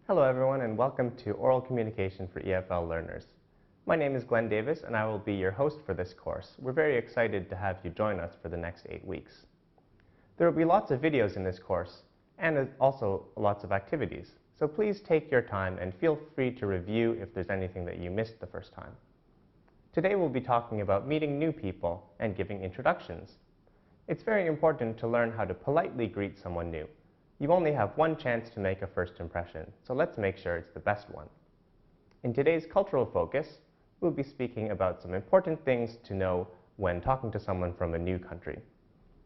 Hello everyone and welcome to Oral Communication for EFL Learners. My name is Glenn Davis and I will be your host for this course. We're very excited to have you join us for the next 8 weeks. There will be lots of videos in this course and also lots of activities, so please take your time and feel free to review if there's anything that you missed the first time. Today we'll be talking about meeting new people and giving introductions. It's very important to learn how to politely greet someone new. You only have one chance to make a first impression, so let's make sure it's the best one. In today's cultural focus, we'll be speaking about some important things to know when talking to someone from a new country.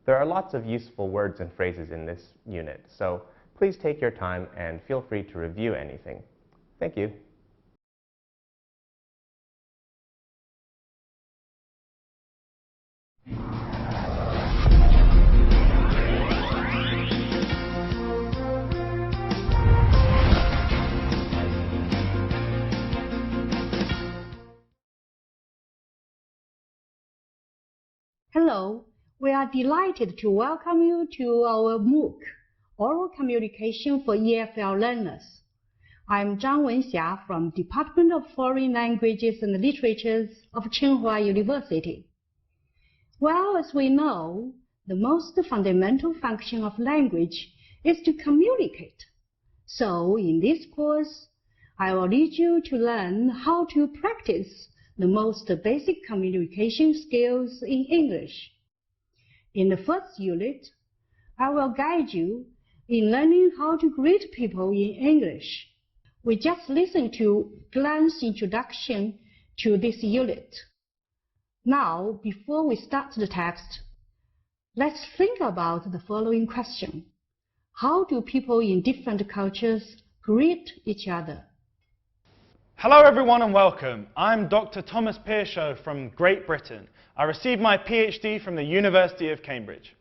There are lots of useful words and phrases in this unit, so please take your time and feel free to review anything. Thank you. Hello, we are delighted to welcome you to our MOOC, Oral Communication for EFL Learners. I'm Zhang Wenxia from Department of Foreign Languages and Literatures of Tsinghua University. Well, as we know, the most fundamental function of language is to communicate. So, in this course, I will lead you to learn how to practice the most basic communication skills in English. In the first unit, I will guide you in learning how to greet people in English. We just listened to Glenn's introduction to this unit. Now, before we start the text, let's think about the following question. How do people in different cultures greet each other? Hello everyone and welcome. I'm Dr. Thomas Pearshow from Great Britain. I received my PhD from the University of Cambridge.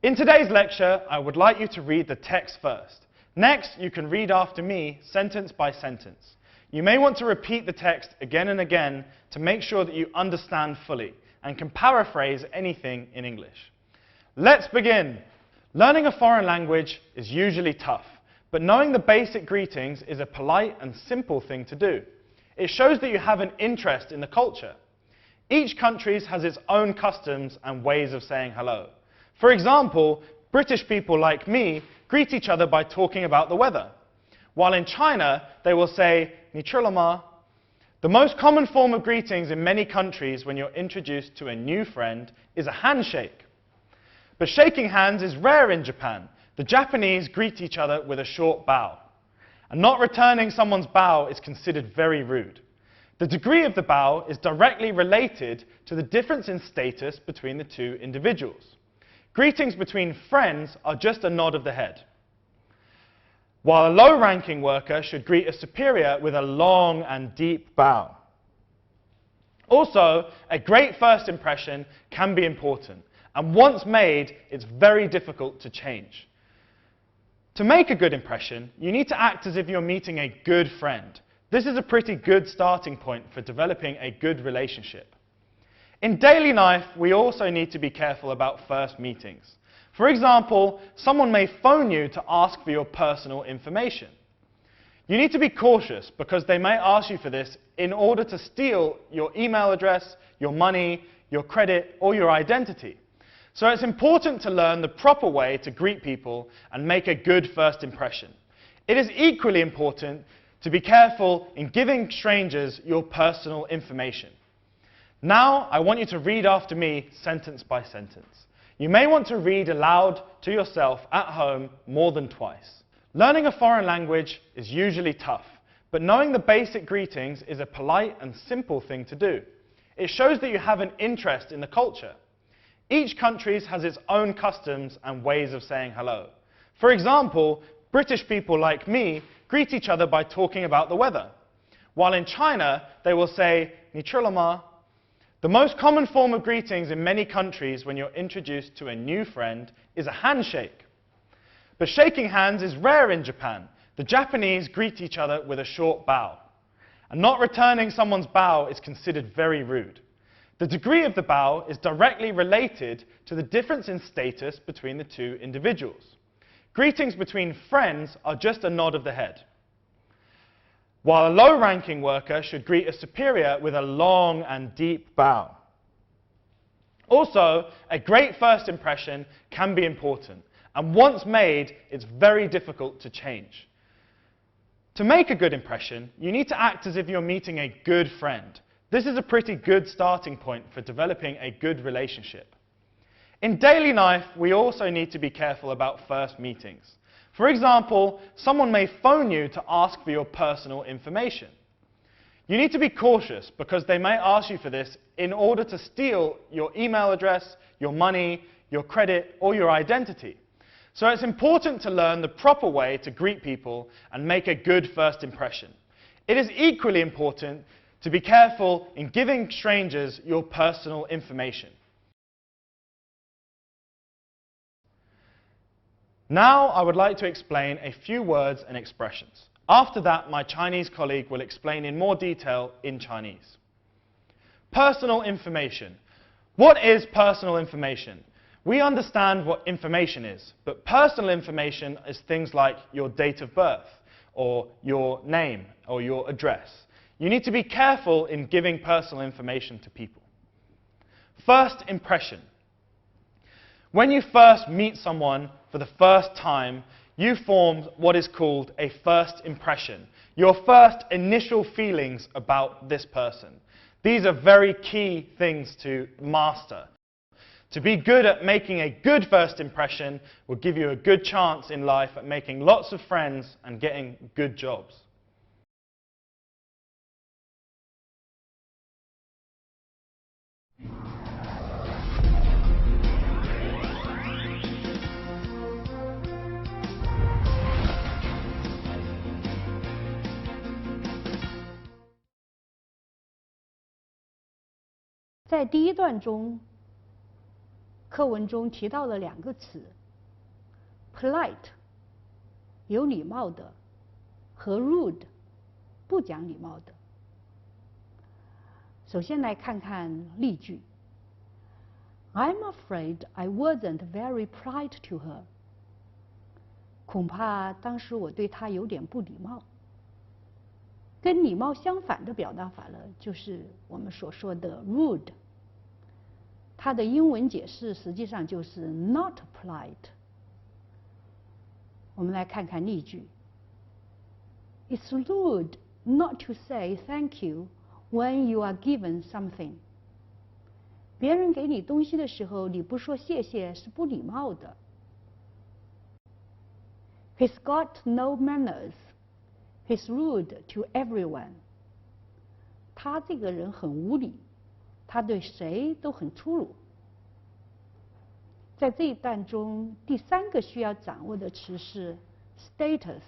In today's lecture, I would like you to read the text first. Next, you can read after me, sentence by sentence. You may want to repeat the text again and again to make sure that you understand fully and can paraphrase anything in English. Let's begin. Learning a foreign language is usually tough. But knowing the basic greetings is a polite and simple thing to do. It shows that you have an interest in the culture. Each country has its own customs and ways of saying hello. For example, British people like me greet each other by talking about the weather. While in China, they will say, "Ni chi le ma?" The most common form of greetings in many countries when you're introduced to a new friend is a handshake. But shaking hands is rare in Japan. The Japanese greet each other with a short bow. And not returning someone's bow is considered very rude. The degree of the bow is directly related to the difference in status between the two individuals. Greetings between friends are just a nod of the head, while a low-ranking worker should greet a superior with a long and deep bow. Also, a great first impression can be important, and once made, it's very difficult to change. To make a good impression, you need to act as if you're meeting a good friend. This is a pretty good starting point for developing a good relationship. In daily life, we also need to be careful about first meetings. For example, someone may phone you to ask for your personal information. You need to be cautious because they may ask you for this in order to steal your email address, your money, your credit, or your identity. So it's important to learn the proper way to greet people and make a good first impression. It is equally important to be careful in giving strangers your personal information. Now, I want you to read after me, sentence by sentence. You may want to read aloud to yourself at home more than twice. Learning a foreign language is usually tough, but knowing the basic greetings is a polite and simple thing to do. It shows that you have an interest in the culture. Each country has its own customs and ways of saying hello. For example, British people like me greet each other by talking about the weather. While in China, they will say, "Ni chi le ma?" The most common form of greetings in many countries when you're introduced to a new friend is a handshake. But shaking hands is rare in Japan. The Japanese greet each other with a short bow. And not returning someone's bow is considered very rude. The degree of the bow is directly related to the difference in status between the two individuals. Greetings between friends are just a nod of the head, while a low-ranking worker should greet a superior with a long and deep bow. Also, a great first impression can be important, and once made, it's very difficult to change. To make a good impression, you need to act as if you're meeting a good friend. This is a pretty good starting point for developing a good relationship. In daily life, we also need to be careful about first meetings. For example, someone may phone you to ask for your personal information. You need to be cautious because they may ask you for this in order to steal your email address, your money, your credit, or your identity. So it's important to learn the proper way to greet people and make a good first impression. It is equally important to be careful in giving strangers your personal information. Now I would like to explain a few words and expressions. After that, my Chinese colleague will explain in more detail in Chinese. Personal information. What is personal information? We understand what information is, but personal information is things like your date of birth, or your name, or your address. You need to be careful in giving personal information to people. First impression. When you first meet someone for the first time, you form what is called a first impression, your first initial feelings about this person. These are very key things to master. To be good at making a good first impression will give you a good chance in life at making lots of friends and getting good jobs.在第一段中，课文中提到了两个词 ：polite， 有礼貌的，和 rude， 不讲礼貌的。首先来看看例句 ：I'm afraid I wasn't very polite to her。恐怕当时我对她有点不礼貌。跟礼貌相反的表达法呢，就是我们所说的 rude。它的英文解释实际上就是 not polite。我们来看看例句 ：It's rude not to say thank you when you are given something。别人给你东西的时候，你不说谢谢是不礼貌的。He's got no manners. He's rude to everyone. 他这个人很无礼，他对谁都很粗鲁。在这一段中，第三个需要掌握的词是 status。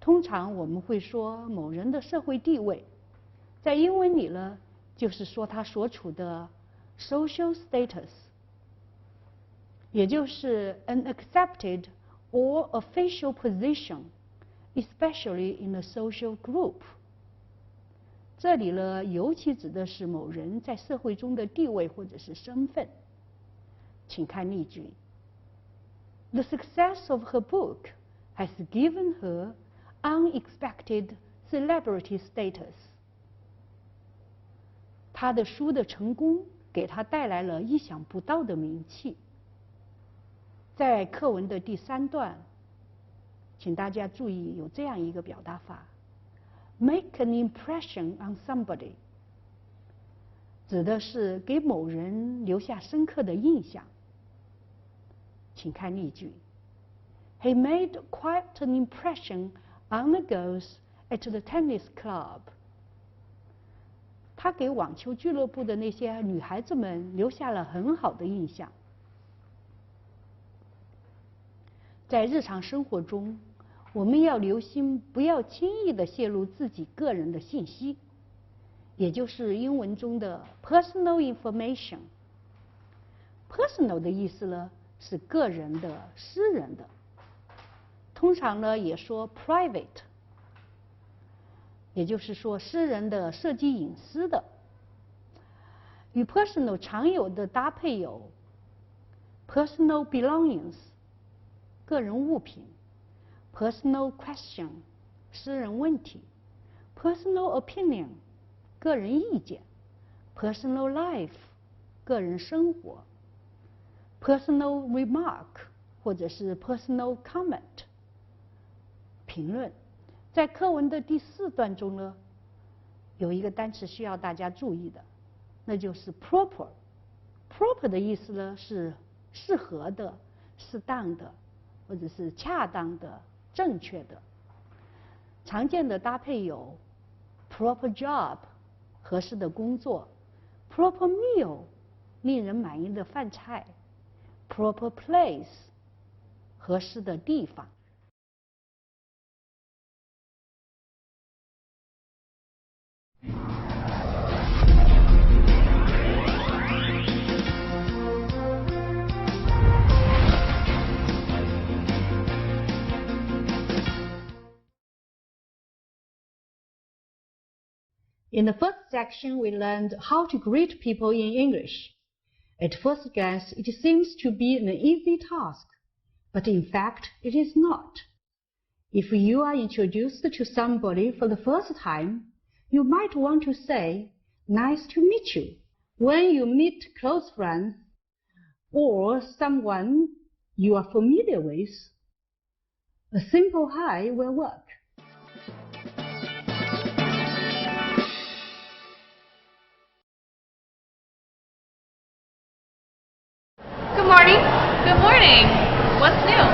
通常我们会说某人的社会地位，在英文里呢，就是说他所处的 social status， 也就是 an accepted or official position。Especially in a social group， 这里呢，尤其指的是某人在社会中的地位或者是身份。请看例句 ：The success of her book has given her unexpected celebrity status。她的书的成功给她带来了意想不到的名气。在课文的第三段。请大家注意，有这样一个表达法 ：make an impression on somebody， 指的是给某人留下深刻的印象。请看例句 ：He made quite an impression on the girls at the tennis club。他给网球俱乐部的那些女孩子们留下了很好的印象。在日常生活中，我们要留心，不要轻易地泄露自己个人的信息，也就是英文中的 personal information。personal 的意思呢是个人的、私人的，通常呢也说 private， 也就是说私人的、涉及隐私的。与 personal 常有的搭配有 personal belongings。个人物品 ，personal question，私人问题 personal opinion 个人意见 personal life 个人生活 personal remark 或者是 personal comment 评论。在课文的第4段中呢，有一个单词需要大家注意的，那就是 proper。 proper 的意思呢是适合的、适当的，或者是恰当的、正确的。常见的搭配有 proper job 合适的工作， proper meal 令人满意的饭菜， proper place 合适的地方。In the first section, we learned how to greet people in English. At first glance, it seems to be an easy task, but in fact, it is not. If you are introduced to somebody for the first time, you might want to say, "Nice to meet you." When you meet close friends or someone you are familiar with, a simple hi will work. Good morning. Good morning. What's new?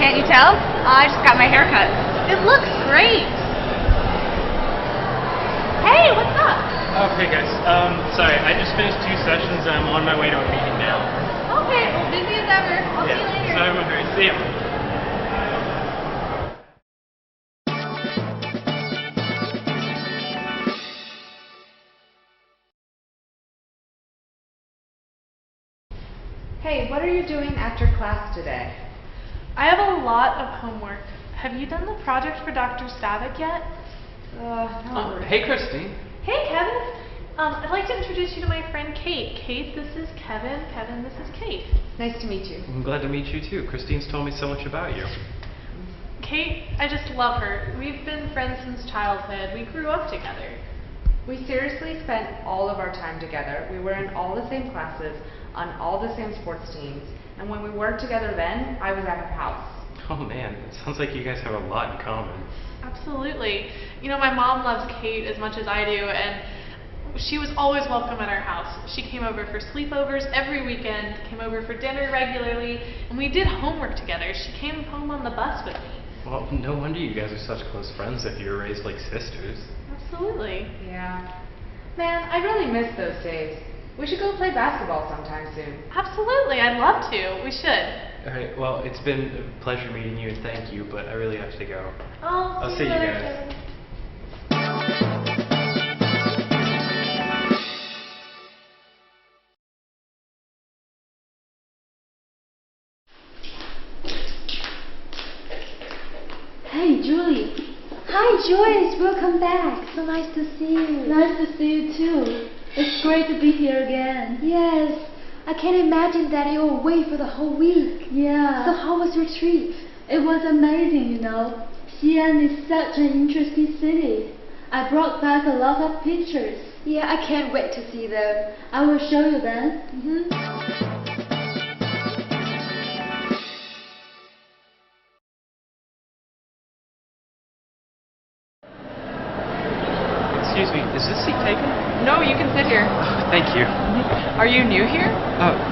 Can't you tell? I just got my hair cut. It looks great. Hey, what's up? Oh, hey guys. Sorry, I just finished 2 sessions and I'm on my way to a meeting now. Okay, well, busy as ever. I'll see you later. Sorry, I'm in a hurry. See ya. Hey, what are you doing after class today? I have a lot of homework. Have you done the project for Dr. Stavik yet? No. Hey Christine. Hey, Kevin. I'd like to introduce you to my friend Kate. Kate, this is Kevin. Kevin, this is Kate. Nice to meet you. I'm glad to meet you too. Christine's told me so much about you. Kate, I just love her. We've been friends since childhood. We grew up together. We seriously spent all of our time together. We were in all the same classes, on all the same sports teams, and when we worked together then, I was at her house. Oh man, it sounds like you guys have a lot in common. Absolutely. You know, my mom loves Kate as much as I do, and she was always welcome at our house. She came over for sleepovers every weekend, came over for dinner regularly, and we did homework together. She came home on the bus with me. Well, no wonder you guys are such close friends if you were raised like sisters. Absolutely. Yeah. Man, I really miss those days. We should go play basketball sometime soon. Absolutely, I'd love to. We should. Alright, well, it's been a pleasure meeting you and thank you, but I really have to go. I'll see you later, guys. Kevin. Hey, Julie. Hi, Joyce. Welcome back. So nice to see you. Nice to see you too. It's great to be here again. Yes. I can't imagine that you were away for the whole week. Yeah. So how was your trip? It was amazing, you know. Xi'an is such an interesting city. I brought back a lot of pictures. Yeah, I can't wait to see them. I will show you them. Excuse me, is this seat taken? No, you can sit here. Thank you. Are you new here?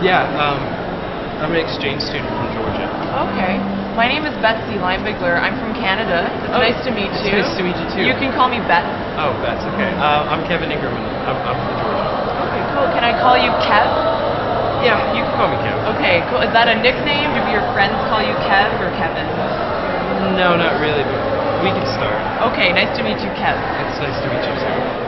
Yeah, I'm an exchange student from Georgia. Okay. My name is Betsy Leinbigler. I'm from Canada. It's nice to meet you. It's nice to meet you too. You can call me Beth. Oh, that's okay. I'm Kevin Ingram and I'm from Georgia. Okay, cool. Can I call you Kev? Yeah, you can call me Kev. Okay, cool. Is that a nickname? Do your friends call you Kev or Kevin? No, not really, but we can start. Okay, nice to meet you, Kev. It's nice to meet you too.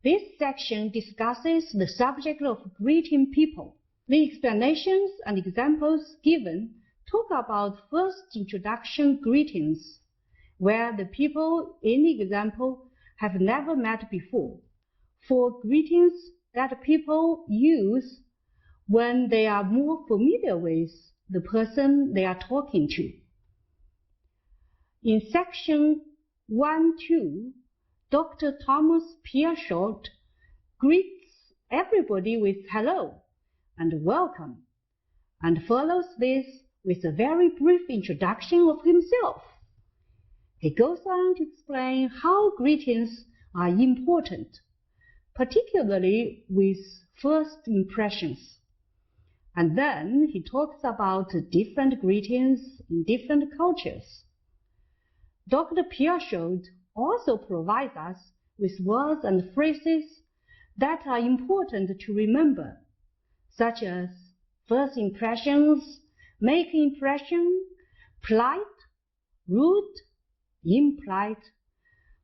This section discusses the subject of greeting people. The explanations and examples given talk about first introduction greetings, where the people in the example have never met before, for greetings that people use when they are more familiar with the person they are talking to. In section 1-2, Dr. Thomas Pearshot greets everybody with hello and welcome, and follows this with a very brief introduction of himself. He goes on to explain how greetings are important, particularly with first impressions. And then he talks about different greetings in different cultures. Dr. Pearshot also provides us with words and phrases that are important to remember, such as first impressions, make impression, polite, rude, impolite,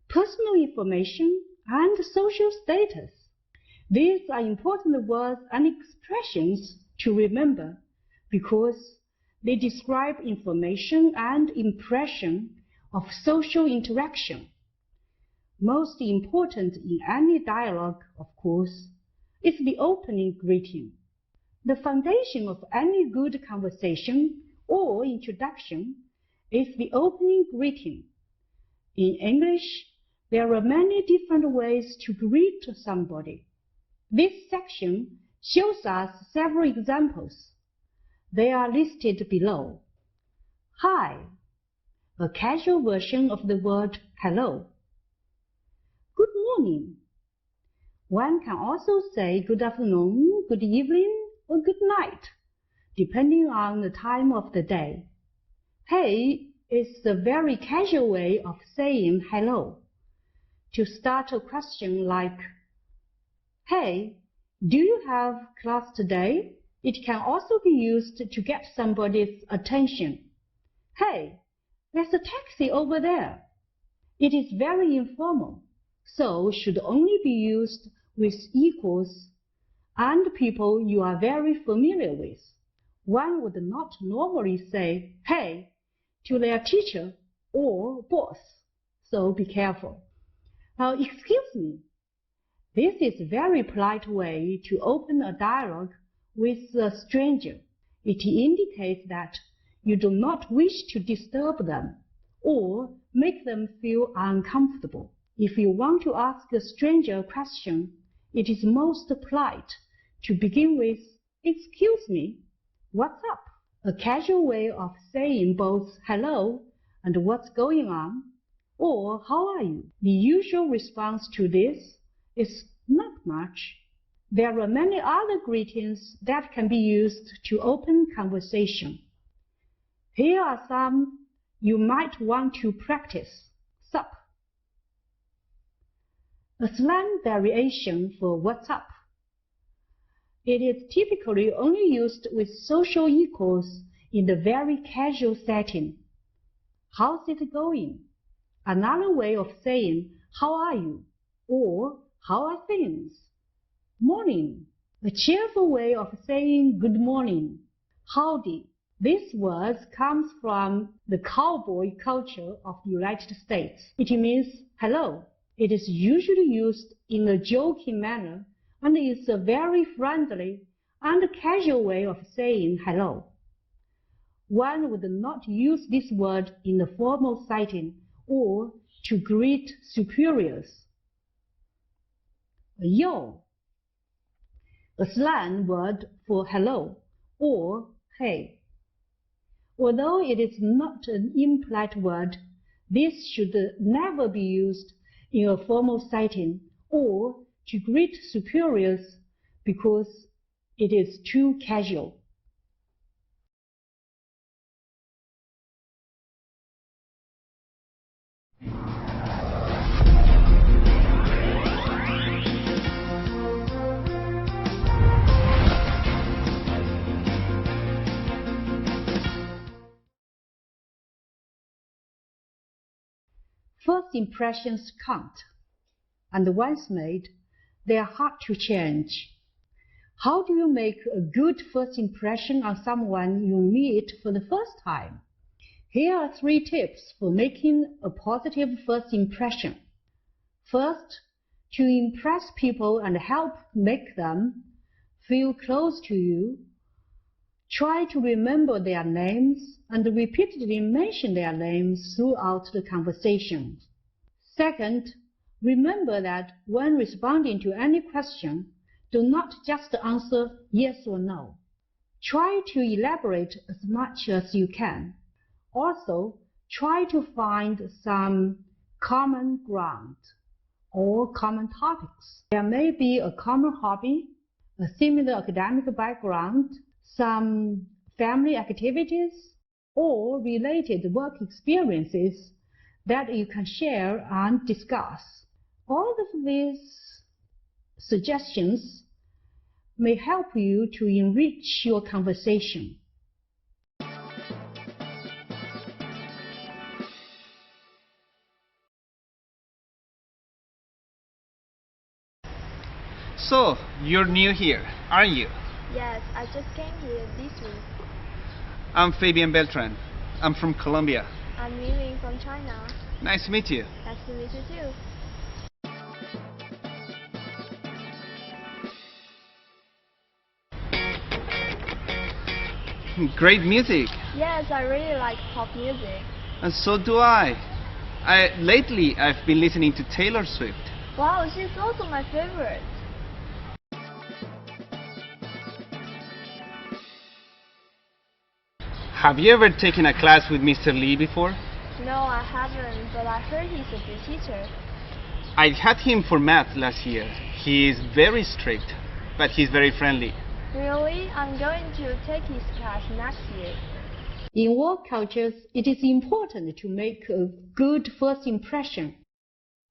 personal information, and social status. These are important words and expressions to remember because they describe information and impression of social interaction. Most important in any dialogue, of course, is the opening greeting. The foundation of any good conversation or introduction is the opening greeting. In English, there are many different ways to greet somebody. This section shows us several examples. They are listed below. Hi, a casual version of the word hello. Good morning. One can also say good afternoon, good evening, or good night, depending on the time of the day. Hey is a very casual way of saying hello. To start a question like, hey, do you have class today? It can also be used to get somebody's attention. Hey, there's a taxi over there. It is very informal, so should only be used with equals and people you are very familiar with. One would not normally say, hey, to their teacher or boss, so be careful. Now, excuse me. This is a very polite way to open a dialogue with a stranger. It indicates that you do not wish to disturb them or make them feel uncomfortable. If you want to ask a stranger a question, it is most polite to begin with, excuse me, what's up? A casual way of saying both hello and what's going on, or how are you? The usual response to this is not much. There are many other greetings that can be used to open conversation. Here are some you might want to practice. Sup. A slang variation for what's up. It is typically only used with social equals in the very casual setting. How's it going? Another way of saying, how are you? Or, how are things? Morning. A cheerful way of saying good morning. Howdy. This word comes from the cowboy culture of the United States. It means hello. It is usually used in a joking manner and is a very friendly and casual way of saying hello. One would not use this word in a formal setting or to greet superiors. Yo, a slang word for hello or hey. Although it is not an impolite word, this should never be used in a formal setting or to greet superiors because it is too casual. First impressions count, and once made, they are hard to change. How do you make a good first impression on someone you meet for the first time? Here are 3 tips for making a positive first impression. First, to impress people and help make them feel close to you, Try to remember their names and repeatedly mention their names throughout the conversation. Second, remember that when responding to any question, do not just answer yes or no. Try to elaborate as much as you can. Also, try to find some common ground or common topics. There may be a common hobby, a similar academic background, some family activities, or related work experiences that you can share and discuss. All of these suggestions may help you to enrich your conversation. So, you're new here, aren't you? Yes, I just came here this week. I'm Fabian Beltran. I'm from Colombia. I'm Ming from China. Nice to meet you. Nice to meet you too. Great music. Yes, I really like pop music. And so do I. Lately, I've been listening to Taylor Swift. Wow, she's also my favorite. Have you ever taken a class with Mr. Lee before? No, I haven't, but I heard he's a good teacher. I had him for math last year. He is very strict, but he's very friendly. Really? I'm going to take his class next year. In work cultures, it is important to make a good first impression.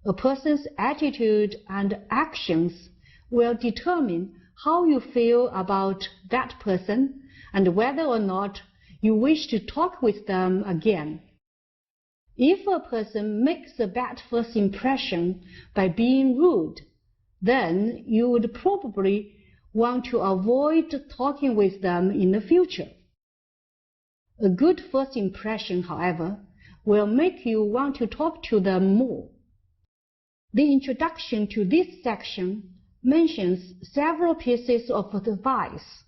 A person's attitude and actions will determine how you feel about that person and whether or not you wish to talk with them again. If a person makes a bad first impression by being rude, then you would probably want to avoid talking with them in the future. A good first impression, however, will make you want to talk to them more. The introduction to this section mentions several pieces of advice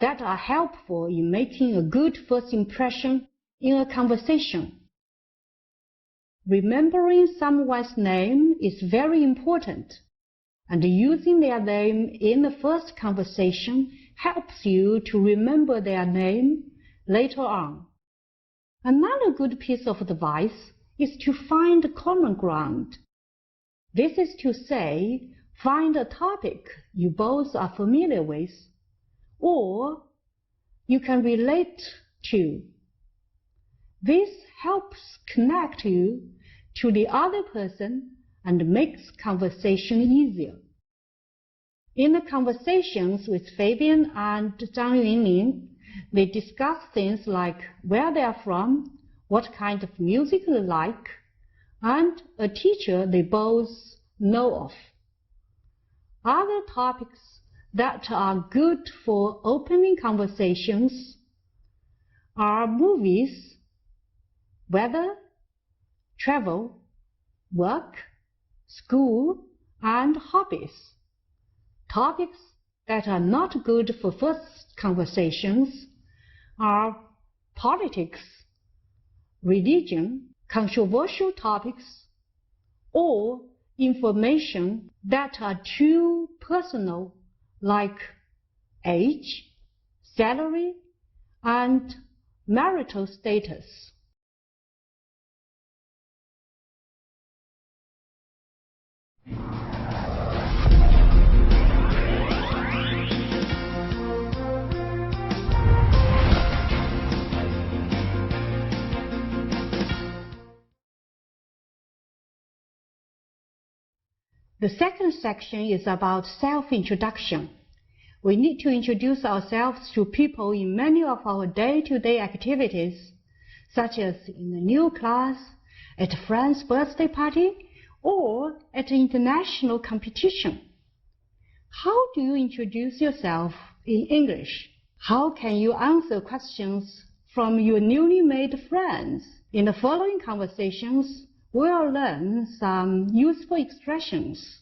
that are helpful in making a good first impression in a conversation. Remembering someone's name is very important, and using their name in the first conversation helps you to remember their name later on. Another good piece of advice is to find common ground. This is to say, find a topic you both are familiar with, or you can relate to. This helps connect you to the other person and makes conversation easier. In the conversations with Fabian and Zhang Yunlin, they discuss things like where they are from, what kind of music they like, and a teacher they both know of. Other topics that are good for opening conversations are movies, weather, travel, work, school, and hobbies. Topics that are not good for first conversations are politics, religion, controversial topics, or information that are too personal, like age, salary, and marital status. The second section is about self-introduction. We need to introduce ourselves to people in many of our day-to-day activities, such as in a new class, at a friend's birthday party, or at an international competition. How do you introduce yourself in English? How can you answer questions from your newly made friends? In the following conversations, we'll learn some useful expressions.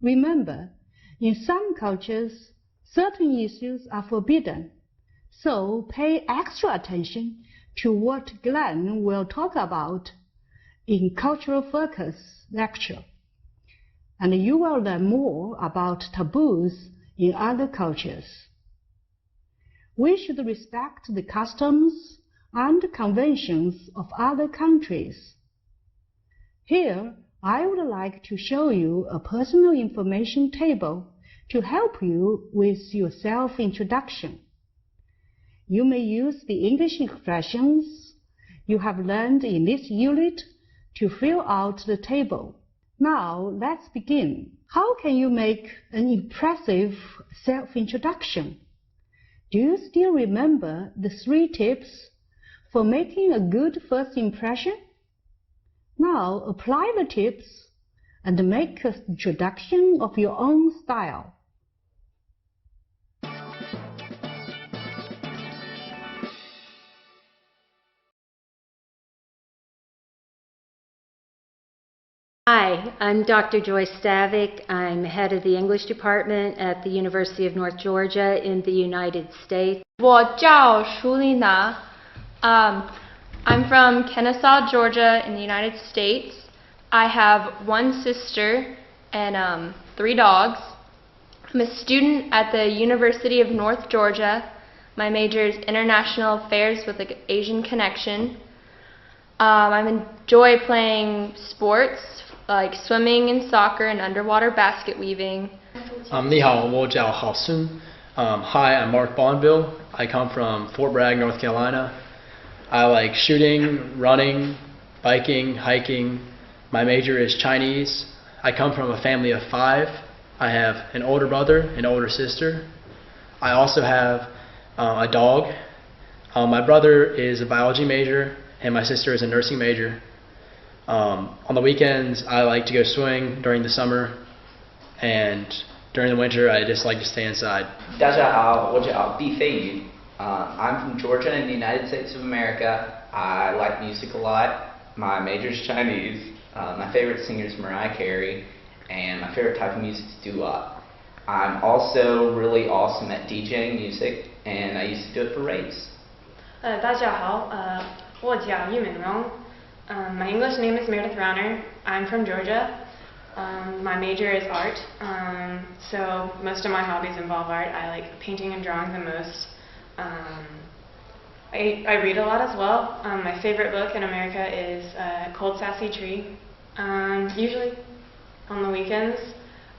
Remember, in some cultures, certain issues are forbidden, So pay extra attention to what Glenn will talk about in Cultural Focus lecture, and you will learn more about taboos in other cultures. We should respect the customs and conventions of other countries. Here, I would like to show you a personal information table to help you with your self-introduction. You may use the English expressions you have learned in this unit to fill out the table. Now, let's begin. How can you make an impressive self-introduction? Do you still remember the 3 tips for making a good first impression? Now, apply the tips and make an introduction of your own style. Hi, I'm Dr. Joyce Stavik. I'm head of the English department at the University of North Georgia in the United States. 我叫舒丽娜. I'm from Kennesaw, Georgia in the United States. I have 1 sister and 3 dogs. I'm a student at the University of North Georgia. My major is International Affairs with an Asian connection. I enjoy playing sports like swimming and soccer and underwater basket weaving. 你好，我叫郝孙. Hi, I'm Mark Bonville. I come from Fort Bragg, North Carolina. I like shooting, running, biking, hiking. My major is Chinese. I come from a family of 5. I have an older brother, an older sister. I also have a dog. My brother is a biology major and my sister is a nursing major. On the weekends, I like to go swimming during the summer, and during the winter, I just like to stay inside. 大家好，我叫毕飞宇. I'm from Georgia in the United States of America. I like music a lot. My major is Chinese. My favorite singer is Mariah Carey, and my favorite type of music is doo-wop. I'm also really awesome at DJing music, and I used to do it for raves. 大家好，我叫俞敏荣. My English name is Meredith Rauner. I'm from Georgia. My major is art, so most of my hobbies involve art. I like painting and drawing the most. I read a lot as well. My favorite book in America is Cold Sassy Tree. Usually on the weekends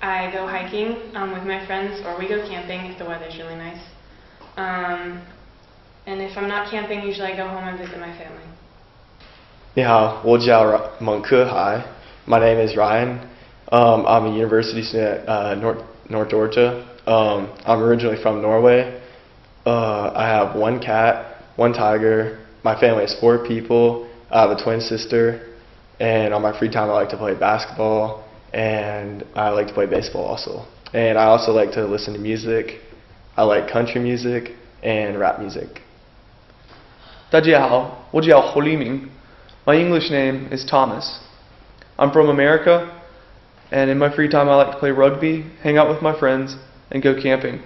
I go hiking with my friends, or we go camping if the weather's really nice. And if I'm not camping, usually I go home and visit my family. 你好，我叫蒙科海. My name is Ryan. I'm a university student at North Georgia. I'm originally from Norway. I have 1 cat, 1 tiger. My family is 4 people. I have a twin sister. And on my free time, I like to play basketball. And I like to play baseball also. And I also like to listen to music. I like country music and rap music. 大家好，我叫侯立明. My English name is Thomas. I'm from America, and in my free time I like to play rugby, hang out with my friends, and go camping.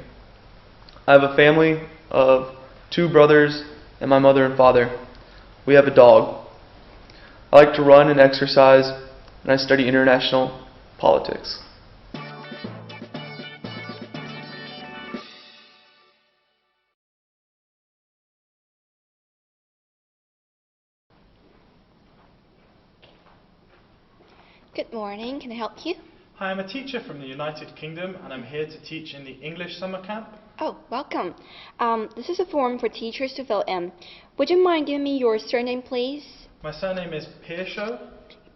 I have a family of 2 brothers and my mother and father. We have a dog. I like to run and exercise, and I study international politics. Good morning, can I help you? Hi, I'm a teacher from the United Kingdom and I'm here to teach in the English summer camp. Oh, welcome. This is a form for teachers to fill in. Would you mind giving me your surname, please? My surname is Piachau.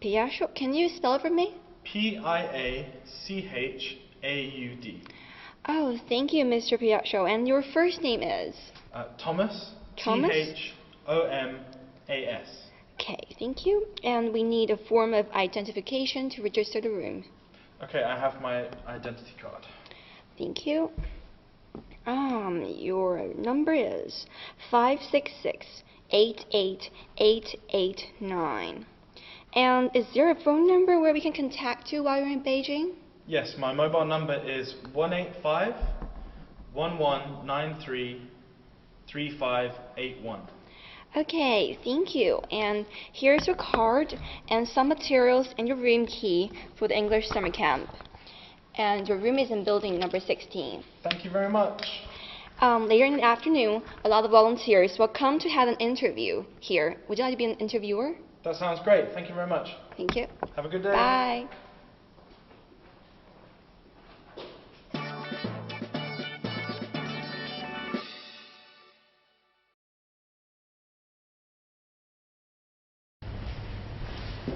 Piachau? Can you spell it for me? Piachaud. Oh, thank you, Mr. Piachau. And your first name is? Thomas. Thomas? Thomas. Okay, thank you. And we need a form of identification to register the room. Okay, I have my identity card. Thank you. Your number is 566-88889. And is there a phone number where we can contact you while you're in Beijing? Yes, my mobile number is 185-1193-2. 3581. Okay, thank you. And here's your card and some materials and your room key for the English summer camp. And your room is in building number 16. Thank you very much. Later in the afternoon, a lot of volunteers will come to have an interview here. Would you like to be an interviewer? That sounds great. Thank you very much. Thank you. Have a good day. Bye.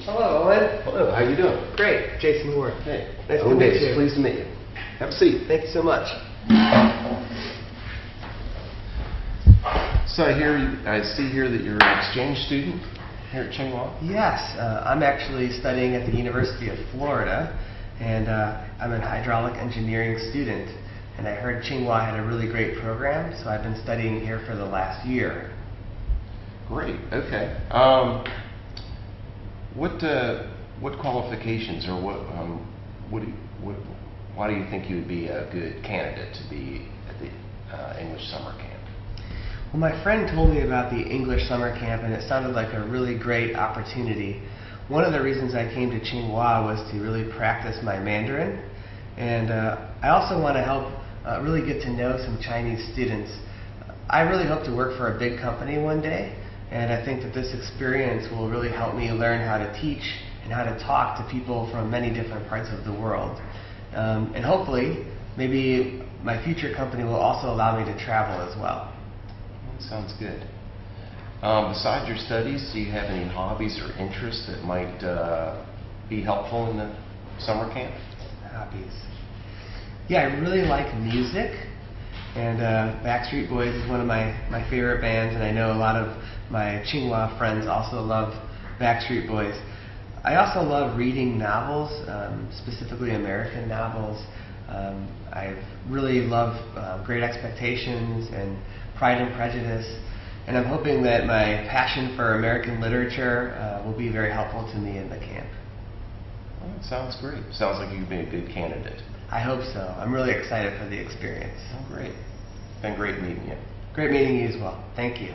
Hello, Owen. Hello, how you doing? Great. Jason Moore. Hey. Nice to Owen meet Davis, you. pleased to meet you. Have a seat. Thank you so much. So I see here that you're an exchange student here at Tsinghua. Yes, I'm actually studying at the University of Florida, and I'm a hydraulic engineering student. And I heard Tsinghua had a really great program, so I've been studying here for the last year. Great. Okay. What qualifications or why do you think you would be a good candidate to be at the English summer camp? Well, my friend told me about the English summer camp, and it sounded like a really great opportunity. One of the reasons I came to Tsinghua was to really practice my Mandarin, and I also want to help really get to know some Chinese students. I really hope to work for a big company one day, and I think that this experience will really help me learn how to teach and how to talk to people from many different parts of the world. And hopefully, maybe my future company will also allow me to travel as well. That sounds good. Besides your studies, do you have any hobbies or interests that might be helpful in the summer camp? Hobbies. Yeah, I really like music, and Backstreet Boys is one of my favorite bands, and I know a lot of my Tsinghua friends also love Backstreet Boys. I also love reading novels, specifically American novels. I really love Great Expectations and Pride and Prejudice, and I'm hoping that my passion for American literature will be very helpful to me in the camp. Well, that sounds great. Sounds like you'd be a good candidate. I hope so. I'm really excited for the experience. Oh, great. Been great meeting you. Great meeting you as well. Thank you.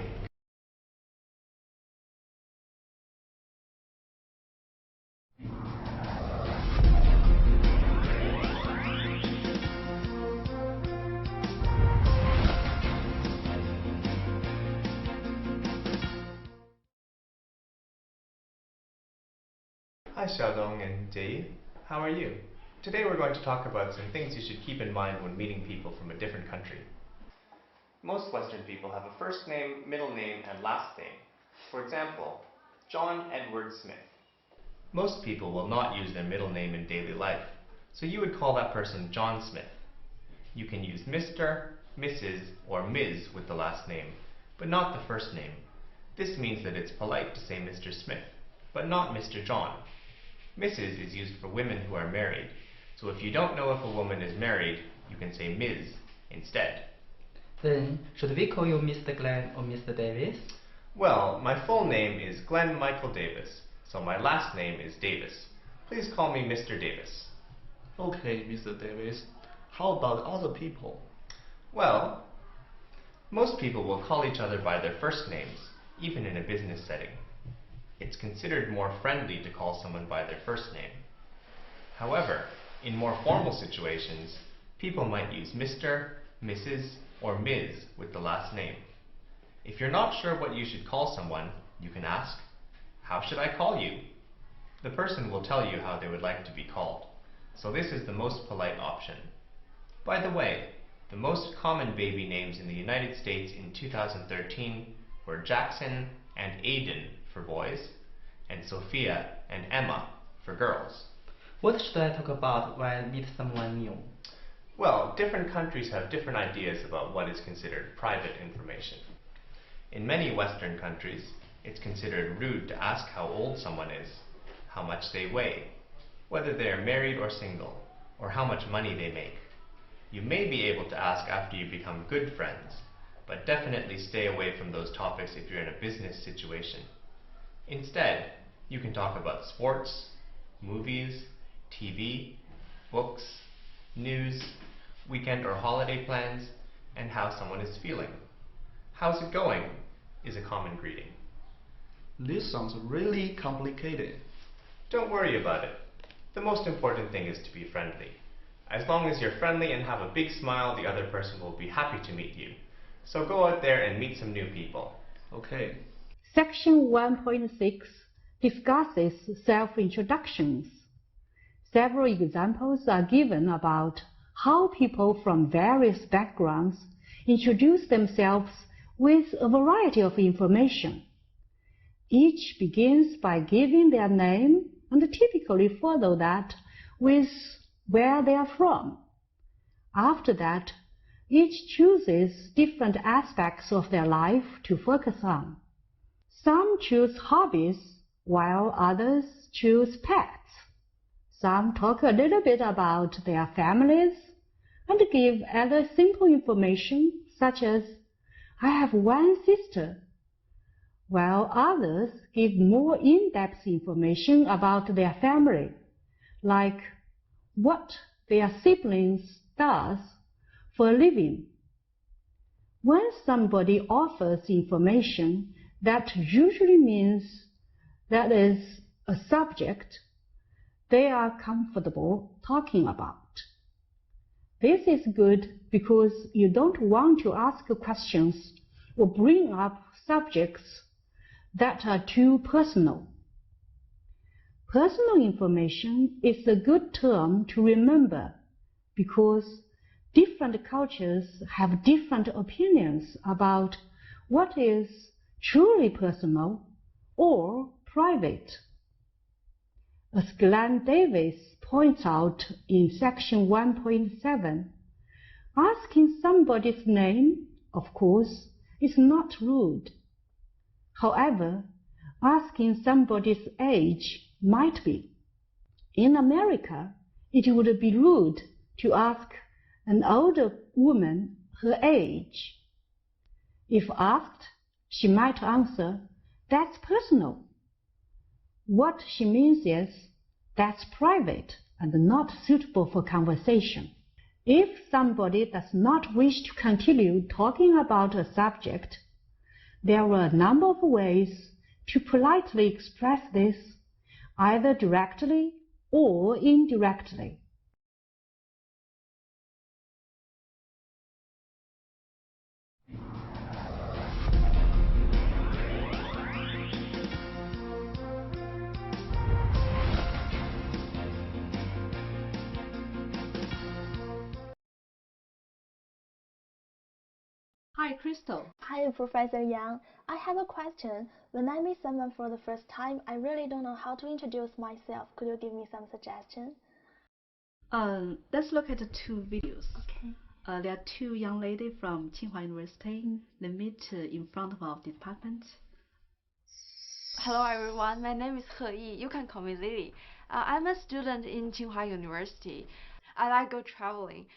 Hi Xiaodong and Jie. How are you? Today we're going to talk about some things you should keep in mind when meeting people from a different country. Most Western people have a first name, middle name, and last name. For example, John Edward Smith. Most people will not use their middle name in daily life, so you would call that person John Smith. You can use Mr., Mrs., or Ms. with the last name, but not the first name. This means that it's polite to say Mr. Smith, but not Mr. John. Mrs. is used for women who are married, so if you don't know if a woman is married, you can say Ms. instead. Then, should we call you Mr. Glenn or Mr. Davis? Well, my full name is Glenn Michael Davis, so my last name is Davis. Please call me Mr. Davis. Okay, Mr. Davis. How about other people? Well, most people will call each other by their first names, even in a business setting. It's considered more friendly to call someone by their first name. However, in more formal situations, people might use Mr., Mrs., or Ms. with the last name. If you're not sure what you should call someone, you can ask, "How should I call you?" The person will tell you how they would like to be called, so this is the most polite option. By the way, the most common baby names in the United States in 2013 were Jackson and Aiden for boys, and Sophia and Emma for girls. What should I talk about when I meet someone new? Well, different countries have different ideas about what is considered private information. In many Western countries, it's considered rude to ask how old someone is, how much they weigh, whether they are married or single, or how much money they make. You may be able to ask after you become good friends, but definitely stay away from those topics if you're in a business situation. Instead, you can talk about sports, movies, TV, books, news, weekend or holiday plans, and how someone is feeling. How's it going? Is a common greeting. This sounds really complicated. Don't worry about it. The most important thing is to be friendly. As long as you're friendly and have a big smile, the other person will be happy to meet you. So go out there and meet some new people. Okay. Section 1.6 discusses self-introductions. Several examples are given about how people from various backgrounds introduce themselves with a variety of information. Each begins by giving their name and typically follow that with where they are from. After that, each chooses different aspects of their life to focus on. Some choose hobbies, while others choose pets. Some talk a little bit about their families and give other simple information such as, I have one sister, while others give more in-depth information about their family, like what their siblings does for a living. When somebody offers information, that usually means that is a subject they are comfortable talking about. This is good because you don't want to ask questions or bring up subjects that are too personal. Personal information is a good term to remember because different cultures have different opinions about what is truly personal or private. As Glenn Davis points out in section 1.7, asking somebody's name, of course, is not rude. However, asking somebody's age might be. In America, it would be rude to ask an older woman her age. If asked, she might answer, "That's personal." What she means is, that's private and not suitable for conversation. If somebody does not wish to continue talking about a subject, there are a number of ways to politely express this, either directly or indirectly. Hi, Crystal. Hi, Professor Yang. I have a question. When I meet someone for the first time, I really don't know how to introduce myself. Could you give me some suggestions? Let's look at two videos. Okay. There are two young ladies from Tsinghua University. They meet in front of our department. Hello everyone, my name is He Yi. You can call me Lily. I'm a student in Tsinghua University. I like go traveling.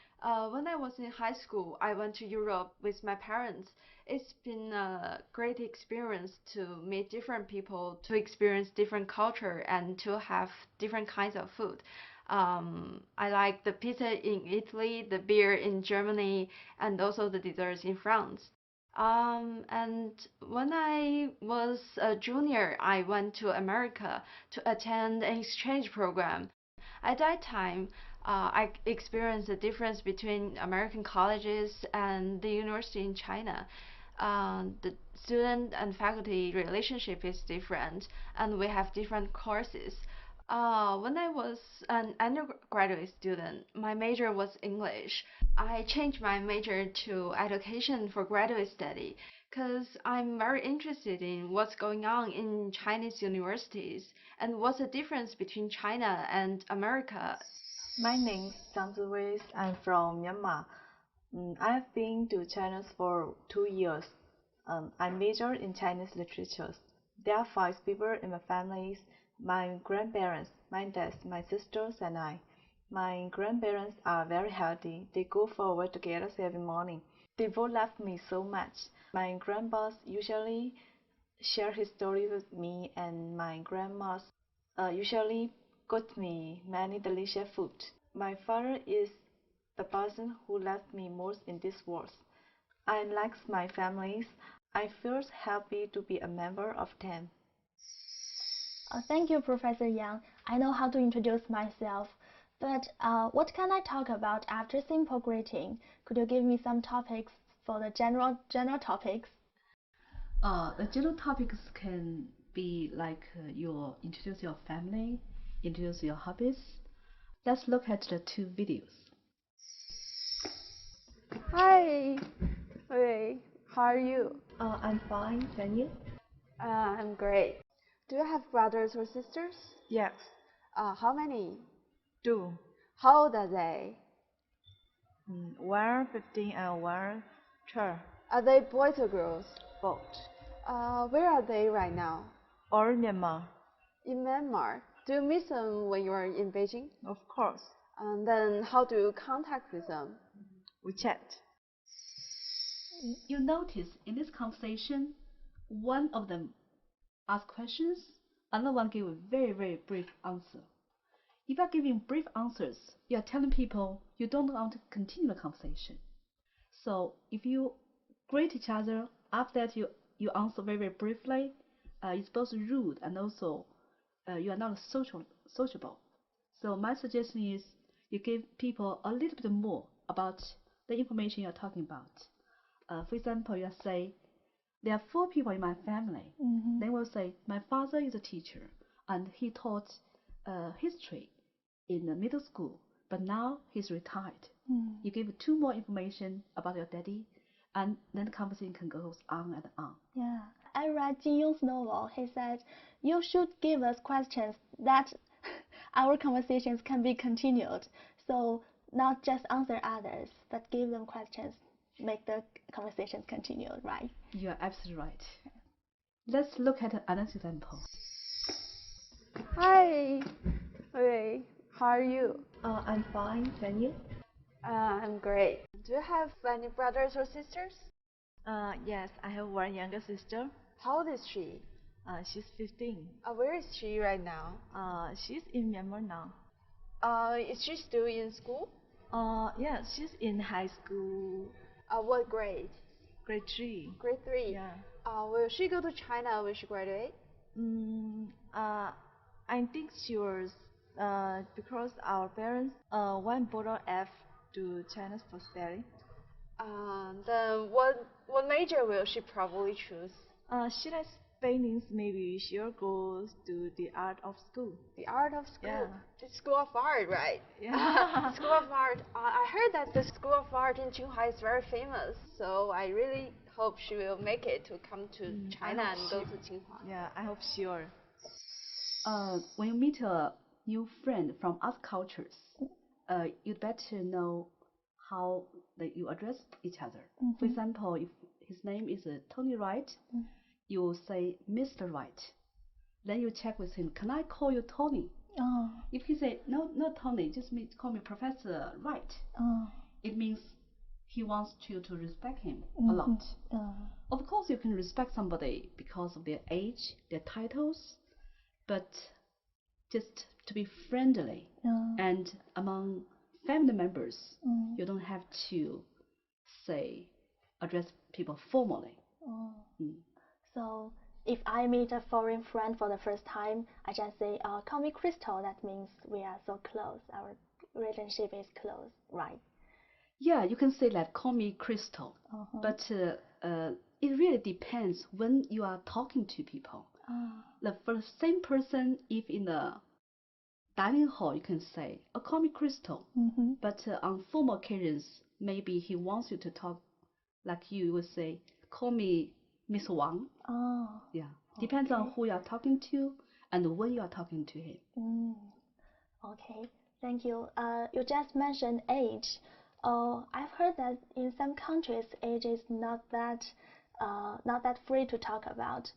When I was in high school, I went to Europe with my parents. It's been a great experience to meet different people, to experience different culture, and to have different kinds of food. I like the pizza in Italy, the beer in Germany, and also the desserts in France. And when I was a junior, I went to America to attend an exchange program. At that time, I experienced the difference between American colleges and the university in China. The student and faculty relationship is different, and we have different courses. When I was an undergraduate student, my major was English. I changed my major to education for graduate study because I'm very interested in what's going on in Chinese universities and what's the difference between China and America. My name is Zhang Ziwei. I'm from Myanmar. I've been to China for 2 years. I majored in Chinese literature. There are 5 people in my family. My grandparents, my dad, my sisters, and I. My grandparents are very healthy. They go for work together every morning. They both love me so much. My grandpa usually share his story with me, and my grandma usually got me many delicious food. My father is the person who loves me most in this world. I like my families. I feel happy to be a member of them. Thank you, Professor Yang. I know how to introduce myself. But what can I talk about after simple greeting? Could you give me some topics for the general topics? The general topics can be like you introduce your family, introduce your hobbies. Let's look at the 2 videos. Hi. Okay. How are you? I'm fine, and you? I'm great. Do you have brothers or sisters? Yes. How many? 2. How old are they? One 15 and one 12. Are they boys or girls? Both. Where are they right now? All Myanmar. In Myanmar. Do you miss them when you are in Beijing? Of course. And then how do you contact with them? We chat. You notice in this conversation, one of them asks questions, another one gives a very, very brief answer. If you are giving brief answers, you are telling people you don't want to continue the conversation. So if you greet each other, after that you answer very, very briefly, it's both rude and also you are not sociable. So my suggestion is you give people a little bit more about the information you're talking about. For example, you say, there are 4 people in my family. Then we'll say, my father is a teacher and he taught history in the middle school, but now he's retired. You give 2 more information about your daddy, and then the conversation can go on and on. Yeah, I read Jin Yong's novel. He said, you should give us questions that our conversations can be continued. So not just answer others, but give them questions, make the conversations continue, right? You are absolutely right. Let's look at another example. Hi. Okay. How are you? I'm fine, and you? I'm great. Do you have any brothers or sisters? Yes, I have one younger sister. How old is she? She's 15. Where is she right now? She's in Myanmar now. Is she still in school? Yeah, she's in high school. What grade? Grade 3. Grade 3? Yeah. Will she go to China when she graduates? I think she was, because our parents want both of us to China for study. Then what major will she probably choose? She likes paintings. Maybe she'll go to the art of school. The art of school? Yeah. The School of Art, right? Yeah. School of Art. I heard that the School of Art in Tsinghua is very famous, so I really hope she will make it to come to China and go to Tsinghua. Yeah, I hope sure. When you meet a new friend from other cultures, you'd better know how you address each other. For example, if his name is Tony Wright, you will say Mr. Wright. Then you check with him, can I call you Tony? If he say, no, not Tony, just call me Professor Wright, it means he wants you to respect him a lot. Of course, you can respect somebody because of their age, their titles, but just to be friendly and among family members, you don't have to address people formally. So if I meet a foreign friend for the first time, I just say, call me Crystal. That means we are so close. Our relationship is close, right? Yeah, you can say that, call me Crystal. But it really depends when you are talking to people. For the same person, if in the dining hall, you can say, call me Crystal. But on formal occasions, maybe he wants you to talk like you would say, call me Miss Wang. Yeah, depends on who you are talking to and when you are talking to him. Okay, thank you. You just mentioned age. I've heard that in some countries, age is not that free to talk about.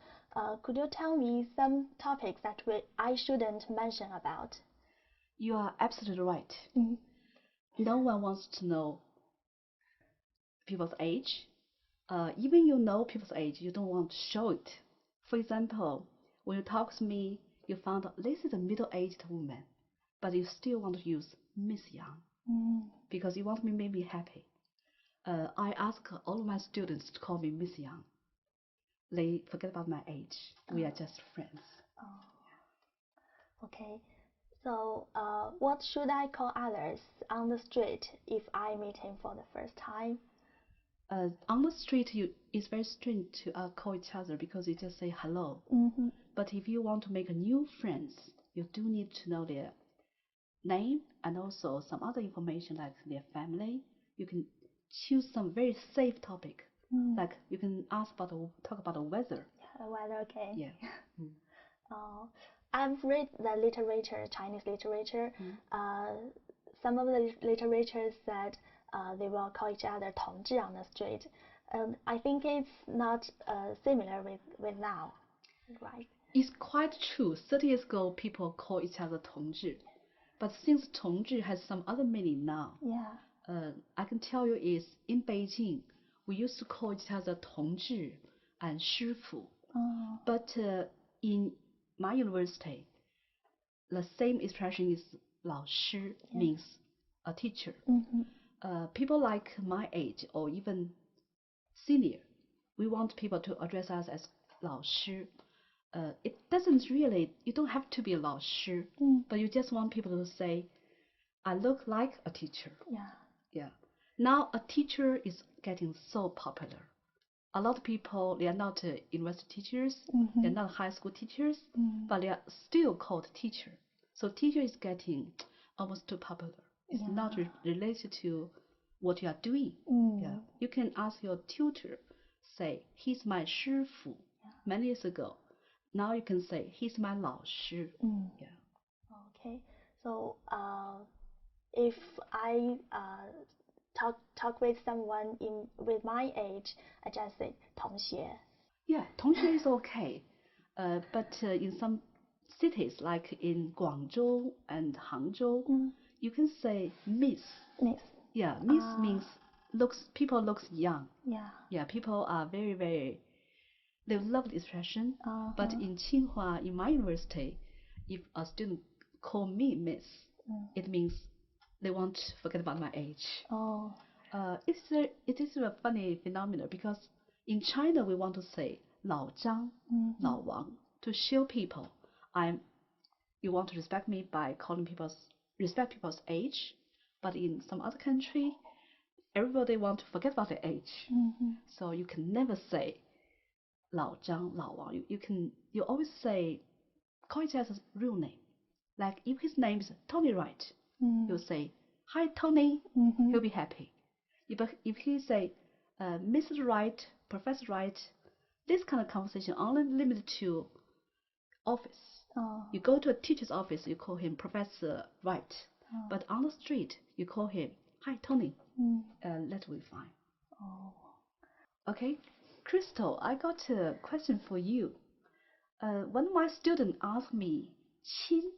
Could you tell me some topics that I shouldn't mention about? You are absolutely right. No one wants to know people's age. Even you know people's age, you don't want to show it. For example, when you talk to me, you found out this is a middle-aged woman, but you still want to use Miss Yang because you want me to make me happy. I ask all of my students to call me Miss Yang. They forget about my age. We are just friends. Okay. So, what should I call others on the street if I meet him for the first time? On the street, it's very strange to call each other because you just say hello. But if you want to make new friends, you do need to know their name and also some other information like their family. You can choose some very safe topic, like you can talk about the weather. The weather, okay. Yeah. I've read the literature, Chinese literature. Some of the literature said they will call each other 同志 on the street. I think it's not similar with now, right? It's quite true. 30 years ago, people call each other 同志, but since 同志 has some other meaning now. Yeah. I can tell you is in Beijing, we used to call each other 同志 and 师傅. But in my university, the same expression is 老师 means a teacher. People like my age or even senior, we want people to address us as 老师. It doesn't really, you don't have to be 老师, but you just want people to say, I look like a teacher. Yeah. Now a teacher is getting so popular. A lot of people, they are not university teachers, they're not high school teachers, but they are still called teacher. So teacher is getting almost too popular. It's not related to what you are doing. Yeah. You can ask your tutor, say, he's my 师傅 many years ago. Now you can say, he's my 老师. Yeah. Okay. So if I talk with someone with my age, I just say 同学. Yeah, 同学 is okay. But in some cities, like in Guangzhou and Hangzhou, you can say Miss. Miss. Yeah, Miss means people looks young. Yeah. People are very, very, they love the expression. But in Tsinghua, in my university, if a student call me Miss, it means they want to forget about my age. It is a funny phenomenon because in China we want to say 老张, 老王 to show people you want to respect me by respect people's age. But in some other country, everybody want to forget about their age. So you can never say 老张, 老王. You always say, call each other's real name. Like if his name is Tony Wright, you say, hi Tony, he'll be happy. If he say, Mrs. Wright, Professor Wright, this kind of conversation only limited to office. You go to a teacher's office, you call him Professor Wright. But on the street, you call him, hi Tony. That will be fine. Okay, Crystal, I got a question for you. When my student asked me, 亲,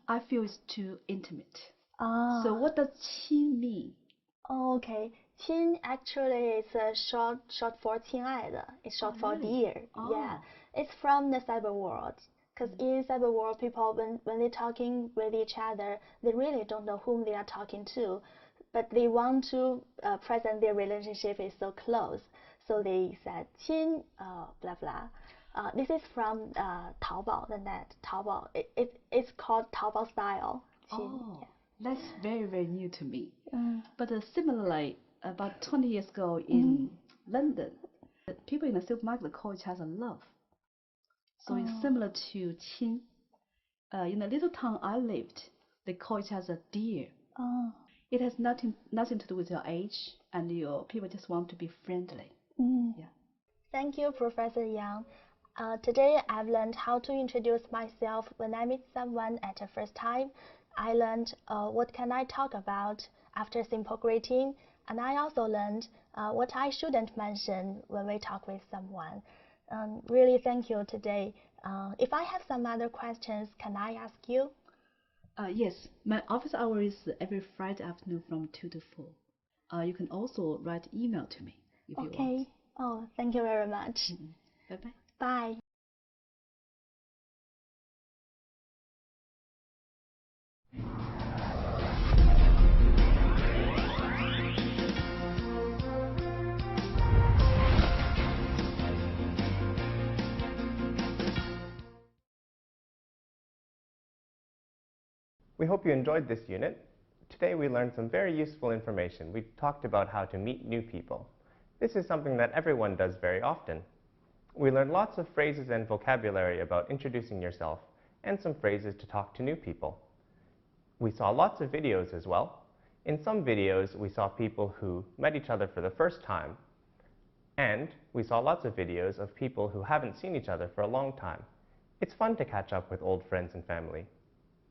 I feel it's too intimate. So what does 亲 mean? Okay, 亲 actually is a short for 亲爱的. It's short for dear. Yeah, it's from the cyber world. Because in cyber world, people when they're talking with each other, they really don't know whom they are talking to, but they want to present their relationship is so close. So they said 亲 blah blah. This is from Taobao, the net. Taobao. It's called Taobao style. 亲. That's very, very new to me. But similarly, about 20 years ago in London, people in the supermarket call each other love. So it's similar to 亲. In the little town I lived, they call each other dear. It has nothing to do with your age, and your people just want to be friendly. Yeah. Thank you, Professor Yang. Today I've learned how to introduce myself when I meet someone at the first time. I learned what can I talk about after simple greeting, and I also learned what I shouldn't mention when we talk with someone. Really thank you today. If I have some other questions, can I ask you? Yes, my office hour is every Friday afternoon from 2 to 4. You can also write email to me if you want. Okay. Oh, thank you very much. Bye-bye. Bye. We hope you enjoyed this unit. Today we learned some very useful information. We talked about how to meet new people. This is something that everyone does very often. We learned lots of phrases and vocabulary about introducing yourself and some phrases to talk to new people. We saw lots of videos as well. In some videos, we saw people who met each other for the first time, and we saw lots of videos of people who haven't seen each other for a long time. It's fun to catch up with old friends and family.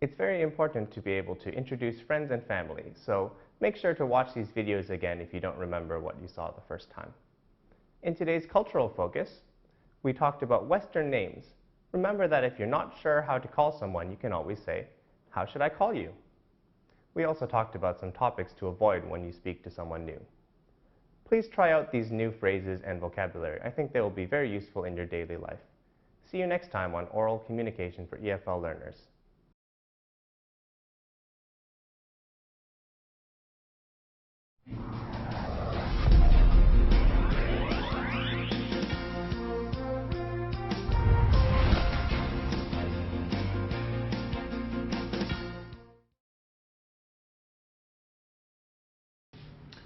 It's very important to be able to introduce friends and family, so make sure to watch these videos again if you don't remember what you saw the first time. In today's cultural focus, we talked about Western names. Remember that if you're not sure how to call someone, you can always say, "How should I call you?" We also talked about some topics to avoid when you speak to someone new. Please try out these new phrases and vocabulary. I think they will be very useful in your daily life. See you next time on Oral Communication for EFL Learners.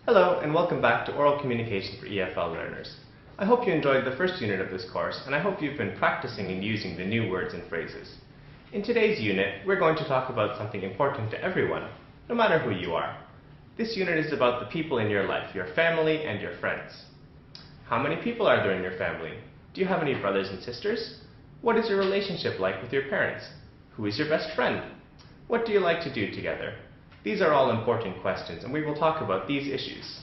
Hello, and welcome back to Oral Communication for EFL Learners. I hope you enjoyed the first unit of this course, and I hope you've been practicing and using the new words and phrases. In today's unit, we're going to talk about something important to everyone, no matter who you are. This unit is about the people in your life, your family and your friends. How many people are there in your family? Do you have any brothers and sisters? What is your relationship like with your parents? Who is your best friend? What do you like to do together? These are all important questions, and we will talk about these issues.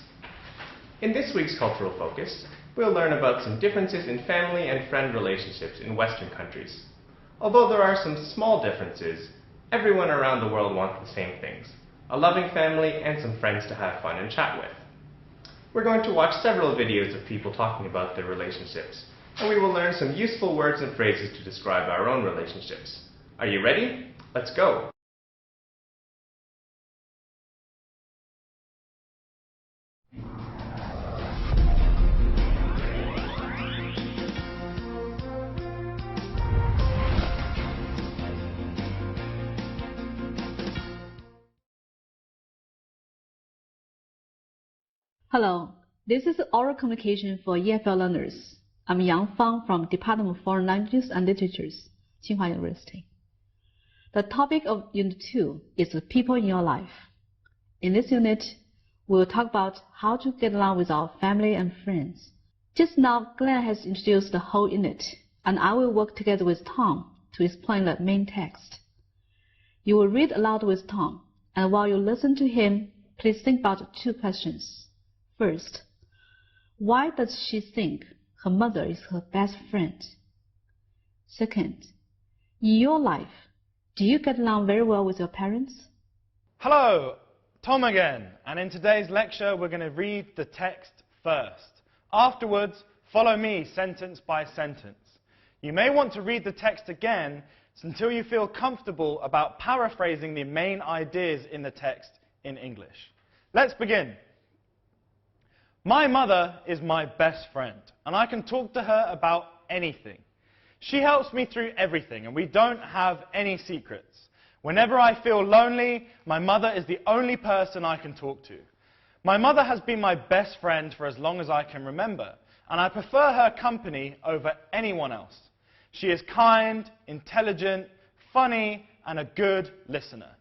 In this week's cultural focus, we'll learn about some differences in family and friend relationships in Western countries. Although there are some small differences, everyone around the world wants the same things: a loving family and some friends to have fun and chat with. We're going to watch several videos of people talking about their relationships, and we will learn some useful words and phrases to describe our own relationships. Are you ready? Let's go! Hello, this is Oral Communication for EFL Learners. I'm Yang Fang from Department of Foreign Languages and Literatures, Tsinghua University. The topic of Unit 2 is the people in your life. In this unit, we'll talk about how to get along with our family and friends. Just now, Glenn has introduced the whole unit, and I will work together with Tom to explain the main text. You will read aloud with Tom, and while you listen to him, please think about 2 questions. First, why does she think her mother is her best friend? Second, in your life, do you get along very well with your parents? Hello, Tom again, and in today's lecture we're going to read the text first. Afterwards, follow me sentence by sentence. You may want to read the text again until you feel comfortable about paraphrasing the main ideas in the text in English. Let's begin. My mother is my best friend, and I can talk to her about anything. She helps me through everything, and we don't have any secrets. Whenever I feel lonely, my mother is the only person I can talk to. My mother has been my best friend for as long as I can remember, and I prefer her company over anyone else. She is kind, intelligent, funny, and a good listener.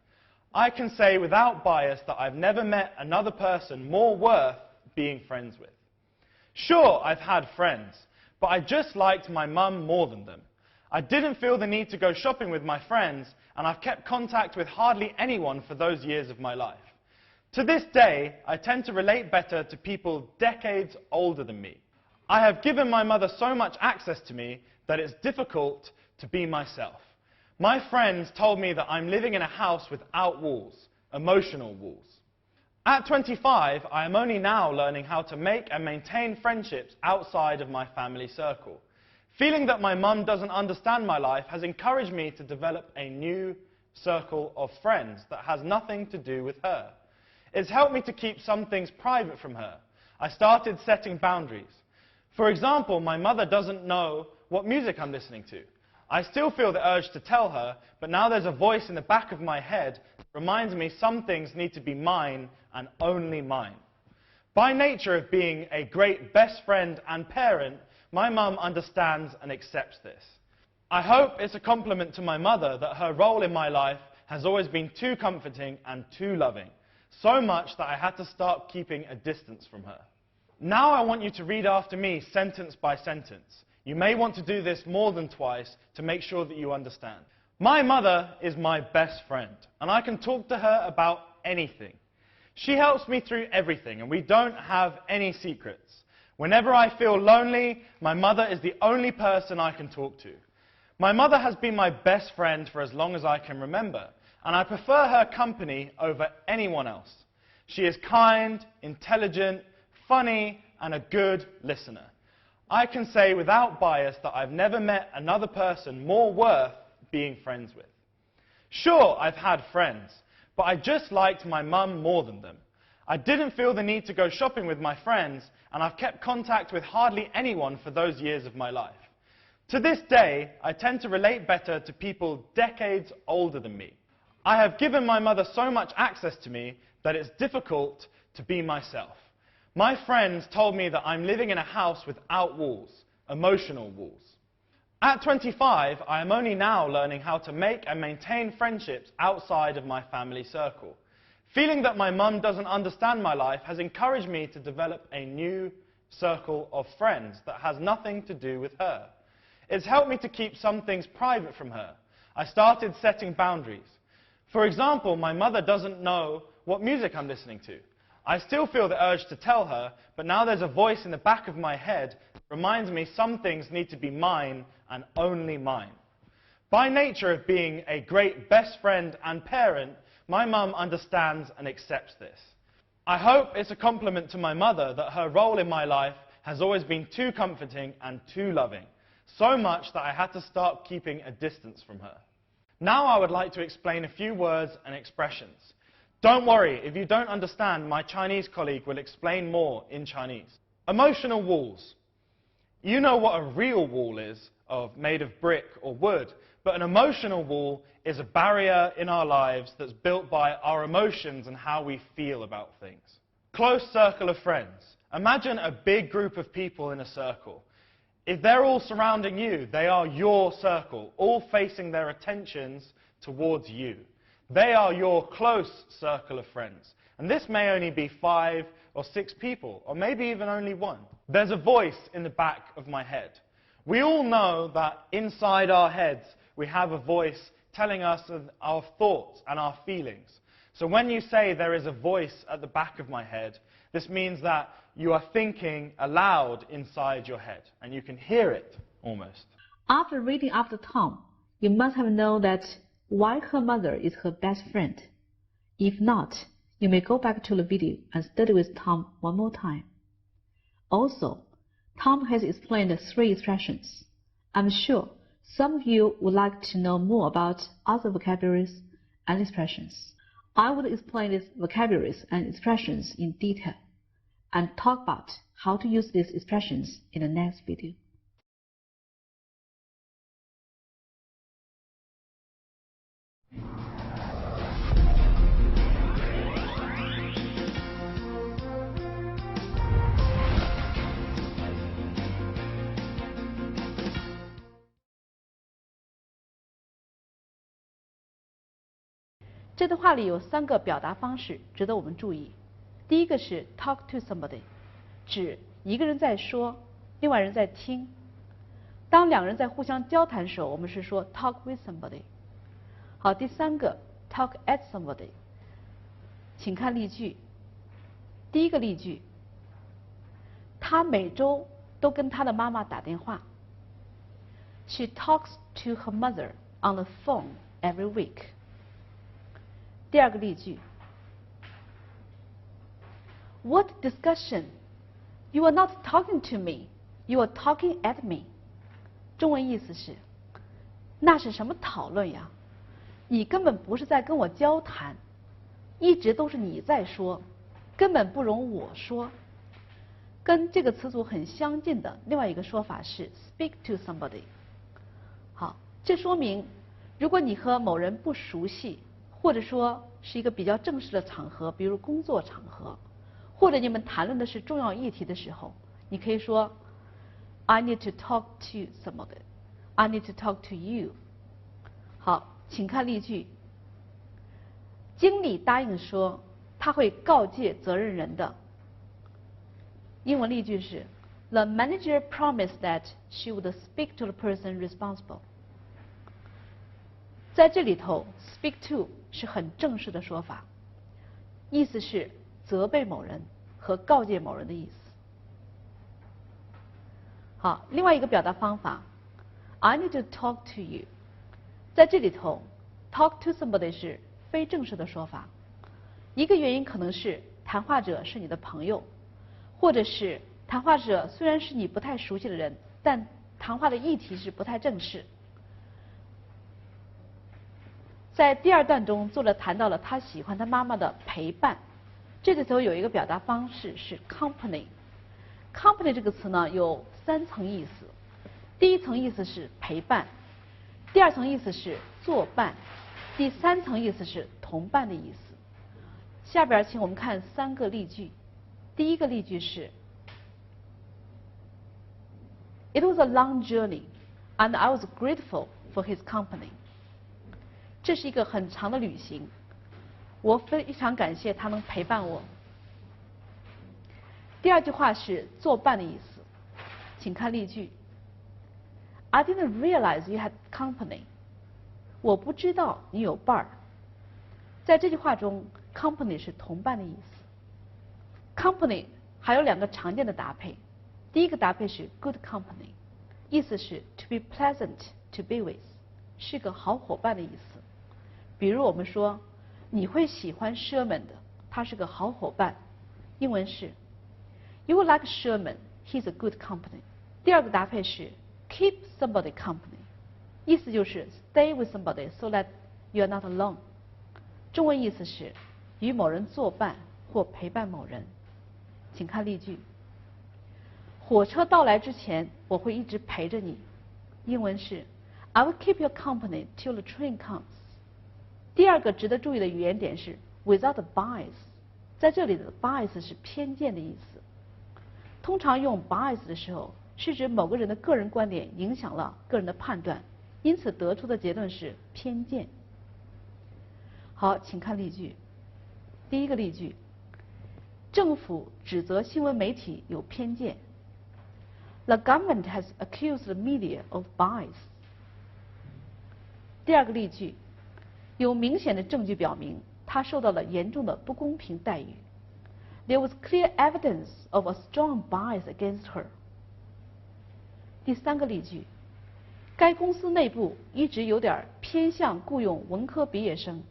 I can say without bias that I've never met another person more worth being friends with. Sure, I've had friends, but I just liked my mum more than them. I didn't feel the need to go shopping with my friends, and I've kept contact with hardly anyone for those years of my life. To this day, I tend to relate better to people decades older than me. I have given my mother so much access to me that it's difficult to be myself. My friends told me that I'm living in a house without walls, emotional walls. At 25, I am only now learning how to make and maintain friendships outside of my family circle. Feeling that my mum doesn't understand my life has encouraged me to develop a new circle of friends that has nothing to do with her. It's helped me to keep some things private from her. I started setting boundaries. For example, my mother doesn't know what music I'm listening to. I still feel the urge to tell her, but now there's a voice in the back of my head that reminds me some things need to be mine and only mine. By nature of being a great best friend and parent, my mum understands and accepts this. I hope it's a compliment to my mother that her role in my life has always been too comforting and too loving, so much that I had to start keeping a distance from her. Now I want you to read after me sentence by sentence. You may want to do this more than twice to make sure that you understand. My mother is my best friend, and I can talk to her about anything. She helps me through everything, and we don't have any secrets. Whenever I feel lonely, my mother is the only person I can talk to. My mother has been my best friend for as long as I can remember, and I prefer her company over anyone else. She is kind, intelligent, funny, and a good listener. I can say without bias that I've never met another person more worth being friends with. Sure, I've had friends, but I just liked my mum more than them. I didn't feel the need to go shopping with my friends, and I've kept contact with hardly anyone for those years of my life. To this day, I tend to relate better to people decades older than me. I have given my mother so much access to me that it's difficult to be myself. My friends told me that I'm living in a house without walls, emotional walls. At 25, I am only now learning how to make and maintain friendships outside of my family circle. Feeling that my mum doesn't understand my life has encouraged me to develop a new circle of friends that has nothing to do with her. It's helped me to keep some things private from her. I started setting boundaries. For example, my mother doesn't know what music I'm listening to. I still feel the urge to tell her, but now there's a voice in the back of my head that reminds me some things need to be mine and only mine. By nature of being a great best friend and parent, my mum understands and accepts this. I hope it's a compliment to my mother that her role in my life has always been too comforting and too loving, so much that I had to start keeping a distance from her. Now I would like to explain a few words and expressions. Don't worry, if you don't understand, my Chinese colleague will explain more in Chinese. Emotional walls. You know what a real wall is, made of brick or wood, but an emotional wall is a barrier in our lives that's built by our emotions and how we feel about things. Close circle of friends. Imagine a big group of people in a circle. If they're all surrounding you, they are your circle, all facing their attentions towards you. They are your close circle of friends. And this may only be 5 or 6 people, or maybe even only 1. There's a voice in the back of my head. We all know that inside our heads we have a voice telling us our thoughts and our feelings. So when you say there is a voice at the back of my head, this means that you are thinking aloud inside your head, and you can hear it almost. After reading after Tom, you must have known that why her mother is her best friend. If not, you may go back to the video and study with Tom one more time. Also, Tom has explained 3 expressions. I'm sure some of you would like to know more about other vocabularies and expressions. I will explain these vocabularies and expressions in detail and talk about how to use these expressions in the next video.这段话里有3个表达方式值得我们注意。第一个是 talk to somebody， 指一个人在说，另外人在听。当2个人在互相交谈的时候，我们是说 talk with somebody。好，第3个 talk at somebody， 请看例句。第一个例句，他每周都跟他的妈妈打电话。She talks to her mother on the phone every week。第二个例句 What discussion? You are not talking to me. You are talking at me. 中文意思是，那是什么讨论呀？你根本不是在跟我交谈，一直都是你在说，根本不容我说。跟这个词组很相近的另外一个说法是 speak to somebody。好，这说明如果你和某人不熟悉，或者说是一个比较正式的场合，比如工作场合，或者你们谈论的是重要议题的时候，你可以说 I need to talk to somebody. I need to talk to you. 好，请看例句。经理答应说他会告诫责任人的。英文例句是 The manager promised that she would speak to the person responsible. 在这里头 speak to 是很正式的说法，意思是责备某人和告诫某人的意思。好，另外一个表达方法 I need to talk to you. 在这里头 talk to somebody 是非正式的说法，一个原因可能是谈话者是你的朋友，或者是谈话者虽然是你不太熟悉的人，但谈话的议题是不太正式。在第二段中，作者谈到了他喜欢他妈妈的陪伴，这里头有一个表达方式是 company。company 这个词呢有3层意思，第一层意思是陪伴，第二层意思是作伴，第3层意思是同伴的意思。下边请我们看3个例句。第一个例句是 It was a long journey, and I was grateful for his company. 这是一个很长的旅行，我非常感谢他能陪伴我。第二句话是作伴的意思，请看例句。I didn't realize you had company. 我不知道你有伴儿。在这句话中 ，company 是同伴的意思。company 还有2个常见的搭配，第一个搭配是 good company， 意思是 to be pleasant to be with， 是个好伙伴的意思。比如我们说你会喜欢 Sherman 的，他是个好伙伴，英文是 You will like Sherman, he's a good company。 第二个搭配是 keep somebody company， 意思就是 stay with somebody so that you are not alone。 中文意思是与某人作伴或陪伴某人。请看例句。火车到来之前我会一直陪着你，英文是 I will keep your company till the train comes。第二个值得注意的语言点是 without bias， 在这里的 bias 是偏见的意思。通常用 bias 的时候是指某个人的个人观点影响了个人的判断，因此得出的结论是偏见。好，请看例句。第一个例句，政府指责新闻媒体有偏见。The government has accused the media of bias。第二个例句，有明显的证据表明他受到了严重的不公平待遇。There was clear evidence of a strong bias against her。第三个例句，该公司内部一直有点偏向雇佣文科毕业生。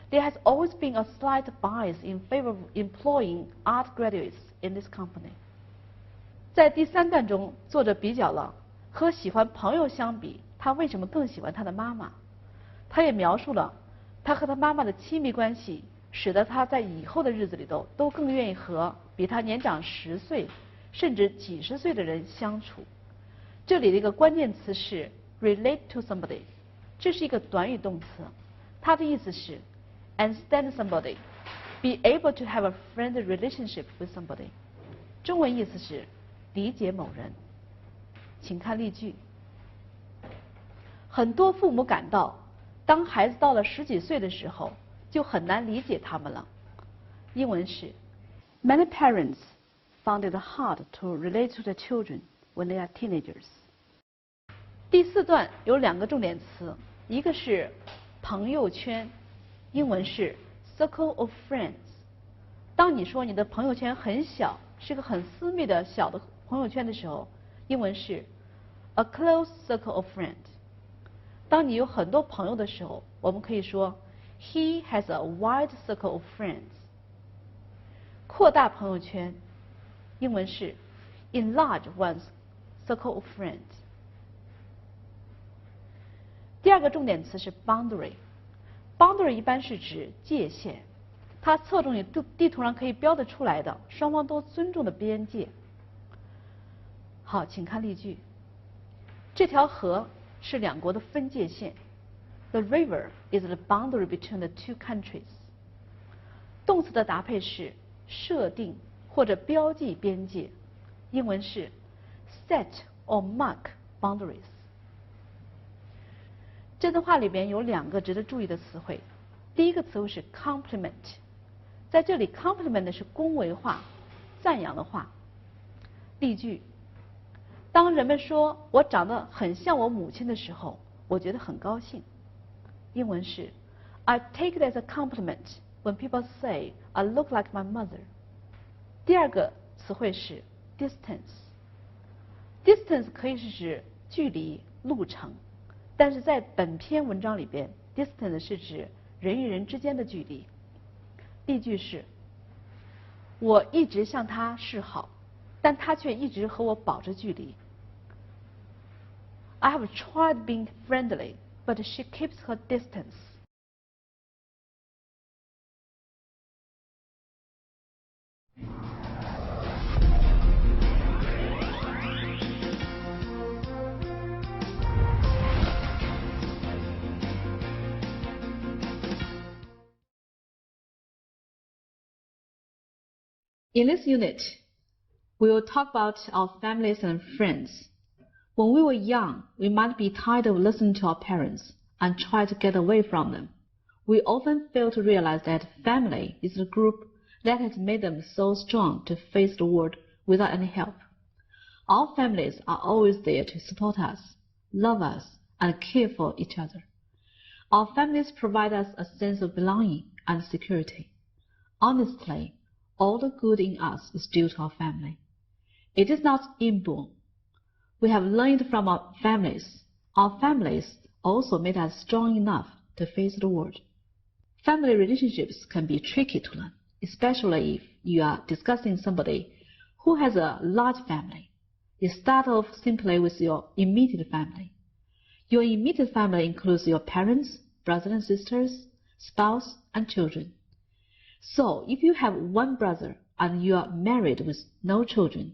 There has always been a slight bias in favor of employing art graduates in this company。在第3段中，作者比较了和喜欢朋友相比，他为什么更喜欢他的妈妈。他也描述了他和他妈妈的亲密关系，使得他在以后的日子里头都更愿意和比他年长10岁甚至几十岁的人相处。这里的一个关键词是 relate to somebody， 这是一个短语动词，它的意思是 understand somebody, be able to have a friendly relationship with somebody。 中文意思是理解某人。请看例句。很多父母感到当孩子到了10几岁的时候就很难理解他们了，英文是 Many parents found it hard to relate to their children when they are teenagers。 第4段有2个重点词，一个是朋友圈，英文是 circle of friends。 当你说你的朋友圈很小，是个很私密的小的朋友圈的时候，英文是 a close circle of friends。 当你有很多朋友的时候，我们可以说 he has a wide circle of friends。 扩大朋友圈，英文是 enlarge one's circle of friends。 第2个重点词是 boundary。boundary 一般是指界限，它侧重于地图上可以标得出来的双方都尊重的边界。好，请看例句。这条河是2国的分界线。The river is the boundary between the two countries. 动词的搭配是设定或者标记边界，英文是 set or mark boundaries。这段话里边有2个值得注意的词汇，第一个词汇是 compliment， 在这里 compliment 是恭维话、赞扬的话。例句：当人们说我长得很像我母亲的时候，我觉得很高兴。英文是 I take it as a compliment when people say I look like my mother。第二个词汇是 distance。distance 可以是指距离、路程，但是在本篇文章里边 distance 是指人与人之间的距离。例句是：我一直向他示好，但他却一直和我保持距离。I have tried being friendly, but she keeps her distance. In this unit, we will talk about our families and friends. When we were young, we might be tired of listening to our parents and try to get away from them. We often fail to realize that family is the group that has made them so strong to face the world without any help. Our families are always there to support us, love us, and care for each other. Our families provide us a sense of belonging and security. Honestly, all the good in us is due to our family. It is not inborn. We have learned from our families. Our families also made us strong enough to face the world. Family relationships can be tricky to learn, especially if you are discussing somebody who has a large family. You start off simply with your immediate family. Your immediate family includes your parents, brothers and sisters, spouse, and children. So, if you have one brother and you are married with no children,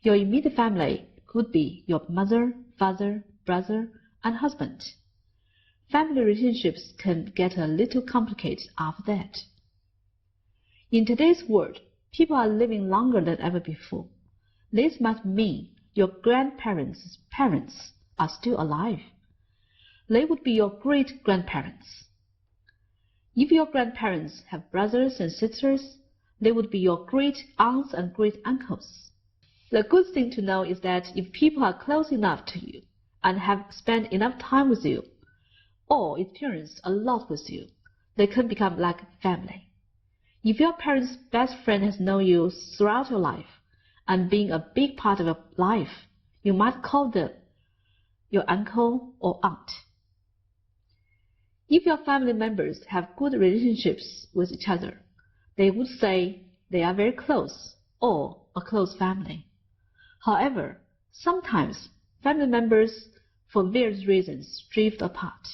your immediate family could be your mother, father, brother, and husband. Family relationships can get a little complicated after that. In today's world, people are living longer than ever before. This must mean your grandparents' parents are still alive. They would be your great-grandparents. If your grandparents have brothers and sisters, they would be your great-aunts and great-uncles. The good thing to know is that if people are close enough to you and have spent enough time with you, or experienced a lot with you, they can become like family. If your parents' best friend has known you throughout your life and been a big part of your life, you might call them your uncle or aunt. If your family members have good relationships with each other, they would say they are very close or a close family. However, sometimes family members, for various reasons, drift apart.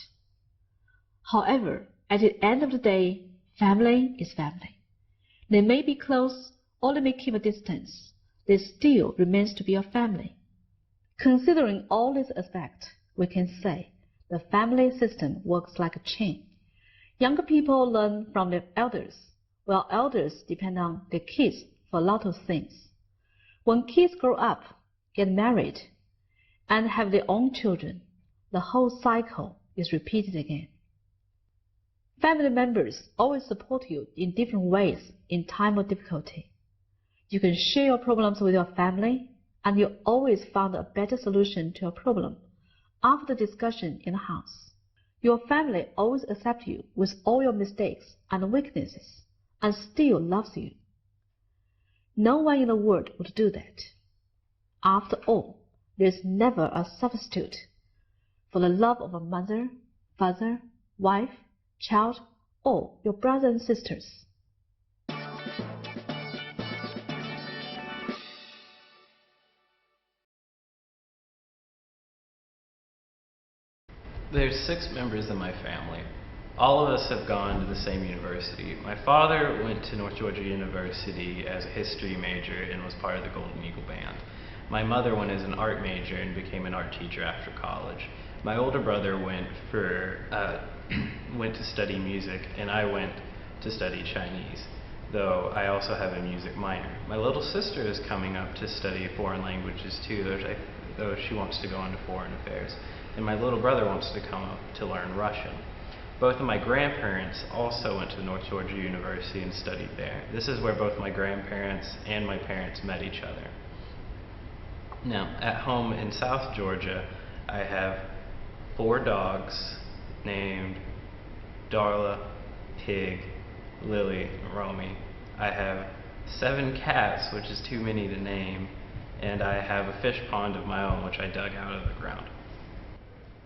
However, at the end of the day, family is family. They may be close or they may keep a distance. They still remains to be your family. Considering all these aspects, we can say the family system works like a chain. Younger people learn from their elders, while elders depend on their kids for a lot of things. When kids grow up, get married, and have their own children, the whole cycle is repeated again. Family members always support you in different ways in time of difficulty. You can share your problems with your family, and you always find a better solution to your problem after the discussion in the house. Your family always accepts you with all your mistakes and weaknesses, and still loves you. No one in the world would do that. After all, there is never a substitute for the love of a mother, father, wife, child, or your brothers and sisters. There's 6 members in my family. All of us have gone to the same university. My father went to North Georgia University as a history major and was part of the Golden Eagle Band. My mother went as an art major and became an art teacher after college. My older brother went for went to study music, and I went to study Chinese, though I also have a music minor. My little sister is coming up to study foreign languages too, though she wants to go into foreign affairs. And my little brother wants to come up to learn Russian. Both of my grandparents also went to North Georgia University and studied there. This is where both my grandparents and my parents met each other. Now, at home in South Georgia, I have 4 dogs named Darla, Pig, Lily, and Romy. I have 7 cats, which is too many to name, and I have a fish pond of my own, which I dug out of the ground.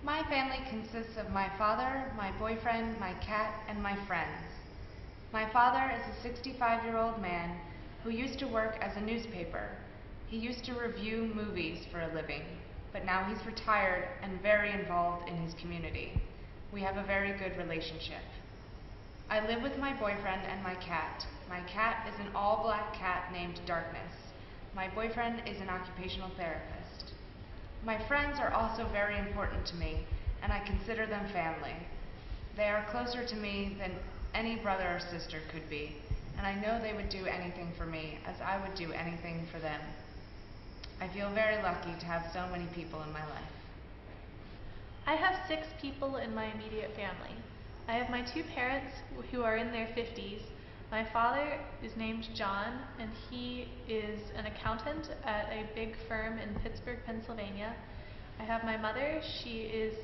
My family consists of my father, my boyfriend, my cat, and my friends. My father is a 65-year-old man who used to work as a newspaper. He used to review movies for a living, but now he's retired and very involved in his community. We have a very good relationship. I live with my boyfriend and my cat. My cat is an all-black cat named Darkness. My boyfriend is an occupational therapist. My friends are also very important to me, and I consider them family. They are closer to me than any brother or sister could be, and I know they would do anything for me as I would do anything for them. I feel very lucky to have so many people in my life. I have 6 people in my immediate family. I have my 2 parents who are in their 50s. My father is named John, and he is an accountant at a big firm in Pittsburgh, Pennsylvania. I have my mother. She is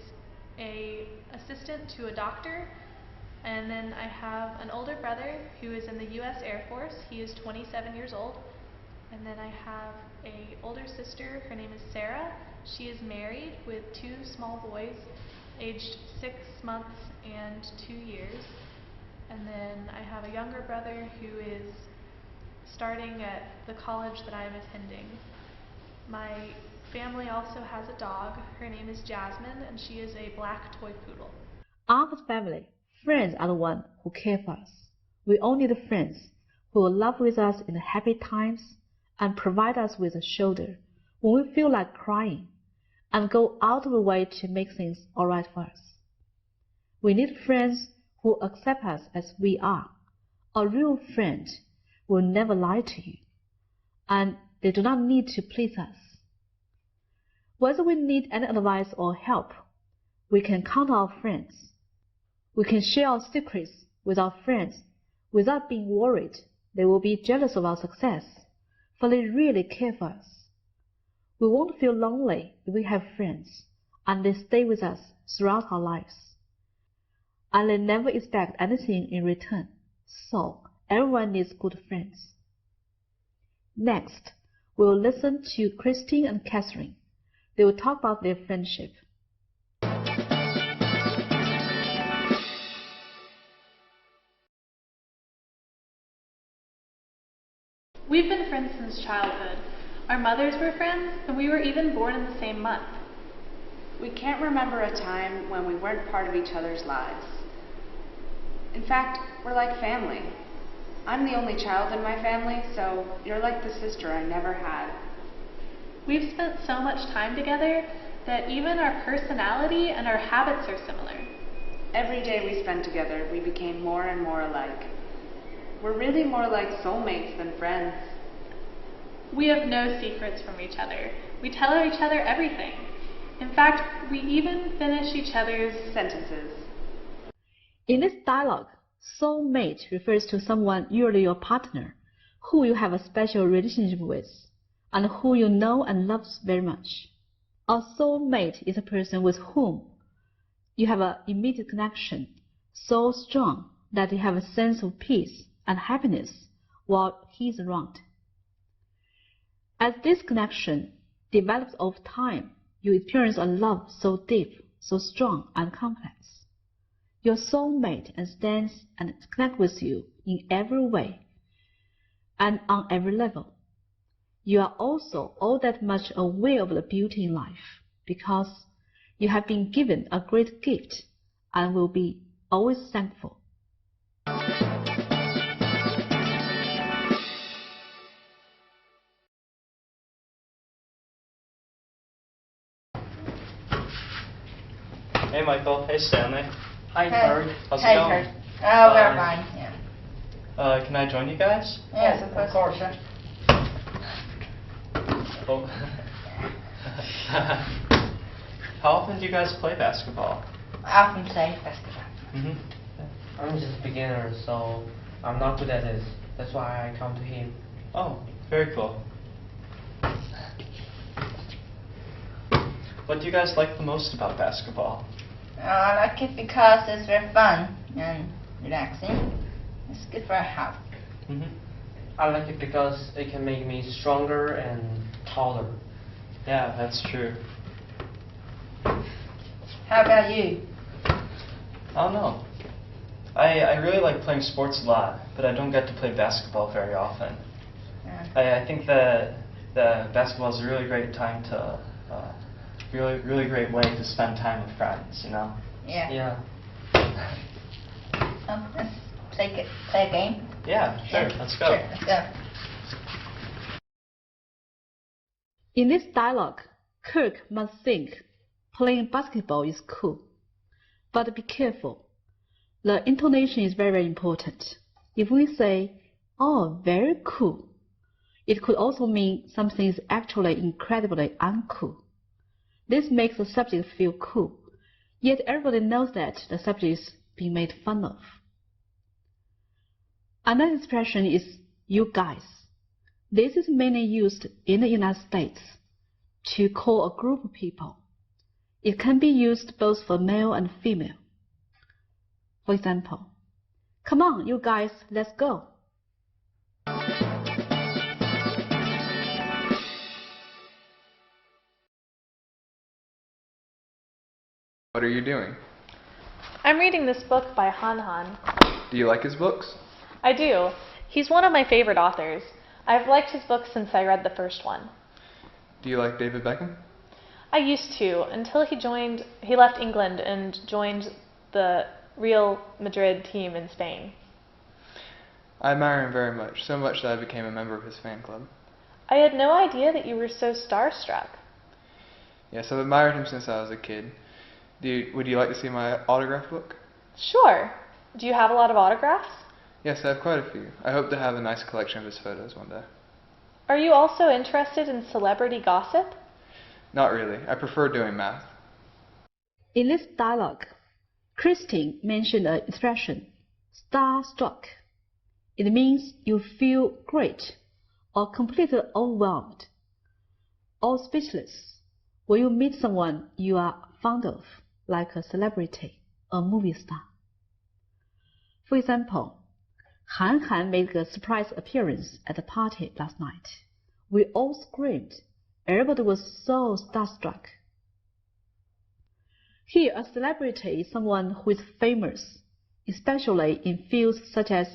an assistant to a doctor. And then I have an older brother who is in the U.S. Air Force. He is 27 years old. And then I have an older sister. Her name is Sarah. She is married with 2 small boys, aged 6 months and 2 years. And then I have a younger brother who is starting at the college that I'm attending. My family also has a dog. Her name is Jasmine, and she is a black toy poodle. After family, friends are the ones who care for us. We all need friends who will laugh with us in the happy times and provide us with a shoulder when we feel like crying and go out of the way to make things all right for us. We need friends who accept us as we are. A real friend will never lie to you, and they do not need to please us. Whether we need any advice or help, we can count on our friends. We can share our secrets with our friends without being worried they will be jealous of our success, for they really care for us. We won't feel lonely if we have friends, and they stay with us throughout our lives. And they never expect anything in return, so everyone needs good friends. Next, we will listen to Christine and Catherine. They will talk about their friendship. We've been friends since childhood. Our mothers were friends, and we were even born in the same month. We can't remember a time when we weren't part of each other's lives. In fact, we're like family. I'm the only child in my family, so you're like the sister I never had. We've spent so much time together that even our personality and our habits are similar. Every day we spent together, we became more and more alike. We're really more like soulmates than friends. We have no secrets from each other. We tell each other everything. In fact, we even finish each other's sentences. In this dialogue, soulmate refers to someone, usually your partner, who you have a special relationship with, and who you know and love very much. A soulmate is a person with whom you have an immediate connection, so strong that you have a sense of peace and happiness while he is around. As this connection develops over time, you experience a love so deep, so strong and complex. Your soulmate understands and connects with you in every way and on every level. You are also all that much aware of the beauty in life because you have been given a great gift and will be always thankful. Hey Michael, hey Stanley. Hi, Kurt. How's it Hey, going? Kurt. Oh, we're fine. Yeah. Can I join you guys? Yes, of course. Oh. How often do you guys play basketball? I often play basketball. I'm just a beginner, so I'm not good at this. That's why I come to him. Oh, very cool. What do you guys like the most about basketball? I like it because it's very fun and relaxing. It's good for our health. I like it because it can make me stronger and taller. Yeah, that's true. How about you? I don't know. I really like playing sports a lot, but I don't get to play basketball very often. I think that basketball is a really great time to, really great way to spend time with friends, you know? Yeah. Let's play a game? Yeah, sure. Let's go. Sure, let's go. In this dialogue, Kirk must think playing basketball is cool. But be careful. The intonation is very, very important. If we say, oh, very cool, it could also mean something is actually incredibly uncool. This makes the subject feel cool, yet everybody knows that the subject is being made fun of. Another expression is you guys. This is mainly used in the United States to call a group of people. It can be used both for male and female. For example, come on, you guys, let's go. What are you doing? I'm reading this book by Han Han. Do you like his books? I do. He's one of my favorite authors. I've liked his books since I read the first one. Do you like David Beckham? I used to, until he left England and joined the Real Madrid team in Spain. I admire him very much, so much that I became a member of his fan club. I had no idea that you were so starstruck. Yes, I've admired him since I was a kid. Would you like to see my autograph book? Sure. Do you have a lot of autographs? Yes, I have quite a few. I hope to have a nice collection of his photos one day. Are you also interested in celebrity gossip? Not really. I prefer doing math. In this dialogue, Christine mentioned an expression, starstruck. It means you feel great or completely overwhelmed or speechless when you meet someone you are fond of, like a celebrity or movie star. For example, Han Han made a surprise appearance at the party last night. We all screamed. Everybody was so starstruck. Here, a celebrity is someone who is famous, especially in fields such as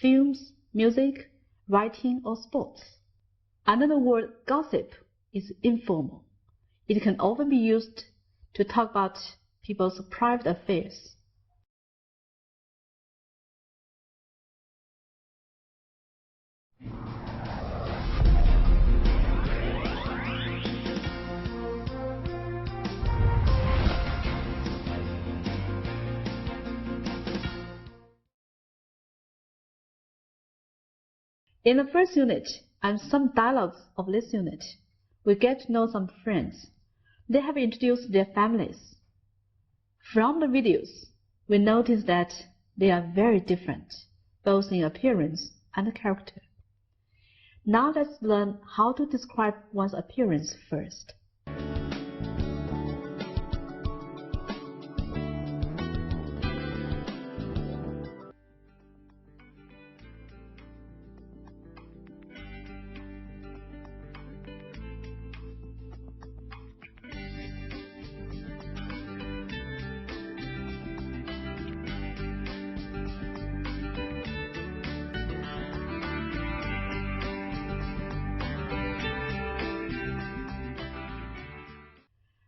films, music, writing, or sports. Another word, gossip, is informal. It can often be used to talk about people's private affairs. In the first unit and some dialogues of this unit, we get to know some friends. They have introduced their families. From the videos, we notice that they are very different, both in appearance and character. Now let's learn how to describe one's appearance first.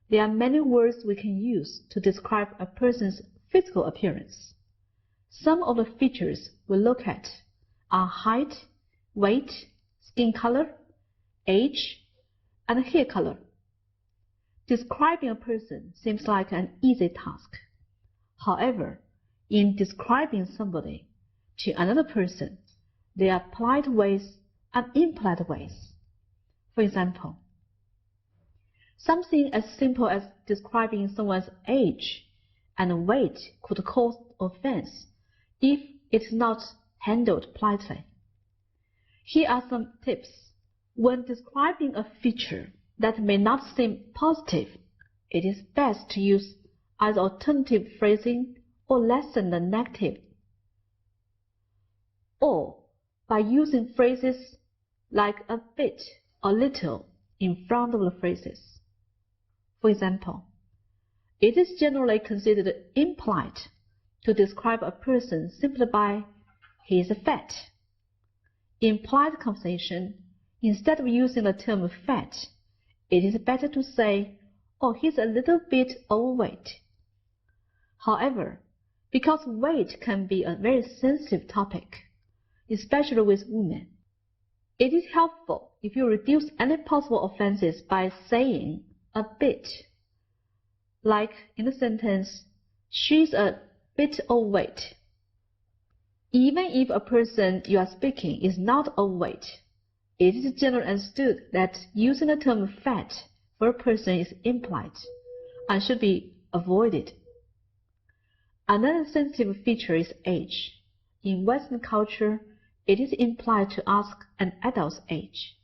There are many words we can use to describe a person's physical appearance. Some of the features we look at are height, weight, skin color, age, and hair color. Describing a person seems like an easy task. However, In describing somebody to another person, there are polite ways and impolite ways. For example, something as simple as describing someone's age and weight could cause offense if it is not handled politely. Here are some tips. When describing a feature that may not seem positive, it is best to use either alternative phrasing or lessen the negative, or by using phrases like a bit or little in front of the phrases. For example, it is generally considered impolite to describe a person simply by "he is fat." In polite conversation, instead of using the term fat, it is better to say, "Oh, he's a little bit overweight." However, because weight can be a very sensitive topic, especially with women, it is helpful if you reduce any possible offenses by saying a bit. Like in the sentence, "She's a bit overweight." Even if a person you are speaking is not overweight, it is generally understood that using the term fat for a person is impolite and should be avoided. Another sensitive feature is age. In Western culture, it is implied to ask an adult's age.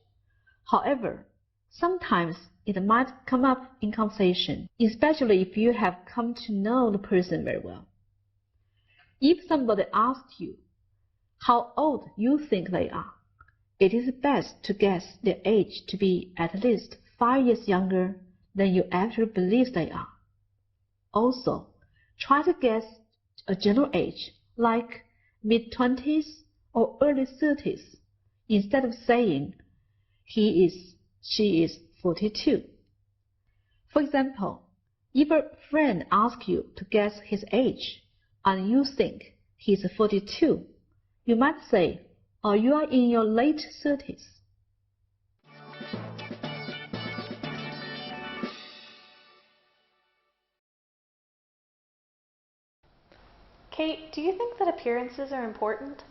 However, sometimes it might come up in conversation, especially if you have come to know the person very well. If somebody asks you how old you think they are, it is best to guess their age to be at least 5 years younger than you actually believe they are. Also, try to guess a general age, like mid-20s or early 30s, instead of saying she is 42. For example, if a friend asks you to guess his age and you think he's 42, you might say, "Oh, you are in your late 30s. Kate, do you think that appearances are important?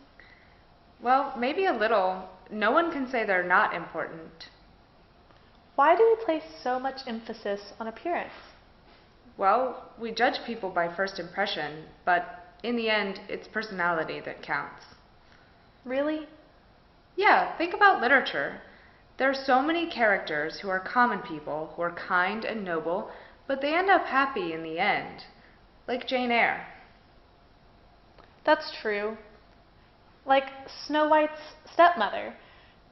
Well, maybe a little. No one can say they're not important. Why do we place so much emphasis on appearance? Well, we judge people by first impression, but in the end, it's personality that counts. Really? Yeah, think about literature. There are so many characters who are common people, who are kind and noble, but they end up happy in the end. Like Jane Eyre. That's true. Like Snow White's stepmother.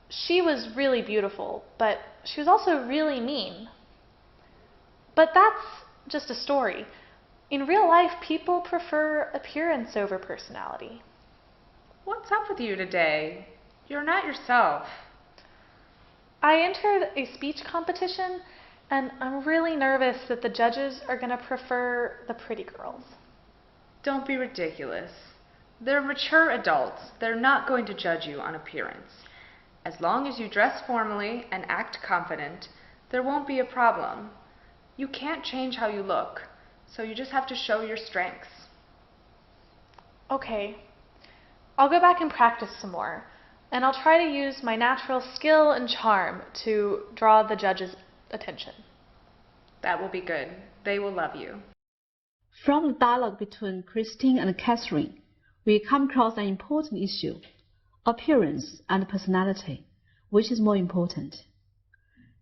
She was really beautiful, but she was also really mean. But that's just a story. In real life, people prefer appearance over personality. What's up with you today? You're not yourself. I entered a speech competition, and I'm really nervous that the judges are going to prefer the pretty girls. Don't be ridiculous. They're mature adults. They're not going to judge you on appearance. As long as you dress formally and act confident, there won't be a problem. You can't change how you look, so you just have to show your strengths. Okay. I'll go back and practice some more, and I'll try to use my natural skill and charm to draw the judges' attention. That will be good. They will love you. From the dialogue between Christine and Catherine, we come across an important issue: appearance and personality. Which is more important?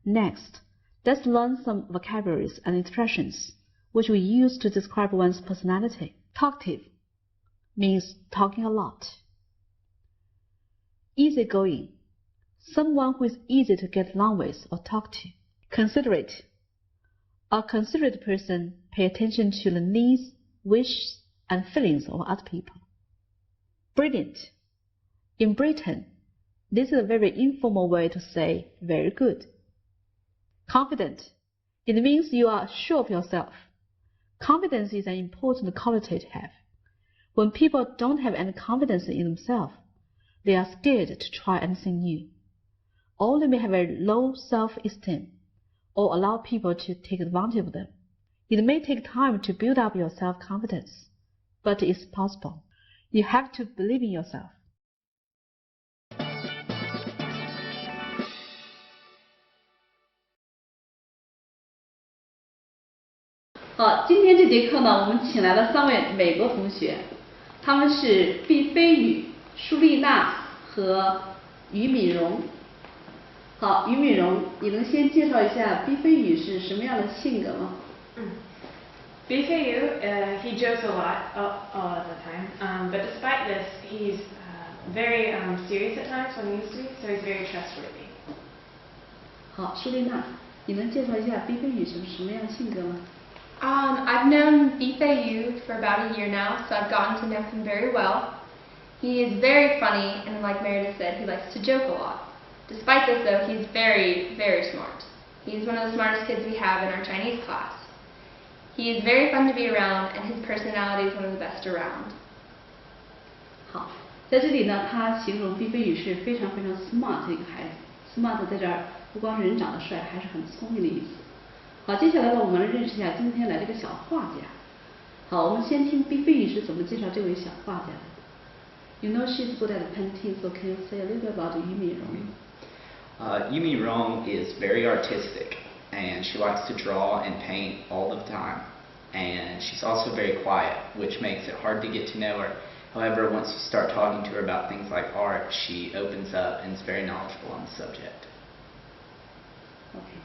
Next, let's learn some vocabularies and expressions which we use to describe one's personality. Talkative means talking a lot. Easygoing, someone who is easy to get along with or talk to. Considerate, a considerate person pays attention to the needs, wishes, and feelings of other people. Brilliant. In Britain, this is a very informal way to say very good. Confident, it means you are sure of yourself. Confidence is an important quality to have. When people don't have any confidence in themselves, they are scared to try anything new. Or they may have a low self-esteem, or allow people to take advantage of them. It may take time to build up your self-confidence, but it's possible. You have to believe in yourself. 好，今天这节课呢，我们请来了3位美国同学，他们是毕飞宇、舒丽娜和于敏荣。好，于敏荣，你能先介绍一下毕飞宇是什么样的性格吗BFU, he jokes a lot all the time, but despite this, he's very serious at times when he needs to be, so he's very trustworthy. 好，舒丽娜，你能介绍一下毕飞宇是什么样的性格吗I've known BFU for about a year now, so I've gotten to know him very well. He is very funny, and like Meredith said, he likes to joke a lot. Despite this, though, he's very, very smart. He's one of the smartest kids we have in our Chinese class. He is very fun to be around, and his personality is one of the best around. 好，在这里呢，他形容毕飞宇是非常非常 smart 的一个孩子。smart 在这儿不光是人长得帅，还是很聪明的意思。好，接下来呢，我们来认识一下今天来这个小画家。好，我们先听毕飞宇是怎么介绍这位小画家的。You know she's good at painting, so can you say a little bit about Yu Mirong? Yu Mirong is very artistic, and she likes to draw and paint all the time. And she's also very quiet, which makes it hard to get to know her. However, once you start talking to her about things like art, she opens up and is very knowledgeable on the subject. Okay.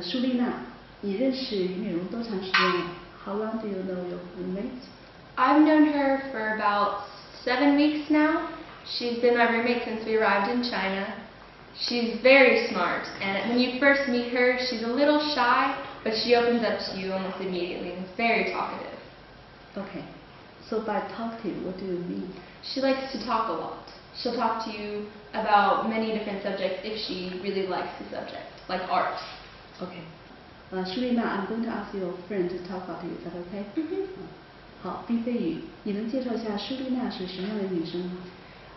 舒丽娜，你认识于美荣多长时间了 ？How long do you know your roommate? I've known her for about 7 weeks now. She's been my roommate since we arrived in China. She's very smart, and when you first meet her, she's a little shy, but she opens up to you almost immediately and is very talkative. Okay. So by talkative, what do you mean? She likes to talk a lot. She'll talk to you about many different subjects if she really likes the subject, like art. Okay. 舒丽娜 I'm going to ask your friend to talk about you. Is that okay? 好，毕飞宇，你能介绍一下舒丽娜是什么样的女生吗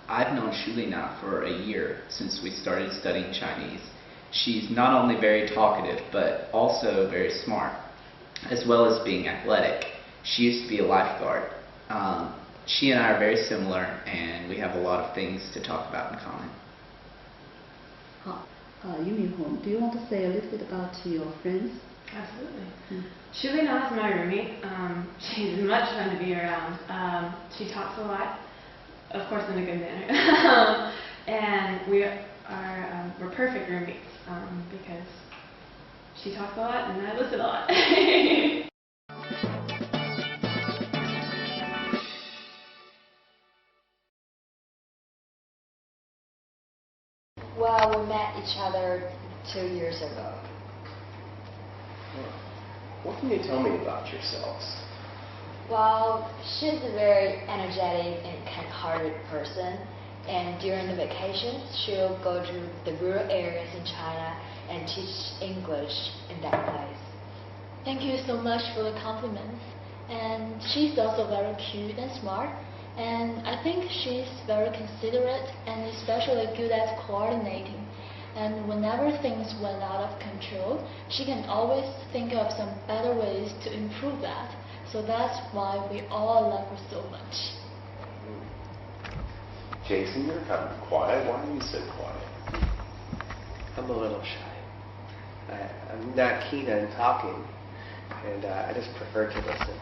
I've known Shulina for a year since we started studying Chinese. She's not only very talkative, but also very smart, as well as being athletic. She used to be a lifeguard. She and I are very similar, and we have a lot of things to talk about in common. 好，俞敏洪 do you want to say a little bit about your friends? Absolutely. Shulina is my roommate. She's much fun to be around. She talks a lot, of course in a good manner. And we're perfect roommates because she talks a lot and I listen a lot. Well, we met each other 2 years ago. What can you tell me about yourselves? Well, she's a very energetic and kind-hearted person, and during the vacations, she'll go to the rural areas in China and teach English in that place. Thank you so much for the compliments. And she's also very cute and smart. And I think she's very considerate and especially good at coordinating. And whenever things went out of control, she can always think of some better ways to improve that. So that's why we all love her so much. Jason, you're kind of quiet. Why are you so quiet? I'm a little shy. I'm not keen on talking, and I just prefer to listen.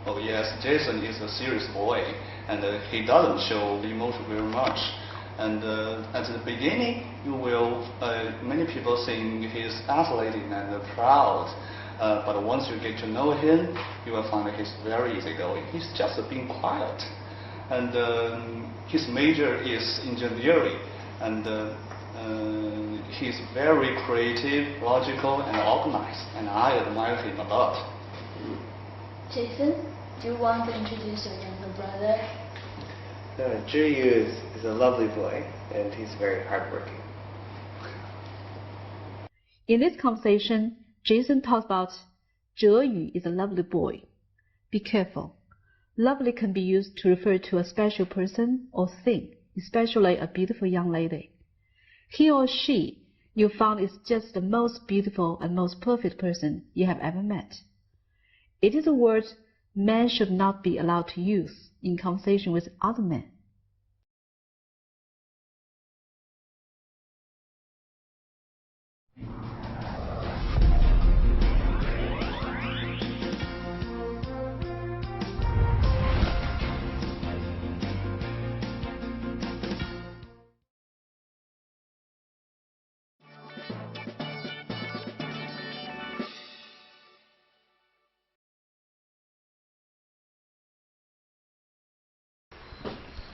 Oh yes, Jason is a serious boy, and he doesn't show emotion very much. And at the beginning, you will many people think he's athletic and proud. But once you get to know him, you will find that he's very easygoing. He's just being quiet. And his major is engineering. And he's very creative, logical, and organized. And I admire him a lot. Jason, do you want to introduce your younger brother? Zhiyu is a lovely boy, and he's very hardworking. In this conversation, Jason talks about Zhe is a lovely boy. Be careful. Lovely can be used to refer to a special person or thing, especially a beautiful young lady. He or she you found is just the most beautiful and most perfect person you have ever met. It is a word men should not be allowed to use in conversation with other men.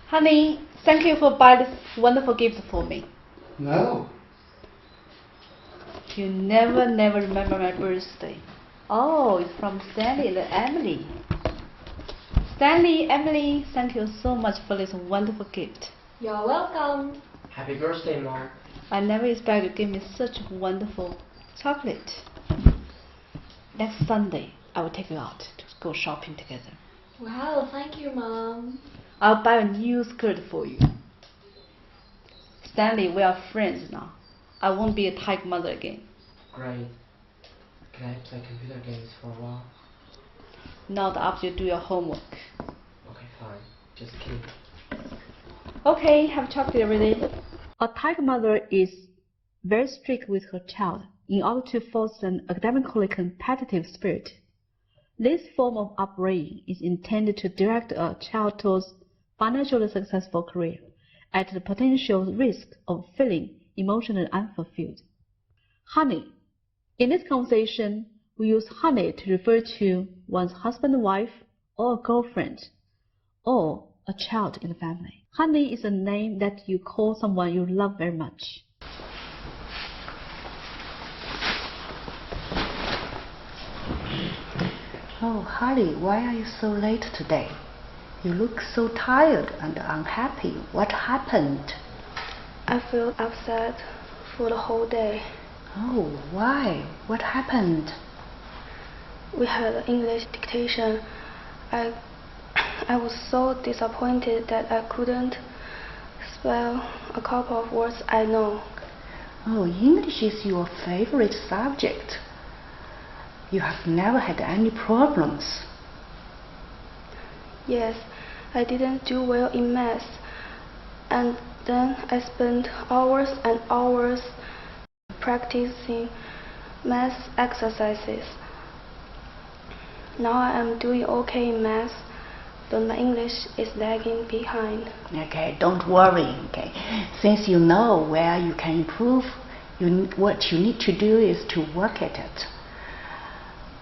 Honey, thank you for buying this wonderful gift for me. No. You never remember my birthday. Oh, it's from Stanley and Emily. Stanley, Emily, thank you so much for this wonderful gift. You're welcome. Happy birthday, Mom. I never expected you to give me such wonderful chocolate. Next Sunday, I will take you out to go shopping together. Wow, thank you, Mom. I'll buy a new skirt for you. Stanley, we are friends now. I won't be a type mother again. Great. Can I play computer games for a while? Not after you do your homework. Okay, fine. Just kidding. Okay, have chocolate every day. A type mother is very strict with her child in order to foster an academically competitive spirit. This form of upbringing is intended to direct a child towards financially successful career at the potential risk of feeling emotionally unfulfilled. Honey. In this conversation, we use honey to refer to one's husband, wife, or a girlfriend, or a child in the family. Honey is a name that you call someone you love very much. Oh, Holly, why are you so late today? You look so tired and unhappy. What happened? I feel upset for the whole day. Oh, why? What happened? We had an English dictation. I was so disappointed that I couldn't spell a couple of words I know. Oh, English is your favorite subject. You have never had any problems. Yes, I didn't do well in math. And then I spent hours and hours practicing math exercises. Now I am doing okay in math, but my English is lagging behind. Okay, don't worry, okay. Since you know where you can improve, what you need to do is to work at it.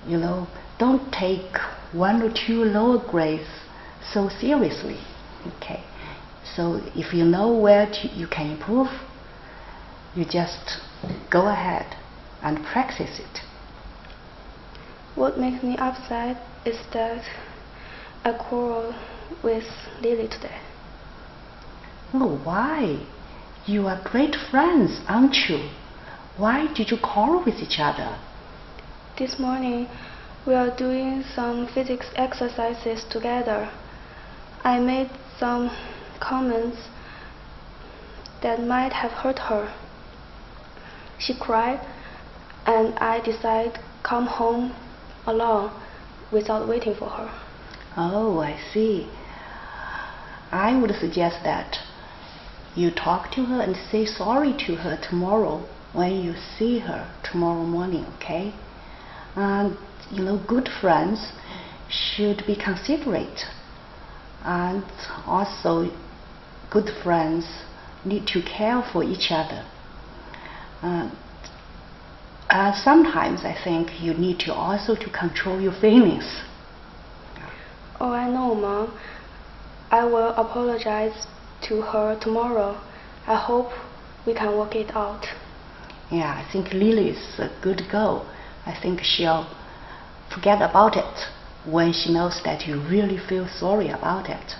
You know, don't take 1 or 2 lower grades so seriously, okay. So if you know where you can improve, you just go ahead and practice it. What makes me upset is that I quarreled with Lily today. Oh, why? You are great friends, aren't you? Why did you quarrel with each other? This morning, we are doing some physics exercises together. I made some comments that might have hurt her. She cried, and I decided to come home alone without waiting for her. Oh, I see. I would suggest that you talk to her and say sorry to her tomorrow when you see her tomorrow morning, okay? And you know, good friends should be considerate, and also good friends need to care for each other. Sometimes I think you need to also to control your feelings. Oh, I know, Mom. I will apologize to her tomorrow. I hope we can work it out. Yeah, I think Lily is a good girl. I think she'll forget about it when she knows that you really feel sorry about it.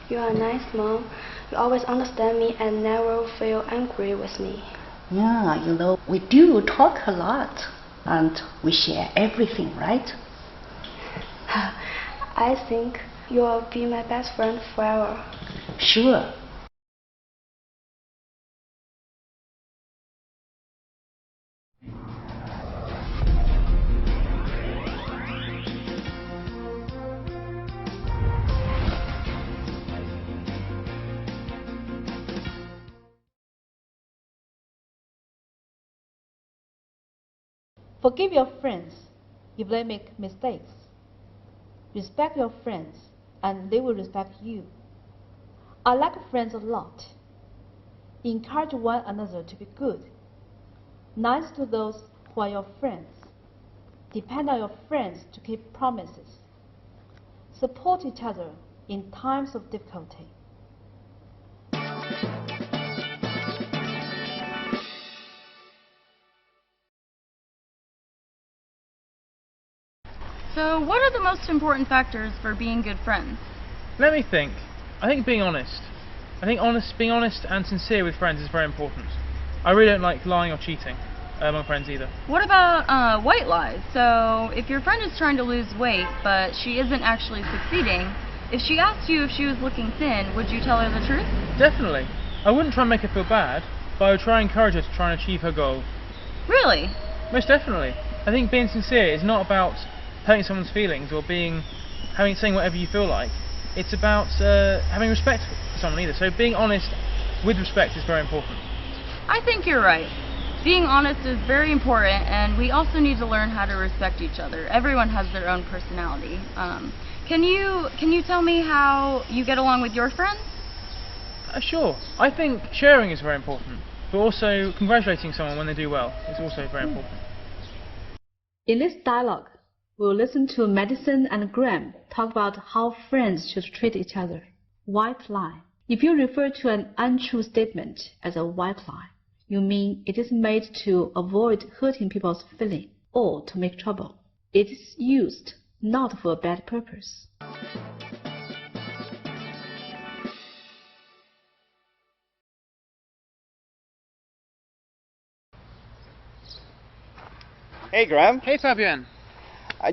You are nice, Mom. You always understand me and never feel angry with me. Yeah, you know, we do talk a lot and we share everything, right? I think you will be my best friend forever. Sure. Forgive your friends if they make mistakes. Respect your friends, and they will respect you. I like friends a lot. Encourage one another to be good. Nice to those who are your friends. Depend on your friends to keep promises. Support each other in times of difficulty. So, what are the most important factors for being good friends? Let me think. I think being honest. Being honest and sincere with friends is very important. I really don't like lying or cheating among friends either. What about white lies? So, if your friend is trying to lose weight, but she isn't actually succeeding, if she asked you if she was looking thin, would you tell her the truth? Definitely. I wouldn't try and make her feel bad, but I would try and encourage her to try and achieve her goal. Really? Most definitely. I think being sincere is not about hurting someone's feelings or saying whatever you feel like. It's about having respect for someone either. So being honest with respect is very important. I think you're right. Being honest is very important, and we also need to learn how to respect each other. Everyone has their own personality. Can you tell me how you get along with your friends? Sure. I think sharing is very important, but also congratulating someone when they do well is also very important. In this dialogue, we'll listen to Madison and Graham talk about how friends should treat each other. White lie. If you refer to an untrue statement as a white lie, you mean it is made to avoid hurting people's feelings or to make trouble. It is used not for a bad purpose. Hey, Graham. Hey, Fabian. I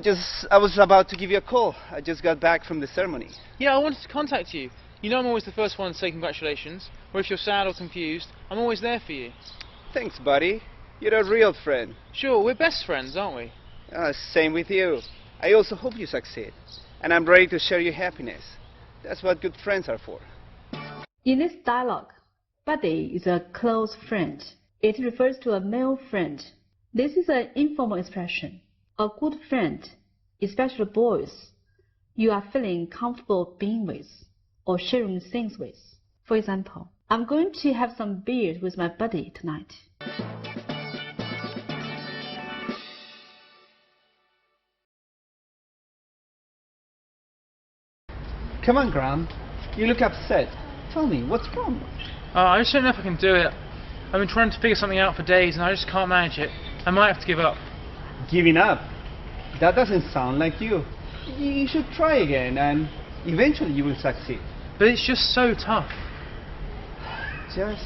was about to give you a call. I just got back from the ceremony. Yeah, I wanted to contact you. You know I'm always the first one to say congratulations, or if you're sad or confused, I'm always there for you. Thanks, buddy. You're a real friend. Sure, we're best friends, aren't we? Same with you. I also hope you succeed. And I'm ready to share your happiness. That's what good friends are for. In this dialogue, buddy is a close friend. It refers to a male friend. This is an informal expression. A good friend, especially boys, you are feeling comfortable being with or sharing things with. For example, I'm going to have some beers with my buddy tonight. Come on, Graham. You look upset. Tell me, what's wrong? I just don't know if I can do it. I've been trying to figure something out for days and I just can't manage it. I might have to give up. Giving up? That doesn't sound like you. You should try again and eventually you will succeed. But it's just so tough. Just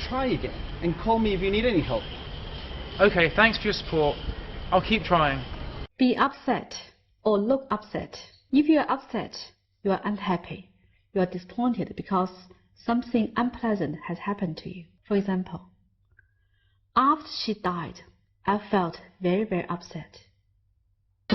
try again and call me if you need any help. Okay, thanks for your support. I'll keep trying. Be upset or look upset. If you are upset, you are unhappy. You are disappointed because something unpleasant has happened to you. For example, after she died, I felt very, very upset. I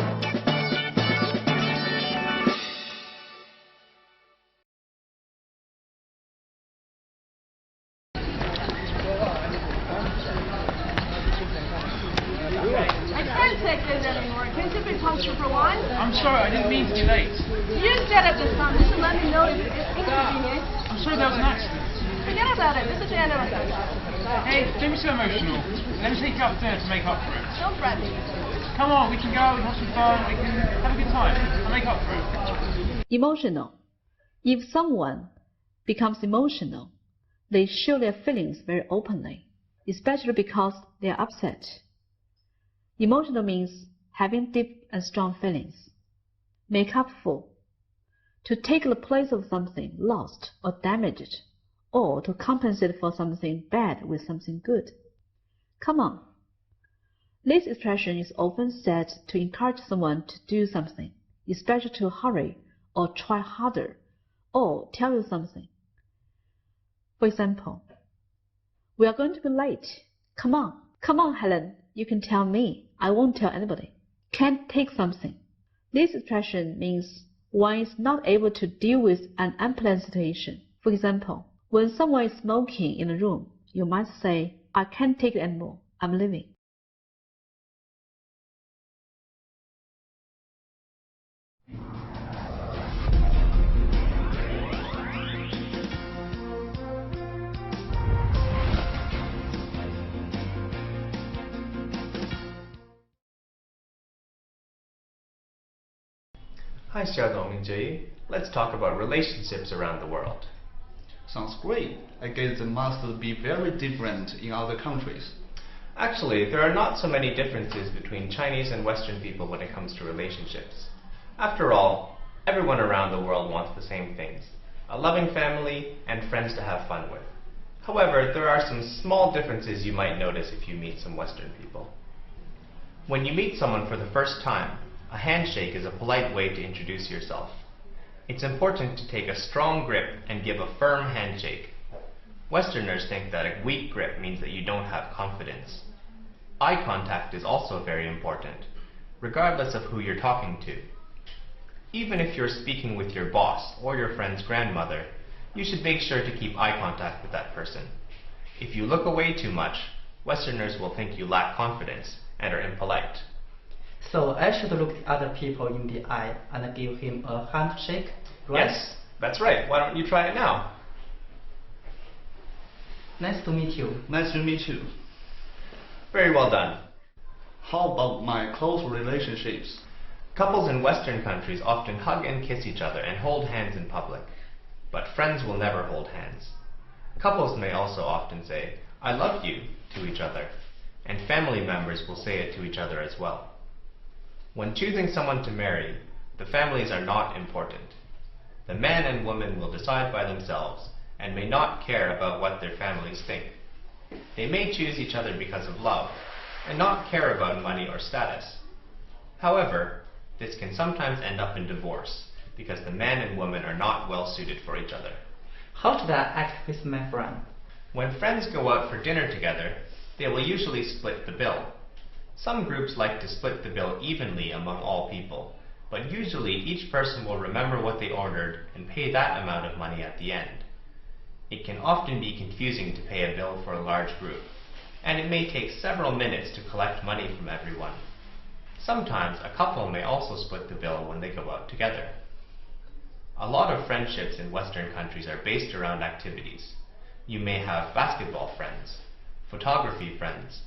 can't take this anymore. Can you be punctual for one? I'm sorry, I didn't mean to be late. You said at this time, just to let me know if it's inconvenient. I'm sorry that was an accident. Forget about it. This is the end of our session. Hey, don't be so emotional. Let me take you up there to make up for it. Don't fret me. Come on, we can go, we can have some fun, we can have a good time. I'll make up for it. Emotional. If someone becomes emotional, they show their feelings very openly, especially because they are upset. Emotional means having deep and strong feelings. Make up for. To take the place of something lost or damaged, or to compensate for something bad with something good. Come on. This expression is often said to encourage someone to do something, especially to hurry or try harder, or tell you something. For example, we are going to be late. Come on. Come on, Helen. You can tell me. I won't tell anybody. Can't take something. This expression means one is not able to deal with an unpleasant situation. For example, when someone is smoking in a room, you might say, I can't take it anymore. I'm leaving. Hi, Xiaodong and Jay. Let's talk about relationships around the world. Sounds great. I guess they must be very different in other countries. Actually, there are not so many differences between Chinese and Western people when it comes to relationships. After all, everyone around the world wants the same things: a loving family and friends to have fun with. However, there are some small differences you might notice if you meet some Western people. When you meet someone for the first time, a handshake is a polite way to introduce yourself. It's important to take a strong grip and give a firm handshake. Westerners think that a weak grip means that you don't have confidence. Eye contact is also very important, regardless of who you're talking to. Even if you're speaking with your boss or your friend's grandmother, you should make sure to keep eye contact with that person. If you look away too much, Westerners will think you lack confidence and are impolite. So I should look other people in the eye and give him a handshake, right? Yes, that's right. Why don't you try it now? Nice to meet you. Nice to meet you. Very well done. How about my close relationships? Couples in Western countries often hug and kiss each other and hold hands in public, but friends will never hold hands. Couples may also often say, "I love you," to each other, and family members will say it to each other as well. When choosing someone to marry, the families are not important. The man and woman will decide by themselves and may not care about what their families think. They may choose each other because of love and not care about money or status. However, this can sometimes end up in divorce because the man and woman are not well suited for each other. How should I act with my friend? When friends go out for dinner together, they will usually split the bill. Some groups like to split the bill evenly among all people, but usually each person will remember what they ordered and pay that amount of money at the end. It can often be confusing to pay a bill for a large group, and it may take several minutes to collect money from everyone. Sometimes a couple may also split the bill when they go out together. A lot of friendships in Western countries are based around activities. You may have basketball friends, photography friends,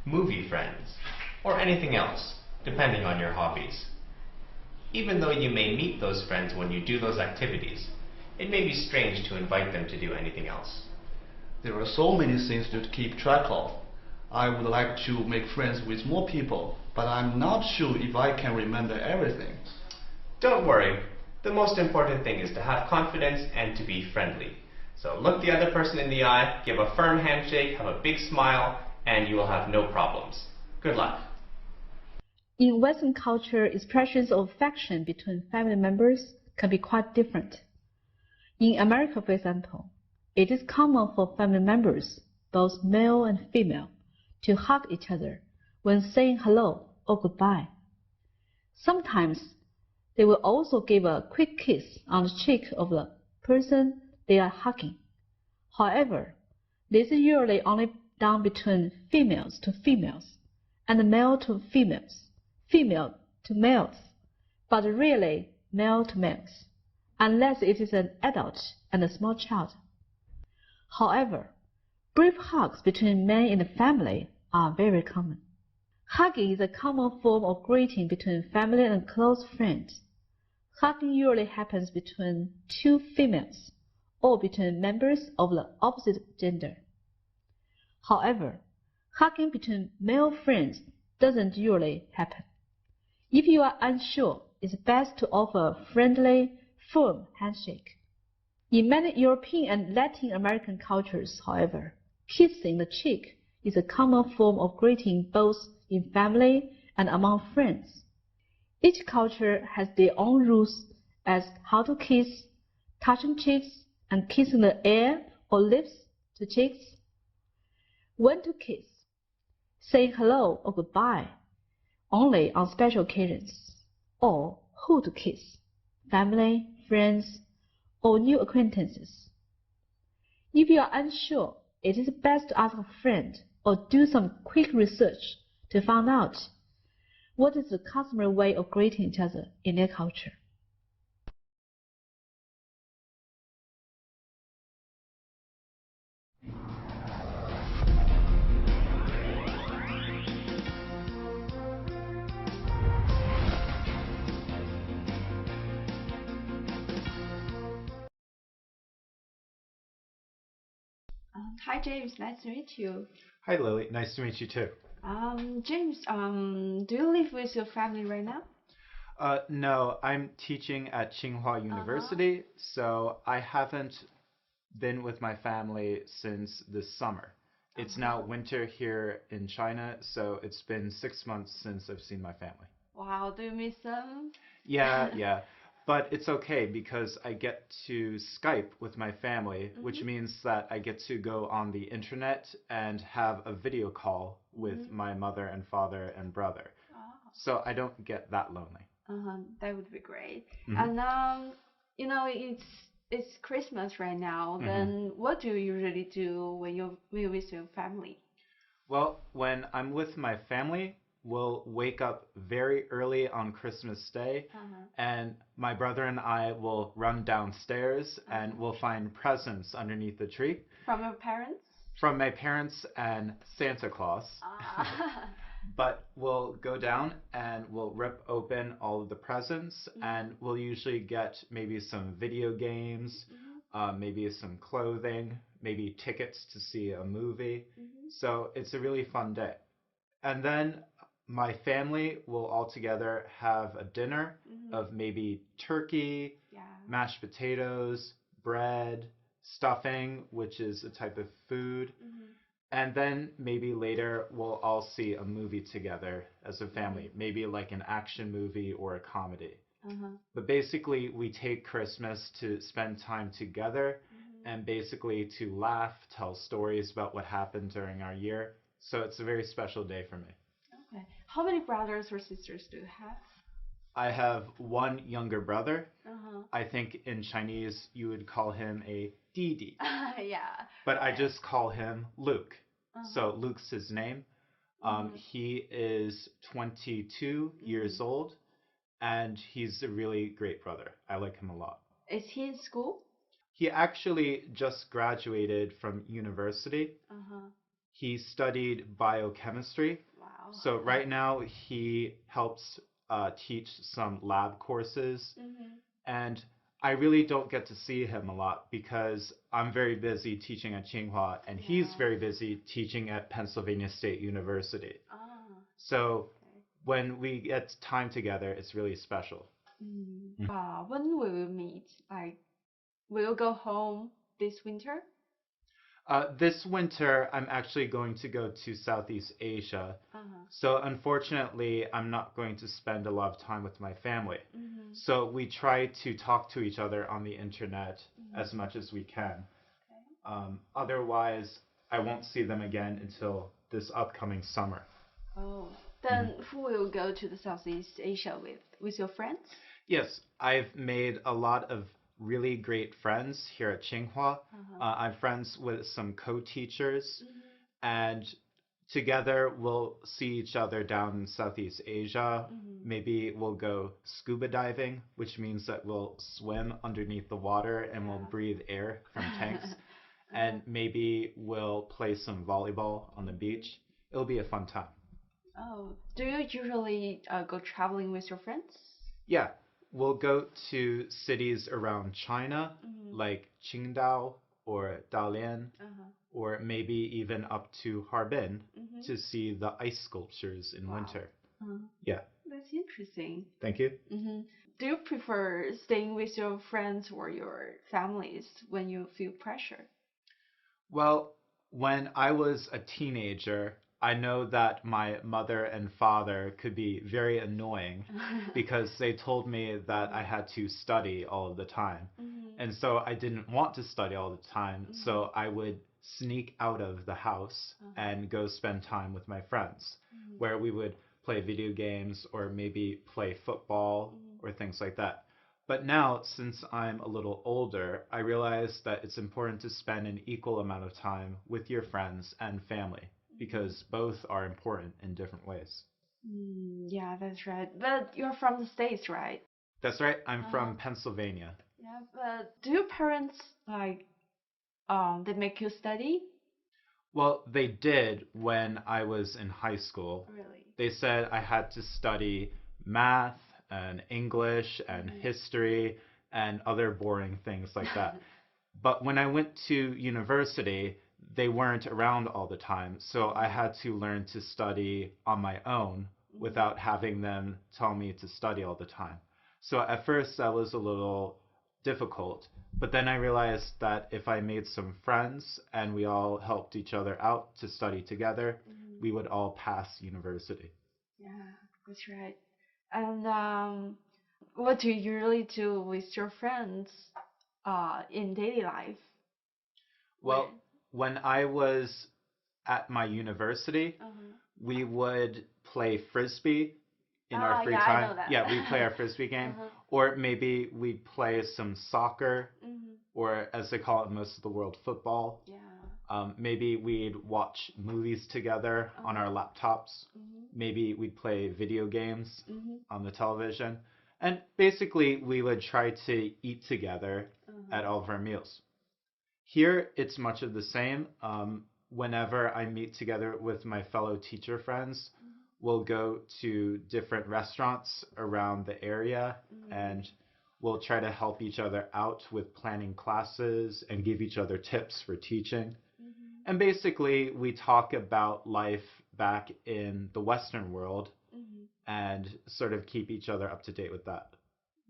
movie friends, or anything else, depending on your hobbies. Even though you may meet those friends when you do those activities, it may be strange to invite them to do anything else. There are so many things to keep track of. I would like to make friends with more people, but I'm not sure if I can remember everything. Don't worry. The most important thing is to have confidence and to be friendly. So look the other person in the eye, give a firm handshake, have a big smile, and you will have no problems. Good luck. In Western culture, expressions of affection between family members can be quite different. In America, for example, it is common for family members, both male and female, to hug each other when saying hello or goodbye. Sometimes they will also give a quick kiss on the cheek of the person they are hugging. However, this is usually only done between females to females and male to females, female to males, but rarely male to males, unless it is an adult and a small child. However, brief hugs between men in the family are very common. Hugging is a common form of greeting between family and close friends. Hugging usually happens between two females or between members of the opposite gender. However, hugging between male friends doesn't usually happen. If you are unsure, it's best to offer a friendly, firm handshake. In many European and Latin American cultures, however, kissing the cheek is a common form of greeting both in family and among friends. Each culture has their own rules as how to kiss, touching cheeks, and kissing the air or lips to cheeks. When to kiss, saying hello or goodbye, only on special occasions, or who to kiss, family, friends, or new acquaintances. If you are unsure, it is best to ask a friend or do some quick research to find out what is the customary way of greeting each other in their culture. Hi James, nice to meet you. Hi Lily, nice to meet you too. James, do you live with your family right now? No, I'm teaching at Tsinghua University, so I haven't been with my family since this summer. It's now winter here in China, so it's been 6 months since I've seen my family. Wow, do you miss them? Yeah. But it's okay because I get to Skype with my family, which means that I get to go on the internet and have a video call with my mother and father and brother. So I don't get that lonely. That would be great. And you know, it's Christmas right now. Then what do you usually do when you're with your family? Well, when I'm with my family, we'll wake up very early on Christmas Day, and my brother and I will run downstairs and we'll find presents underneath the tree. From your parents? From my parents and Santa Claus. But we'll go down and we'll rip open all of the presents, and we'll usually get maybe some video games, maybe some clothing, maybe tickets to see a movie. So it's a really fun day. And then my family will all together have a dinner of maybe turkey, mashed potatoes, bread, stuffing, which is a type of food. And then maybe later we'll all see a movie together as a family, maybe like an action movie or a comedy. But basically we take Christmas to spend time together and basically to laugh, tell stories about what happened during our year. So it's a very special day for me. Okay. How many brothers or sisters do you have? I have one younger brother. I think in Chinese you would call him a Didi. Yeah. But I just call him Luke. So Luke's his name. He is 22 years old, and he's a really great brother. I like him a lot. Is he in school? He actually just graduated from university. He studied biochemistry. Wow. So right now he helps teach some lab courses. And I really don't get to see him a lot because I'm very busy teaching at Tsinghua, and he's very busy teaching at Pennsylvania State University. So when we get time together, it's really special. When will we meet? Like, will you go home this winter? This winter, I'm actually going to go to Southeast Asia. So unfortunately, I'm not going to spend a lot of time with my family. So we try to talk to each other on the internet as much as we can. Otherwise, I won't see them again until this upcoming summer. Oh, then who will go to the Southeast Asia with? With your friends? Yes, I've made a lot of really great friends here at Tsinghua. I'm friends with some co-teachers, and together we'll see each other down in Southeast Asia. Maybe we'll go scuba diving, which means that we'll swim underneath the water and we'll breathe air from tanks. And maybe we'll play some volleyball on the beach. It'll be a fun time. Oh, do you usually go traveling with your friends? Yeah. We'll go to cities around China, like Qingdao or Dalian, or maybe even up to Harbin to see the ice sculptures in winter. Yeah. That's interesting. Thank you. Do you prefer staying with your friends or your families when you feel pressure? Well, when I was a teenager, I know that my mother and father could be very annoying because they told me that I had to study all of the time. And so I didn't want to study all the time, so I would sneak out of the house and go spend time with my friends, where we would play video games or maybe play football or things like that. But now, since I'm a little older, I realize that it's important to spend an equal amount of time with your friends and family, because both are important in different ways. Yeah, that's right. But you're from the States, right? That's right. I'm from Pennsylvania. Yeah, but do your parents, like, they make you study? Well, they did when I was in high school. Really? They said I had to study math and English and history and other boring things like that. But when I went to university, they weren't around all the time. So I had to learn to study on my own without having them tell me to study all the time. So at first that was a little difficult, but then I realized that if I made some friends and we all helped each other out to study together, we would all pass university. Yeah, that's right. And what do you usually do with your friends in daily life? Well, when I was at my university, we would play frisbee in our free time. I know that. Yeah, we play our frisbee game. Or maybe we'd play some soccer, or as they call it in most of the world, football. Yeah. Maybe we'd watch movies together on our laptops. Maybe we'd play video games on the television. And basically, we would try to eat together at all of our meals. Here, it's much of the same. Whenever I meet together with my fellow teacher friends, we'll go to different restaurants around the area and we'll try to help each other out with planning classes and give each other tips for teaching. And basically, we talk about life back in the Western world and sort of keep each other up to date with that.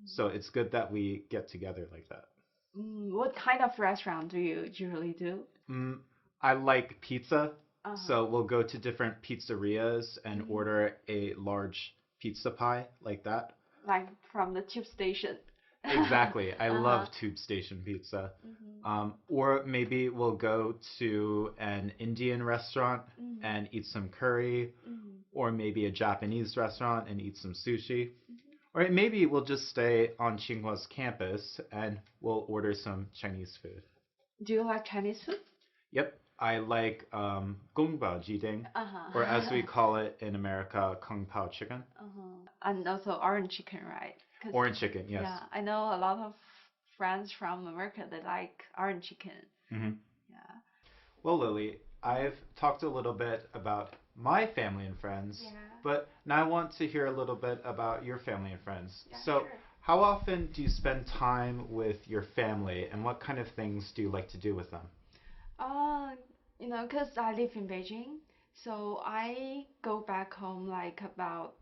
So it's good that we get together like that. What kind of restaurant do you usually do? I like pizza, so we'll go to different pizzerias and order a large pizza pie like that. Like from the tube station. Exactly. I love tube station pizza. Or maybe we'll go to an Indian restaurant and eat some curry, or maybe a Japanese restaurant and eat some sushi. Or maybe we'll just stay on Tsinghua's campus and we'll order some Chinese food. Do you like Chinese food? Yep. I like gongbao jiding, or as we call it in America, kung pao chicken. And also orange chicken, right? Orange chicken, yes. Yeah, I know a lot of friends from America that like orange chicken. Yeah. Well, Lily, I've talked a little bit about my family and friends, but now I want to hear a little bit about your family and friends. So, how often do you spend time with your family, and what kind of things do you like to do with them? You know, because I live in Beijing, so I go back home like about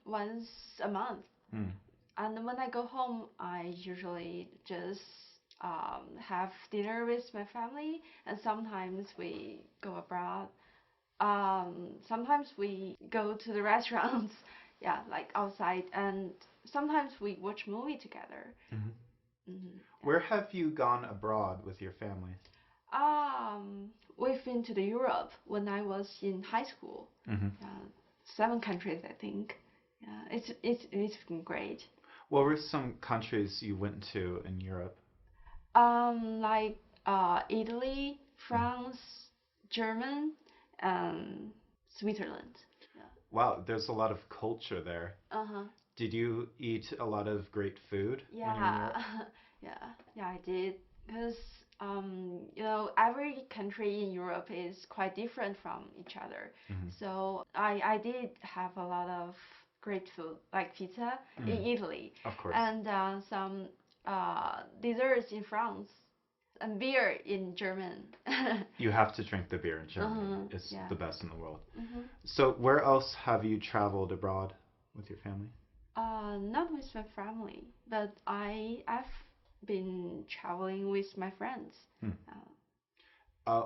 once a month. And when I go home, I usually just have dinner with my family, and sometimes we go abroad. Sometimes we go to the restaurants, yeah, like outside, and sometimes we watch movie together. Where have you gone abroad with your family? We've been to the Europe when I was in high school. 7 countries, I think. Yeah, it's been great. What were some countries you went to in Europe? Like Italy, France, German, and Switzerland. Yeah. Wow, there's a lot of culture there. Did you eat a lot of great food when you were in Europe? Yeah, I did. Because you know, every country in Europe is quite different from each other. So I did have a lot of great food, like pizza in Italy. Of course. And some desserts in France. And beer in German. You have to drink the beer in Germany. It's the best in the world. So where else have you traveled abroad with your family? Not with my family, but I've been traveling with my friends.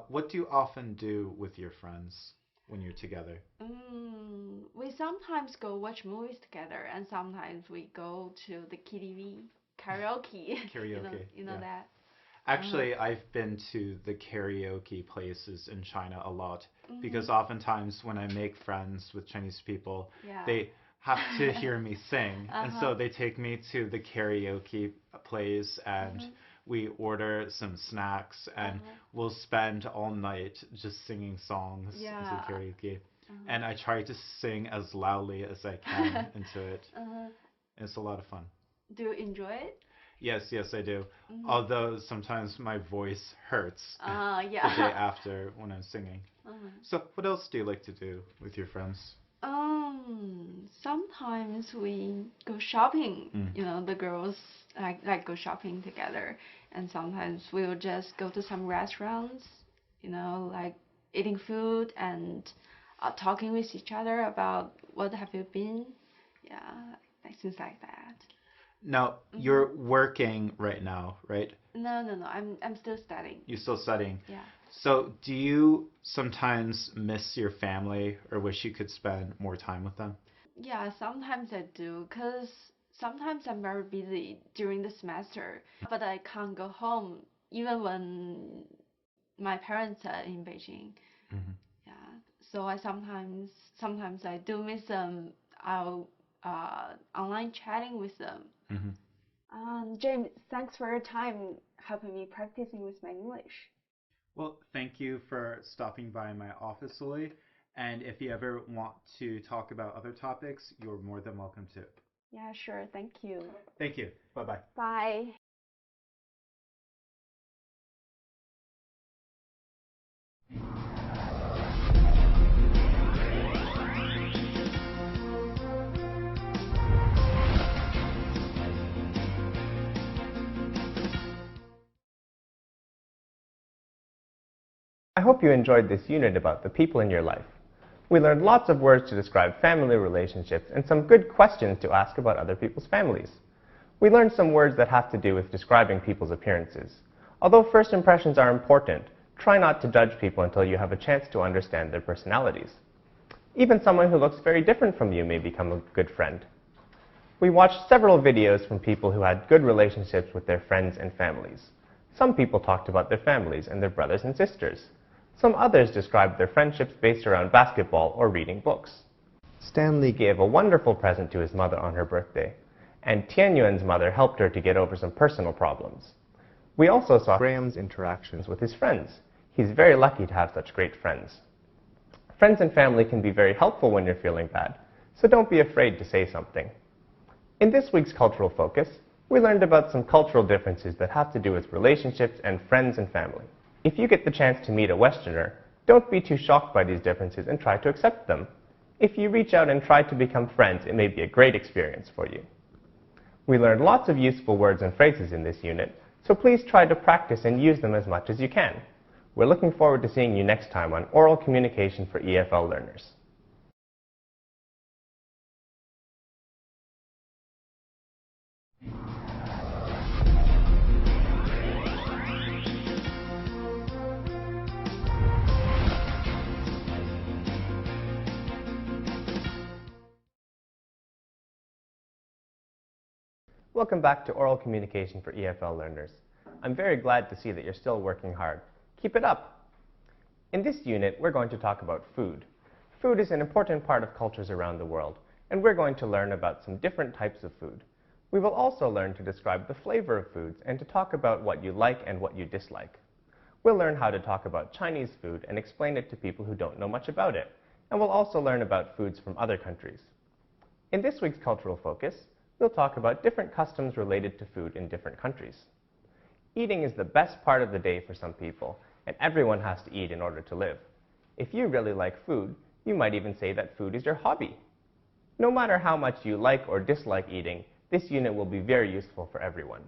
What do you often do with your friends when you're together? We sometimes go watch movies together, and sometimes we go to the KTV, karaoke. Karaoke. You know that. Actually, I've been to the karaoke places in China a lot because oftentimes when I make friends with Chinese people, they have to hear me sing. And so they take me to the karaoke place and we order some snacks and we'll spend all night just singing songs into karaoke. And I try to sing as loudly as I can into it. It's a lot of fun. Do you enjoy it? Yes, I do. Although sometimes my voice hurts the day after when I'm singing. So what else do you like to do with your friends? Sometimes we go shopping. You know, the girls like go shopping together, and sometimes we will just go to some restaurants. like eating food and talking with each other about what have you been, like things like that. Now, you're working right now, right? No, I'm still studying. You're still studying? Yeah. So do you sometimes miss your family or wish you could spend more time with them? Yeah, sometimes I do, because sometimes I'm very busy during the semester, but I can't go home even when my parents are in Beijing. Yeah, so I sometimes I do miss them. I'll online chatting with them. James, thanks for your time helping me practicing with my English. Well, thank you for stopping by my office, Uli. And if you ever want to talk about other topics, you're more than welcome to. Yeah, sure. Thank you. Thank you. Bye-bye. Bye. I hope you enjoyed this unit about the people in your life. We learned lots of words to describe family relationships and some good questions to ask about other people's families. We learned some words that have to do with describing people's appearances. Although first impressions are important, try not to judge people until you have a chance to understand their personalities. Even someone who looks very different from you may become a good friend. We watched several videos from people who had good relationships with their friends and families. Some people talked about their families and their brothers and sisters. Some others described their friendships based around basketball or reading books. Stanley gave a wonderful present to his mother on her birthday, and Tianyuan's mother helped her to get over some personal problems. We also saw Graham's interactions with his friends. He's very lucky to have such great friends. Friends and family can be very helpful when you're feeling bad, so don't be afraid to say something. In this week's Cultural Focus, we learned about some cultural differences that have to do with relationships and friends and family. If you get the chance to meet a Westerner, don't be too shocked by these differences and try to accept them. If you reach out and try to become friends, it may be a great experience for you. We learned lots of useful words and phrases in this unit, so please try to practice and use them as much as you can. We're looking forward to seeing you next time on Oral Communication for EFL Learners. Welcome back to Oral Communication for EFL Learners. I'm very glad to see that you're still working hard. Keep it up! In this unit, we're going to talk about food. Food is an important part of cultures around the world, and we're going to learn about some different types of food. We will also learn to describe the flavor of foods and to talk about what you like and what you dislike. We'll learn how to talk about Chinese food and explain it to people who don't know much about it, and we'll also learn about foods from other countries. In this week's Cultural Focus, we'll talk about different customs related to food in different countries. Eating is the best part of the day for some people, and everyone has to eat in order to live. If you really like food, you might even say that food is your hobby. No matter how much you like or dislike eating, this unit will be very useful for everyone.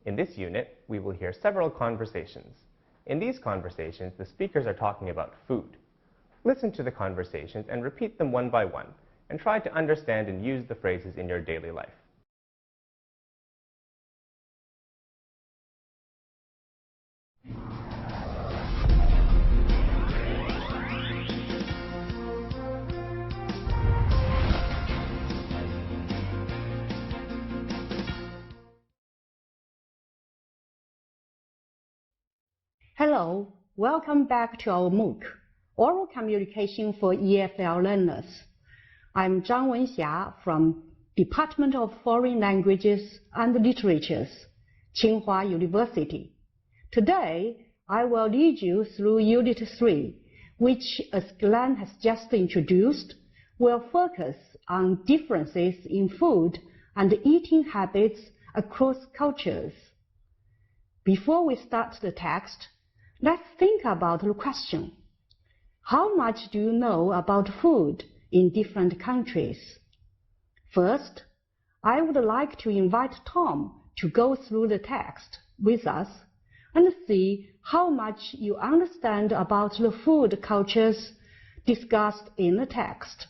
In this unit, we will hear several conversations. In these conversations, the speakers are talking about food. Listen to the conversations and repeat them one by one, and try to understand and use the phrases in your daily life. Hello, welcome back to our MOOC, Oral Communication for EFL Learners. I'm Zhang Wenxia from Department of Foreign Languages and Literatures, Tsinghua University. Today, I will lead you through Unit 3, which, as Glenn has just introduced, will focus on differences in food and eating habits across cultures. Before we start the text, let's think about the question. How much do you know about food in different countries? First, I would like to invite Tom to go through the text with us and see how much you understand about the food cultures discussed in the text.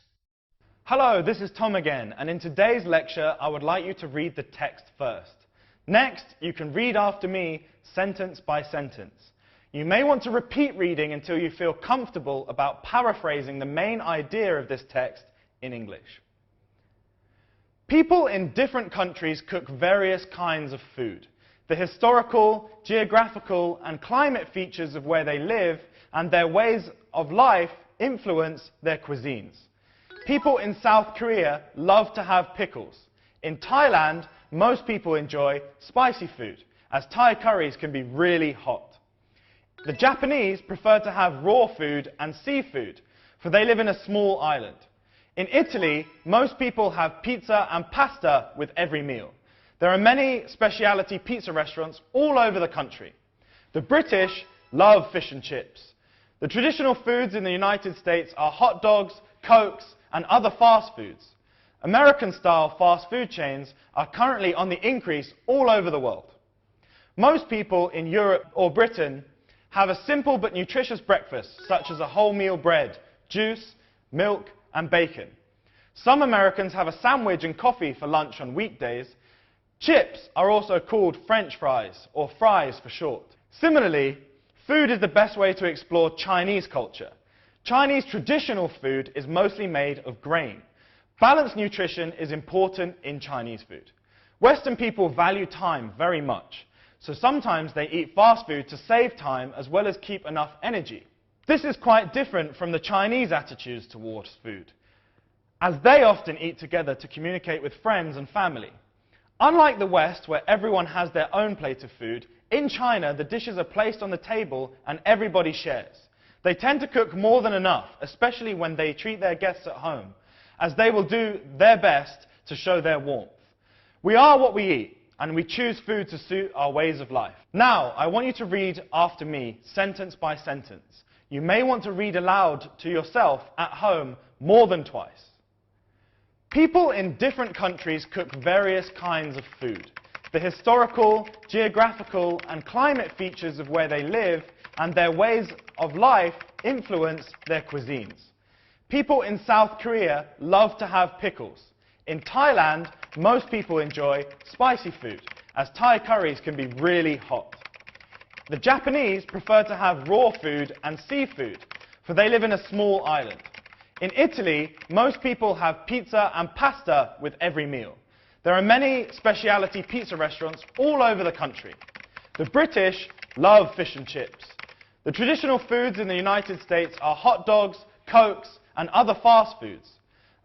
Hello, this is Tom again, and in today's lecture I would like you to read the text first. Next, you can read after me sentence by sentence. You may want to repeat reading until you feel comfortable about paraphrasing the main idea of this text in English. People in different countries cook various kinds of food. The historical, geographical, and climate features of where they live and their ways of life influence their cuisines. People in South Korea love to have pickles. In Thailand, most people enjoy spicy food, as Thai curries can be really hot. The Japanese prefer to have raw food and seafood, for they live in a small island. In Italy, most people have pizza and pasta with every meal. There are many specialty pizza restaurants all over the country. The British love fish and chips. The traditional foods in the United States are hot dogs, Cokes, and other fast foods. American-style fast food chains are currently on the increase all over the world. Most people in Europe or Britain have a simple but nutritious breakfast, such as a wholemeal bread, juice, milk, and bacon. Some Americans have a sandwich and coffee for lunch on weekdays. Chips are also called French fries, or fries for short. Similarly, food is the best way to explore Chinese culture. Chinese traditional food is mostly made of grain. Balanced nutrition is important in Chinese food. Western people value time very much, so sometimes they eat fast food to save time as well as keep enough energy. This is quite different from the Chinese attitudes towards food, as they often eat together to communicate with friends and family. Unlike the West, where everyone has their own plate of food, in China the dishes are placed on the table and everybody shares. They tend to cook more than enough, especially when they treat their guests at home, as they will do their best to show their warmth. We are what we eat, and we choose food to suit our ways of life. Now, I want you to read after me, sentence by sentence. You may want to read aloud to yourself at home more than twice. People in different countries cook various kinds of food. The historical, geographical, and climate features of where they live and their ways of life influence their cuisines. People in South Korea love to have pickles. In Thailand, most people enjoy spicy food, as Thai curries can be really hot. The Japanese prefer to have raw food and seafood, for they live in a small island. In Italy, most people have pizza and pasta with every meal. There are many specialty pizza restaurants all over the country. The British love fish and chips. The traditional foods in the United States are hot dogs, Cokes, and other fast foods.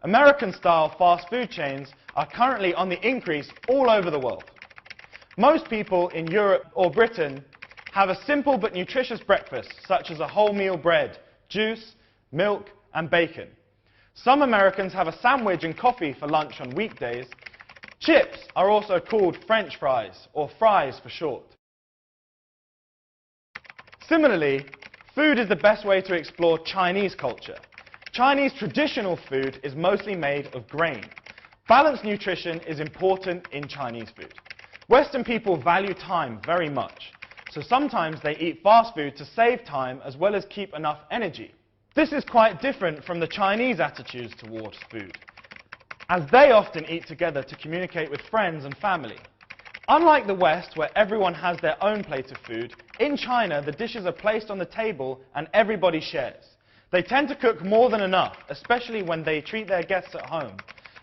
American-style fast food chains are currently on the increase all over the world. Most people in Europe or Britain have a simple but nutritious breakfast, such as a wholemeal bread, juice, milk, and bacon. Some Americans have a sandwich and coffee for lunch on weekdays. Chips are also called French fries, or fries for short. Similarly, food is the best way to explore Chinese culture. Chinese traditional food is mostly made of grain. Balanced nutrition is important in Chinese food. Western people value time very much, so sometimes they eat fast food to save time as well as keep enough energy. This is quite different from the Chinese attitudes towards food, as they often eat together to communicate with friends and family. Unlike the West, where everyone has their own plate of food, in China the dishes are placed on the table and everybody shares. They tend to cook more than enough, especially when they treat their guests at home,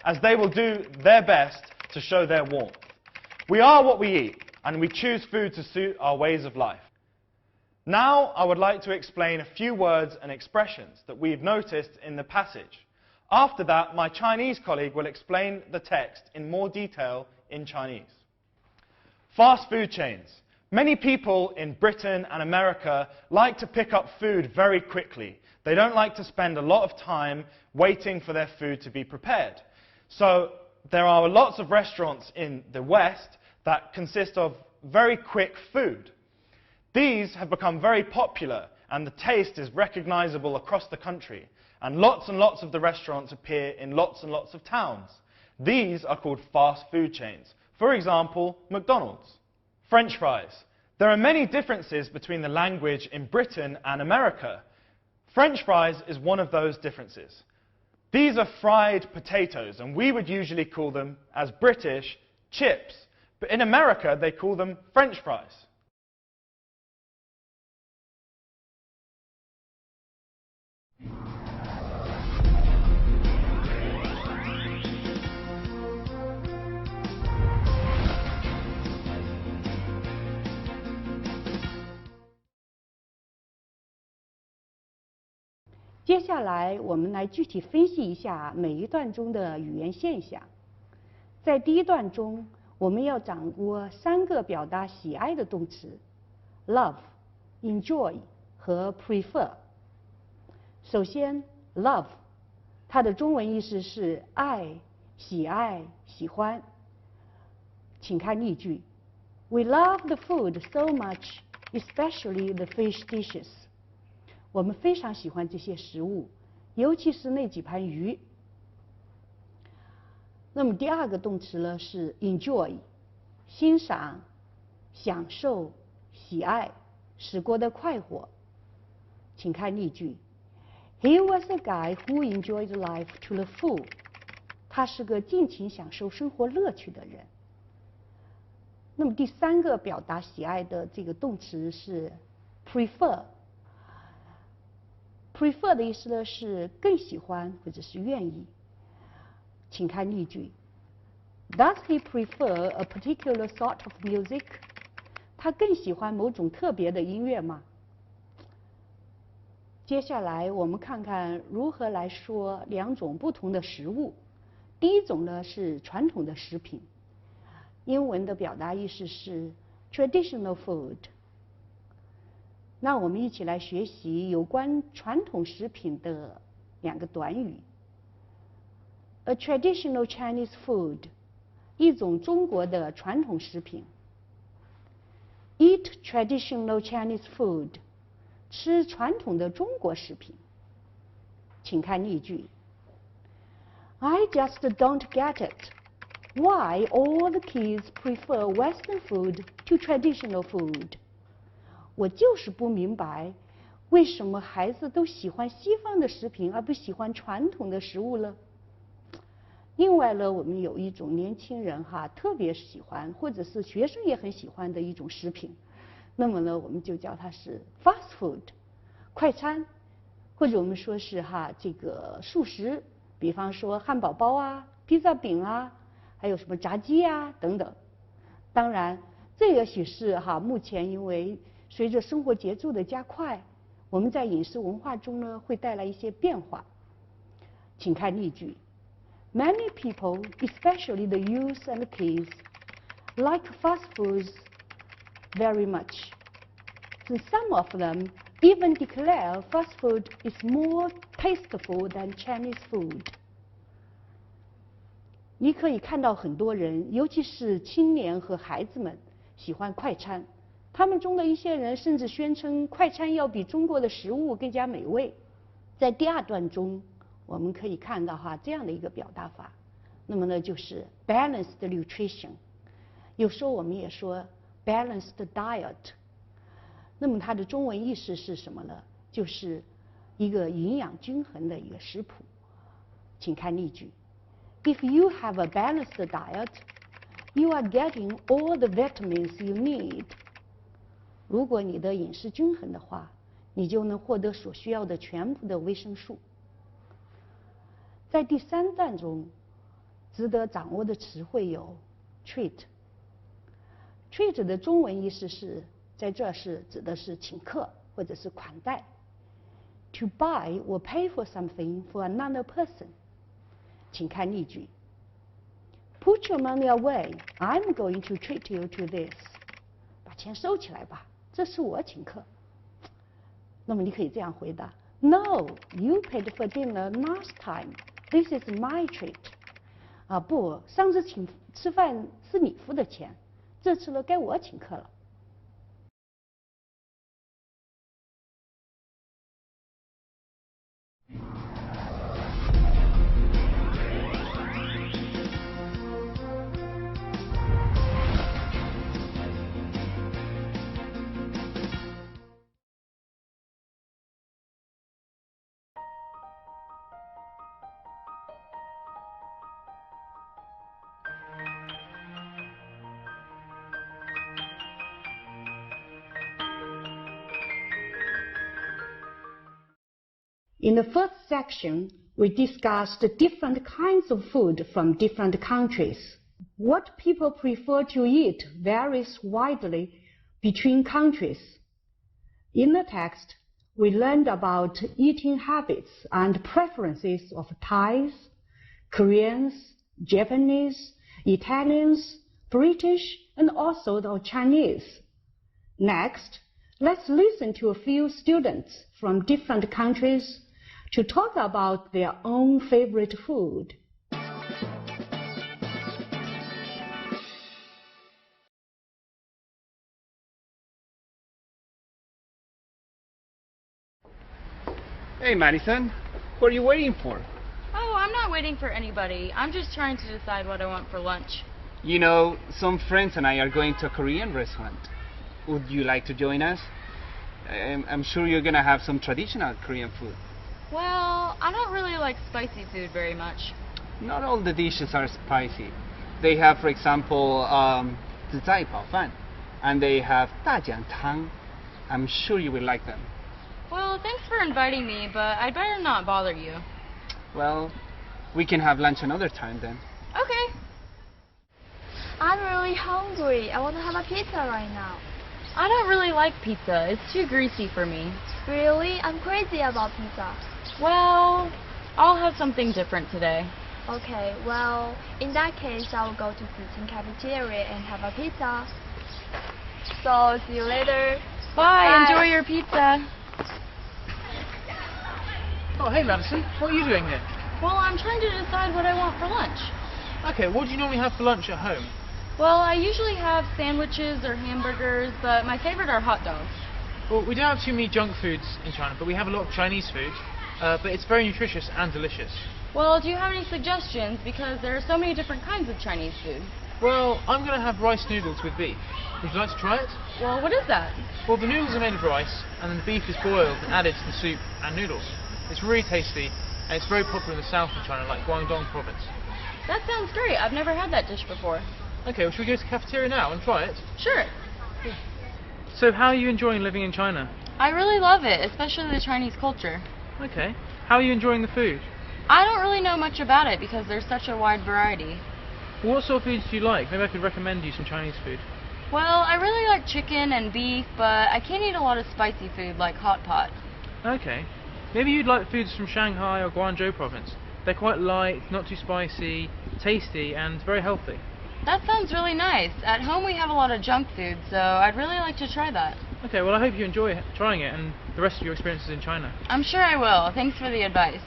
as they will do their best to show their warmth. We are what we eat, and we choose food to suit our ways of life. Now, I would like to explain a few words and expressions that we've noticed in the passage. After that, my Chinese colleague will explain the text in more detail in Chinese. Fast food chains. Many people in Britain and America like to pick up food very quickly. They don't like to spend a lot of time waiting for their food to be prepared. So there are lots of restaurants in the West that consist of very quick food. These have become very popular, and the taste is recognizable across the country. And lots of the restaurants appear in lots and lots of towns. These are called fast food chains. For example, McDonald's. French fries. There are many differences between the language in Britain and America. French fries is one of those differences. These are fried potatoes, and we would usually call them, as British, chips. But in America, they call them French fries. 接下来，我们来具体分析一下每一段中的语言现象。在第一段中，我们要掌握3个表达喜爱的动词 ：love、enjoy 和 prefer。首先 ，love， 它的中文意思是爱、喜爱、喜欢。请看例句 ：We love the food so much, especially the fish dishes. 我们非常喜欢这些食物，尤其是那几盘鱼。那么第2个动词呢是 enjoy， 欣赏、享受、喜爱，使过得快活。请看例句 ：He was a guy who enjoyed life to the full. 他是个尽情享受生活乐趣的人。那么第3个表达喜爱的这个动词是 prefer。prefer 的意思呢是更喜欢或者是愿意。请看例句 ：Does he prefer a particular sort of music？ 他更喜欢某种特别的音乐吗？接下来我们看看如何来说2种不同的食物。第一种呢是传统的食品，英文的表达意思是 traditional food。那我们一起来学习有关传统食品的2个短语。A traditional Chinese food， 一种中国的传统食品。Eat traditional Chinese food， 吃传统的中国食品。请看例句 ：I just don't get it. Why all the kids prefer Western food to traditional food？我就是不明白，为什么孩子都喜欢西方的食品，而不喜欢传统的食物呢？另外呢，我们有一种年轻人特别喜欢，或者是学生也很喜欢的一种食品，那么呢，我们就叫它是 fast food， 快餐，或者我们说是这个速食，比方说汉堡包啊、披萨饼啊，还有什么炸鸡啊等等。当然，这也许是目前因为随着生活节奏的加快，我们在饮食文化中呢会带来一些变化。请看例句 ：Many people, especially the youth and kids, like fast foods very much. And some of them even declare fast food is more tasteful than Chinese food. 你可以看到很多人，尤其是青年和孩子们喜欢快餐。他们中的一些人甚至宣称快餐要比中国的食物更加美味。在第2段中，我们可以看到这样的一个表达法，那么呢就是 balanced nutrition， 有时候我们也说 balanced diet。那么它的中文意思是什么呢？就是一个营养均衡的一个食谱。请看例句 ：If you have a balanced diet, you are getting all the vitamins you need. 如果你的饮食均衡的话，你就能获得所需要的全部的维生素。在第3段中，值得掌握的词汇有 treat。treat 的中文意思是，在这是指的是请客或者是款待。To buy or pay for something for another person。请看例句 ：Put your money away. I'm going to treat you to this。把钱收起来吧。这是我请客。那么你可以这样回答 ：No, you paid for dinner last time. This is my treat. 不，上次吃饭是你付的钱，这次呢该我请客了。In the first section, we discussed different kinds of food from different countries. What people prefer to eat varies widely between countries. In the text, we learned about eating habits and preferences of Thais, Koreans, Japanese, Italians, British, and also the Chinese. Next, let's listen to a few students from different countries to talk about their own favorite food. Hey Madison, what are you waiting for? Oh, I'm not waiting for anybody. I'm just trying to decide what I want for lunch. You know, some friends and I are going to a Korean restaurant. Would you like to join us? I'm sure you're gonna have some traditional Korean food. Well, I don't really like spicy food very much. Not all the dishes are spicy. They have, for example, 紫菜包饭, and they have 大酱汤. I'm sure you will like them. Well, thanks for inviting me, but I'd better not bother you. Well, we can have lunch another time then. Okay. I'm really hungry. I want to have a pizza right now. I don't really like pizza. It's too greasy for me. Really? I'm crazy about pizza. Well, I'll have something different today. Okay, well, in that case, I will go to Ziqing cafeteria and have a pizza. So, see you later. Bye. Enjoy your pizza. Oh, hey Madison, what are you doing here? Well, I'm trying to decide what I want for lunch. Okay, what do you normally have for lunch at home? Well, I usually have sandwiches or hamburgers, but my favorite are hot dogs. Well, we don't have too many junk foods in China, but we have a lot of Chinese food, but it's very nutritious and delicious. Well, do you have any suggestions? Because there are so many different kinds of Chinese food. Well, I'm going to have rice noodles with beef. Would you like to try it? Well, what is that? Well, the noodles are made of rice, and then the beef is boiled and added to the soup and noodles. It's really tasty, and it's very popular in the south of China, like Guangdong province. That sounds great. I've never had that dish before. Okay, well, should we go to the cafeteria now and try it? Sure. So, how are you enjoying living in China? I really love it, especially the Chinese culture. Okay. How are you enjoying the food? I don't really know much about it because there's such a wide variety. Well, what sort of foods do you like? Maybe I could recommend you some Chinese food. Well, I really like chicken and beef, but I can't eat a lot of spicy food like hot pot. Okay. Maybe you'd like foods from Shanghai or Guangzhou province. They're quite light, not too spicy, tasty, and very healthy. That sounds really nice. At home we have a lot of junk food, so I'd really like to try that. Okay, well I hope you enjoy trying it and the rest of your experiences in China. I'm sure I will. Thanks for the advice.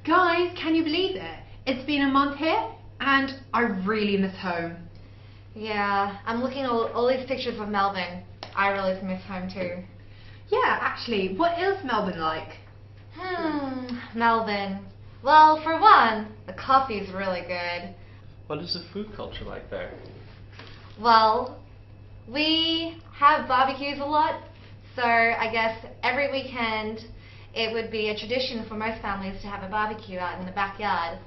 Guys, can you believe it? It's been a month here and I really miss home. Yeah, I'm looking at all these pictures of Melbourne. I really miss home too. Yeah, actually, what is Melbourne like? Melbourne. Well, for one, the coffee's really good. What is the food culture like there? Well, we have barbecues a lot, so I guess every weekend it would be a tradition for most families to have a barbecue out in the backyard.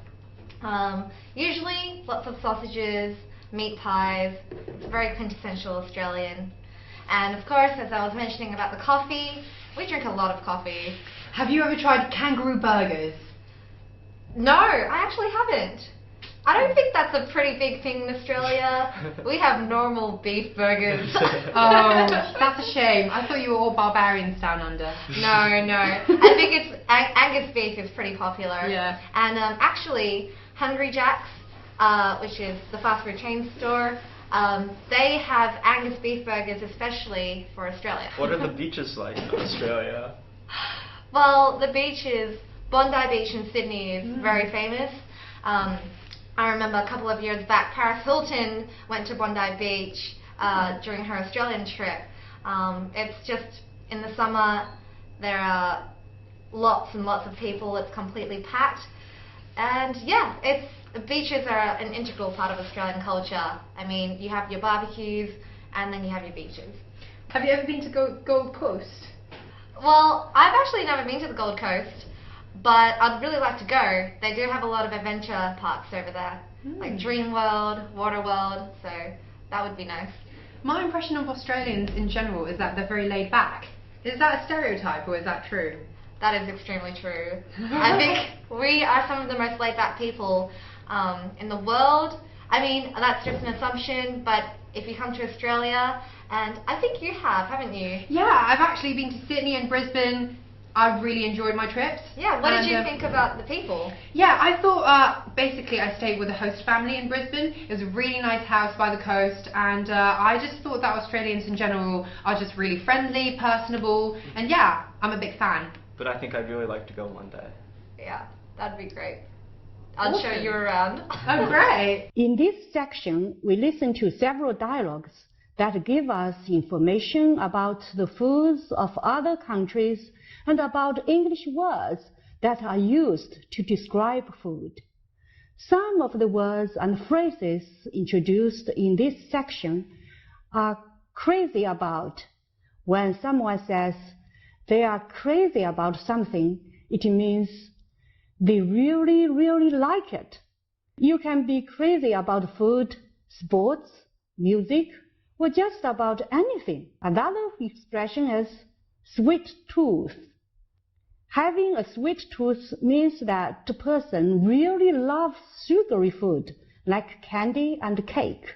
Usually lots of sausages, meat pies. It's very quintessential Australian. And of course, as I was mentioning about the coffee, we drink a lot of coffee. Have you ever tried kangaroo burgers? No, I actually haven't. I don't think that's a pretty big thing in Australia. We have normal beef burgers. Oh, that's a shame. I thought you were all barbarians down under. No. I think it's Angus beef is pretty popular. Yeah. And actually, Hungry Jack's, which is the fast food chain store, they have Angus beef burgers especially for Australia. What are the beaches like in Australia? Well, the beaches, Bondi Beach in Sydney is very famous. I remember a couple of years back, Paris Hilton went to Bondi Beach during her Australian trip. It's just, in the summer, there are lots and lots of people. It's completely packed. And yeah, beaches are an integral part of Australian culture. I mean, you have your barbecues and then you have your beaches. Have you ever been to Gold Coast? Well, I've actually never been to the Gold Coast. but I'd really like to go. They do have a lot of adventure parks over there, like Dream World, Water World, so that would be nice. My impression of Australians in general is that they're very laid back. Is that a stereotype or is that true? That is extremely true. I think we are some of the most laid back people in the world. I mean, that's just an assumption, but if you come to Australia, and I think you have, haven't you? Yeah, I've actually been to Sydney and Brisbane. I've really enjoyed my trips. Yeah, what did you think about the people? Yeah, I thought basically I stayed with a host family in Brisbane. It was a really nice house by the coast, and I just thought that Australians in general are just really friendly, personable, and yeah, I'm a big fan. But I think I'd really like to go one day. Yeah, that'd be great. I'll show you around. Oh, great! In this section, we listen to several dialogues that give us information about the foods of other countries and about English words that are used to describe food. Some of the words and phrases introduced in this section are crazy about. When someone says they are crazy about something, it means they really, really like it. You can be crazy about food, sports, music, or just about anything. Another expression is sweet tooth. Having a sweet tooth means that the person really loves sugary food, like candy and cake.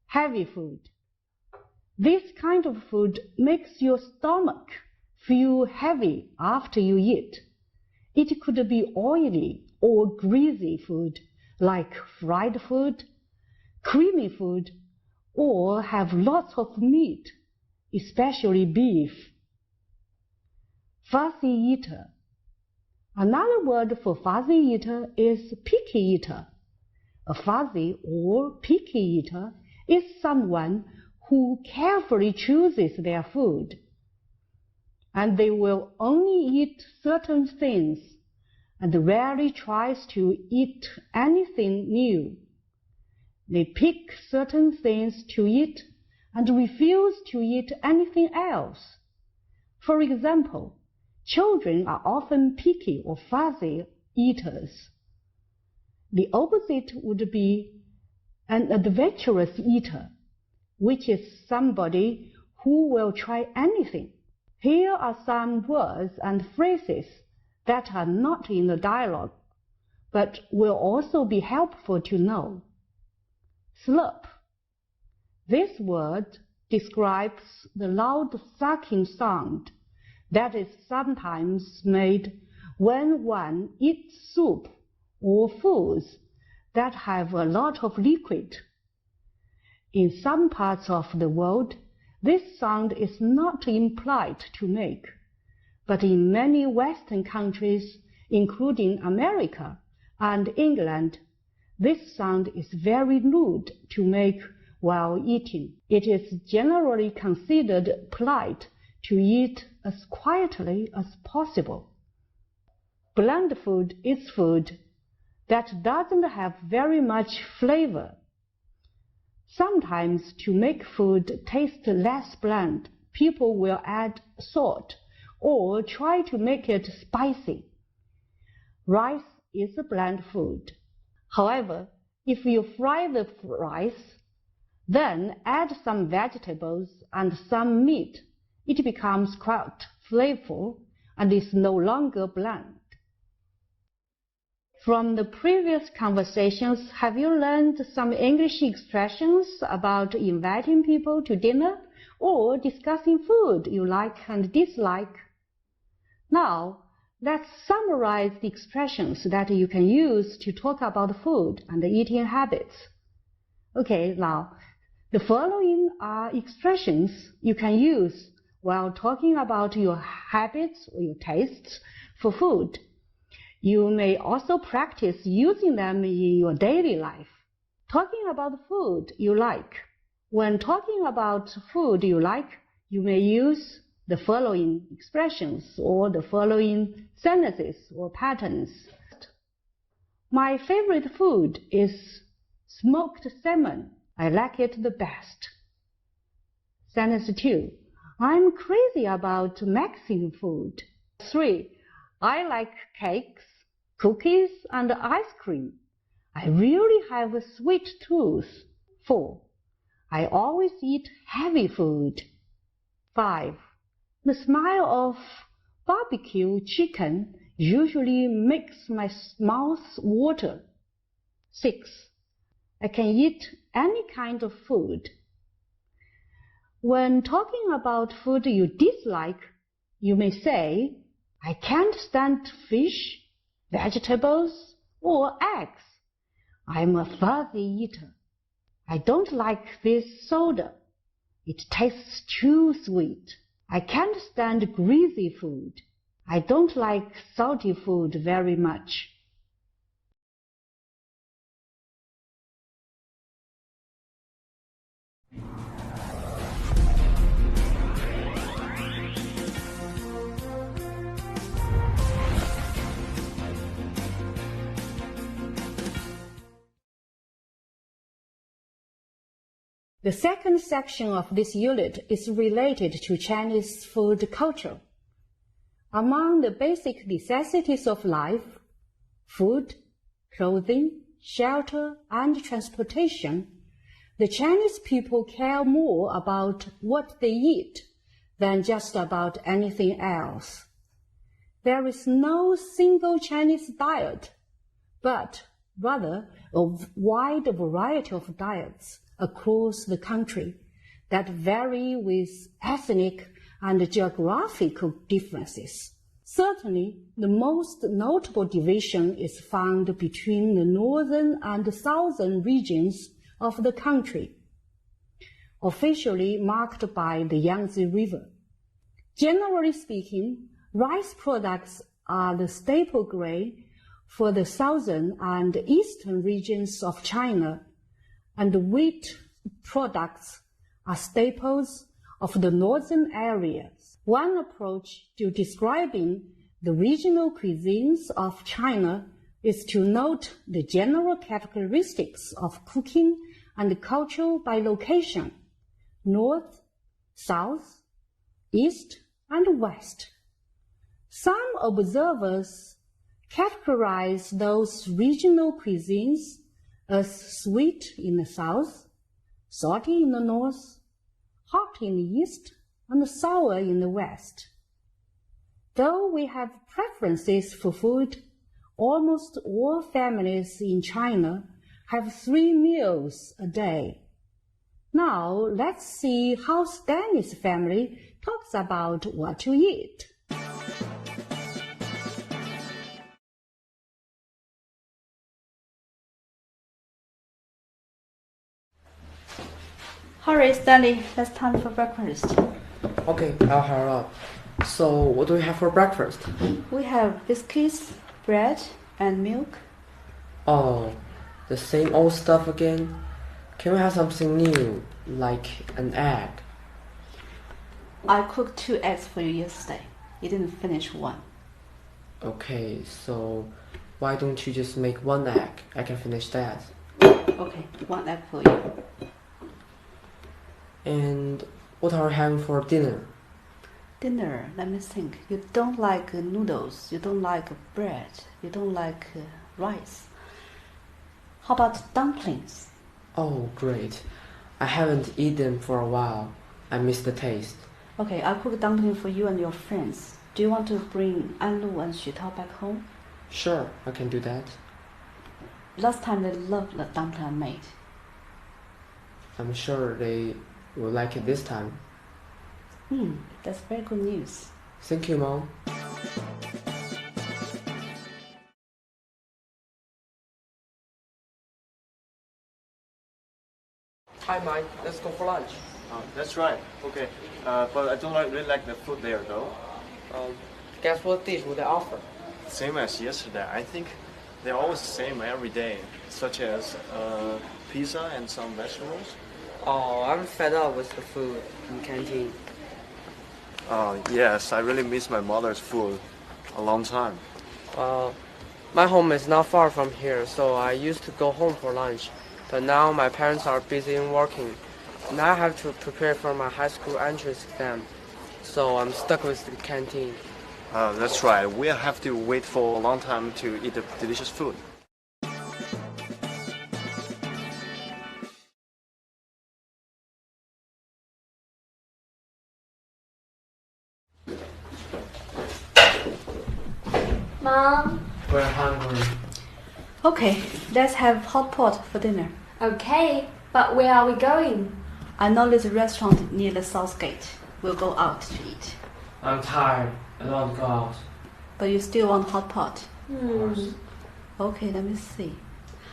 Heavy food. This kind of food makes your stomach feel heavy after you eat. It could be oily or greasy food, like fried food, creamy food, or have lots of meat, especially beef. Fussy eater. Another word for fussy eater is picky eater. A fussy or picky eater is someone who carefully chooses their food, and they will only eat certain things and rarely tries to eat anything new. They pick certain things to eat and refuse to eat anything else. For example, children are often picky or fussy eaters. The opposite would be an adventurous eater, which is somebody who will try anything. Here are some words and phrases that are not in the dialogue, but will also be helpful to know. Slurp. This word describes the loud sucking sound that is sometimes made when one eats soup or foods that have a lot of liquid. In some parts of the world, this sound is not impolite to make, but in many Western countries, including America and England, this sound is very rude to make while eating. It is generally considered polite to eat as quietly as possible. Bland food is food that doesn't have very much flavor. Sometimes to make food taste less bland, people will add salt or try to make it spicy. Rice is a bland food. However, if you fry the rice, then add some vegetables and some meat, it becomes quite flavorful and is no longer bland. From the previous conversations, have you learned some English expressions about inviting people to dinner or discussing food you like and dislike? Now, let's summarize the expressions that you can use to talk about food and eating habits. Okay, now, the following are expressions you can use while talking about your habits or your tastes for food. You may also practice using them in your daily life. Talking about food you like. When talking about food you like, you may use the following expressions or the following sentences or patterns. My favorite food is smoked salmon. I like it the best. Sentence 2. I'm crazy about Mexican food. 3. I like cakes, cookies, and ice cream. I really have a sweet tooth. 4. I always eat heavy food. 5. The smell of barbecue chicken usually makes my mouth water. 6. I can eat any kind of food. When talking about food you dislike, you may say, I can't stand fish, vegetables, or eggs. I'm a fuzzy eater. I don't like this soda. It tastes too sweet. I can't stand greasy food. I don't like salty food very much. The second section of this unit is related to Chinese food culture. Among the basic necessities of life, food, clothing, shelter, and transportation, the Chinese people care more about what they eat than just about anything else. There is no single Chinese diet, but rather a wide variety of diets across the country that vary with ethnic and geographical differences. Certainly, the most notable division is found between the northern and southern regions of the country, officially marked by the Yangtze River. Generally speaking, rice products are the staple grain for the southern and eastern regions of China, and wheat products are staples of the northern areas. One approach to describing the regional cuisines of China is to note the general characteristics of cooking and culture by location: north, south, east, and west. Some observers categorize those regional cuisines as sweet in the south, salty in the north, hot in the east, and sour in the west. Though we have preferences for food, almost all families in China have 3 meals a day. Now let's see how Stanley's family talks about what to eat. Hurry, Stanley, it's time for breakfast. Okay, I'll hurry up. So, what do we have for breakfast? We have biscuits, bread, and milk. Oh, the same old stuff again? Can we have something new, like an egg? I cooked 2 eggs for you yesterday. You didn't finish 1. Okay, so why don't you just make 1 egg? I can finish that. Okay, 1 egg for you. And what are we having for dinner? Dinner, let me think. You don't like noodles, you don't like bread, you don't like rice. How about dumplings? Oh, great. I haven't eaten for a while. I miss the taste. Okay, I'll cook dumpling for you and your friends. Do you want to bring Anlu and Xutao back home? Sure, I can do that. Last time they loved the dumpling I made. I'm sure they will like it this time. That's very good news. Thank you, Mom. Hi, Mike. Let's go for lunch. That's right. Okay. But I don't really like the food there, though. Guess what dish would they offer? Same as yesterday. I think they're always the same every day, such as pizza and some vegetables. Oh, I'm fed up with the food in the canteen. Yes, I really miss my mother's food. A long time. Well, my home is not far from here, so I used to go home for lunch. But now my parents are busy in working, and I have to prepare for my high school entrance exam. So I'm stuck with the canteen. That's right. We'll have to wait for a long time to eat the delicious food. Mom? We're hungry. Okay, let's have hot pot for dinner. Okay, but where are we going? I know there's a restaurant near the South Gate. We'll go out to eat. I'm tired. I don't want to go out. But you still want hot pot? Okay, let me see.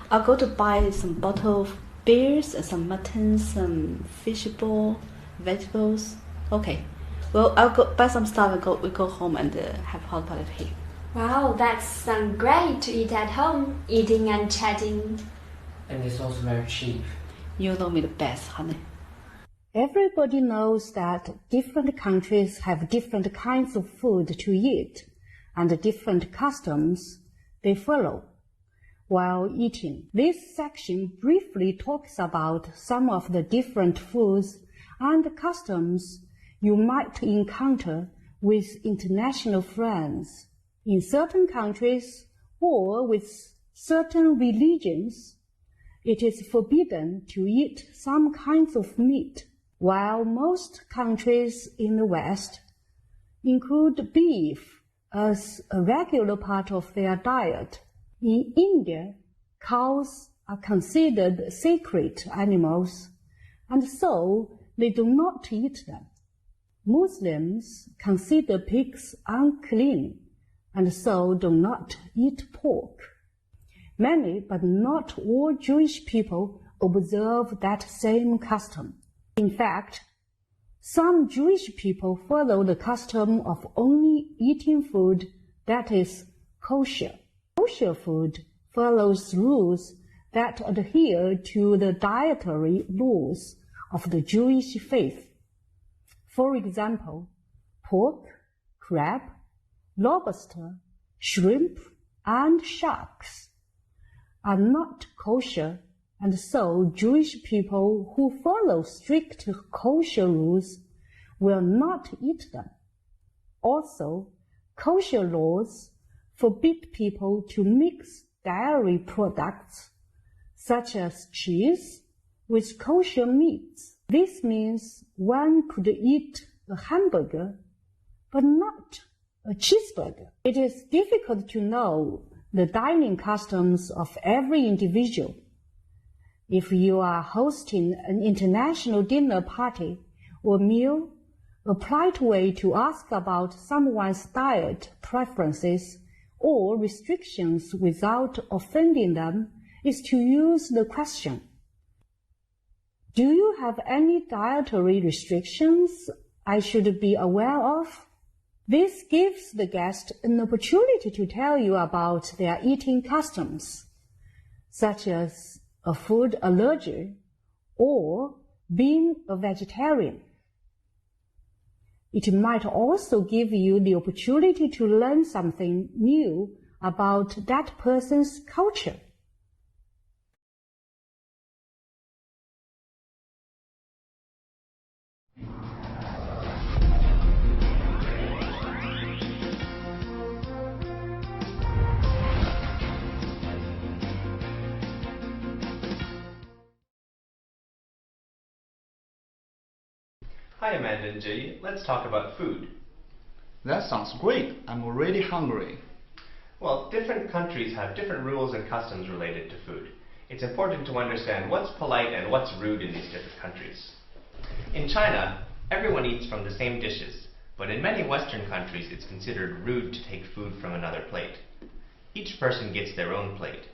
I'll go to buy some bottle of beers, some mutton, some fish ball, vegetables. Okay. Well, I'll go buy some stuff and we go home and have hot pot at here. Wow, that sounds great to eat at home, eating and chatting. And it's also very cheap. You know me the best, honey. Everybody knows that different countries have different kinds of food to eat and different customs they follow while eating. This section briefly talks about some of the different foods and customs you might encounter with international friends. In certain countries or with certain religions, it is forbidden to eat some kinds of meat, while most countries in the West include beef as a regular part of their diet. In India, cows are considered sacred animals, and so they do not eat them. Muslims consider pigs unclean, and so do not eat pork. Many, but not all Jewish people observe that same custom. In fact, some Jewish people follow the custom of only eating food that is kosher. Kosher food follows rules that adhere to the dietary laws of the Jewish faith. For example, pork, crab, lobster, shrimp, and sharks are not kosher, and so Jewish people who follow strict kosher rules will not eat them. Also, kosher laws forbid people to mix dairy products, such as cheese, with kosher meats. This means one could eat a hamburger, but not a cheeseburger. It is difficult to know the dining customs of every individual. If you are hosting an international dinner party or meal, a polite way to ask about someone's diet preferences or restrictions without offending them is to use the question, "Do you have any dietary restrictions I should be aware of?" This gives the guest an opportunity to tell you about their eating customs, such as a food allergy or being a vegetarian. It might also give you the opportunity to learn something new about that person's culture. Hi Amanda and Jay, let's talk about food. That sounds great. I'm already hungry. Well, different countries have different rules and customs related to food. It's important to understand what's polite and what's rude in these different countries. In China, everyone eats from the same dishes, but in many Western countries it's considered rude to take food from another plate. Each person gets their own plate.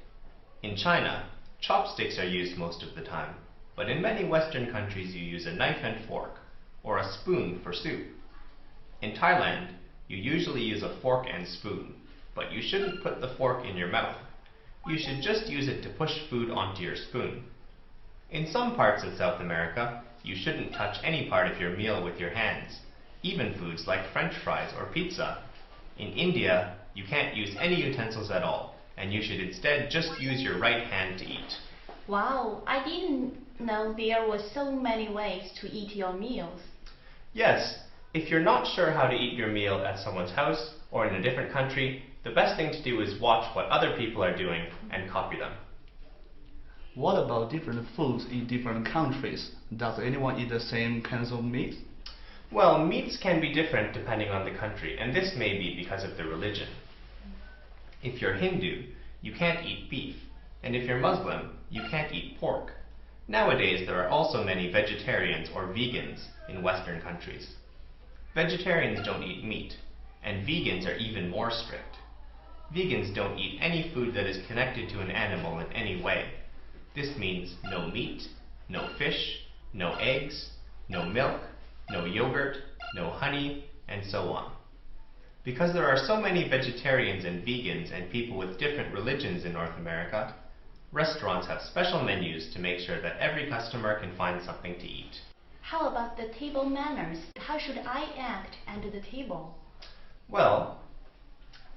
In China, chopsticks are used most of the time, but in many Western countries you use a knife and fork, or a spoon for soup. In Thailand, you usually use a fork and spoon, but you shouldn't put the fork in your mouth. You should just use it to push food onto your spoon. In some parts of South America, you shouldn't touch any part of your meal with your hands, even foods like French fries or pizza. In India, you can't use any utensils at all, and you should instead just use your right hand to eat. Wow, I didn't know there were so many ways to eat your meals. Yes, if you're not sure how to eat your meal at someone's house, or in a different country, the best thing to do is watch what other people are doing and copy them. What about different foods in different countries? Does anyone eat the same kinds of meat? Well, meats can be different depending on the country, and this may be because of the religion. If you're Hindu, you can't eat beef, and if you're Muslim, you can't eat pork. Nowadays, there are also many vegetarians or vegans in Western countries. Vegetarians don't eat meat, and vegans are even more strict. Vegans don't eat any food that is connected to an animal in any way. This means no meat, no fish, no eggs, no milk, no yogurt, no honey, and so on. Because there are so many vegetarians and vegans and people with different religions in North America, restaurants have special menus to make sure that every customer can find something to eat. How about the table manners? How should I act under the table? Well,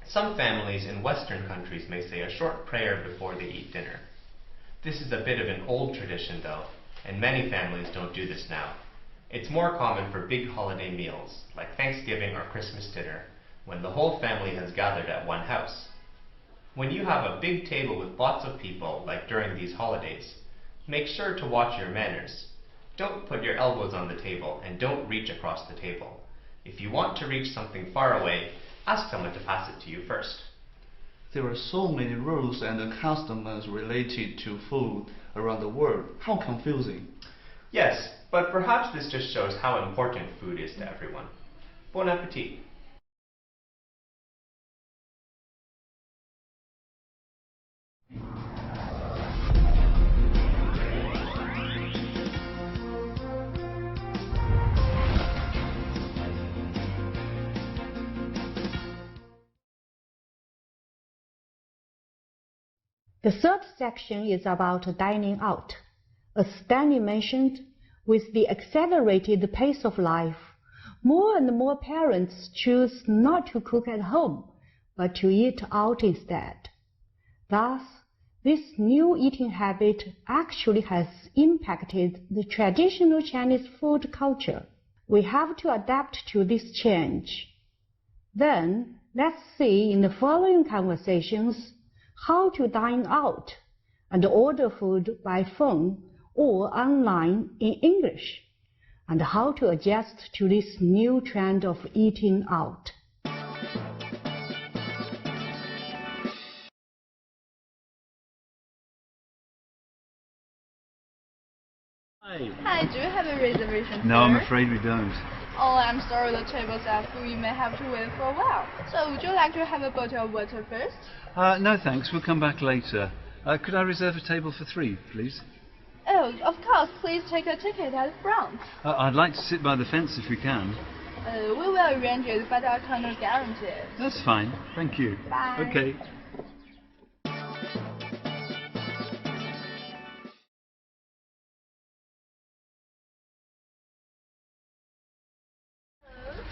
some families in Western countries may say a short prayer before they eat dinner. This is a bit of an old tradition though, and many families don't do this now. It's more common for big holiday meals, like Thanksgiving or Christmas dinner, when the whole family has gathered at one house. When you have a big table with lots of people, like during these holidays, make sure to watch your manners. Don't put your elbows on the table and don't reach across the table. If you want to reach something far away, ask someone to pass it to you first. There are so many rules and customs related to food around the world. How confusing. Yes, but perhaps this just shows how important food is to everyone. Bon appetit! The third section is about dining out. As Stanley mentioned, with the accelerated pace of life, more and more parents choose not to cook at home, but to eat out instead. Thus, this new eating habit actually has impacted the traditional Chinese food culture. We have to adapt to this change. Then, let's see in the following conversations how to dine out and order food by phone or online in English, and how to adjust to this new trend of eating out. Hi, do you have a reservation? No, I'm afraid we don't. Oh, I'm sorry, the tables are full. You may have to wait for a while. So, would you like to have a bottle of water first? No, thanks. We'll come back later. Could I reserve a table for 3, please? Oh, of course. Please take a ticket at the front. I'd like to sit by the fence if we can. We will arrange it, but I cannot guarantee it. That's fine. Thank you. Bye. Okay.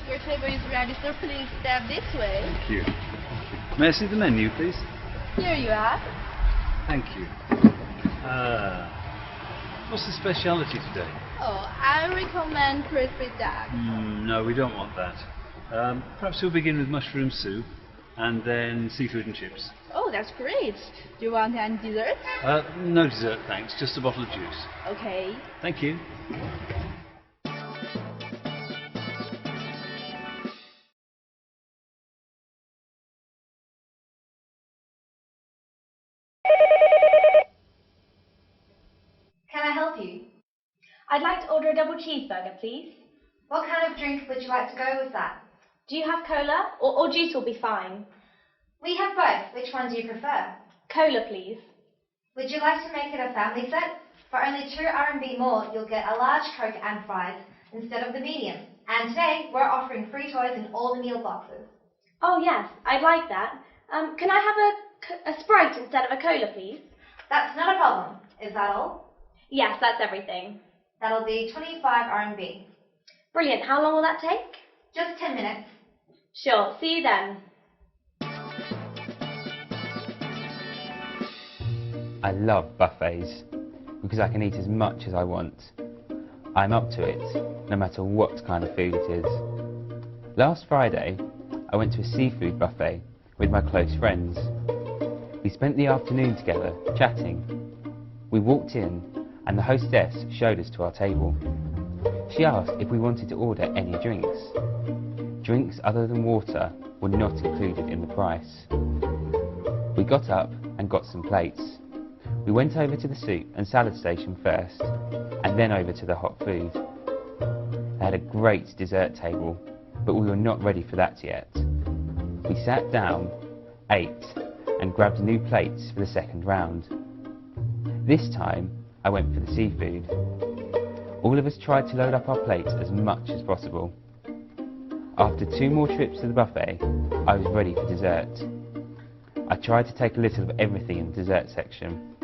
Your table is ready, so please step this way. Thank you. May I see the menu, please? Here you are. Thank you. What's the speciality today? Oh, I recommend crispy duck. No, we don't want that. Perhaps we'll begin with mushroom soup and then seafood and chips. Oh, that's great. Do you want any dessert? No dessert, thanks. Just a bottle of juice. Okay. Thank you. Can I help you? I'd like to order a double cheeseburger, please. What kind of drink would you like to go with that? Do you have cola? Or juice will be fine. We have both. Which one do you prefer? Cola, please. Would you like to make it a family set? For only 2 RMB more, you'll get a large Coke and fries instead of the medium. And today, we're offering free toys in all the meal boxes. Oh, yes, I'd like that. Can I have a Sprite instead of a cola, please? That's not a problem. Is that all? Yes, that's everything. That'll be 25 RMB. Brilliant. How long will that take? Just 10 minutes. Sure. See you then. I love buffets because I can eat as much as I want. I'm up to it, no matter what kind of food it is. Last Friday, I went to a seafood buffet with my close friends. We spent the afternoon together, chatting. We walked in, and the hostess showed us to our table. She asked if we wanted to order any drinks. Drinks other than water were not included in the price. We got up and got some plates. We went over to the soup and salad station first, and then over to the hot food. They had a great dessert table, but we were not ready for that yet. We sat down, ate, and grabbed new plates for the second round. This time, I went for the seafood. All of us tried to load up our plates as much as possible. After 2 more trips to the buffet, I was ready for dessert. I tried to take a little of everything in the dessert section.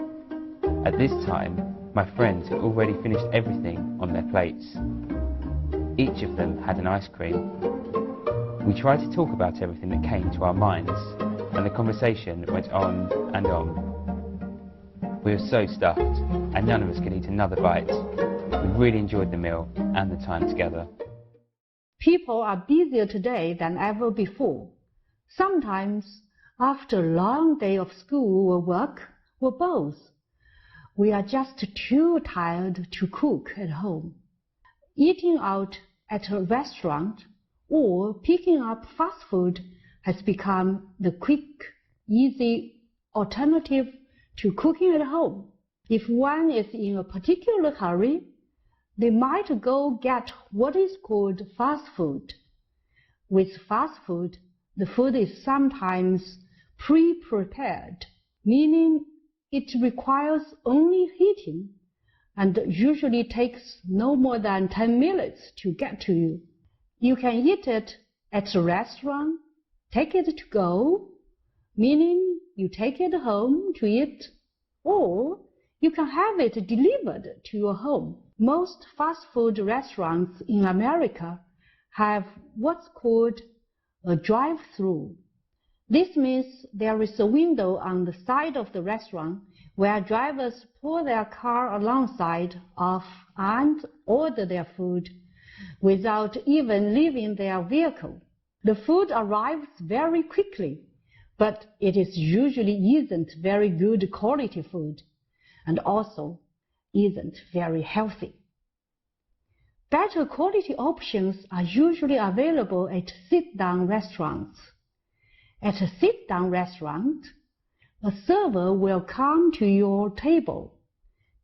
At this time, my friends had already finished everything on their plates. Each of them had an ice cream. We tried to talk about everything that came to our minds, and the conversation went on and on. We were so stuffed, and none of us could eat another bite. We really enjoyed the meal and the time together. People are busier today than ever before. Sometimes, after a long day of school or work, or both, we are just too tired to cook at home. Eating out at a restaurant or picking up fast food has become the quick, easy alternative to cooking at home. If one is in a particular hurry, they might go get what is called fast food. With fast food, the food is sometimes pre-prepared, meaning it requires only heating and usually takes no more than 10 minutes to get to you. You can eat it at a restaurant, take it to go, meaning you take it home to eat, or you can have it delivered to your home. Most fast food restaurants in America have what's called a drive-through. This means there is a window on the side of the restaurant where drivers pull their car alongside of and order their food without even leaving their vehicle. The food arrives very quickly, but it usually isn't very good quality food, and also isn't very healthy. Better quality options are usually available at sit-down restaurants. At a sit-down restaurant, a server will come to your table,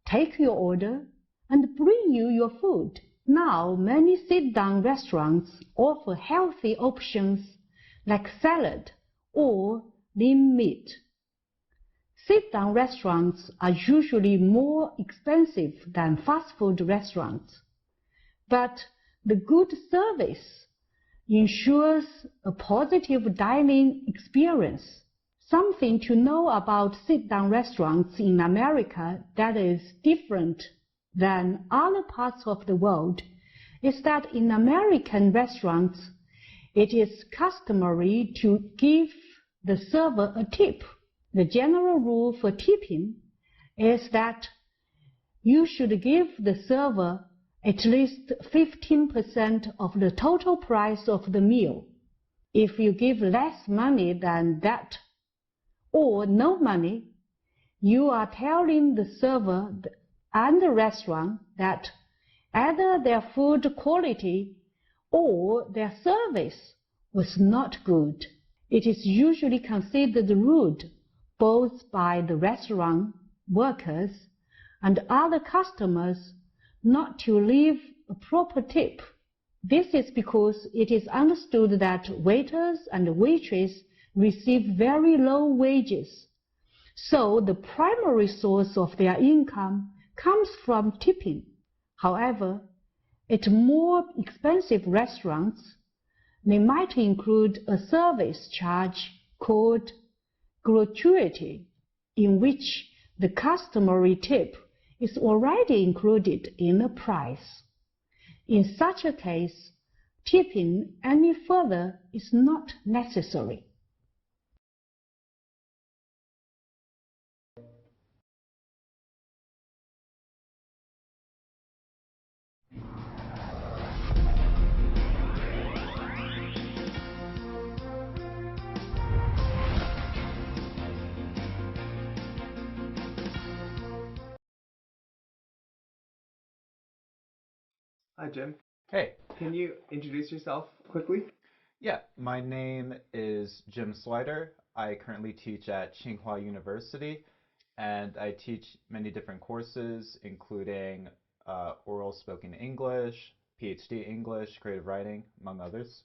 take your order, and bring you your food. Now, many sit-down restaurants offer healthy options like salad or lean meat. Sit-down restaurants are usually more expensive than fast food restaurants, but the good service ensures a positive dining experience. Something to know about sit-down restaurants in America that is different than other parts of the world is that in American restaurants, it is customary to give the server a tip. The general rule for tipping is that you should give the server at least 15% of the total price of the meal. If you give less money than that, or no money, you are telling the server and the restaurant that either their food quality or their service was not good. It is usually considered rude both by the restaurant workers and other customers not to leave a proper tip. This is because it is understood that waiters and waitresses receive very low wages, so the primary source of their income comes from tipping. However, at more expensive restaurants, they might include a service charge called gratuity, in which the customary tip is already included in the price. In such a case, tipping any further is not necessary. Hi, Jim. Hey. Can you introduce yourself quickly? Yeah, my name is Jim Slider. I currently teach at Tsinghua University, and I teach many different courses, including oral spoken English, PhD English, creative writing, among others.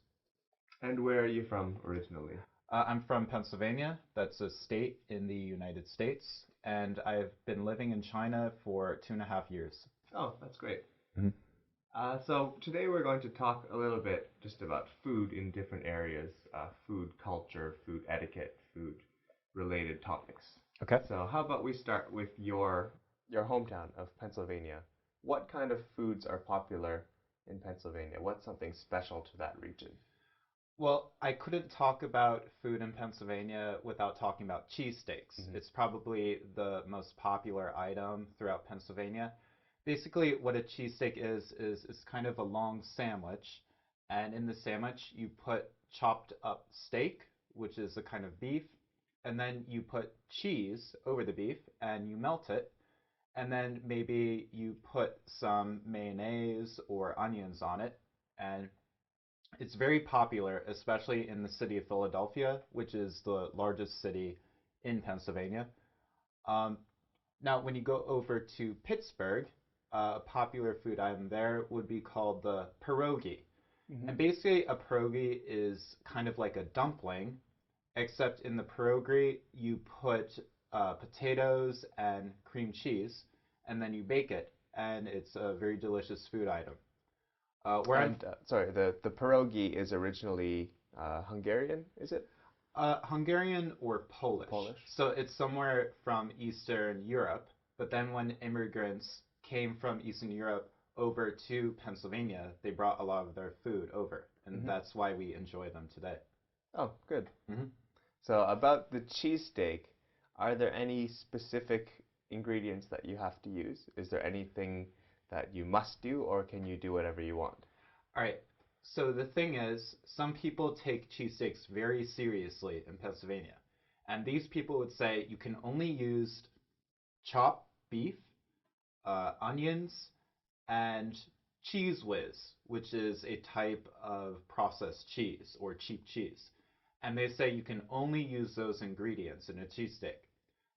And where are you from originally? I'm from Pennsylvania. That's a state in the United States, and I've been living in China for 2.5 years. Oh, that's great. Mm-hmm. So today we're going to talk a little bit just about food in different areas, food culture, food etiquette, food-related topics. Okay. So how about we start with your hometown of Pennsylvania? What kind of foods are popular in Pennsylvania? What's something special to that region? Well, I couldn't talk about food in Pennsylvania without talking about cheesesteaks. Mm-hmm. It's probably the most popular item throughout Pennsylvania. Basically, what a cheesesteak is kind of a long sandwich, and in the sandwich you put chopped up steak, which is a kind of beef, and then you put cheese over the beef and you melt it, and then maybe you put some mayonnaise or onions on it, and it's very popular, especially in the city of Philadelphia, which is the largest city in Pennsylvania. Now, when you go over to Pittsburgh, a popular food item there would be called the pierogi. Mm-hmm. And basically, a pierogi is kind of like a dumpling, except in the pierogi, you put potatoes and cream cheese, and then you bake it, and it's a very delicious food item. Sorry, the pierogi is originally Hungarian, is it? Hungarian or Polish. Polish. So it's somewhere from Eastern Europe, but then when immigrants came from Eastern Europe over to Pennsylvania, they brought a lot of their food over, and Mm-hmm. that's why we enjoy them today. Oh, good. Mm-hmm. So about the cheesesteak, are there any specific ingredients that you have to use? Is there anything that you must do, or can you do whatever you want? All right. So the thing is, some people take cheesesteaks very seriously in Pennsylvania. And these people would say you can only use chopped beef, onions, and cheese whiz, which is a type of processed cheese or cheap cheese. And they say you can only use those ingredients in a cheesesteak.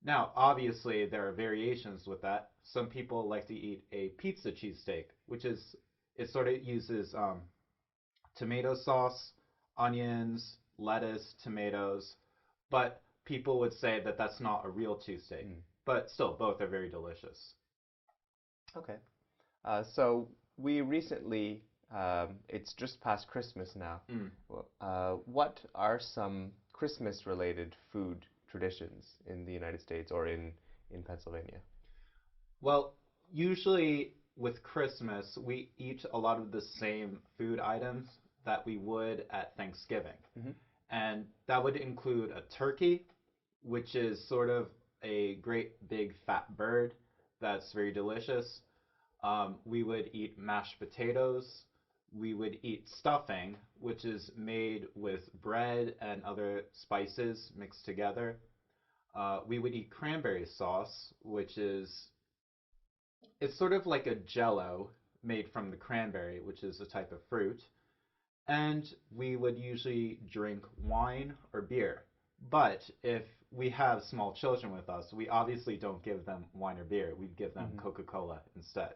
Now, obviously, there are variations with that. Some people like to eat a pizza cheesesteak, which is, it sort of uses tomato sauce, onions, lettuce, tomatoes, but people would say that that's not a real cheesesteak. But still, both are very delicious. Okay. So we recently, it's just past Christmas now. What are some Christmas-related food traditions in the United States or in Pennsylvania? Well, usually with Christmas, we eat a lot of the same food items that we would at Thanksgiving. Mm-hmm. And that would include a turkey, which is sort of a great big fat bird that's very delicious. We would eat mashed potatoes. We would eat stuffing, which is made with bread and other spices mixed together. We would eat cranberry sauce, which is, it's sort of like a jello made from the cranberry, which is a type of fruit. And we would usually drink wine or beer. But if we have small children with us, we obviously don't give them wine or beer. We'd give them Coca-Cola instead.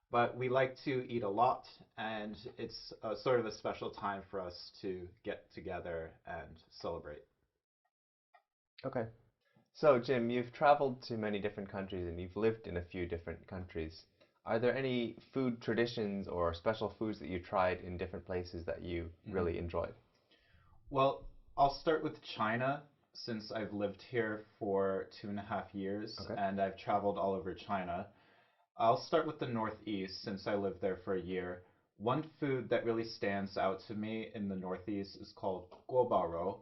But we like to eat a lot, and it's sort of a special time for us to get together and celebrate. Okay. So, Jim, you've traveled to many different countries and you've lived in a few different countries. Are there any food traditions or special foods that you tried in different places that you really enjoyed? Well, I'll start with China, since I've lived here for 2.5 years, and I've traveled all over China. I'll start with the Northeast, since I lived there for a year. One food that really stands out to me in the Northeast is called guobao.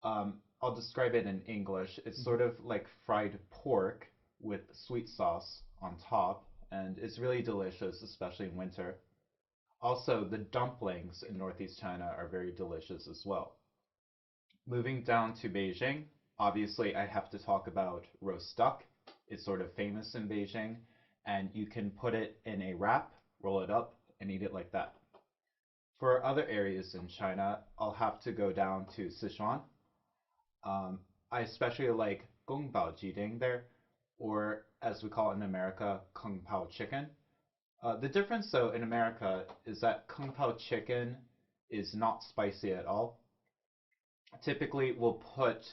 I'll describe it in English. It's sort of like fried pork with sweet sauce on top, and it's really delicious, especially in winter. Also, the dumplings in Northeast China are very delicious as well. Moving down to Beijing, obviously I have to talk about roast duck. It's sort of famous in Beijing, and you can put it in a wrap, roll it up, and eat it like that. For other areas in China, I'll have to go down to Sichuan. I especially like Gong Bao Jiding there, or as we call it in America, Kung Pao chicken. The difference though in America is that Kung Pao chicken is not spicy at all. Typically we'll put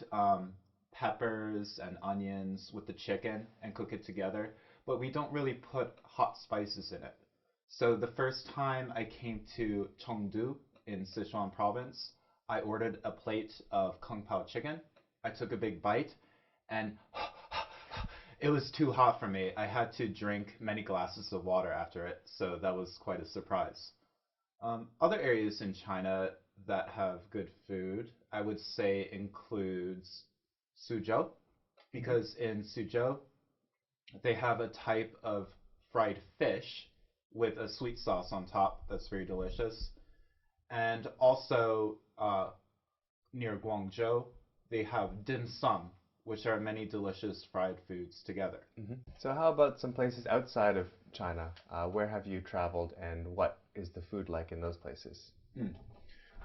peppers and onions with the chicken and cook it together, but we don't really put hot spices in it. So the first time I came to Chengdu in Sichuan province, I ordered a plate of Kung Pao chicken. I took a big bite and it was too hot for me. I had to drink many glasses of water after it, so that was quite a surprise. Other areas in China that have good food, I would say includes Suzhou, because in Suzhou they have a type of fried fish with a sweet sauce on top that's very delicious. And also near Guangzhou, they have dim sum, which are many delicious fried foods together. So how about some places outside of China? Where have you traveled and what is the food like in those places?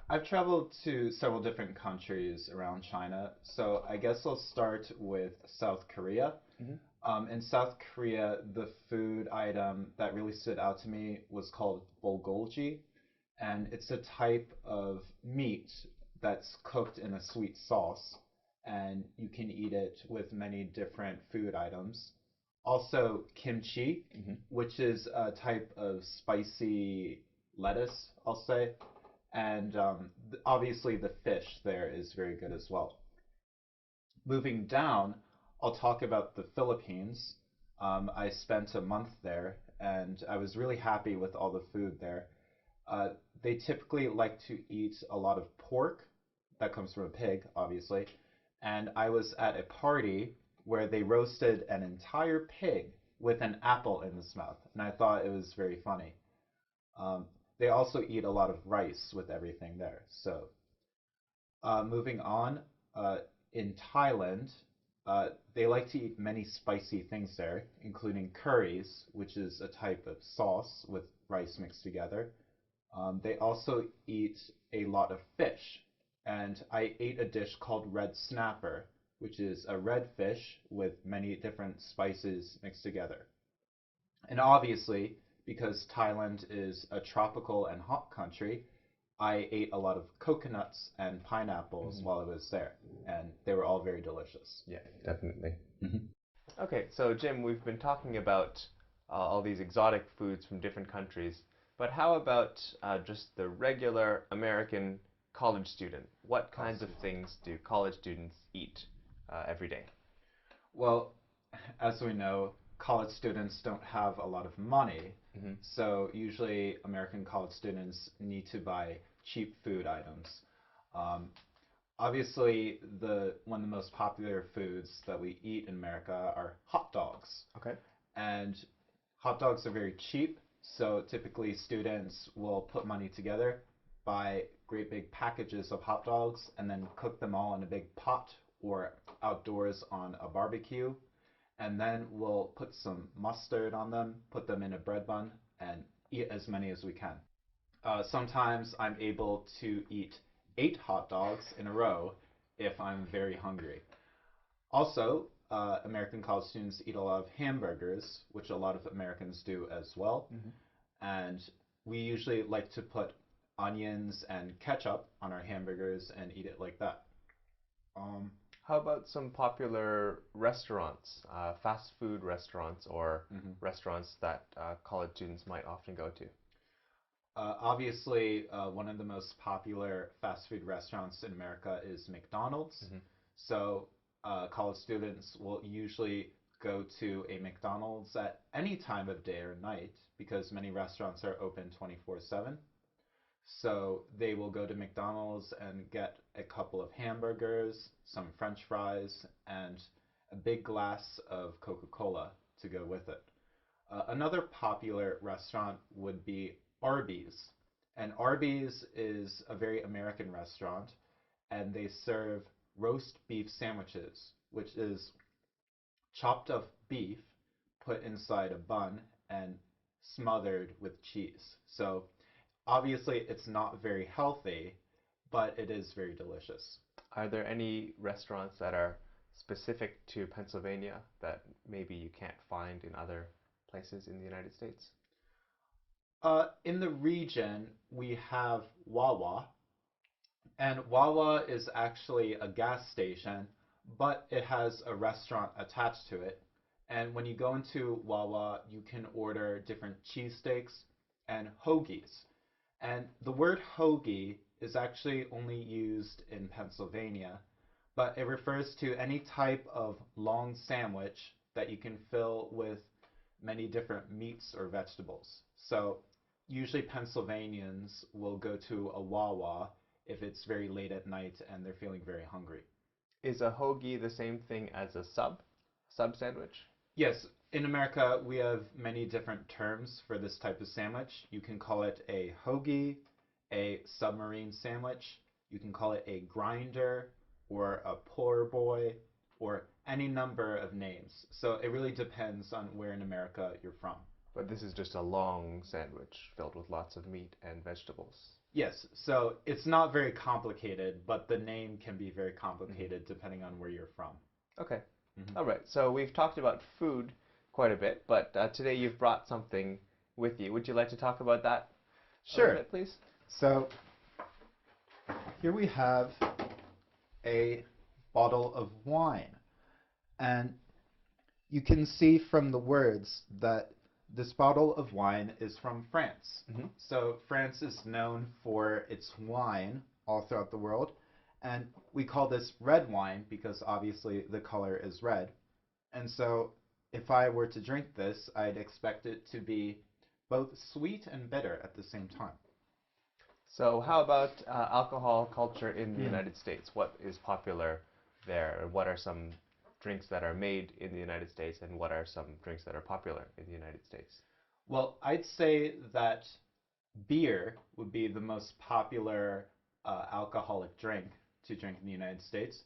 I've traveled to several different countries around China, so I guess I'll start with South Korea. In South Korea, the food item that really stood out to me was called bulgogi, and it's a type of meat that's cooked in a sweet sauce, and you can eat it with many different food items. Also, kimchi, which is a type of spicy lettuce, I'll say, and obviously the fish there is very good as well. Moving down, I'll talk about the Philippines. I spent a month there, and I was really happy with all the food there. They typically like to eat a lot of pork. That comes from a pig, obviously. And I was at a party where they roasted an entire pig with an apple in its mouth, and I thought it was very funny. They also eat a lot of rice with everything there. So, moving on, in Thailand, they like to eat many spicy things there, including curries, which is a type of sauce with rice mixed together. They also eat a lot of fish, and I ate a dish called red snapper, which is a red fish with many different spices mixed together. And obviously, because Thailand is a tropical and hot country, I ate a lot of coconuts and pineapples while I was there, and they were all very delicious. Yeah, definitely. Okay, so Jim, we've been talking about all these exotic foods from different countries, but how about just the regular American college student? What kinds of things do college students eat every day? Well, as we know, college students don't have a lot of money, so usually American college students need to buy cheap food items. Obviously, one of the most popular foods that we eat in America are hot dogs. Okay. And hot dogs are very cheap, so typically students will put money together, buy great big packages of hot dogs, and then cook them all in a big pot or outdoors on a barbecue. And then we'll put some mustard on them, put them in a bread bun, and eat as many as we can. Sometimes I'm able to eat 8 hot dogs in a row if I'm very hungry. Also, American college students eat a lot of hamburgers, which a lot of Americans do as well. And we usually like to put onions and ketchup on our hamburgers and eat it like that. How about some popular restaurants, fast food restaurants, or restaurants that college students might often go to? Obviously, one of the most popular fast food restaurants in America is McDonald's. So college students will usually go to a McDonald's at any time of day or night because many restaurants are open 24/7. So they will go to McDonald's and get a couple of hamburgers, some French fries, and a big glass of Coca-Cola to go with it. Another popular restaurant would be Arby's. And Arby's is a very American restaurant, and they serve roast beef sandwiches, which is chopped up beef put inside a bun and smothered with cheese. So obviously it's not very healthy, but it is very delicious. Are there any restaurants that are specific to Pennsylvania that maybe you can't find in other places in the United States? In the region, we have Wawa, and Wawa is actually a gas station, but it has a restaurant attached to it. And when you go into Wawa, you can order different cheesesteaks and hoagies. And the word hoagie is actually only used in Pennsylvania, but it refers to any type of long sandwich that you can fill with many different meats or vegetables. So usually Pennsylvanians will go to a Wawa if it's very late at night and they're feeling very hungry. Is a hoagie the same thing as a sub sandwich? Yes, in America we have many different terms for this type of sandwich. You can call it a hoagie, a submarine sandwich, you can call it a grinder, or a poor boy, or any number of names. So it really depends on where in America you're from. But this is just a long sandwich filled with lots of meat and vegetables. Yes, so it's not very complicated, but the name can be very complicated depending on where you're from. Okay. All right, so we've talked about food quite a bit, but today you've brought something with you. Would you like to talk about that a little bit, please? So here we have a bottle of wine. And you can see from the words that this bottle of wine is from France. So France is known for its wine all throughout the world. And we call this red wine because obviously the color is red. And so if I were to drink this, I'd expect it to be both sweet and bitter at the same time. So how about alcohol culture in the United States? What is popular there? What are some drinks that are made in the United States, and what are some drinks that are popular in the United States? Well, I'd say that beer would be the most popular alcoholic drink to drink in the United States.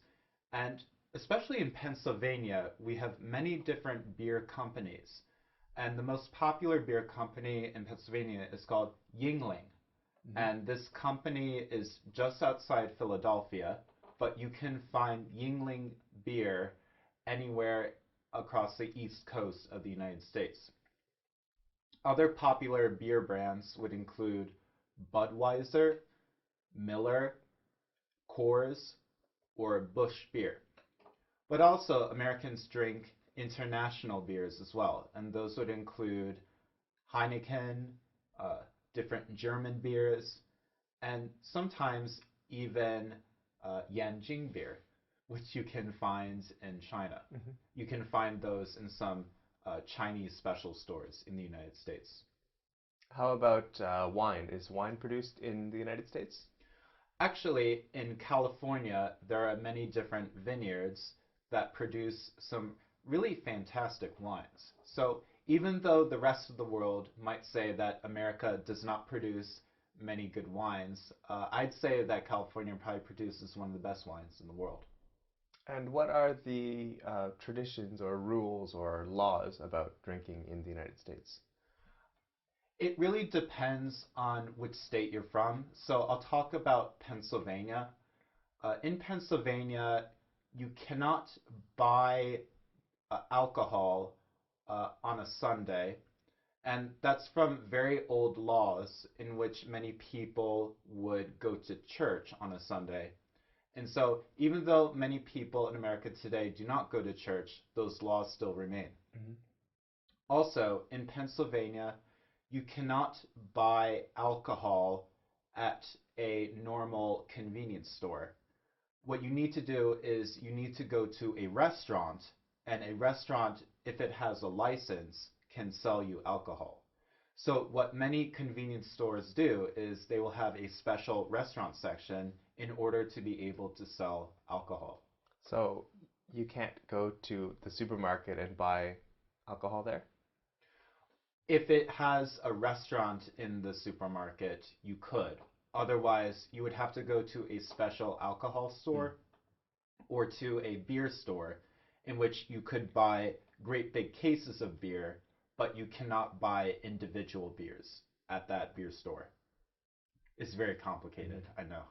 And especially in Pennsylvania, we have many different beer companies. And the most popular beer company in Pennsylvania is called Yuengling. And this company is just outside Philadelphia, but you can find Yuengling beer anywhere across the east coast of the United States. Other popular beer brands would include Budweiser, Miller, Coors, or Busch beer. But also Americans drink international beers as well, and those would include Heineken, different German beers, and sometimes even Yanjing beer, which you can find in China. You can find those in some Chinese special stores in the United States. How about wine? Is wine produced in the United States? Actually, in California, there are many different vineyards that produce some really fantastic wines. So even though the rest of the world might say that America does not produce many good wines, I'd say that California probably produces one of the best wines in the world. And what are the traditions or rules or laws about drinking in the United States? It really depends on which state you're from. So I'll talk about Pennsylvania. In Pennsylvania, you cannot buy alcohol on a Sunday. And that's from very old laws in which many people would go to church on a Sunday. And so even though many people in America today do not go to church, those laws still remain. Also, in Pennsylvania, you cannot buy alcohol at a normal convenience store. What you need to do is you need to go to a restaurant, and a restaurant, if it has a license, can sell you alcohol. So what many convenience stores do is they will have a special restaurant section in order to be able to sell alcohol. So you can't go to the supermarket and buy alcohol there? If it has a restaurant in the supermarket, you could. Otherwise, you would have to go to a special alcohol store or to a beer store in which you could buy great big cases of beer but you cannot buy individual beers at that beer store. It's very complicated, I know.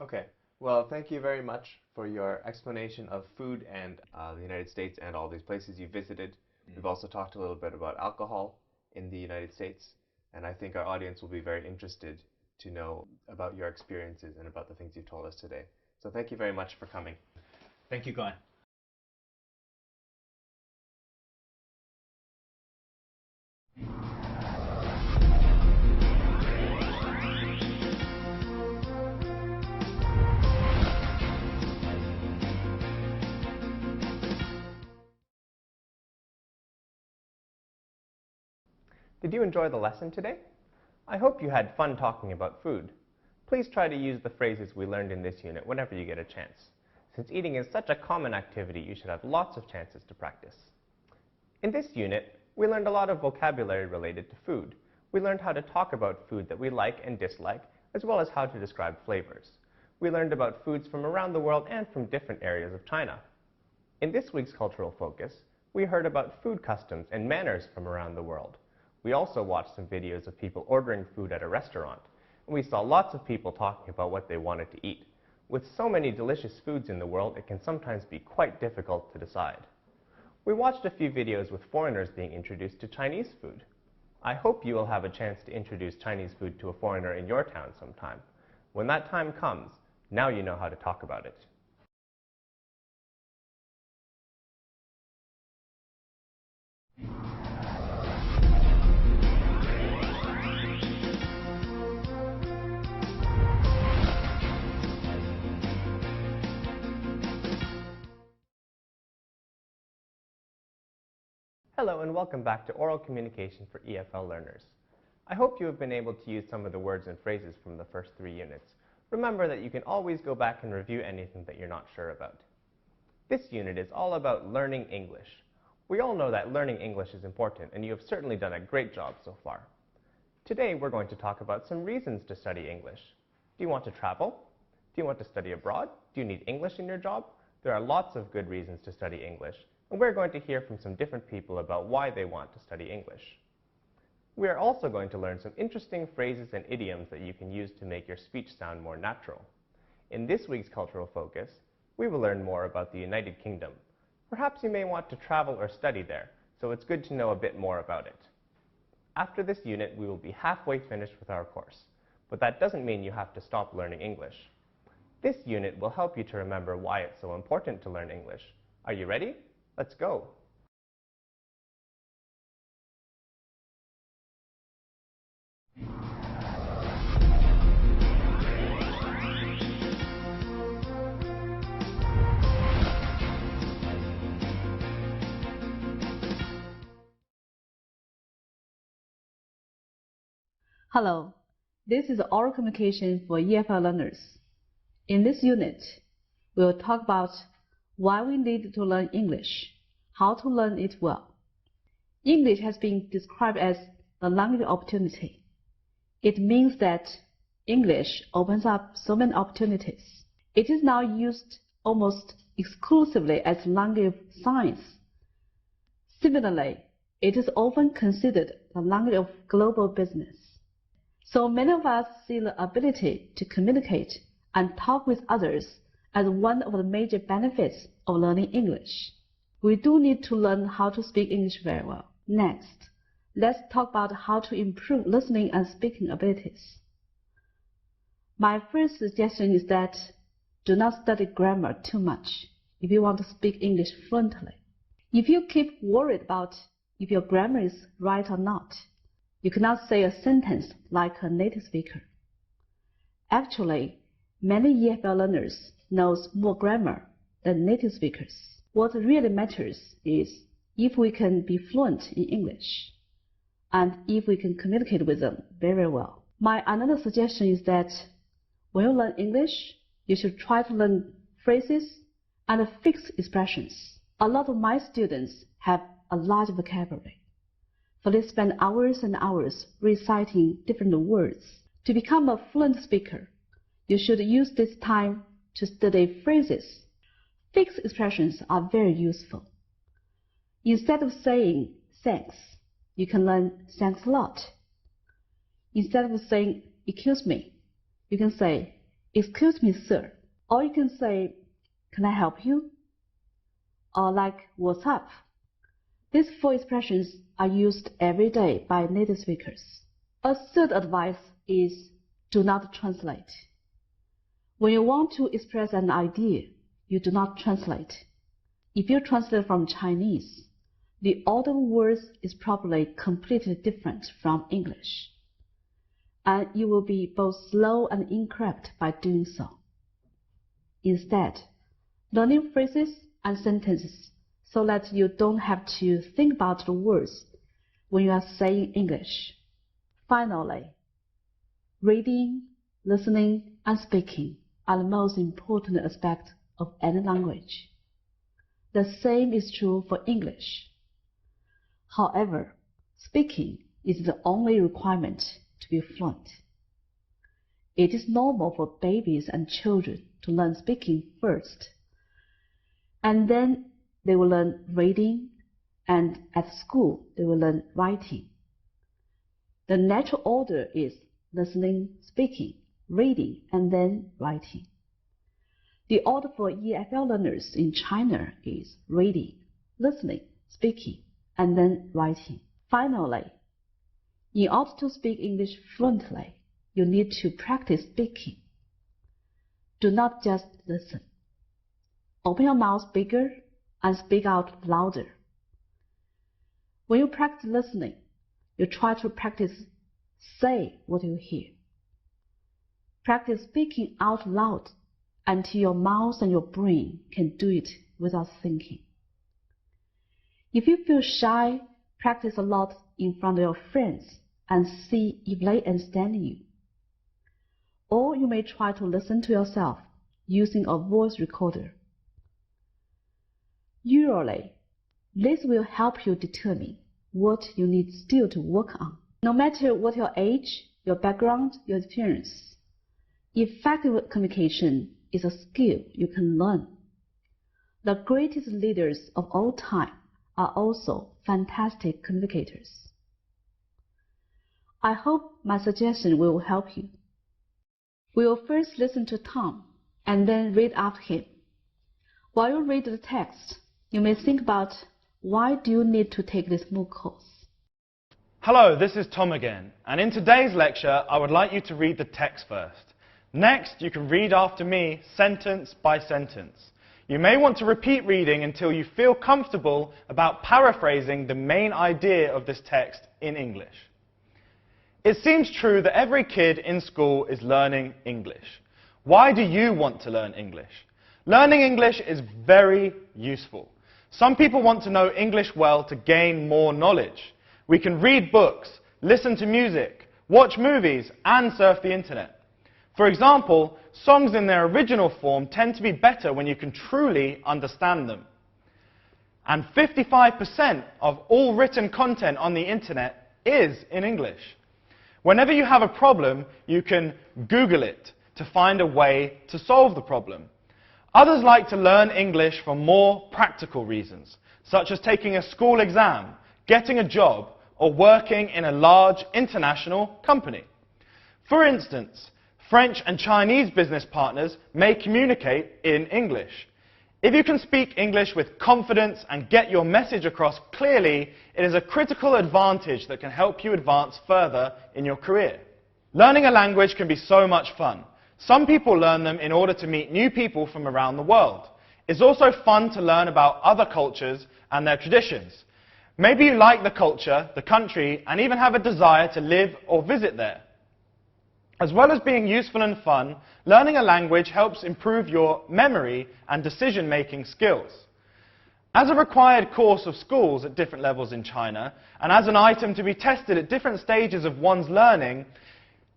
Okay. Well, thank you very much for your explanation of food and the United States and all these places you visited. We've also talked a little bit about alcohol in the United States, and I think our audience will be very interested to know about your experiences and about the things you've told us today. So thank you very much for coming. Thank you, Glenn. Did you enjoy the lesson today? I hope you had fun talking about food. Please try to use the phrases we learned in this unit whenever you get a chance. Since eating is such a common activity, you should have lots of chances to practice. In this unit, we learned a lot of vocabulary related to food. We learned how to talk about food that we like and dislike, as well as how to describe flavors. We learned about foods from around the world and from different areas of China. In this week's Cultural Focus, we heard about food customs and manners from around the world. We also watched some videos of people ordering food at a restaurant, and we saw lots of people talking about what they wanted to eat. With so many delicious foods in the world, it can sometimes be quite difficult to decide. We watched a few videos with foreigners being introduced to Chinese food. I hope you will have a chance to introduce Chinese food to a foreigner in your town sometime. When that time comes, now you know how to talk about it. Hello and welcome back to Oral Communication for EFL learners. I hope you have been able to use some of the words and phrases from the first 3 units. Remember that you can always go back and review anything that you're not sure about. This unit is all about learning English. We all know that learning English is important, and you have certainly done a great job so far. Today we're going to talk about some reasons to study English. Do you want to travel? Do you want to study abroad? Do you need English in your job? There are lots of good reasons to study English, and we're going to hear from some different people about why they want to study English. We are also going to learn some interesting phrases and idioms that you can use to make your speech sound more natural. In this week's Cultural Focus, we will learn more about the United Kingdom. Perhaps you may want to travel or study there, so it's good to know a bit more about it. After this unit, we will be halfway finished with our course, but that doesn't mean you have to stop learning English. This unit will help you to remember why it's so important to learn English. Are you ready? Let's go! Hello, this is Oral Communication for EFL learners. In this unit, we will talk about why we need to learn English, how to learn it well. English has been described as the language of opportunity. It means that English opens up so many opportunities. It is now used almost exclusively as language of science. Similarly, it is often considered the language of global business. So many of us see the ability to communicate and talk with others as one of the major benefits of learning English. We do need to learn how to speak English very well. Next, let's talk about how to improve listening and speaking abilities. My first suggestion is that do not study grammar too much if you want to speak English fluently. If you keep worried about if your grammar is right or not, you cannot say a sentence like a native speaker. Actually, many EFL learners knows more grammar than native speakers. What really matters is if we can be fluent in English and if we can communicate with them very well. My another suggestion is that when you learn English, you should try to learn phrases and fixed expressions. A lot of my students have a large vocabulary, so they spend hours and hours reciting different words. To become a fluent speaker, you should use this time to study phrases. Fixed expressions are very useful. Instead of saying thanks, you can learn thanks a lot. Instead of saying, excuse me, you can say, excuse me, sir. Or you can say, can I help you? Or like, what's up? These 4 expressions are used every day by native speakers. A third advice is do not translate. When you want to express an idea, you do not translate. If you translate from Chinese, the order of words is probably completely different from English, and you will be both slow and incorrect by doing so. Instead, learning phrases and sentences so that you don't have to think about the words when you are saying English. Finally, reading, listening, and speaking are the most important aspects of any language. The same is true for English. However, speaking is the only requirement to be fluent. It is normal for babies and children to learn speaking first, and then they will learn reading, and at school they will learn writing. The natural order is listening, speaking, reading, and then writing. The order for EFL learners in China is reading, listening, speaking, and then writing. Finally, in order to speak English fluently, you need to practice speaking. Do not just listen. Open your mouth bigger and speak out louder. When you practice listening, you try to practice say what you hear. Practice speaking out loud until your mouth and your brain can do it without thinking. If you feel shy, practice a lot in front of your friends and see if they understand you. Or you may try to listen to yourself using a voice recorder. Usually, this will help you determine what you need still to work on. No matter what your age, your background, your experience, effective communication is a skill you can learn. The greatest leaders of all time are also fantastic communicators. I hope my suggestion will help you. We will first listen to Tom and then read after him. While you read the text, you may think about why do you need to take this MOOC course. Hello, this is Tom again, and in today's lecture I would like you to read the text first. Next, you can read after me sentence by sentence. You may want to repeat reading until you feel comfortable about paraphrasing the main idea of this text in English. It seems true that every kid in school is learning English. Why do you want to learn English? Learning English is very useful. Some people want to know English well to gain more knowledge. We can read books, listen to music, watch movies, and surf the internet. For example, songs in their original form tend to be better when you can truly understand them. And 55% of all written content on the internet is in English. Whenever you have a problem, you can Google it to find a way to solve the problem. Others like to learn English for more practical reasons, such as taking a school exam, getting a job, or working in a large international company. For instance, French and Chinese business partners may communicate in English. If you can speak English with confidence and get your message across clearly, it is a critical advantage that can help you advance further in your career. Learning a language can be so much fun. Some people learn them in order to meet new people from around the world. It's also fun to learn about other cultures and their traditions. Maybe you like the culture, the country, and even have a desire to live or visit there. As well as being useful and fun, learning a language helps improve your memory and decision-making skills. As a required course of schools at different levels in China, and as an item to be tested at different stages of one's learning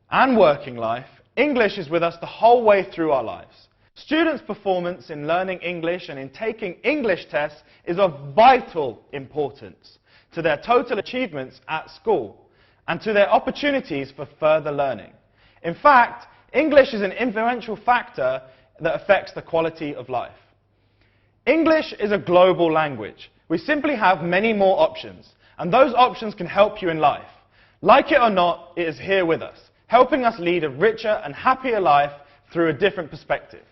and working life, English is with us the whole way through our lives. Students' performance in learning English and in taking English tests is of vital importance to their total achievements at school and to their opportunities for further learning. In fact, English is an influential factor that affects the quality of life. English is a global language. We simply have many more options, and those options can help you in life. Like it or not, it is here with us, helping us lead a richer and happier life through a different perspective.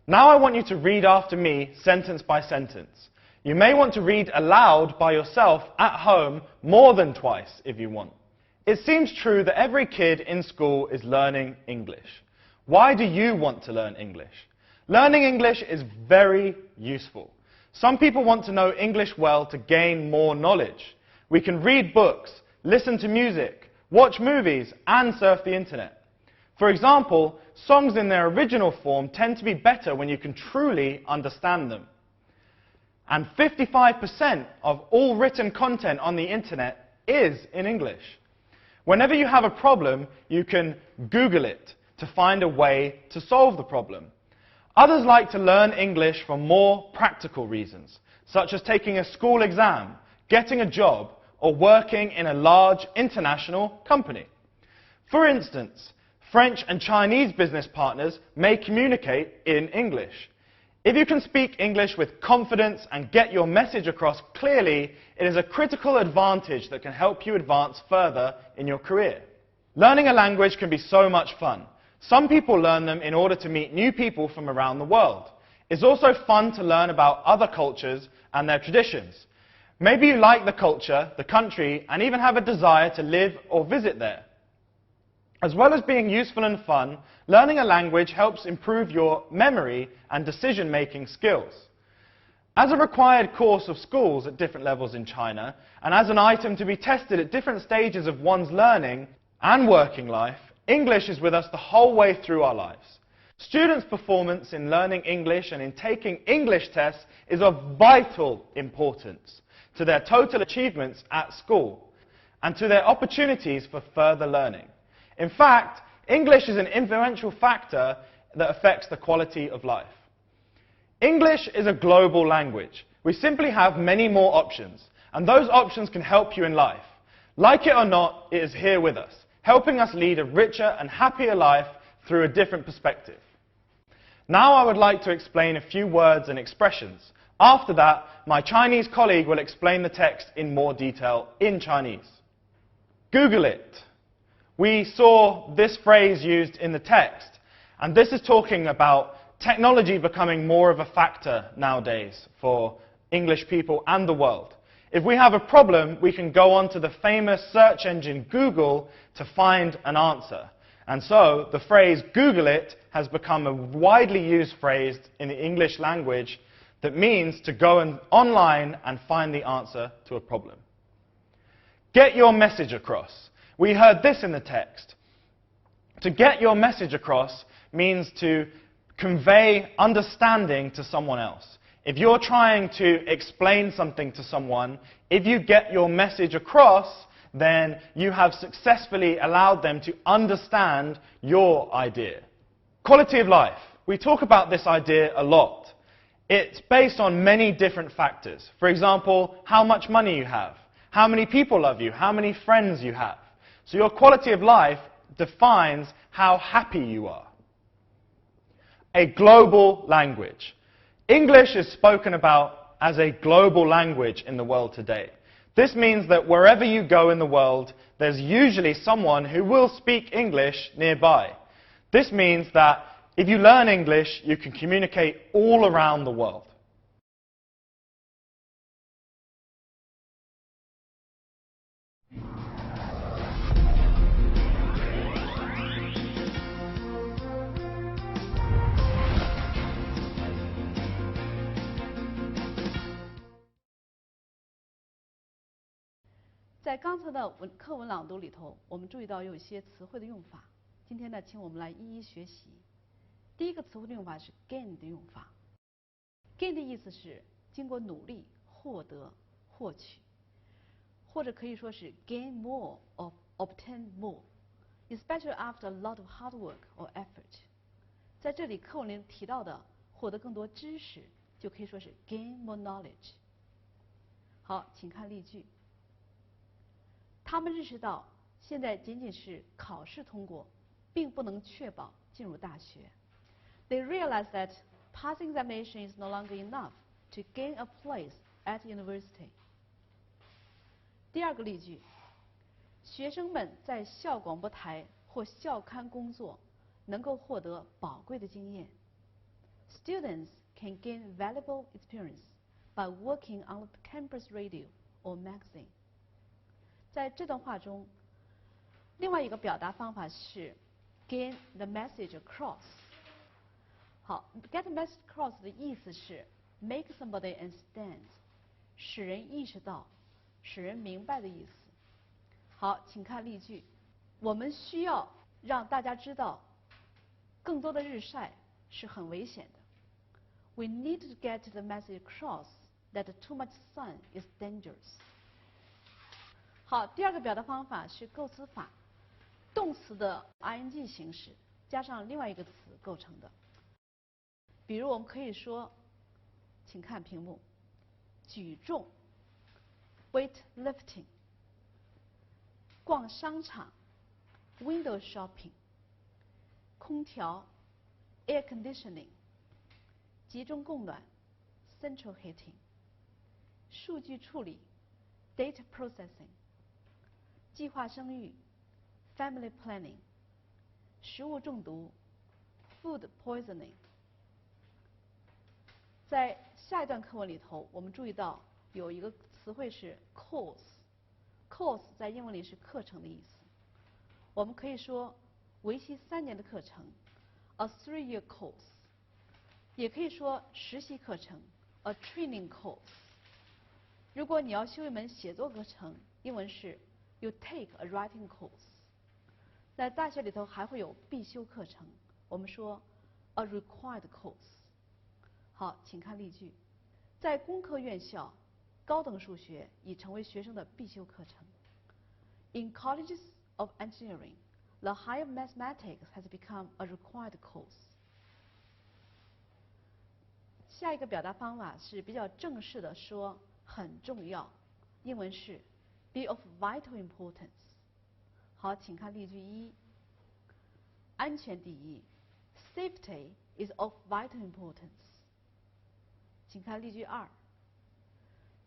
Now I want you to read after me, sentence by sentence. You may want to read aloud by yourself at home more than twice if you want. It seems true that every kid in school is learning English. Why do you want to learn English? Learning English is very useful. Some people want to know English well to gain more knowledge. We can read books, listen to music, watch movies, and surf the internet. For example, songs in their original form tend to be better when you can truly understand them. And 55% of all written content on the internet is in English. Whenever you have a problem, you can Google it to find a way to solve the problem. Others like to learn English for more practical reasons, such as taking a school exam, getting a job, or working in a large international company. For instance, French and Chinese business partners may communicate in English. If you can speak English with confidence and get your message across clearly, it is a critical advantage that can help you advance further in your career. Learning a language can be so much fun. Some people learn them in order to meet new people from around the world. It's also fun to learn about other cultures and their traditions. Maybe you like the culture, the country, and even have a desire to live or visit there. As well as being useful and fun, learning a language helps improve your memory and decision-making skills. As a required course of schools at different levels in China, and as an item to be tested at different stages of one's learning and working life, English is with us the whole way through our lives. Students' performance in learning English and in taking English tests is of vital importance to their total achievements at school and to their opportunities for further learning. In fact, English is an influential factor that affects the quality of life. English is a global language. We simply have many more options, and those options can help you in life. Like it or not, it is here with us, helping us lead a richer and happier life through a different perspective. Now I would like to explain a few words and expressions. After that, my Chinese colleague will explain the text in more detail in Chinese. Google it. We saw this phrase used in the text, and this is talking about technology becoming more of a factor nowadays for English people and the world. If we have a problem, we can go onto the famous search engine Google to find an answer. And so the phrase Google it has become a widely used phrase in the English language that means to go online and find the answer to a problem. Get your message across. We heard this in the text. To get your message across means to convey understanding to someone else. If you're trying to explain something to someone, if you get your message across, then you have successfully allowed them to understand your idea. Quality of life. We talk about this idea a lot. It's based on many different factors. For example, how much money you have, how many people love you, how many friends you have. So your quality of life defines how happy you are. A global language. English is spoken about as a global language in the world today. This means that wherever you go in the world, there's usually someone who will speak English nearby. This means that if you learn English, you can communicate all around the world.在刚才的课文朗读里头，我们注意到有一些词汇的用法。今天呢，请我们来一一学习。第一个词汇的用法是 gain 的用法。gain 的意思是经过努力获得、获取，或者可以说是 gain more or obtain more, especially after a lot of hard work or effort。在这里课文里提到的获得更多知识，就可以说是 gain more knowledge。好，请看例句。他们认识到，现在仅仅是考试通过，并不能确保进入大学。They realize that passing examination is no longer enough to gain a place at university. 第二个例句，学生们在校广播台或校刊工作，能够获得宝贵的经验。Students can gain valuable experience by working on the campus radio or magazine. 在这段话中，另外一个表达方法是 get the message across。好 ，get the message across 的意思是 make somebody understand， 使人意识到，使人明白的意思。好，请看例句。我们需要让大家知道，更多的日晒是很危险的。We need to get the message across that too much sun is dangerous. 好，第二个表达方法是构词法，动词的 ing 形式加上另外一个词构成的。比如我们可以说，请看屏幕，举重 weightlifting， 逛商场 window shopping， 空调 air conditioning， 集中供暖 central heating， 数据处理 data processing， 计划生育 family planning， 食物中毒 food poisoning。在下一段课文里头，我们注意到有一个词汇是 course。course 在英文里是课程的意思。我们可以说为期3年的课程 a 3-year course， 也可以说实习课程 a training course。如果你要修一门写作课程，英文是 you take a writing course。在大学里头还会有必修课程，我们说 a required course。好，请看例句。在工科院校，高等数学已成为学生的必修课程。In colleges of engineering, the higher mathematics has become a required course. 下一个表达方法是比较正式的说很重要，英文是 be of vital importance。好，请看例句1，安全第一 ，safety is of vital importance。请看例句2，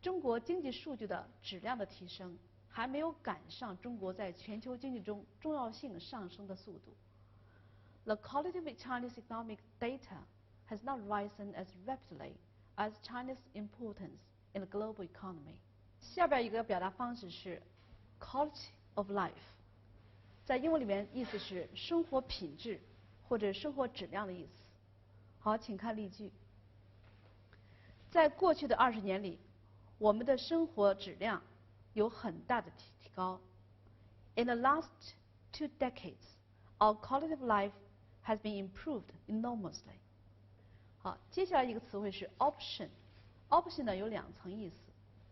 中国经济数据的质量的提升还没有赶上中国在全球经济中重要性上升的速度。The quality of Chinese economic data has not risen as rapidly as China's importance in the global economy. 下边一个表达方式是 quality of life， 在英文里面意思是生活品质或者生活质量的意思。好，请看例句。在过去的20年里，我们的生活质量有很大的提高。In the last 2 decades, our quality of life has been improved enormously. 好，接下来一个词汇是 option。option 呢有2层意思，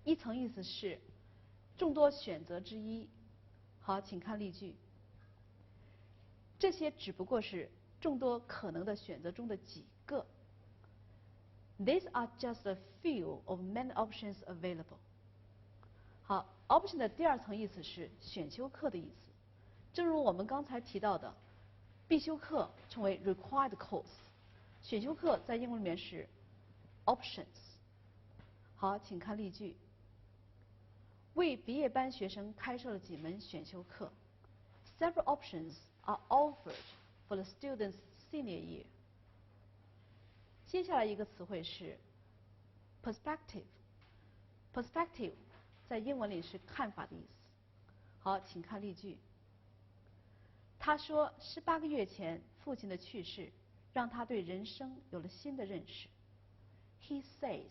一层意思是众多选择之一。好，请看例句。这些只不过是众多可能的选择中的几个。These are just a few of many options available. 好 ，option 的第2层意思是选修课的意思。正如我们刚才提到的，必修课称为 required course， 选修课在英文里面是 options。好，请看例句。为毕业班学生开设了几门选修课。Several options are offered for the students' senior year. 接下来一个词汇是 perspective。perspective 在英文里是看法的意思。好，请看例句。他说，18个月前父亲的去世让他对人生有了新的认识。He says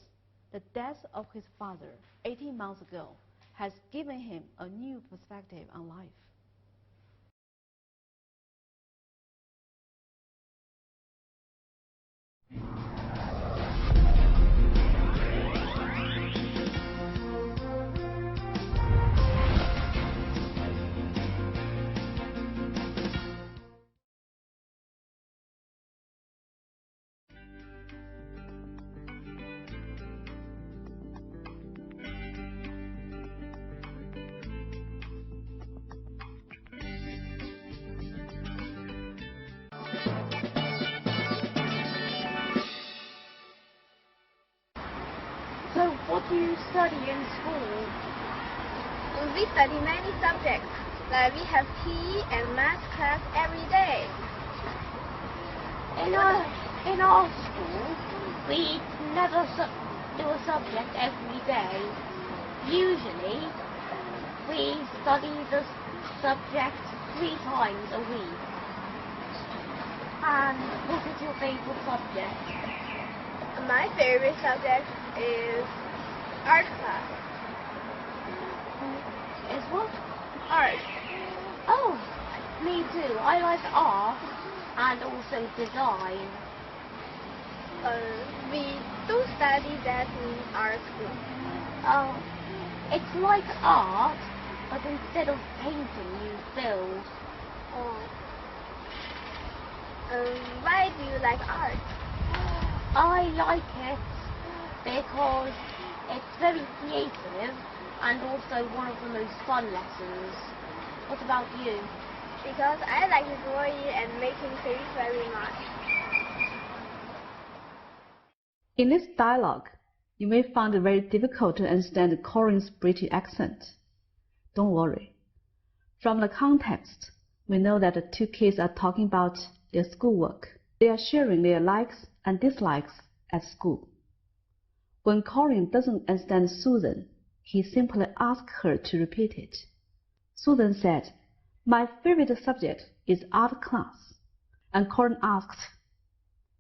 the death of his father 18 months ago has given him a new perspective on life. So, what do you study in school? we study many subjects. Like we have PE and math class every day. In our school, we never do a subject every day. Usually, we study the subject 3 times a week. And what is your favorite subject? My favorite subject is art class. Is what? Art. Oh, me too. I like art and also design. We don't study that in our school. Oh, it's like art, but instead of painting, you build. Oh. Why do you like art? I like it because it's very creative and also one of the most fun lessons. What about you? Because I like drawing and making things very much. In this dialogue, you may find it very difficult to understand Corin's British accent. Don't worry. From the context, we know that the two kids are talking about their schoolwork. They are sharing their likes and dislikes at school. When Corin doesn't understand Susan, he simply asks her to repeat it. Susan said, "My favorite subject is art class." And Corin asked,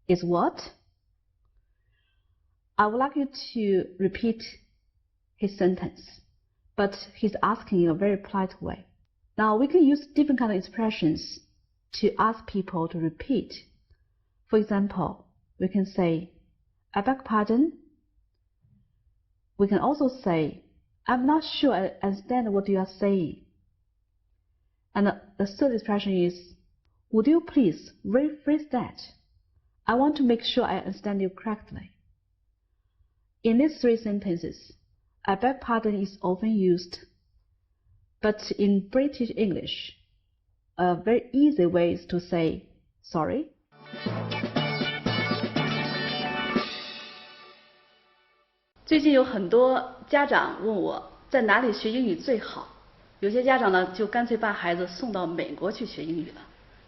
"Is what?" I would like you to repeat his sentence, but he's asking in a very polite way. Now we can use different kind of expressions to ask people to repeat. For example, we can say, "I beg pardon." We can also say, "I'm not sure I understand what you are saying." And the third expression is, "Would you please rephrase that? I want to make sure I understand you correctly." In these 3 sentences, "I beg pardon" is often used, but in British English, a very easy way is to say sorry. 最近有很多家长问我在哪里学英语最好，有些家长呢就干脆把孩子送到美国去学英语了。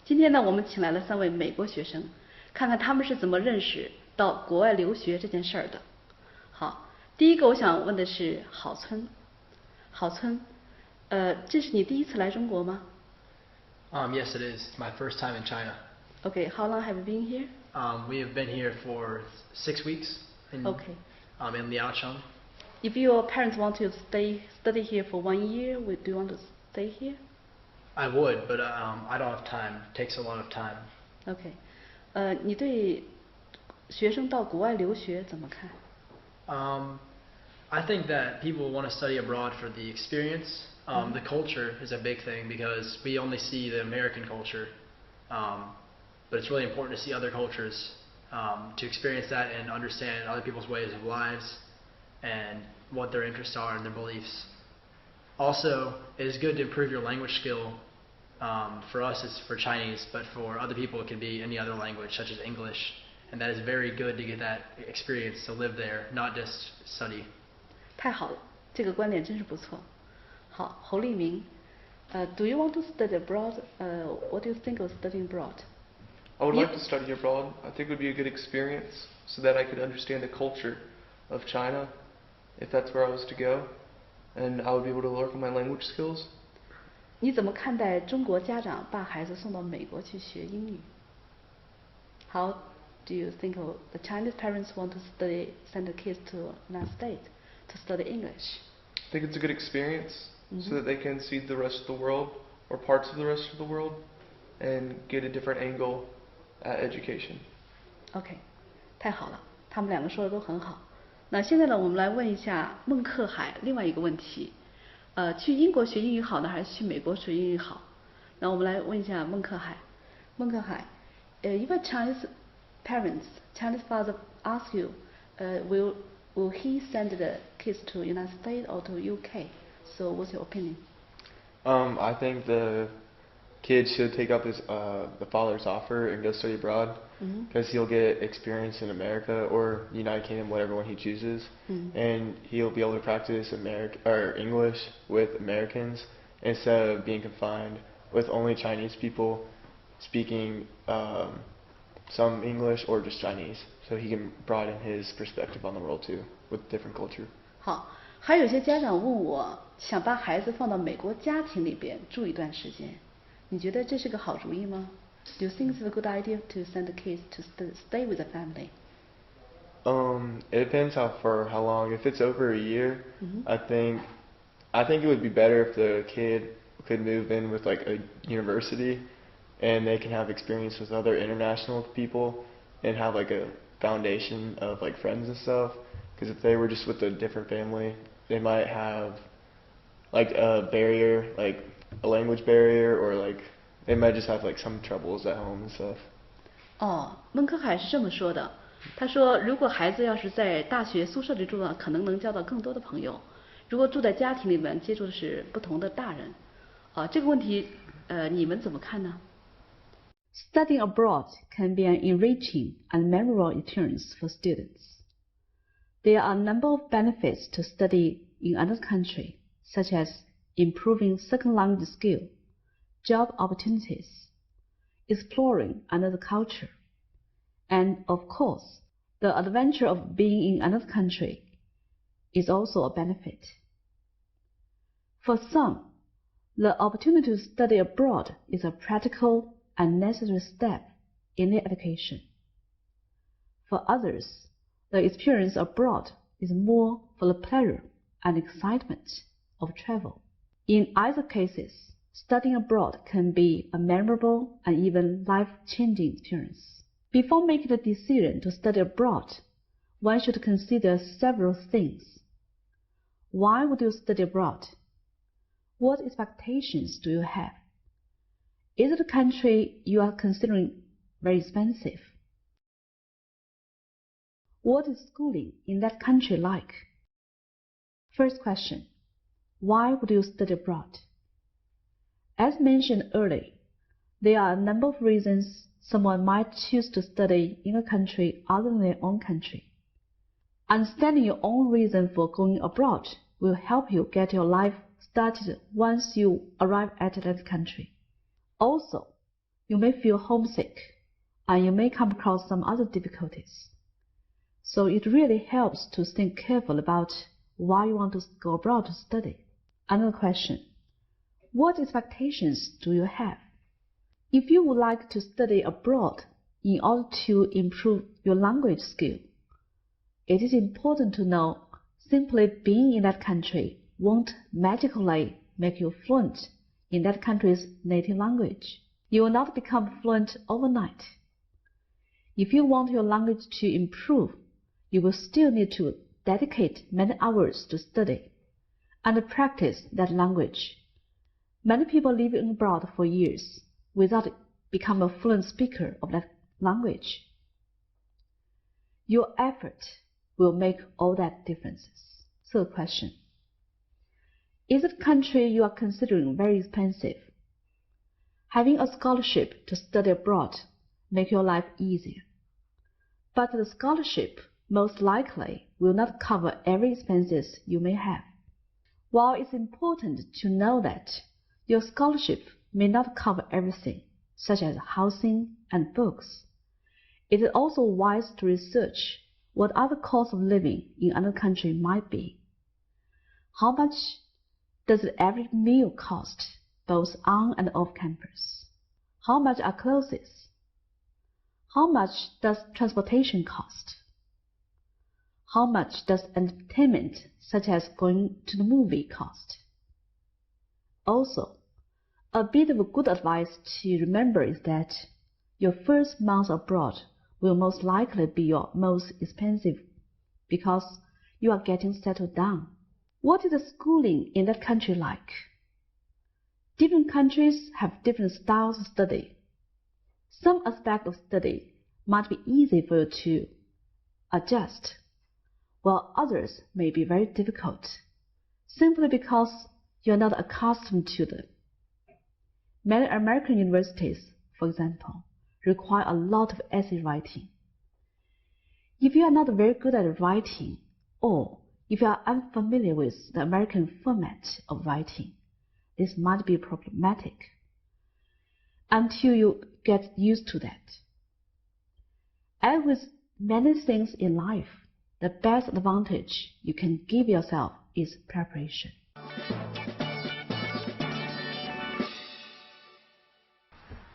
今天呢，我们请来了3位美国学生，看看他们是怎么认识到国外留学这件事儿的。好，第一个我想问的是郝村。郝村，这是你第一次来中国吗？ Yes, it is. My first time in China. Okay, how long have you been here? We have been here for 6 weeks in, Okay. In Liaocheng. If your parents want to study here for 1 year, do you want to stay here? I would, but I don't have time. It takes a lot of time. Okay. 你对学生到国外留学怎么看？ I think that people want to study abroad for the experience. The culture is a big thing because we only see the American culture, but it's really important to see other cultures, to experience that and understand other people's ways of lives and what their interests are and their beliefs. Also, it is good to improve your language skill. For us, it's for Chinese, but for other people, it can be any other language, such as English. And that is very good to get that experience to live there, not just study. 太好了，这个观点真是不错。好，侯立明，do you want to study abroad? What do you think of studying abroad? I would like to study abroad. I think it would be a good experience so that I could understand the culture of China, if that's where I was to go, and I would be able to work on my language skills. 你怎么看待中国家长把孩子送到美国去学英语？ How do you think of the Chinese parents want to send the kids to United States to study English? I think it's a good experience so that they can see the rest of the world or parts of the rest of the world and get a different angle at education. OK， 太好了，他们2个说的都很好。那现在呢，我们来问一下孟克海另外一个问题，去英国学英语好呢，还是去美国学英语好？那我们来问一下孟克海。孟克海，if a Chinese parents, Chinese father ask you, will he send the kids to United States or to UK? So what's your opinion? I think the kid should take up the father's offer and go study abroad, because he'll get experience in America or United Kingdom, whatever one he chooses, and he'll be able to practice English with Americans instead of being confined with only Chinese people speaking some English or just Chinese. So he can broaden his perspective on the world too with different culture. 好，还有些家长问我，想把孩子放到美国家庭里边住一段时间，你觉得这是个好主意吗？ Do you think it's a good idea to send the kids to stay with the family? It depends for how long. If it's over a year, I think it would be better if the kid could move in with like a university, and they can have experience with other international people and have like a foundation of like friends and stuff. Because if they were just with a different family, they might have like a barrier, like a language barrier, or like they might just have like some troubles at home and stuff. 哦，温科海是这么说的。他说，如果孩子要是在大学宿舍里住呢，可能能交到更多的朋友；如果住在家庭里面，接触的是不同的大人。这个问题，你们怎么看呢？ Studying abroad can be an enriching and memorable experience for students. There are a number of benefits to study in another country, such as improving second language skill, job opportunities, exploring another culture, and of course, the adventure of being in another country is also a benefit. For some, the opportunity to study abroad is a practical and necessary step in their education. For others, the experience abroad is more for the pleasure and excitement of travel. In either cases, studying abroad can be a memorable and even life-changing experience. Before making the decision to study abroad, one should consider several things. Why would you study abroad? What expectations do you have? Is the country you are considering very expensive? What is schooling in that country like? First question, why would you study abroad? As mentioned earlier, there are a number of reasons someone might choose to study in a country other than their own country. Understanding your own reason for going abroad will help you get your life started once you arrive at that country. Also, you may feel homesick, and you may come across some other difficulties. So it really helps to think carefully about why you want to go abroad to study. Another question, what expectations do you have? If you would like to study abroad in order to improve your language skill, it is important to know simply being in that country won't magically make you fluent in that country's native language. You will not become fluent overnight. If you want your language to improve, you will still need to dedicate many hours to study and practice that language. Many people live abroad for years without becoming a fluent speaker of that language. Your effort will make all that differences. Third question, is the country you are considering very expensive? Having a scholarship to study abroad makes your life easier. But the scholarship most likely will not cover every expenses you may have. While it's important to know that your scholarship may not cover everything, such as housing and books, it is also wise to research what other costs of living in another country might be. How much does the average meal cost, both on and off campus? How much are clothes? How much does transportation cost? How much does entertainment, such as going to the movie, cost? Also, a bit of good advice to remember is that your first month abroad will most likely be your most expensive because you are getting settled down. What is the schooling in that country like? Different countries have different styles of study. Some aspects of study might be easy for you to adjust, while others may be very difficult, simply because you are not accustomed to them. Many American universities, for example, require a lot of essay writing. If you are not very good at writing, or if you are unfamiliar with the American format of writing, this might be problematic until you get used to that. As with many things in life, the best advantage you can give yourself is preparation.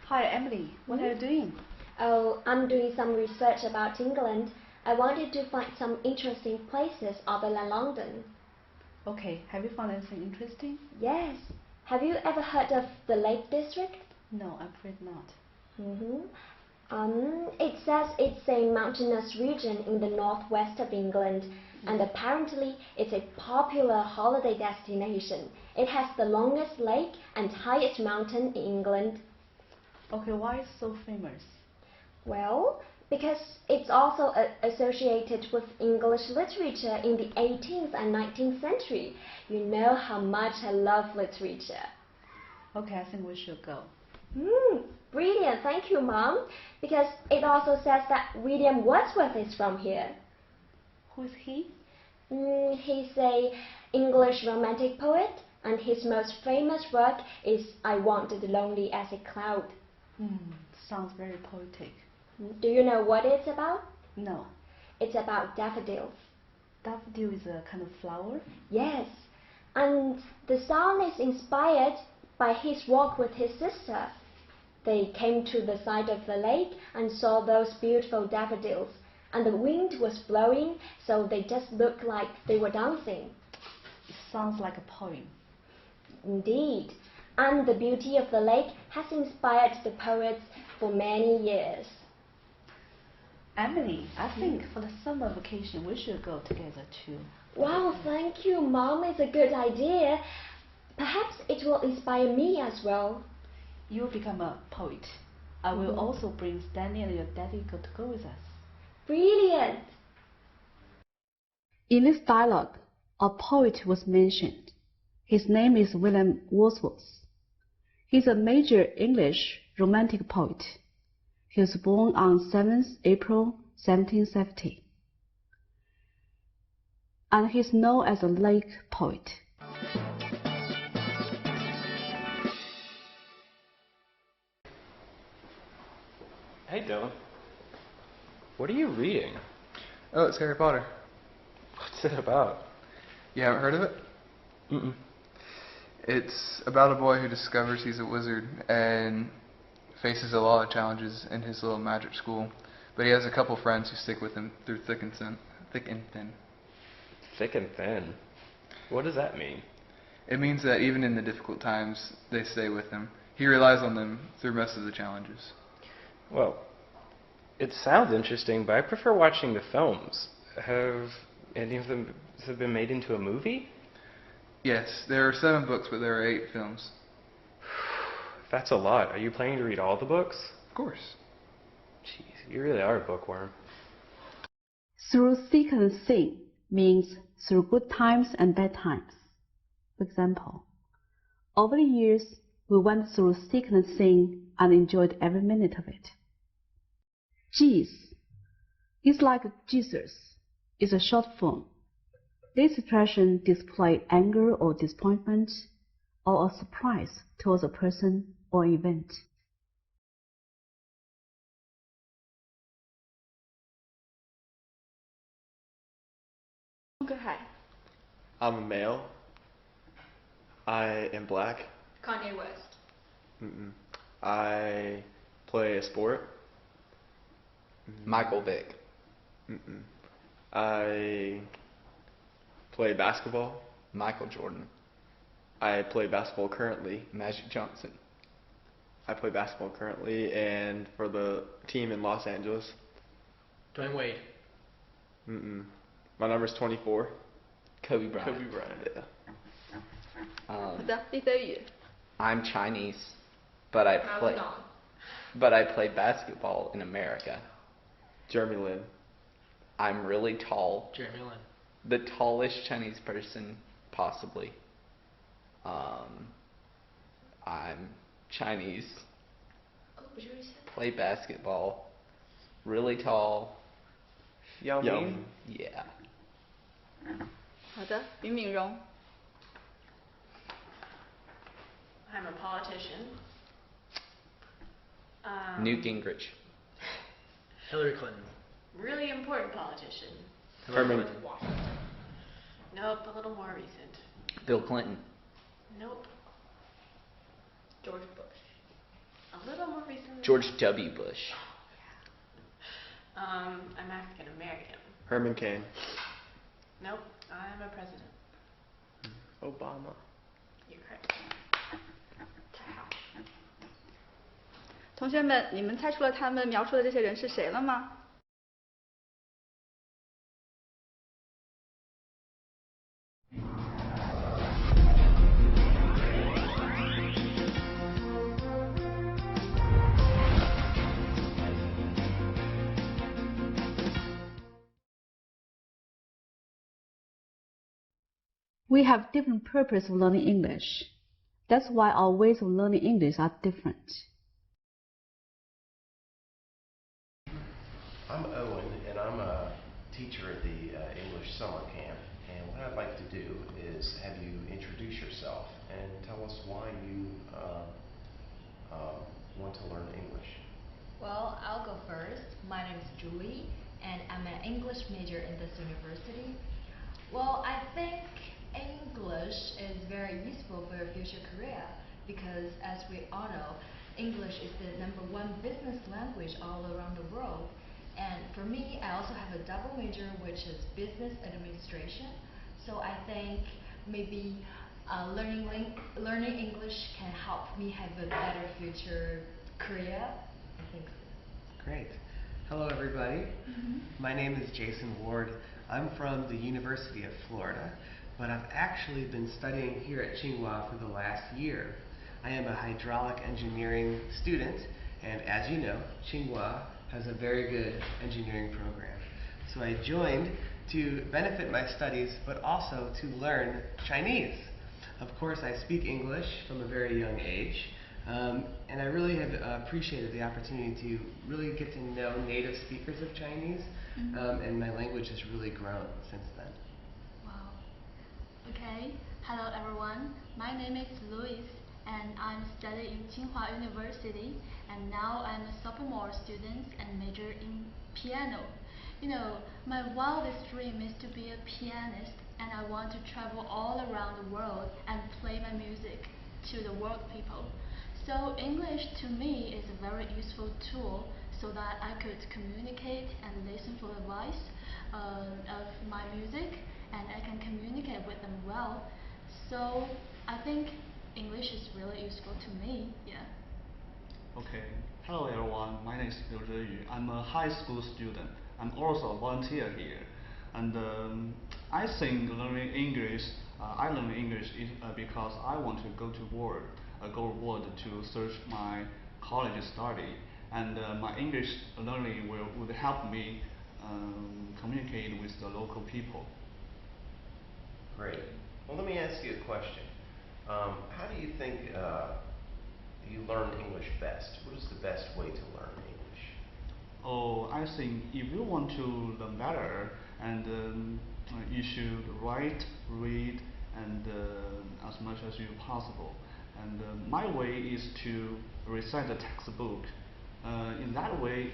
Hi, Emily. What are you doing? Oh, I'm doing some research about England. I wanted to find some interesting places other than London. Okay, have you found anything interesting? Yes. Have you ever heard of the Lake District? No, I'm afraid not. It says it's a mountainous region in the northwest of England, and apparently it's a popular holiday destination. It has the longest lake and highest mountain in England. Okay, why is it so famous? Well, because it's also associated with English literature in the 18th and 19th century. You know how much I love literature. Okay, I think we should go. Brilliant, thank you, Mom. Because it also says that William Wordsworth is from here. Who is he? He's a English romantic poet, and his most famous work is I Wandered Lonely as a Cloud. Sounds very poetic. Do you know what it's about? No. It's about daffodils. Daffodil is a kind of flower? Yes. And the song is inspired by his walk with his sister. They came to the side of the lake and saw those beautiful daffodils. And the wind was blowing, so they just looked like they were dancing. It sounds like a poem. Indeed. And the beauty of the lake has inspired the poets for many years. Emily, I think for the summer vacation we should go together too. Wow, thank you, Mom. It's a good idea. Perhaps it will inspire me as well. You will become a poet. I will also bring Stanley and your daddy to go with us. Brilliant! In this dialogue, a poet was mentioned. His name is William Wordsworth. He's a major English romantic poet. He was born on 7th April 1770. And he's known as a lake poet. Hey Dylan, what are you reading? Oh, it's Harry Potter. What's it about? You haven't heard of it? Mm-mm. It's about a boy who discovers he's a wizard and faces a lot of challenges in his little magic school, but he has a couple friends who stick with him through thick and thin. Thick and thin. Thick and thin? What does that mean? It means that even in the difficult times, they stay with him. He relies on them through most of the challenges. Well, it sounds interesting, but I prefer watching the films. Have any of them been made into a movie? Yes, there are 7 books, but there are 8 films. That's a lot. Are you planning to read all the books? Of course. Jeez, you really are a bookworm. Through thick and thin means through good times and bad times. For example, over the years, we went through thick and thin and enjoyed every minute of it. Jeez, it's like Jesus, is a short form. This expression displays anger or disappointment or a surprise towards a person or event. Go ahead. I'm a male. I am black. Kanye West. I play a sport. Michael Vick. I play basketball. Michael Jordan. I play basketball currently. Magic Johnson. I play basketball currently and for the team in Los Angeles. Dwayne Wade. My number's 24. Kobe Bryant. Kobe Bryant, yeah. 好的，第三语。 I'm Chinese, but I play basketball in America. Jeremy Lin. I'm really tall. Jeremy Lin. The tallest Chinese person possibly. I'm Chinese. Play basketball. Really tall. Yao Ming? Yeah. 好的，林敏荣。 I'm a politician. Newt Gingrich. Hillary Clinton. Really important politician. Herman. Nope, a little more recent. Bill Clinton. Nope. George Bush. A little more recent. George W. Bush. I'm African American. Herman Cain. Nope, I'm a president. Obama. You're correct. 同学们，你们猜出了他们描述的这些人是谁了吗？ We have different purpose of learning English. That's why our ways of learning English are different. I'm Owen, and I'm a teacher at the English summer camp. And what I'd like to do is have you introduce yourself and tell us why you want to learn English. Well, I'll go first. My name is Julie, and I'm an English major in this university. Well, I think English is very useful for your future career because, as we all know, English is the #1 business language all around the world. And for me, I also have a double major, which is business administration. So I think maybe learning English can help me have a better future career. I think so. Great. Hello, everybody. My name is Jason Ward. I'm from the University of Florida, but I've actually been studying here at Tsinghua for the last year. I am a hydraulic engineering student, and as you know, Tsinghua has a very good engineering program. So I joined to benefit my studies, but also to learn Chinese. Of course, I speak English from a very young age, and I really have appreciated the opportunity to really get to know native speakers of Chinese, and my language has really grown since then. Wow. Okay. Hello, everyone. My name is Louis, and I'm studying in Tsinghua University, and now I'm a sophomore student and major in piano. You know, my wildest dream is to be a pianist, and I want to travel all around the world and play my music to the world people. So English to me is a very useful tool so that I could communicate and listen for advice of my music, and I can communicate with them well. So I think English is really useful to me, yeah. Okay. Hello everyone, my name is Liu Zheyu. I'm a high school student. I'm also a volunteer here. And I think learning English, I learn English because I want to go abroad to search my college study. And my English learning would help me communicate with the local people. Great. Well, let me ask you a question. How do you think you learn English best? What is the best way to learn English? Oh, I think if you want to learn better, and you should write, read, and as much as you possible. And my way is to recite the textbook. In that way,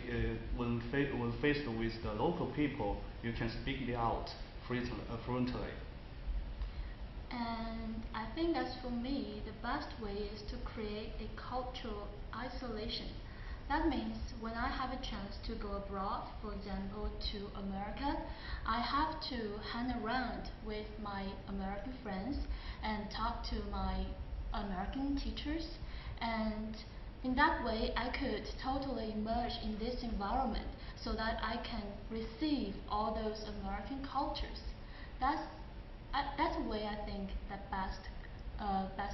when faced with the local people, you can speak it out fluently. And I think that for me, the best way is to create a cultural isolation. That means when I have a chance to go abroad, for example to America, I have to hang around with my American friends and talk to my American teachers, and in that way I could totally immerse in this environment so that I can receive all those American cultures. That's a way I think that best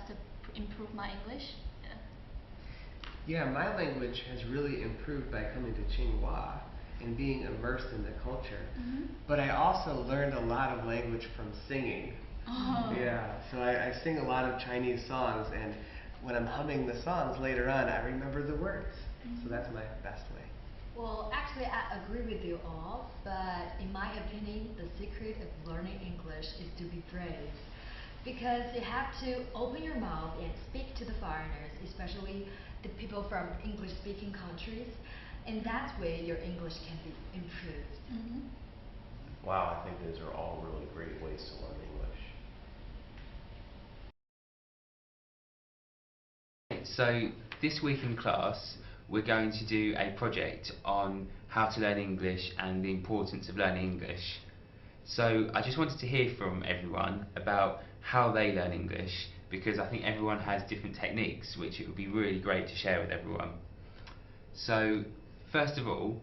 to improve my English. Yeah, my language has really improved by coming to Tsinghua and being immersed in the culture. But I also learned a lot of language from singing. Oh. Yeah, so I sing a lot of Chinese songs, and when I'm humming the songs later on, I remember the words. So that's my best way. Well, actually, I agree with you all, but in my opinion, the secret of learning English is to be brave. Because you have to open your mouth and speak to the foreigners, especially the people from English-speaking countries, and that way your English can be improved. Wow, I think those are all really great ways to learn English. So this week in class we're going to do a project on how to learn English and the importance of learning English. So I just wanted to hear from everyone about how they learn English, because I think everyone has different techniques which it would be really great to share with everyone. So first of all,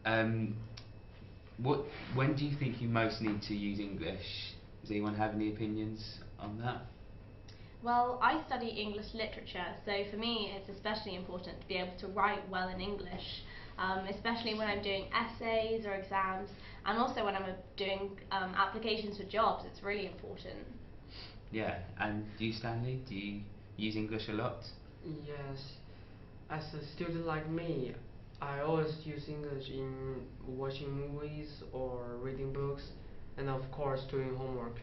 when do you think you most need to use English? Does anyone have any opinions on that? Well, I study English literature, so for me it's especially important to be able to write well in English, especially when I'm doing essays or exams, and also when I'm doing applications for jobs. It's really important. Yeah, and you, Stanley, do you use English a lot? Yes. As a student like me, I always use English in watching movies or reading books, and of course doing homework.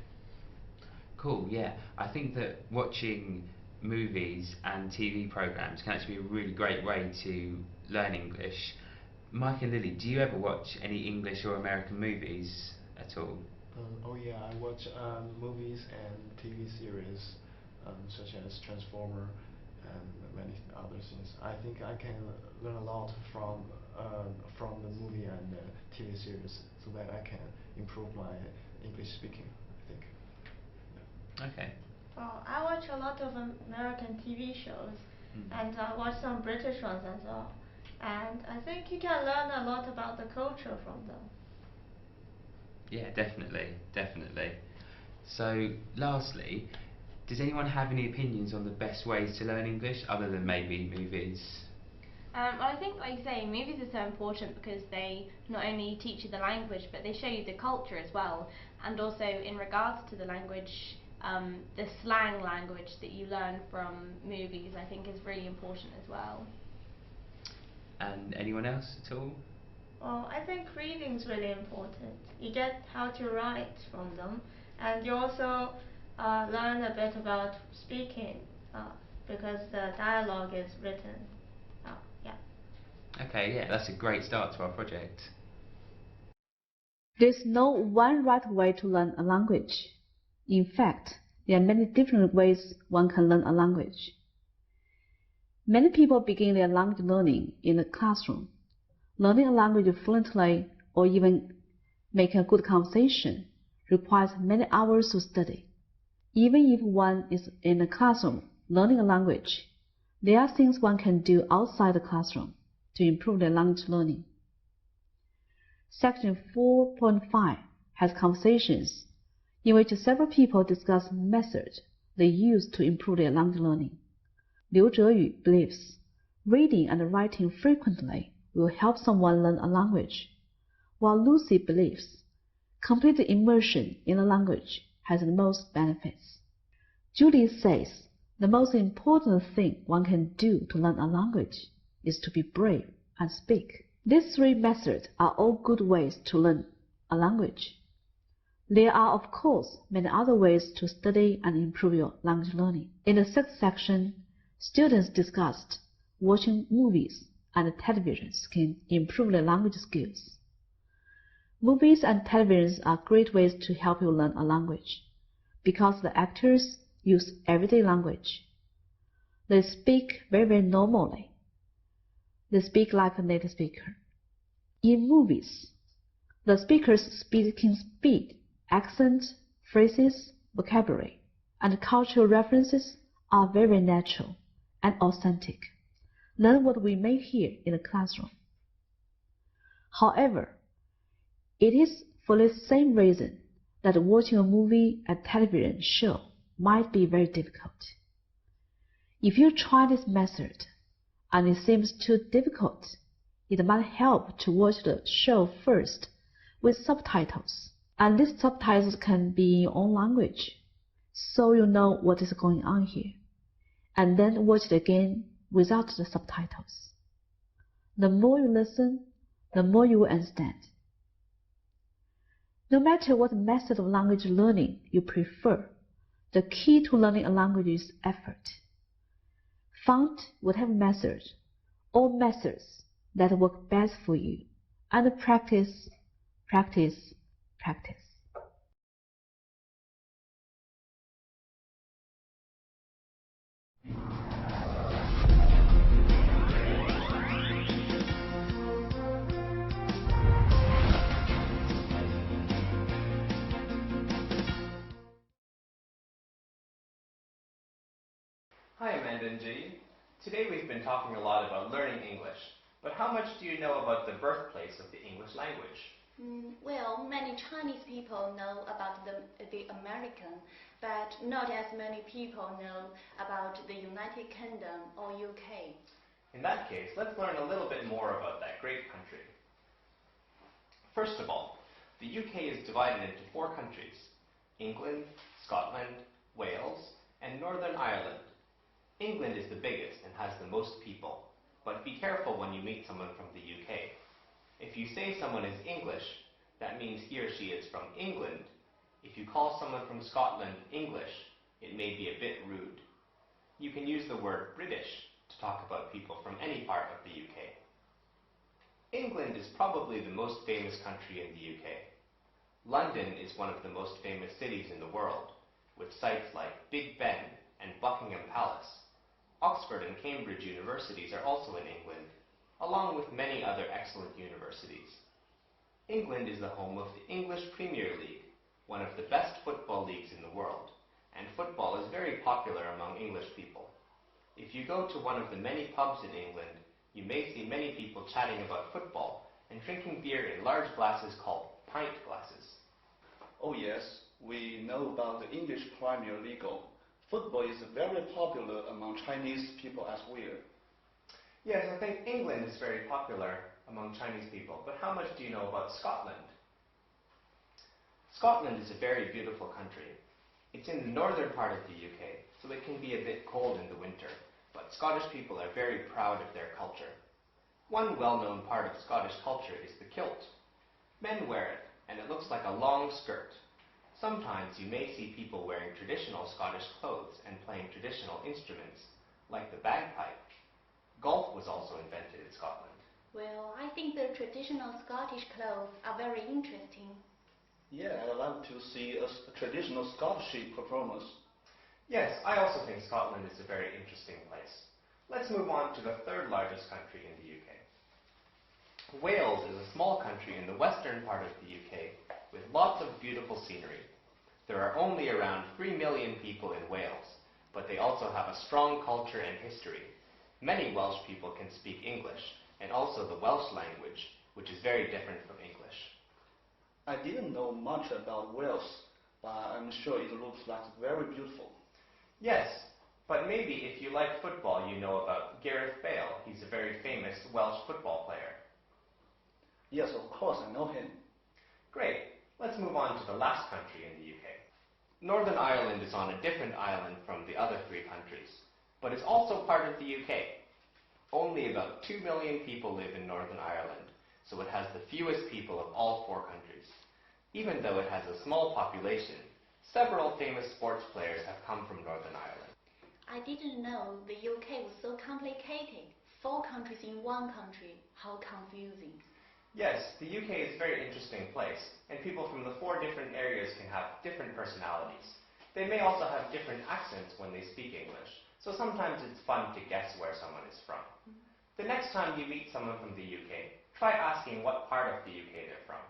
Cool, yeah. I think that watching movies and TV programs can actually be a really great way to learn English. Mike and Lily, do you ever watch any English or American movies at all? Oh yeah, I watch movies and TV series such as Transformer and many other things. I think I can learn a lot from the movie and TV series, so that I can improve my English speaking, I think. Okay. Well, I watch a lot of American TV shows, and I watch some British ones as well. And I think you can learn a lot about the culture from them. Yeah, definitely, definitely. So, lastly, does anyone have any opinions on the best ways to learn English, other than maybe movies? Well, I think, like you say, movies are so important because they not only teach you the language, but they show you the culture as well. And also, in regards to the language, the slang language that you learn from movies, I think is really important as well. And anyone else at all? Well, I think reading is really important. You get how to write from them, and you also learn a bit about speaking because the dialogue is written. Yeah. Okay, yeah, that's a great start to our project. There's no one right way to learn a language. In fact, there are many different ways one can learn a language. Many people begin their language learning in the classroom. Learning a language fluently or even making a good conversation requires many hours of study. Even if one is in a classroom learning a language, there are things one can do outside the classroom to improve their language learning. Section 4.5 has conversations in which several people discuss methods they use to improve their language learning. Liu Zheyu believes reading and writing frequently will help someone learn a language, while Lucy believes complete immersion in a language has the most benefits. Julie says the most important thing one can do to learn a language is to be brave and speak. These three methods are all good ways to learn a language. There are, of course, many other ways to study and improve your language learning. In the sixth section, students discussed watching movies and televisions can improve their language skills. Movies and televisions are great ways to help you learn a language because the actors use everyday language. They speak very normally. They speak like a native speaker. In movies, the speaker's speaking speed, accent, phrases, vocabulary, and cultural references are very natural and authentic. Learn what we may hear in the classroom. However, it is for the same reason that watching a movie and television show might be very difficult. If you try this method and it seems too difficult, it might help to watch the show first with subtitles, and these subtitles can be in your own language, so you know what is going on here. and then watch it again without the subtitles. The more you listen, the more you will understand. No matter what method of language learning you prefer, the key to learning a language is effort. Find whatever method or methods that work best for you, and practice, practice, practice. Hi Amanda and G. Today we've been talking a lot about learning English, but how much do you know about the birthplace of the English language? Well, many Chinese people know about the American, but not as many people know about the United Kingdom or UK. In that case, let's learn a little bit more about that great country. First of all, the UK is divided into 4 countries: England, Scotland, Wales, and Northern Ireland. England is the biggest and has the most people, but be careful when you meet someone from the UK. If you say someone is English, that means he or she is from England. If you call someone from Scotland English, it may be a bit rude. You can use the word British to talk about people from any part of the UK. England is probably the most famous country in the UK. London is one of the most famous cities in the world, with sites like Big Ben and Buckingham Palace. Oxford and Cambridge universities are also in England, along with many other excellent universities. England is the home of the English Premier League, one of the best football leagues in the world, and football is very popular among English people. If you go to one of the many pubs in England, you may see many people chatting about football and drinking beer in large glasses called pint glasses. Oh yes, we know about the English Premier League. Football is very popular among Chinese people as well. Yes, I think England is very popular among Chinese people, but how much do you know about Scotland? Scotland is a very beautiful country. It's in the northern part of the UK, so it can be a bit cold in the winter, but Scottish people are very proud of their culture. One well-known part of Scottish culture is the kilt. Men wear it, and it looks like a long skirt. Sometimes you may see people wearing traditional Scottish clothes and playing traditional instruments, like the bagpipe. Golf was also invented in Scotland. Well, I think the traditional Scottish clothes are very interesting. Yeah, I'd like to see a traditional Scottish performance. Yes, I also think Scotland is a very interesting place. Let's move on to the 3rd largest country in the UK. Wales is a small country in the western part of the UK with lots of beautiful scenery. There are only around 3 million people in Wales, but they also have a strong culture and history. Many Welsh people can speak English, and also the Welsh language, which is very different from English. I didn't know much about Wales, but I'm sure it looks like very beautiful. Yes, but maybe if you like football, you know about Gareth Bale. He's a very famous Welsh football player. Yes, of course, I know him. Great. Let's move on to the last country in the UK. Northern Ireland is on a different island from the other 3 countries, but it's also part of the UK. Only about 2 million people live in Northern Ireland, so it has the fewest people of all 4 countries. Even though it has a small population, several famous sports players have come from Northern Ireland. I didn't know the UK was so complicated. 4 countries in one country. How confusing. Yes, the UK is a very interesting place, and people from the 4 different areas can have different personalities. They may also have different accents when they speak English, so sometimes it's fun to guess where someone is from. The next time you meet someone from the UK, try asking what part of the UK they're from.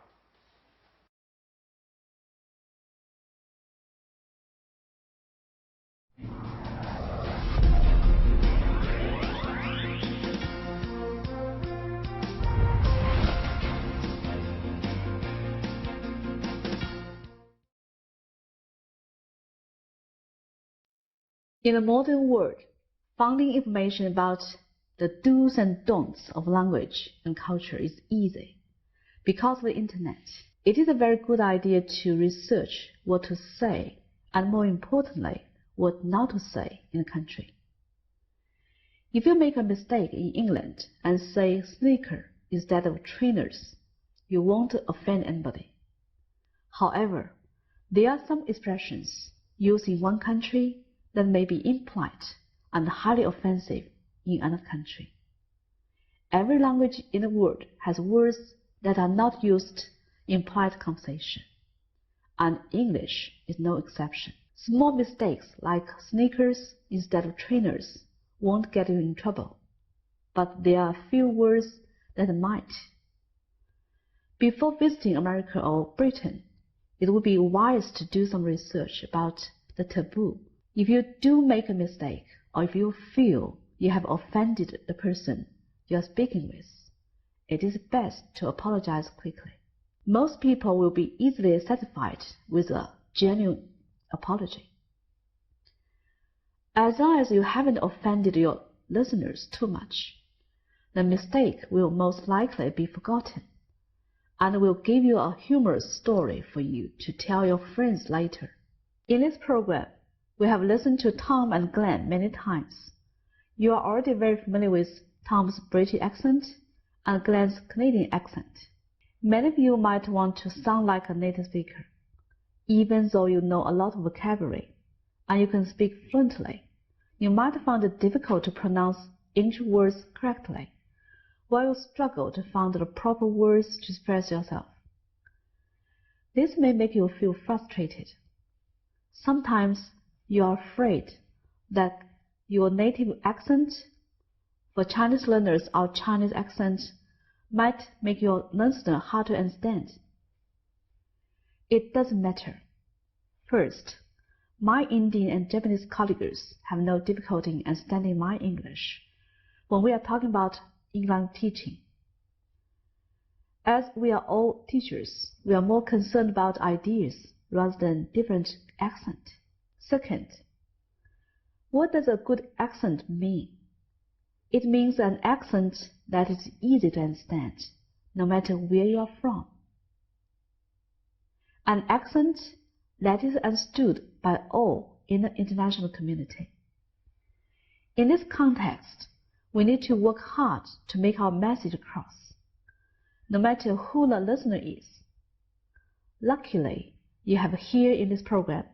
In the modern world, finding information about the do's and don'ts of language and culture is easy. Because of the internet, it is a very good idea to research what to say and, more importantly, what not to say in a country. If you make a mistake in England and say sneaker instead of trainers, you won't offend anybody. However, there are some expressions used in one country that may be impolite and highly offensive in another country. Every language in the world has words that are not used in polite conversation, and English is no exception. Small mistakes like sneakers instead of trainers won't get you in trouble, but there are a few words that might. Before visiting America or Britain, it would be wise to do some research about the taboo. If you do make a mistake, or if you feel you have offended the person you are speaking with, it is best to apologize quickly. Most people will be easily satisfied with a genuine apology. As long as you haven't offended your listeners too much, the mistake will most likely be forgotten and will give you a humorous story for you to tell your friends later. In this program, we have listened to Tom and Glenn many times. You are already very familiar with Tom's British accent and Glenn's Canadian accent. Many of you might want to sound like a native speaker, even though you know a lot of vocabulary and you can speak fluently. You might find it difficult to pronounce English words correctly, while you struggle to find the proper words to express yourself. This may make you feel frustrated. Sometimes you are afraid that your native accent, for Chinese learners, our Chinese accent might make your listener hard to understand. It doesn't matter. First, my Indian and Japanese colleagues have no difficulty in understanding my English when we are talking about English teaching. As we are all teachers, we are more concerned about ideas rather than different accent. Second, what does a good accent mean? It means an accent that is easy to understand, no matter where you are from. An accent that is understood by all in the international community. In this context, we need to work hard to make our message across, no matter who the listener is. Luckily, you have here in this program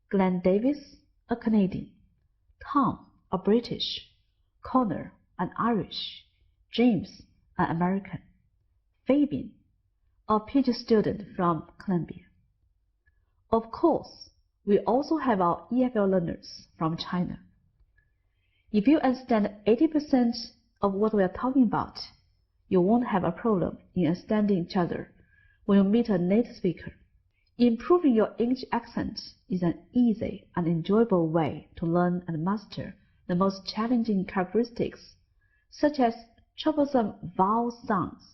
Glenn Davis, a Canadian, Tom, a British, Conor, an Irish, James, an American, Fabian, a PhD student from Columbia. Of course, we also have our EFL learners from China. If you understand 80% of what we are talking about, you won't have a problem in understanding each other when you meet a native speaker. Improving your English accent is an easy and enjoyable way to learn and master the most challenging characteristics, such as troublesome vowel sounds,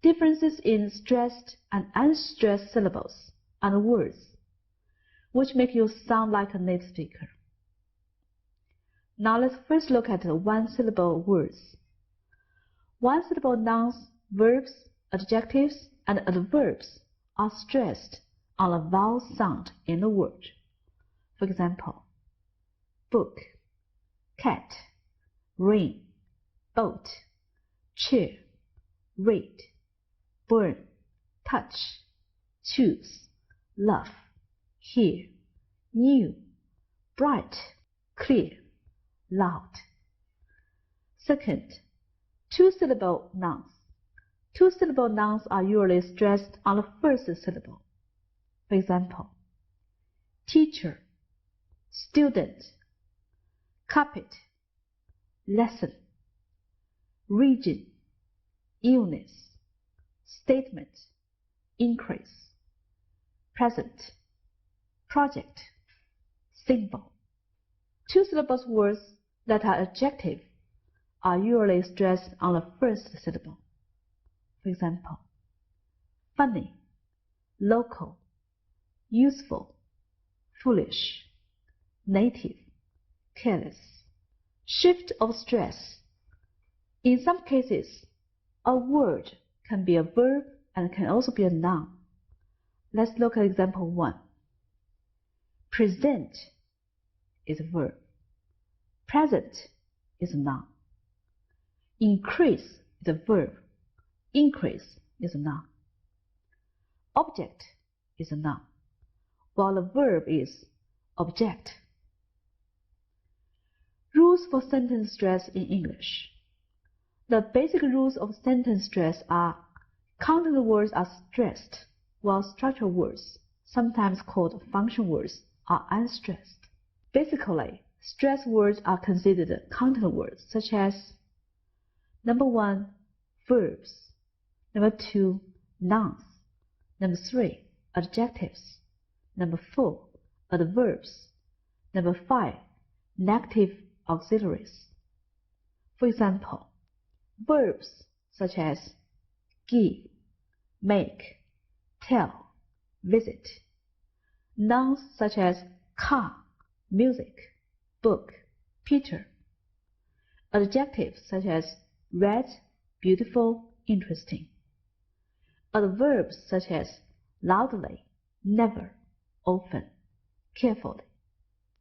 differences in stressed and unstressed syllables and words, which make you sound like a native speaker. Now let's first look at one-syllable words. One-syllable nouns, verbs, adjectives, and adverbs are stressed on a vowel sound in the word. For example, book, cat, rain, boat, chair, read, burn, touch, choose, love, hear, new, bright, clear, loud. Second, two-syllable nouns. Two-syllable nouns are usually stressed on the first syllable. For example, teacher, student, carpet, lesson, region, illness, statement, increase, present, project, symbol. Two-syllable words that are adjective are usually stressed on the first syllable. For example, funny, local, useful, foolish, native, careless. Shift of stress. In some cases, a word can be a verb and can also be a noun. Let's look at example 1. Present is a verb. Present is a noun. Increase is a verb. Increase is a noun. Object is a noun, while the verb is object. Rules for sentence stress in English. The basic rules of sentence stress are content words are stressed, while structural words, sometimes called function words, are unstressed. Basically, stressed words are considered content words, such as number 1, verbs, number 2, nouns, number 3, adjectives, number 4, adverbs, number 5, negative auxiliaries. For example, verbs such as give, make, tell, visit. Nouns such as car, music, book, Peter. Adjectives such as red, beautiful, interesting. Adverbs such as loudly, never, often, carefully.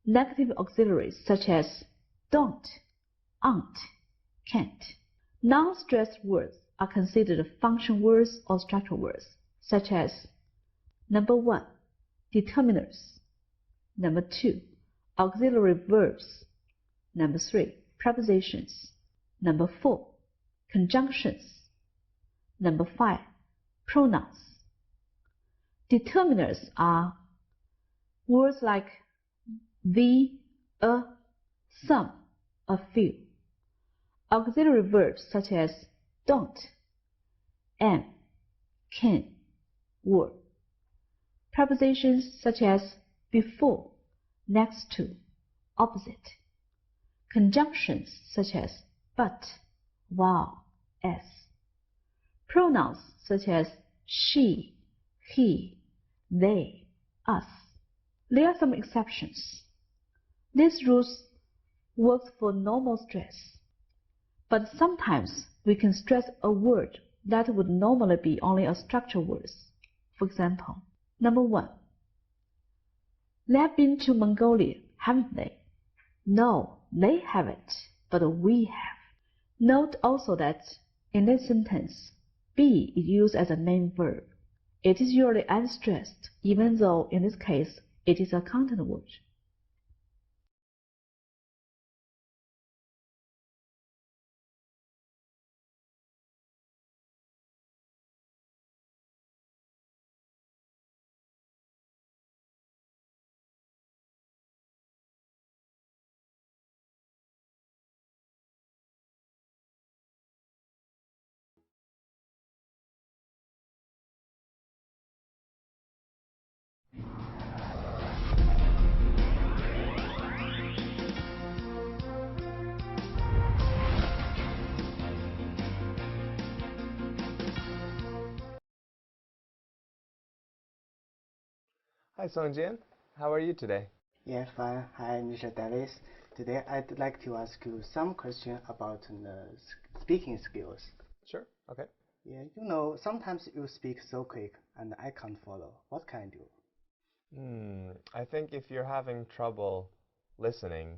Negative auxiliaries such as don't, aren't, can't. Non-stressed words are considered function words or structural words, such as number 1, determiners, number 2, auxiliary verbs, number 3, prepositions, number 4, conjunctions, number 5, pronouns. Determiners are words like the, a, some, a few. Auxiliary verbs such as don't, am, can, were. Prepositions such as before, next to, opposite. Conjunctions such as but, while, as. Pronouns such as she, he, they, us. There are some exceptions. These rules work for normal stress, but sometimes we can stress a word that would normally be only a structural word. For example, number 1. They have been to Mongolia, haven't they? No, they haven't, but we have. Note also that in this sentence, be is used as a main verb. It is usually unstressed, even though in this case it is a content word. Hi, Songjian. How are you today? Yeah, fine. Hi, Mr. Davis. Today I'd like to ask you some questions about the speaking skills. Sure, okay. Yeah, sometimes you speak so quick and I can't follow. What can I do? I think if you're having trouble listening,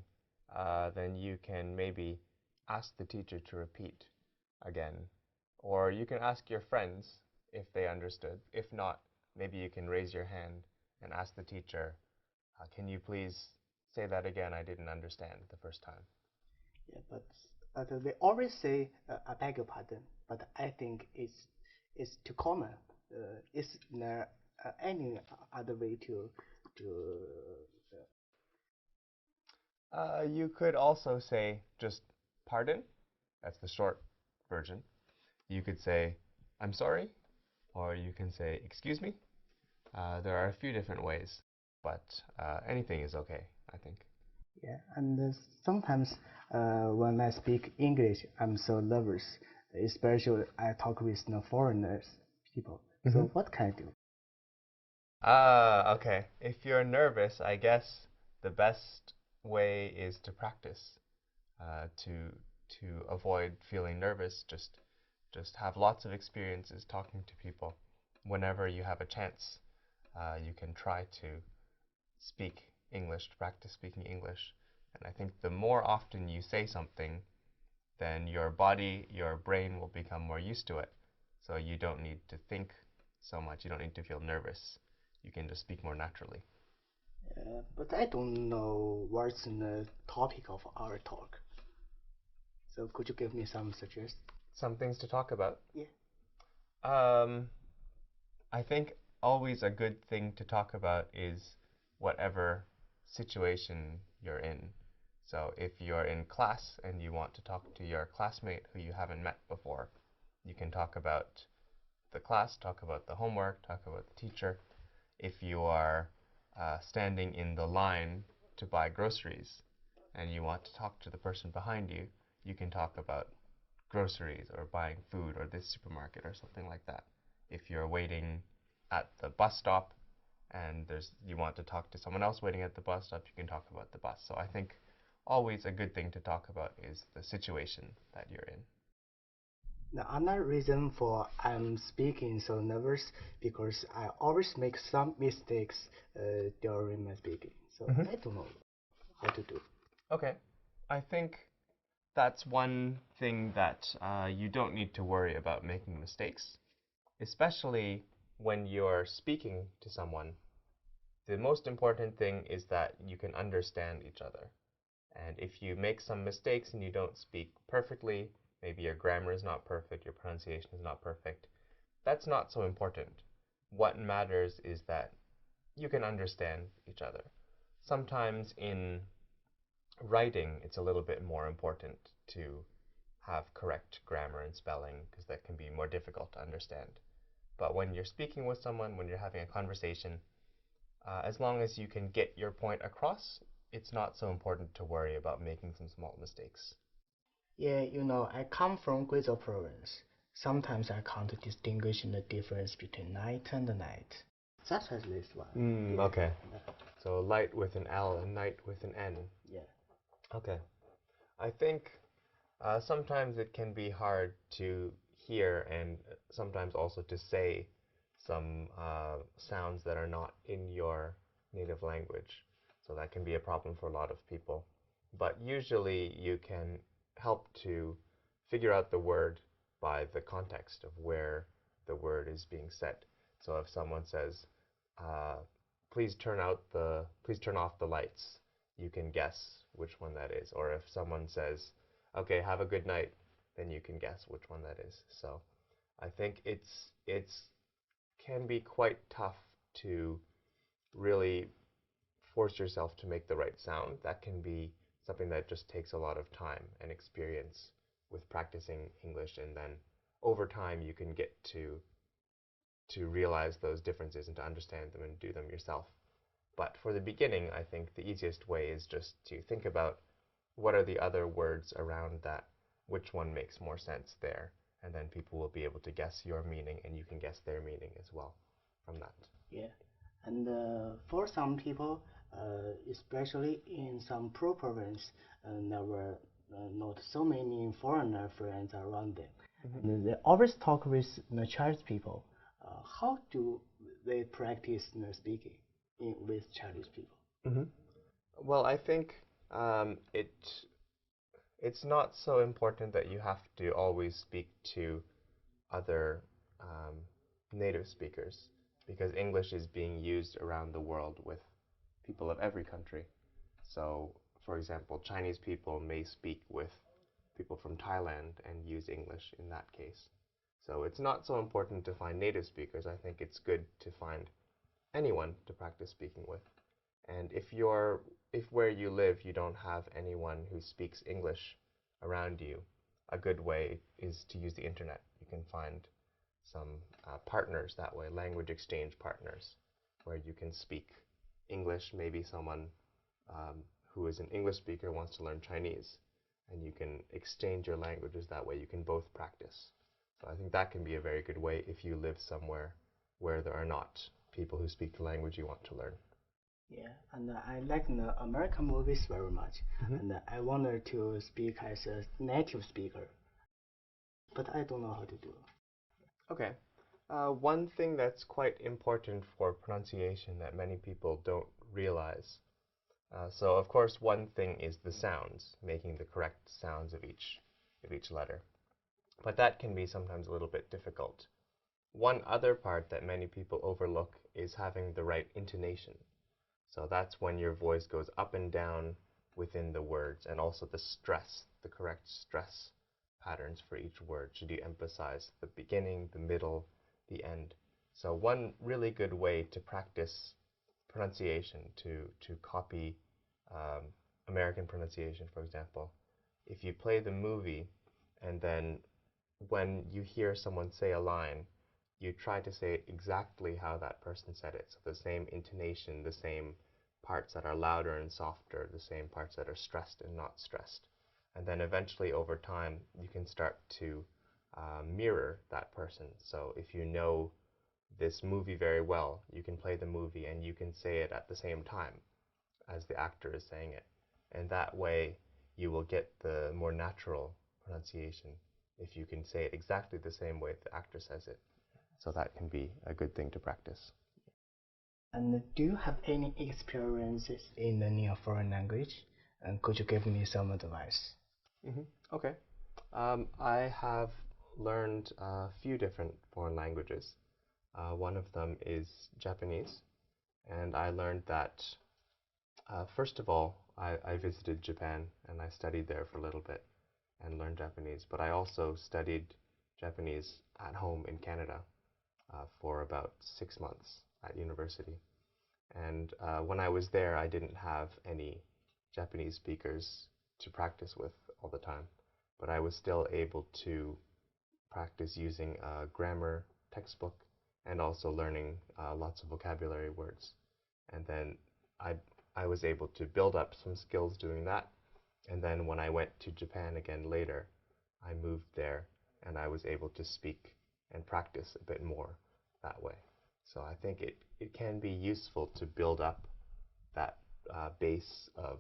then you can maybe ask the teacher to repeat again. Or you can ask your friends if they understood. If not, maybe you can raise your hand and ask the teacher, can you please say that again? I didn't understand the first time. Yeah, but they always say, I beg your pardon, but I think it's too common. Is there any other way to You could also say just pardon. That's the short version. You could say, I'm sorry, or you can say, excuse me. There are a few different ways, but anything is okay, I think. Yeah, and sometimes when I speak English, I'm so nervous, especially I talk with foreigners people. So what can I do? Okay. If you're nervous, I guess the best way is to practice. To avoid feeling nervous, just have lots of experiences talking to people. Whenever you have a chance, you can try to speak English, to practice speaking English. And I think the more often you say something, then your body, your brain will become more used to it. So you don't need to think so much. You don't need to feel nervous. You can just speak more naturally. But I don't know what's the topic of our talk. So could you give me some suggestions? Some things to talk about? Yeah. I think always a good thing to talk about is whatever situation you're in. So if you're in class and you want to talk to your classmate who you haven't met before, you can talk about the class, talk about the homework, talk about the teacher. If you are standing in the line to buy groceries and you want to talk to the person behind you, you can talk about groceries or buying food or this supermarket or something like that. If you're waiting at the bus stop and you want to talk to someone else waiting at the bus stop, you can talk about the bus. So I think always a good thing to talk about is the situation that you're in. The another reason for I'm speaking so nervous because I always make some mistakes during my speaking. So I don't know how to do. Okay. I think that's one thing that you don't need to worry about making mistakes, especially when you're speaking to someone. The most important thing is that you can understand each other. And if you make some mistakes and you don't speak perfectly, maybe your grammar is not perfect, your pronunciation is not perfect, that's not so important. What matters is that you can understand each other. Sometimes in writing, it's a little bit more important to have correct grammar and spelling because that can be more difficult to understand. But when you're speaking with someone, when you're having a conversation, as long as you can get your point across, it's not so important to worry about making some small mistakes. Yeah, I come from Guizhou province. Sometimes I can't distinguish the difference between night and night. Such as this one. Yeah. Okay. So light with an L and night with an N. Yeah. Okay. I think sometimes it can be hard to hear and sometimes also to say some sounds that are not in your native language. So that can be a problem for a lot of people. But usually you can help to figure out the word by the context of where the word is being said. So if someone says, please turn off the lights, you can guess which one that is. Or if someone says, okay, have a good night, then you can guess which one that is. So I think it's can be quite tough to really force yourself to make the right sound. That can be something that just takes a lot of time and experience with practicing English, and then over time you can get to realize those differences and to understand them and do them yourself. But for the beginning, I think the easiest way is just to think about what are the other words around that, which one makes more sense there, and then people will be able to guess your meaning and you can guess their meaning as well from that. Yeah, and for some people, especially in some poor province, there were not so many foreigner friends around them. And they always talk with the Chinese people. How do they practice speaking with Chinese people? Well, I think it's not so important that you have to always speak to other native speakers, because English is being used around the world with people of every country. So, for example, Chinese people may speak with people from Thailand and use English in that case. So it's not so important to find native speakers. I think it's good to find anyone to practice speaking with. And if where you live you don't have anyone who speaks English around you, a good way is to use the internet. You can find some partners that way, language exchange partners, where you can speak English. Maybe someone who is an English speaker wants to learn Chinese, and you can exchange your languages that way. You can both practice. So I think that can be a very good way if you live somewhere where there are not people who speak the language you want to learn. Yeah, and I like the American movies very much, and I wanted to speak as a native speaker, but I don't know how to do it. Okay. One thing that's quite important for pronunciation that many people don't realize. So of course one thing is the sounds, making the correct sounds of each of each letter. But that can be sometimes a little bit difficult. One other part that many people overlook is having the right intonation. So that's when your voice goes up and down within the words, and also the stress, the correct stress patterns for each word. Should you emphasize the beginning, the middle, the end? So one really good way to practice pronunciation, to copy American pronunciation, for example, if you play the movie and then when you hear someone say a line, you try to say it exactly how that person said it. So the same intonation, the same parts that are louder and softer, the same parts that are stressed and not stressed. And then eventually over time, you can start to mirror that person. So if you know this movie very well, you can play the movie and you can say it at the same time as the actor is saying it. And that way, you will get the more natural pronunciation if you can say it exactly the same way the actor says it. So that can be a good thing to practice. And do you have any experiences in learning a foreign language? And could you give me some advice? Okay. I have learned a few different foreign languages. One of them is Japanese. And I learned that, first of all, I visited Japan and I studied there for a little bit and learned Japanese. But I also studied Japanese at home in Canada for about 6 months at university. And when I was there, I didn't have any Japanese speakers to practice with all the time. But I was still able to practice using a grammar textbook and also learning lots of vocabulary words. And then I was able to build up some skills doing that. And then when I went to Japan again later, I moved there and I was able to speak and practice a bit more that way. So I think it can be useful to build up that base of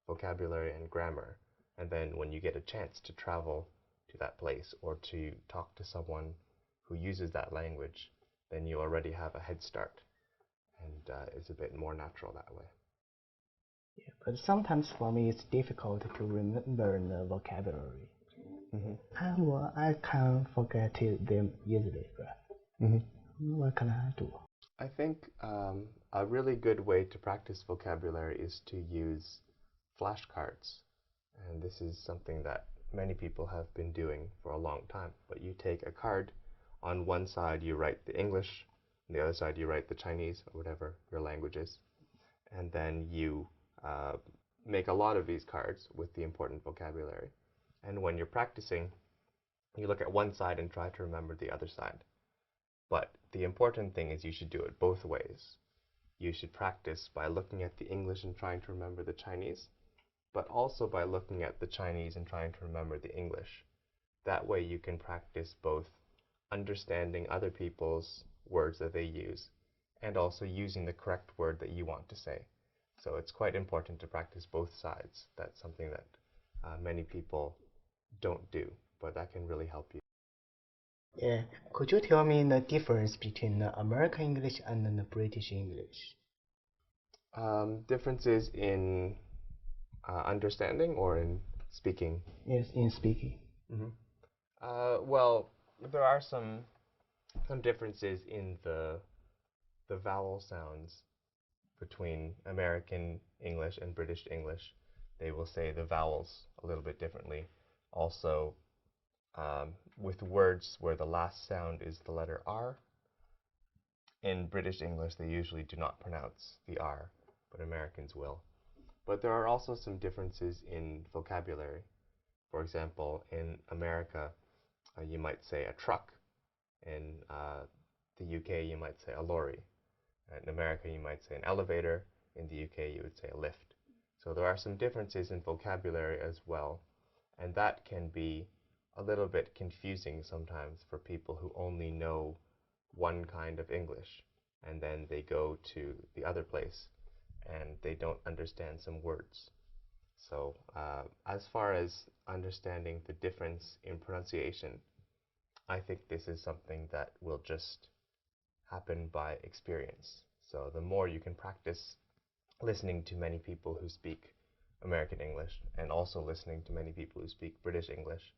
vocabulary and grammar. And then when you get a chance to travel to that place or to talk to someone who uses that language, then you already have a head start. And it's a bit more natural that way. Yeah, but sometimes for me it's difficult to remember the vocabulary. I can forget them easily, right? What can I do? I think a really good way to practice vocabulary is to use flashcards. And this is something that many people have been doing for a long time. But you take a card, on one side you write the English, on the other side you write the Chinese, or whatever your language is. And then you make a lot of these cards with the important vocabulary. And when you're practicing, you look at one side and try to remember the other side. But the important thing is you should do it both ways. You should practice by looking at the English and trying to remember the Chinese, but also by looking at the Chinese and trying to remember the English. That way you can practice both understanding other people's words that they use and also using the correct word that you want to say. So it's quite important to practice both sides. That's something that many people don't do, but that can really help you. Yeah, could you tell me the difference between the American English and the British English? Differences in understanding or in speaking? Yes, in speaking. Well, there are some differences in the vowel sounds between American English and British English. They will say the vowels a little bit differently. Also, with words where the last sound is the letter R, in British English they usually do not pronounce the R, but Americans will. But there are also some differences in vocabulary. For example, in America, you might say a truck. In the UK, you might say a lorry. In America, you might say an elevator. In the UK, you would say a lift. So there are some differences in vocabulary as well. And that can be a little bit confusing sometimes for people who only know one kind of English. And then they go to the other place and they don't understand some words. So as far as understanding the difference in pronunciation, I think this is something that will just happen by experience. So the more you can practice listening to many people who speak American English and also listening to many people who speak British English,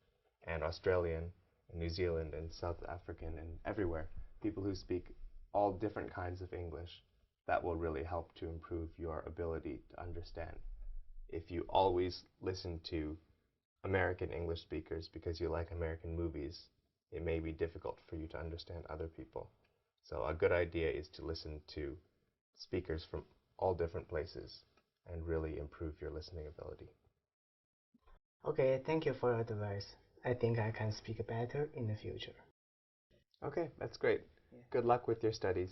and Australian, and New Zealand, and South African, and everywhere. People who speak all different kinds of English. That will really help to improve your ability to understand. If you always listen to American English speakers because you like American movies, it may be difficult for you to understand other people. So a good idea is to listen to speakers from all different places and really improve your listening ability. Okay, thank you for your advice. I think I can speak better in the future. Okay, that's great. Good luck with your studies.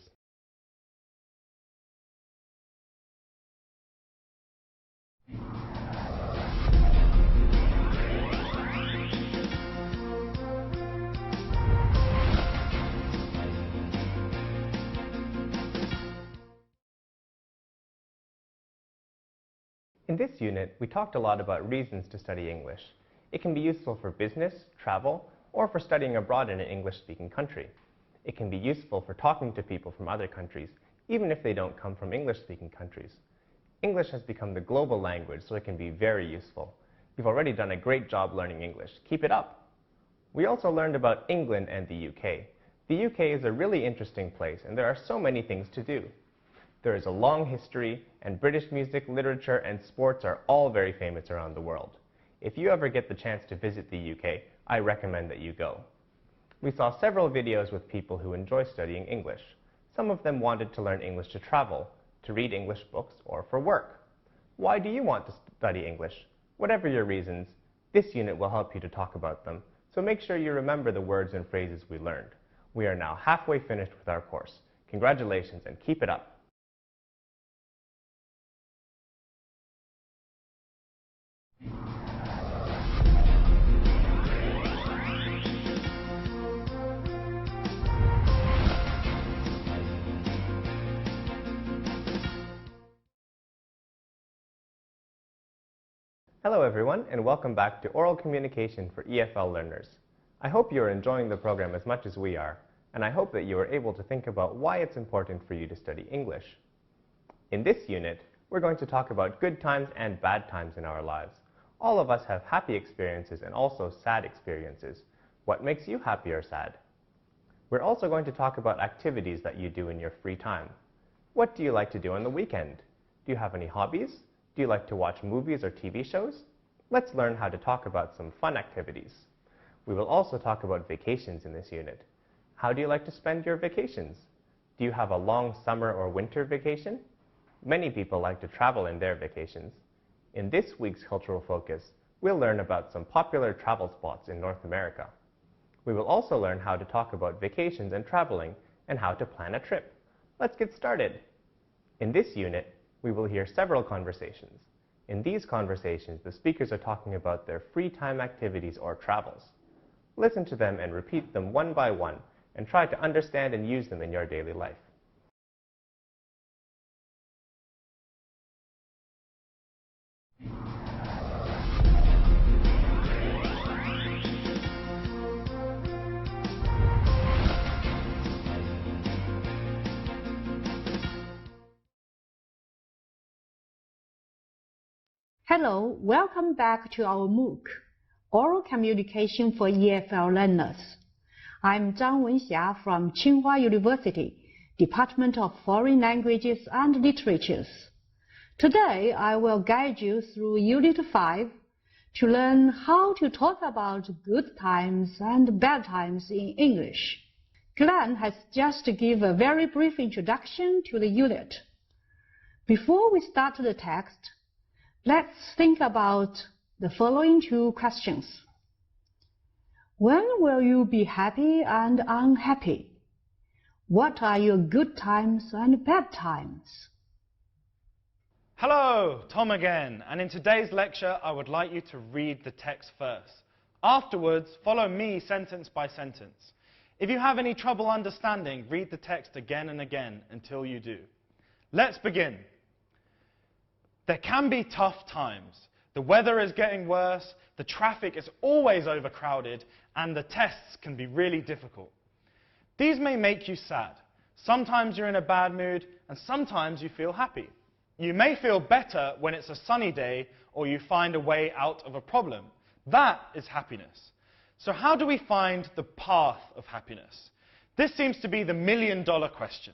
In this unit, we talked a lot about reasons to study English. It can be useful for business, travel, or for studying abroad in an English-speaking country. It can be useful for talking to people from other countries, even if they don't come from English-speaking countries. English has become the global language, so it can be very useful. You've already done a great job learning English. Keep it up! We also learned about England and the UK. The UK is a really interesting place, and there are so many things to do. There is a long history, and British music, literature, and sports are all very famous around the world. If you ever get the chance to visit the UK, I recommend that you go. We saw several videos with people who enjoy studying English. Some of them wanted to learn English to travel, to read English books, or for work. Why do you want to study English? Whatever your reasons, this unit will help you to talk about them, so make sure you remember the words and phrases we learned. We are now halfway finished with our course. Congratulations, and keep it up! Hello everyone, and welcome back to Oral Communication for EFL learners. I hope you are enjoying the program as much as we are, and I hope that you are able to think about why it's important for you to study English. In this unit, we're going to talk about good times and bad times in our lives. All of us have happy experiences and also sad experiences. What makes you happy or sad? We're also going to talk about activities that you do in your free time. What do you like to do on the weekend? Do you have any hobbies? Do you like to watch movies or TV shows? Let's learn how to talk about some fun activities. We will also talk about vacations in this unit. How do you like to spend your vacations? Do you have a long summer or winter vacation? Many people like to travel in their vacations. In this week's Cultural Focus, we'll learn about some popular travel spots in North America. We will also learn how to talk about vacations and traveling and how to plan a trip. Let's get started. In this unit, we will hear several conversations. In these conversations, the speakers are talking about their free time activities or travels. Listen to them and repeat them one by one, and try to understand and use them in your daily life. Hello, welcome back to our MOOC, Oral Communication for EFL Learners. I'm Zhang Wenxia from Tsinghua University, Department of Foreign Languages and Literatures. Today, I will guide you through Unit 5 to learn how to talk about good times and bad times in English. Glenn has just given a very brief introduction to the unit. Before we start the text, let's think about the following two questions. When will you be happy and unhappy? What are your good times and bad times? Hello, Tom again, and in today's lecture I would like you to read the text first. Afterwards, follow me sentence by sentence. If you have any trouble understanding, read the text again and again until you do. Let's begin. There can be tough times. The weather is getting worse, the traffic is always overcrowded, and the tests can be really difficult. These may make you sad. Sometimes you're in a bad mood, and sometimes you feel happy. You may feel better when it's a sunny day, or you find a way out of a problem. That is happiness. So how do we find the path of happiness? This seems to be the million-dollar question.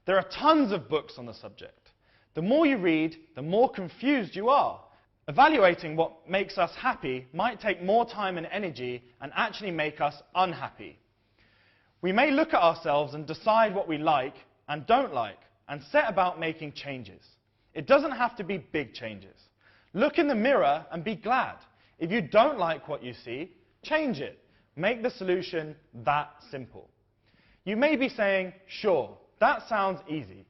There are tons of books on the subject. The more you read, the more confused you are. Evaluating what makes us happy might take more time and energy and actually make us unhappy. We may look at ourselves and decide what we like and don't like, and set about making changes. It doesn't have to be big changes. Look in the mirror and be glad. If you don't like what you see, change it. Make the solution that simple. You may be saying, sure, that sounds easy.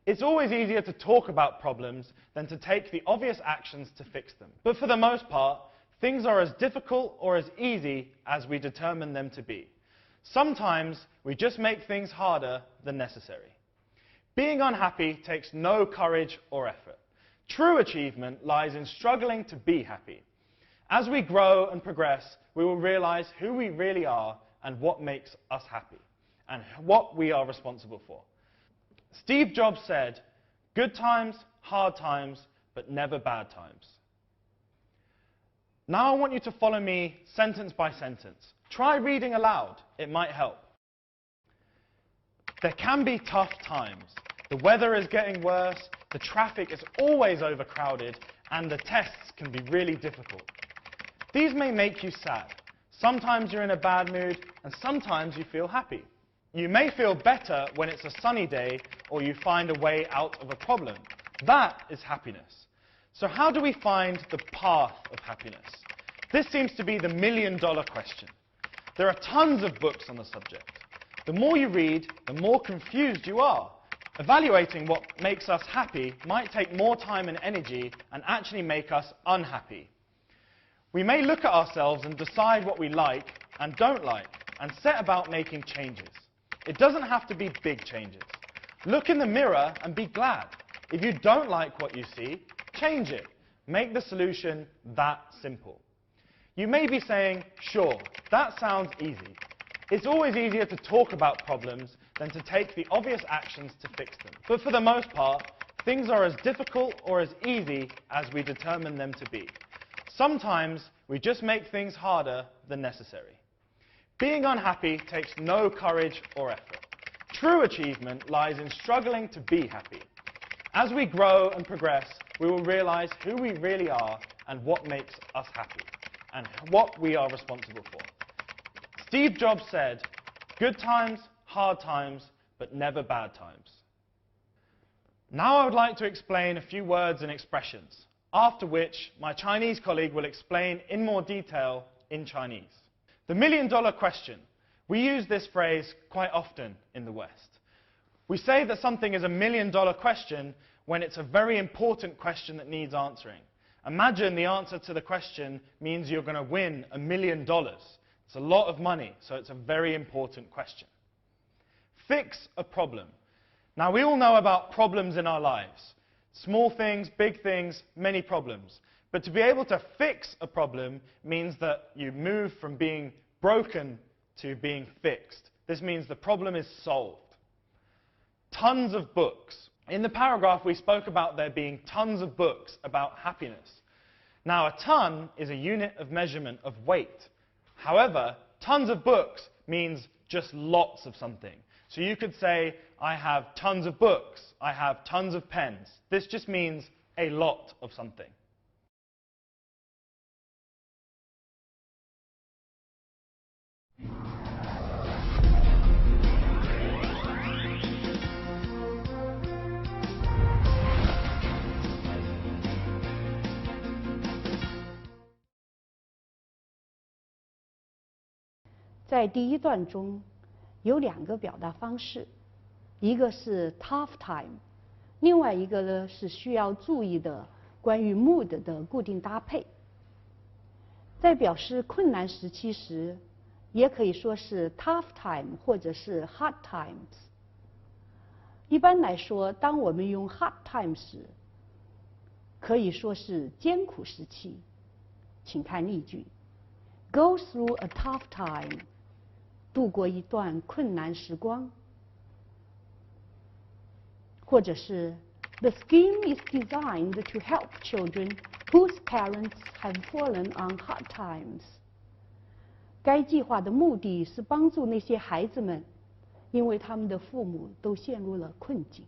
It's always easier to talk about problems than to take the obvious actions to fix them. But for the most part, things are as difficult or as easy as we determine them to be. Sometimes we just make things harder than necessary. Being unhappy takes no courage or effort. True achievement lies in struggling to be happy. As we grow and progress, we will realize who we really are and what makes us happy, and what we are responsible for. Steve Jobs said, "Good times, hard times, but never bad times." Now I want you to follow me sentence by sentence. Try reading aloud. It might help. There can be tough times. The weather is getting worse, the traffic is always overcrowded, and the tests can be really difficult. These may make you sad. Sometimes you're in a bad mood, and sometimes you feel happy. You may feel better when it's a sunny day, or you find a way out of a problem. That is happiness. So how do we find the path of happiness? This seems to be the million-dollar question. There are tons of books on the subject. The more you read, the more confused you are. Evaluating what makes us happy might take more time and energy and actually make us unhappy. We may look at ourselves and decide what we like and don't like, and set about making changes. It doesn't have to be big changes. Look in the mirror and be glad. If you don't like what you see, change it. Make the solution that simple. You may be saying, sure, that sounds easy. It's always easier to talk about problems than to take the obvious actions to fix them. But for the most part, things are as difficult or as easy as we determine them to be. Sometimes we just make things harder than necessary. Being unhappy takes no courage or effort. True achievement lies in struggling to be happy. As we grow and progress, we will realize who we really are and what makes us happy, and what we are responsible for. Steve Jobs said, "Good times, hard times, but never bad times." Now I would like to explain a few words and expressions, after which my Chinese colleague will explain in more detail in Chinese. The million-dollar question. We use this phrase quite often in the West. We say that something is a million-dollar question when it's a very important question that needs answering. Imagine the answer to the question means you're going to win $1 million. It's a lot of money, so it's a very important question. Fix a problem. Now, we all know about problems in our lives. Small things, big things, many problems. But to be able to fix a problem means that you move from being broken to being fixed. This means the problem is solved. Tons of books. In the paragraph, we spoke about there being tons of books about happiness. Now, a ton is a unit of measurement of weight. However, tons of books means just lots of something. So you could say, I have tons of books, I have tons of pens. This just means a lot of something.在第一段中，有2个表达方式，一个是 tough time， 另外一个呢是需要注意的关于 mood 的固定搭配。在表示困难时期时，也可以说是 tough time 或者是 hard times。一般来说，当我们用 hard time 时，可以说是艰苦时期。请看例句 ：Go through a tough time。度过一段困难时光，或者是 The scheme is designed to help children whose parents have fallen on hard times。该计划的目的是帮助那些孩子们，因为他们的父母都陷入了困境。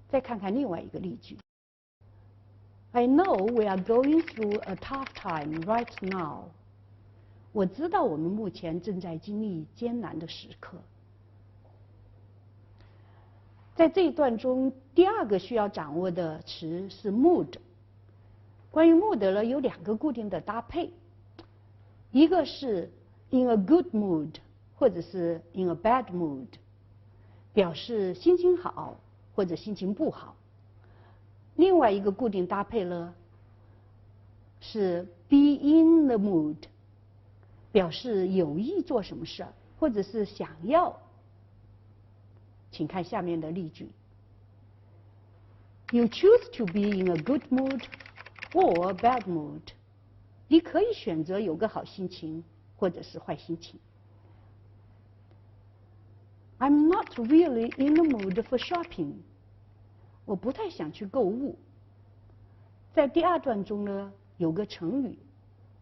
再看看另外一个例句。I know we are going through a tough time right now. 我知道我们目前正在经历艰难的时刻。在这一段中，第二个需要掌握的词是 mood。关于 mood 呢，有2个固定的搭配，一个是 in a good mood， 或者是 in a bad mood， 表示心情好或者心情不好。另外一个固定搭配呢是 be in the mood， 表示有意做什么事儿，或者是想要。请看下面的例句 ：You choose to be in a good mood or a bad mood。你可以选择有个好心情，或者是坏心情。I'm not really in the mood for shopping。我不太想去购物。在第2段中呢，有个成语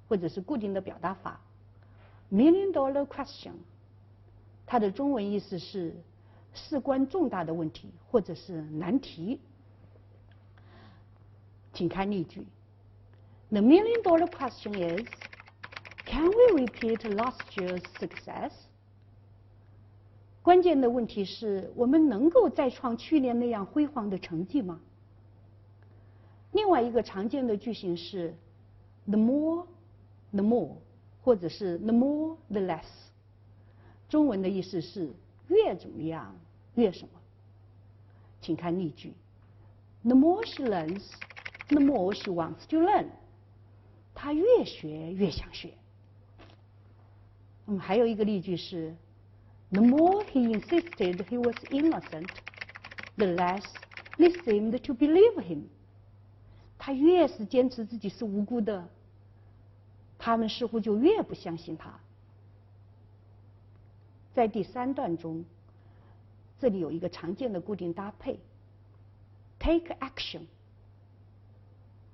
或者是固定的表达法 ，million dollar question， 它的中文意思是事关重大的问题或者是难题。请看例句 ：The million dollar question is, can we repeat last year's success？关键的问题是我们能够再创去年那样辉煌的成绩吗？另外一个常见的句型是 the more the more， 或者是 the more the less。中文的意思是越怎么样越什么。请看例句 ：The more she learns, the more she wants to learn。她越学越想学。还有一个例句是 ：The more he insisted he was innocent, the less they seemed to believe him。他越是坚持自己是无辜的，他们似乎就越不相信他。在第3段中，这里有一个常见的固定搭配 ，take action，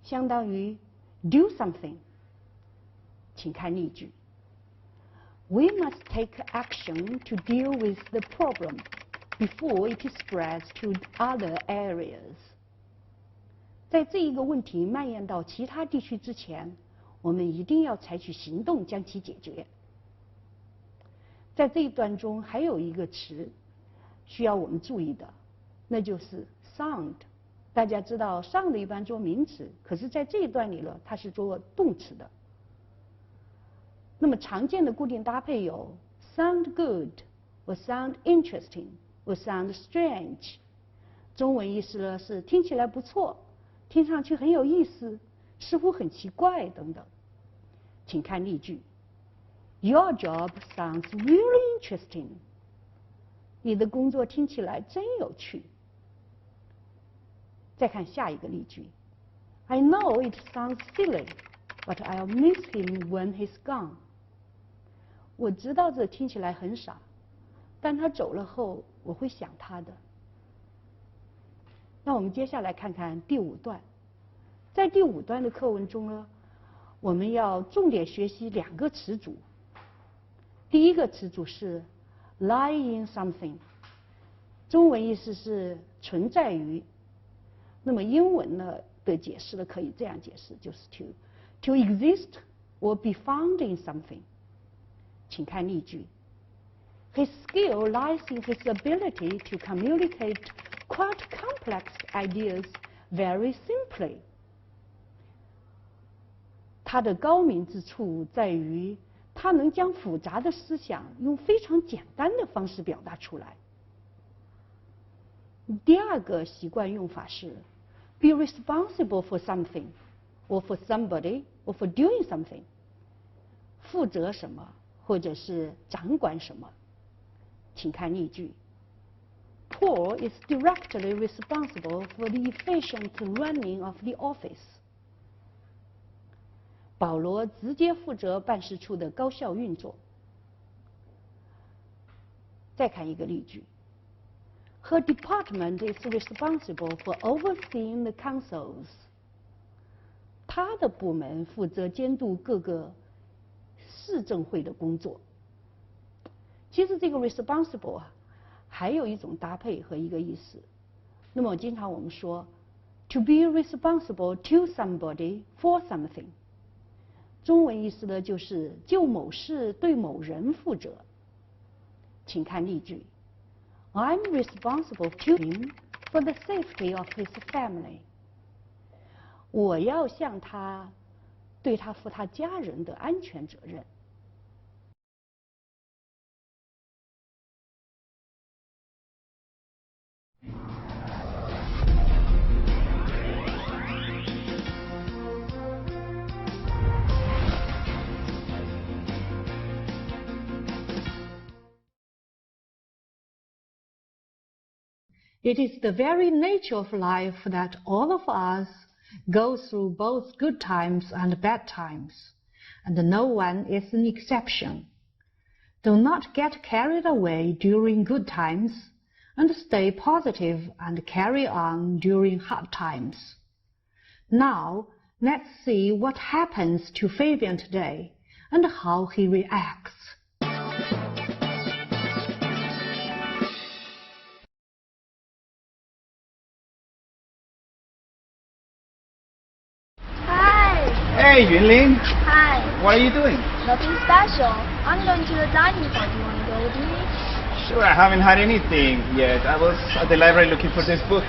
相当于 do something。请看例句 ：We must take action to deal with the problem before it spreads to other areas。在这一个问题蔓延到其他地区之前，我们一定要采取行动将其解决。在这一段中还有一个词需要我们注意的，那就是 sound。大家知道 sound 一般做名词，可是在这一段里呢，它是做动词的。那么常见的固定搭配有 sound good， or sound interesting， or sound strange。中文意思呢是听起来不错，听上去很有意思，似乎很奇怪等等。请看例句 ：Your job sounds really interesting。你的工作听起来真有趣。再看下一个例句 ：I know it sounds silly, but I'll miss him when he's gone。我知道这听起来很傻，但他走了后，我会想他的。那我们接下来看看第5段。在第5段的课文中呢，我们要重点学习2个词组。第一个词组是 lie in something， 中文意思是存在于。那么英文呢的解释呢可以这样解释，就是 to exist or be found in something。请看例句 ：His skill lies in his ability to communicate quite complex ideas very simply。他的高明之处在于，他能将复杂的思想用非常简单的方式表达出来。第2个习惯用法是 be responsible for something, or for somebody, or for doing something。负责什么，或者是掌管什么。请看例句 ：Paul is directly responsible for the efficient running of the office。保罗直接负责办事处的高效运作。再看一个例句 ：Her department is responsible for overseeing the consoles。她他的部门负责监督各个市政会的工作。其实这个 responsible 啊，还有一种搭配和一个意思。那么经常我们说 to be responsible to somebody for something， 中文意思呢就是就某事对某人负责。请看例句 ：I'm responsible to him for the safety of his family。我要向他对他负他家人的安全责任。It is the very nature of life that all of us go through both good times and bad times, and no one is an exception. Do not get carried away during good times, and stay positive and carry on during hard times. Now, let's see what happens to Fabian today and how he reacts. Hey, Yunlin. Hi. What are you doing? Nothing special. I'm going to the dining hall. Do you want to go with me? Sure, I haven't had anything yet. I was at the library looking for this book.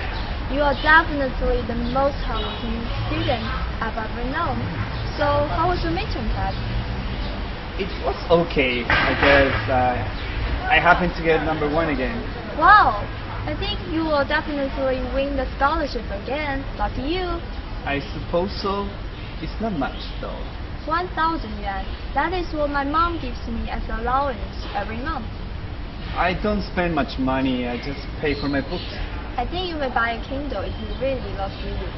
You are definitely the most hardworking student I've ever known. So, how was your midterm test? It was okay, I guess. I happened to get number 1 again. Wow. I think you will definitely win the scholarship again. Lucky you. I suppose so. It's not much, though. 1,000 yuan. That is what my mom gives me as allowance every month. I don't spend much money. I just pay for my books. I think you may buy a Kindle if you really love reading.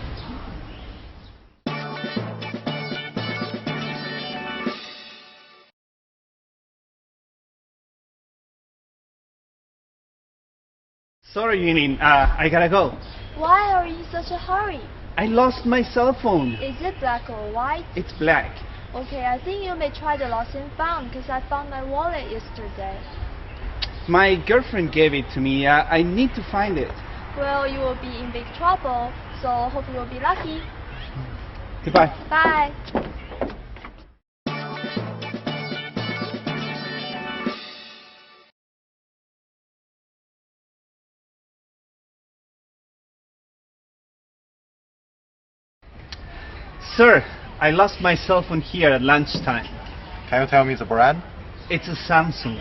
Sorry, Yunlin. I gotta go. Why are you in such a hurry? I lost my cell phone. Is it black or white? It's black. Okay, I think you may try the lost and found because I found my wallet yesterday. My girlfriend gave it to me. I need to find it. Well, you will be in big trouble, so hope you will be lucky. Goodbye. Bye. Sir, I lost my cell phone here at lunchtime. Can you tell me the brand? It's a Samsung.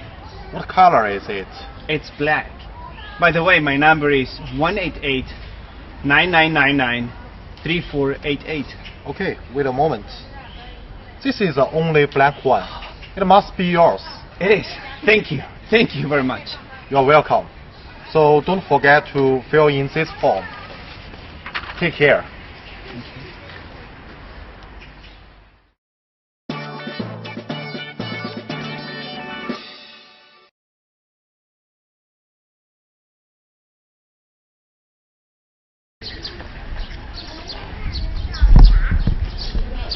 What color is it? It's black. By the way, my number is 188-9999-3488. Okay, wait a moment. This is the only black one. It must be yours. It is. Thank you. Thank you very much. You're welcome. So don't forget to fill in this form. Take care.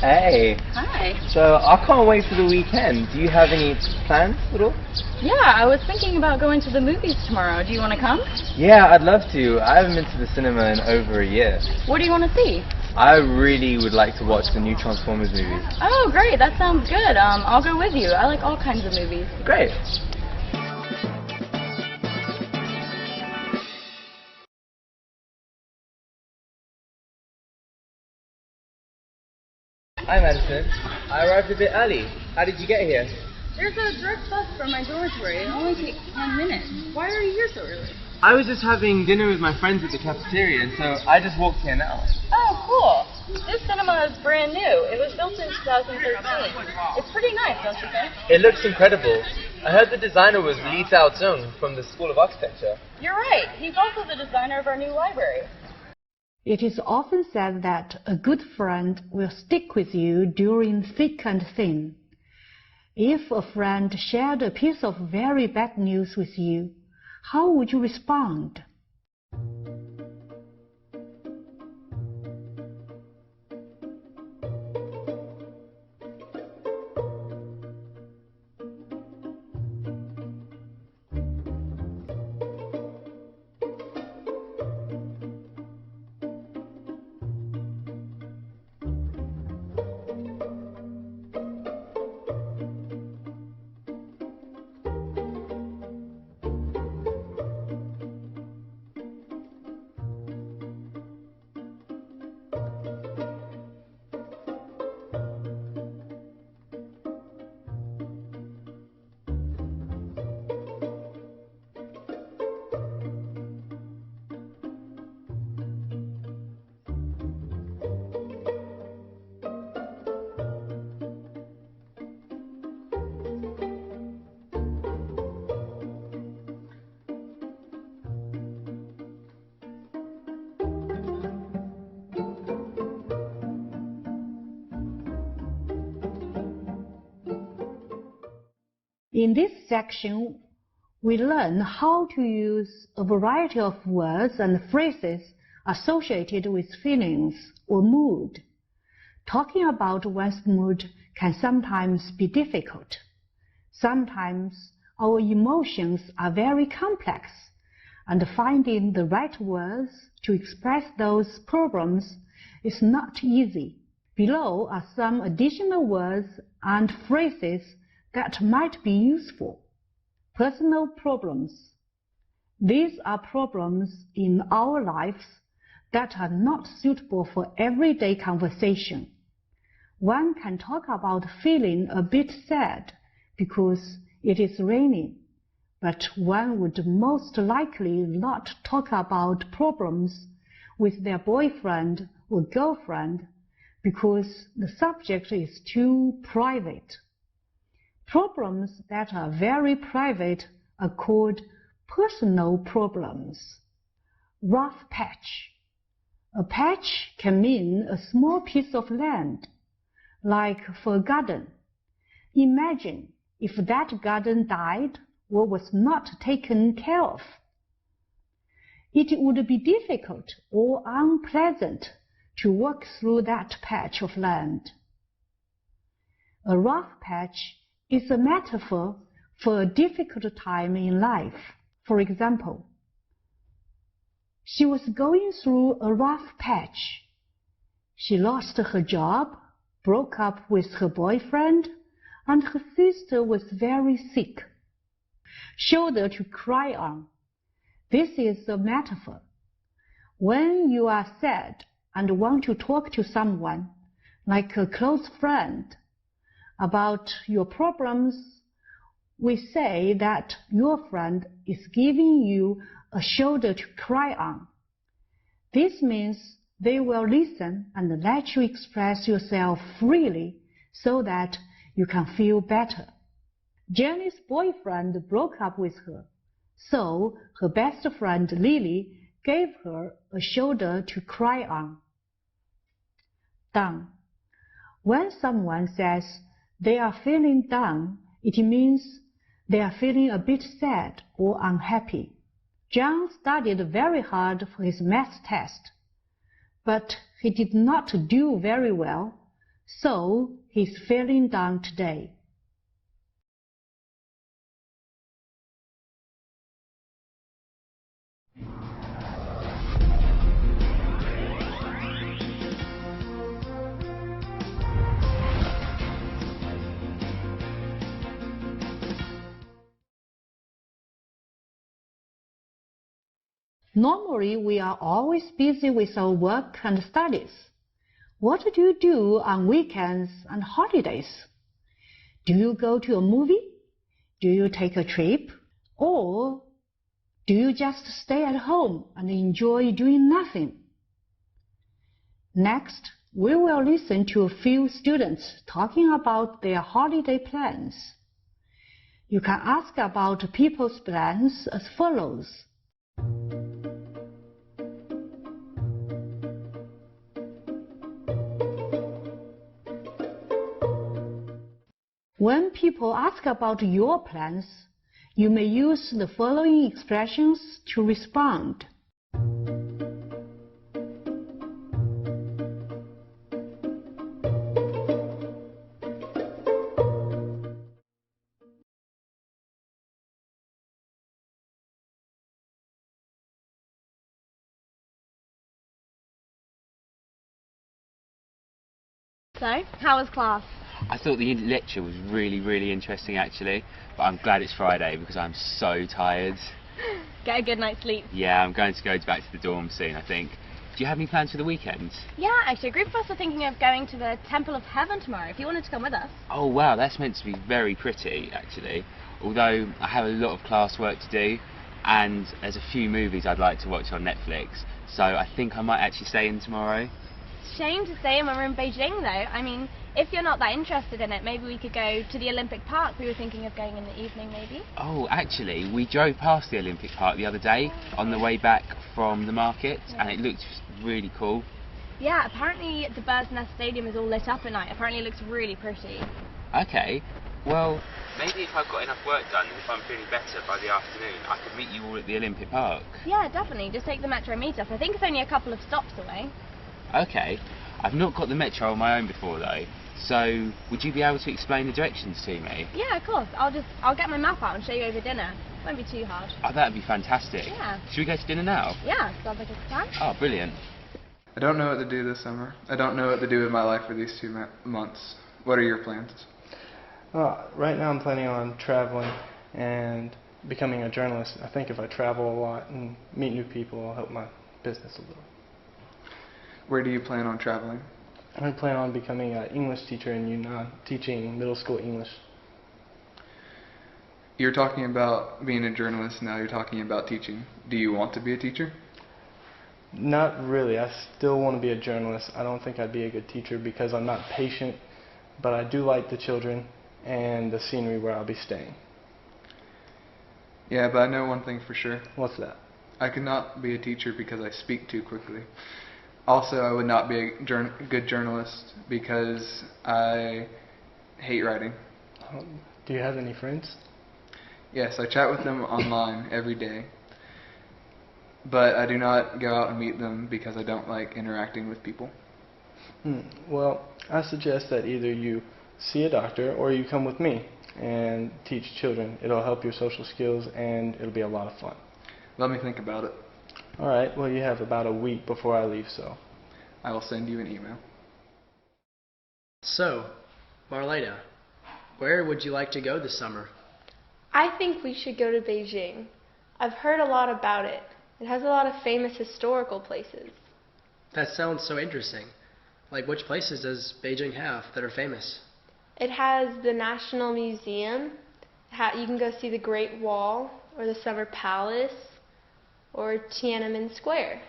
Hey. Hi. So I can't wait for the weekend. Do you have any plans at all? Yeah, I was thinking about going to the movies tomorrow. Do you want to come? Yeah, I'd love to. I haven't been to the cinema in over a year. What do you want to see? I really would like to watch the new Transformers movie. Oh, great. That sounds good. I'll go with you. I like all kinds of movies. Great. Hi, Madison. I arrived a bit early. How did you get here? There's a direct bus from my dormitory. It only takes 10 minutes. Why are you here so early? I was just having dinner with my friends at the cafeteria, and so I just walked here now. Oh, cool. This cinema is brand new. It was built in 2013. It's pretty nice, don't you think? It looks incredible. I heard the designer was Li Zhaozheng from the School of Architecture. You're right. He's also the designer of our new library. It is often said that a good friend will stick with you during thick and thin. If a friend shared a piece of very bad news with you, how would you respond? In this section, we learn how to use a variety of words and phrases associated with feelings or mood. Talking about one's mood can sometimes be difficult. Sometimes our emotions are very complex, and finding the right words to express those problems is not easy. Below are some additional words and phrases that might be useful. Personal problems. These are problems in our lives that are not suitable for everyday conversation. One can talk about feeling a bit sad because it is raining, but one would most likely not talk about problems with their boyfriend or girlfriend because the subject is too private. Problems that are very private are called personal problems. Rough patch. A patch can mean a small piece of land, like for a garden. Imagine if that garden died or was not taken care of. It would be difficult or unpleasant to walk through that patch of land. A rough patch is a metaphor for a difficult time in life. For example, she was going through a rough patch. She lost her job, broke up with her boyfriend, and her sister was very sick. Shoulder to cry on. This is a metaphor. When you are sad and want to talk to someone, like a close friend, about your problems, we say that your friend is giving you a shoulder to cry on. This means they will listen and let you express yourself freely so that you can feel better. Jenny's boyfriend broke up with her, so her best friend Lily gave her a shoulder to cry on. Down. When someone says they are feeling down, it means they are feeling a bit sad or unhappy. John studied very hard for his math test, but he did not do very well, so he's feeling down today. Normally, we are always busy with our work and studies. What do you do on weekends and holidays? Do you go to a movie? Do you take a trip? Or do you just stay at home and enjoy doing nothing? Next, we will listen to a few students talking about their holiday plans. You can ask about people's plans as follows. When people ask about your plans, you may use the following expressions to respond. So, how was class? I thought the lecture was really interesting actually, but I'm glad it's Friday because I'm so tired. Get a good night's sleep. Yeah, I'm going to go back to the dorm soon, I think. Do you have any plans for the weekend? Yeah, actually, a group of us are thinking of going to the Temple of Heaven tomorrow, if you wanted to come with us. Oh wow, that's meant to be very pretty actually, although I have a lot of classwork to do and there's a few movies I'd like to watch on Netflix, so I think I might actually stay in tomorrow. Shame to say when we're in Beijing though. I mean, if you're not that interested in it, maybe we could go to the Olympic Park. We were thinking of going in the evening maybe. Oh, actually, we drove past the Olympic Park the other day on the way back from the market and it looked really cool. Yeah, apparently the Bird's Nest Stadium is all lit up at night. Apparently it looks really pretty. Okay, well, maybe if I've got enough work done, if I'm feeling better by the afternoon, I could meet you all at the Olympic Park. Yeah, definitely. Just take the metro and meet us. I think it's only a couple of stops away. Okay. I've not got the metro on my own before though, so would you be able to explain the directions to me? Yeah, of course. I'll get my map out and show you over dinner. Won't be too hard. Oh, that'd be fantastic. Yeah. Should we go to dinner now? Yeah, sounds like a plan. Oh, brilliant. I don't know what to do this summer. I don't know what to do with my life for these 2 months. What are your plans? Right now I'm planning on traveling and becoming a journalist. I think if I travel a lot and meet new people, it'll help my business a little. Where do you plan on traveling? I plan on becoming an English teacher in Yunnan, teaching middle school English. You're talking about being a journalist, now you're talking about teaching. Do you want to be a teacher? Not really. I still want to be a journalist. I don't think I'd be a good teacher because I'm not patient, but I do like the children and the scenery where I'll be staying. Yeah, but I know one thing for sure. What's that? I could not be a teacher because I speak too quickly. Also, I would not be a good journalist because I hate writing. Do you have any friends? Yes, I chat with them online every day. But I do not go out and meet them because I don't like interacting with people. Well, I suggest that either you see a doctor or you come with me and teach children. It'll help your social skills and it'll be a lot of fun. Let me think about it. Alright, well you have about a week before I leave, so I will send you an email. So, Marlena, where would you like to go this summer? I think we should go to Beijing. I've heard a lot about it. It has a lot of famous historical places. That sounds so interesting. Like, which places does Beijing have that are famous? It has the National Museum. You can go see the Great Wall, or the Summer Palace, or Tiananmen Square.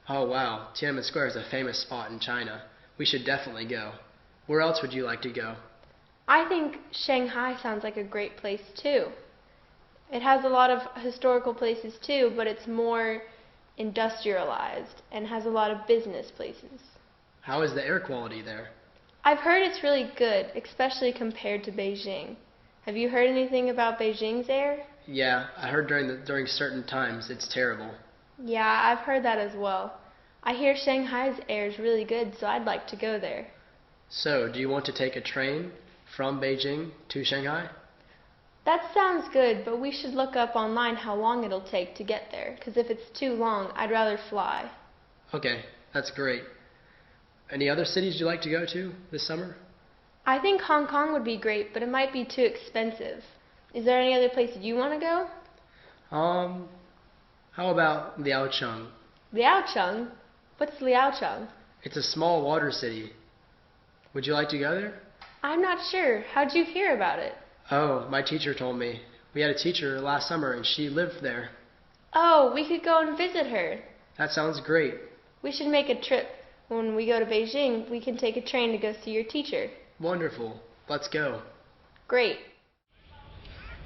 Oh wow, Tiananmen Square is a famous spot in China. We should definitely go. Where else would you like to go? I think Shanghai sounds like a great place too. It has a lot of historical places too, but it's more industrialized and has a lot of business places. How is the air quality there? I've heard it's really good, especially compared to Beijing. Have you heard anything about Beijing's air? Yeah, I heard during certain times it's terrible. Yeah, I've heard that as well. I hear Shanghai's air is really good, so I'd like to go there. So, do you want to take a train from Beijing to Shanghai? That sounds good, but we should look up online how long it'll take to get there, because if it's too long, I'd rather fly. Okay, that's great. Any other cities you'd like to go to this summer? I think Hong Kong would be great, but it might be too expensive. Is there any other place you want to go? How about Liaocheng? Liaocheng? What's Liaocheng? It's a small water city. Would you like to go there? I'm not sure. How'd you hear about it? Oh, my teacher told me. We had a teacher last summer and she lived there. Oh, we could go and visit her. That sounds great. We should make a trip. When we go to Beijing, we can take a train to go see your teacher. Wonderful. Let's go. Great.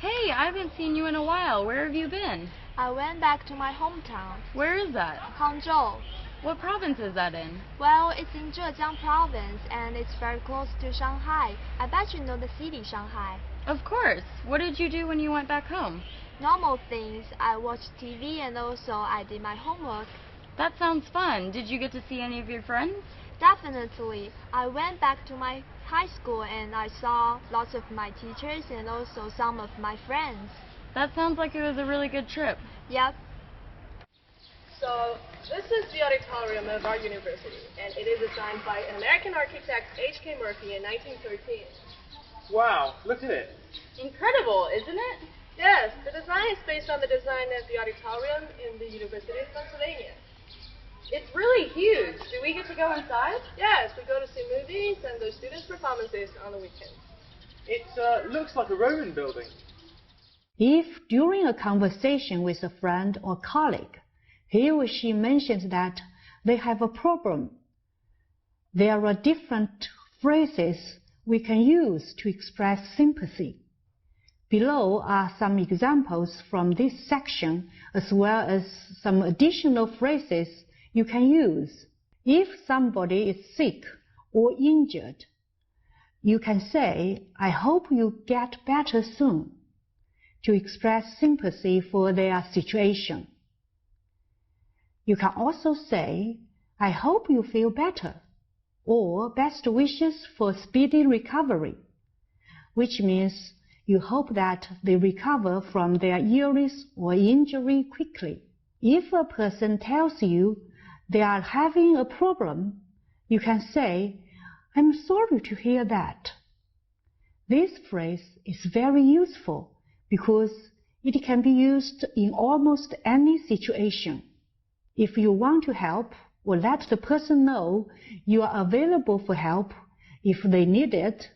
Hey, I haven't seen you in a while. Where have you been? I went back to my hometown. Where is that? Hangzhou. What province is that in? Well, it's in Zhejiang province and it's very close to Shanghai. I bet you know the city Shanghai. Of course. What did you do when you went back home? Normal things. I watched TV and also I did my homework. That sounds fun. Did you get to see any of your friends? Definitely. I went back to my high school and I saw lots of my teachers and also some of my friends. That sounds like it was a really good trip. Yep. So, this is the auditorium of our university, and it is designed by an American architect, H.K. Murphy, in 1913. Wow, look at it. Incredible, isn't it? Yes, the design is based on the design of the auditorium in the University of Pennsylvania. It's really huge. Do we get to go inside? Yes, we go to see movies and the students' performances on the weekends. It looks like a Roman building. If during a conversation with a friend or colleague, he or she mentions that they have a problem, there are different phrases we can use to express sympathy. Below are some examples from this section, as well as some additional phrases you can use. If somebody is sick or injured, You can say, I hope you get better soon, to express sympathy for their situation. You can also say, I hope you feel better, or best wishes for speedy recovery, which means you hope that they recover from their illness or injury quickly. If a person tells you they are having a problem, you can say, I'm sorry to hear that. This phrase is very useful because it can be used in almost any situation. If you want to help or let the person know you are available for help if they need it,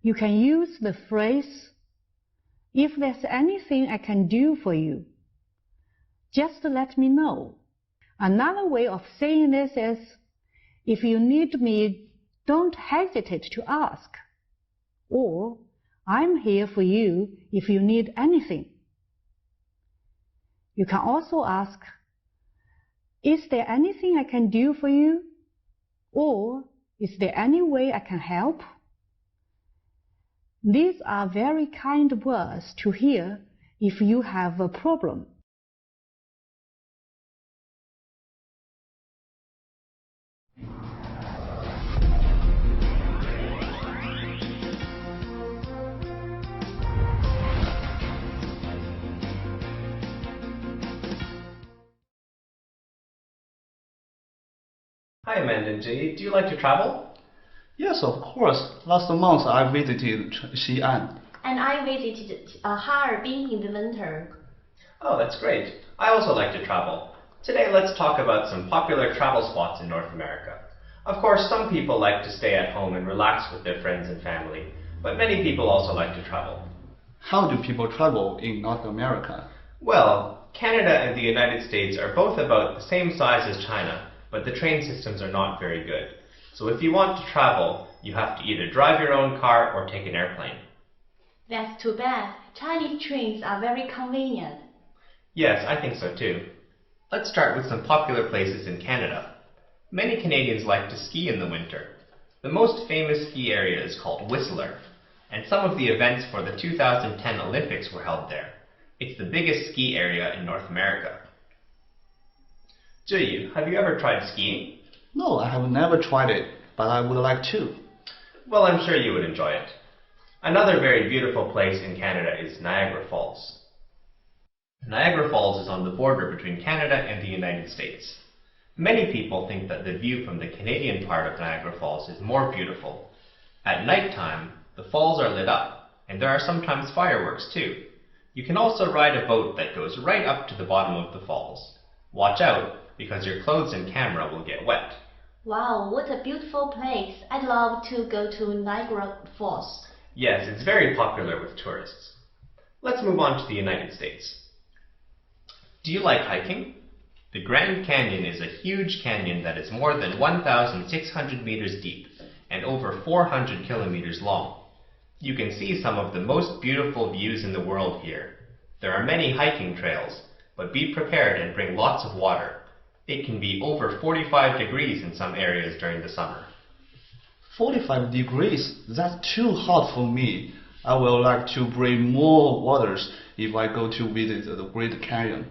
you can use the phrase, if there's anything I can do for you, just let me know. Another way of saying this is, if you need me, don't hesitate to ask. Or, I'm here for you if you need anything. You can also ask, is there anything I can do for you? Or, is there any way I can help? These are very kind words to hear if you have a problem. Hi Amanda and Jay, do you like to travel? Yes, of course. Last month I visited Xi'an. And I visited Harbin in the winter. Oh, that's great. I also like to travel. Today let's talk about some popular travel spots in North America. Of course, some people like to stay at home and relax with their friends and family, but many people also like to travel. How do people travel in North America? Well, Canada and the United States are both about the same size as China, but the train systems are not very good. So if you want to travel, you have to either drive your own car or take an airplane. That's too bad. Chinese trains are very convenient. Yes, I think so too. Let's start with some popular places in Canada. Many Canadians like to ski in the winter. The most famous ski area is called Whistler, and some of the events for the 2010 Olympics were held there. It's the biggest ski area in North America. Zhiyu, have you ever tried skiing? No, I have never tried it, but I would like to. Well, I'm sure you would enjoy it. Another very beautiful place in Canada is Niagara Falls. Niagara Falls is on the border between Canada and the United States. Many people think that the view from the Canadian part of Niagara Falls is more beautiful. At nighttime, the falls are lit up, and there are sometimes fireworks too. You can also ride a boat that goes right up to the bottom of the falls. Watch out, because your clothes and camera will get wet. Wow, what a beautiful place. I'd love to go to Niagara Falls. Yes, it's very popular with tourists. Let's move on to the United States. Do you like hiking? The Grand Canyon is a huge canyon that is more than 1,600 meters deep and over 400 kilometers long. You can see some of the most beautiful views in the world here. There are many hiking trails, but be prepared and bring lots of water. It can be over 45 degrees in some areas during the summer. 45 degrees? That's too hot for me. I would like to bring more waters if I go to visit the Great Canyon.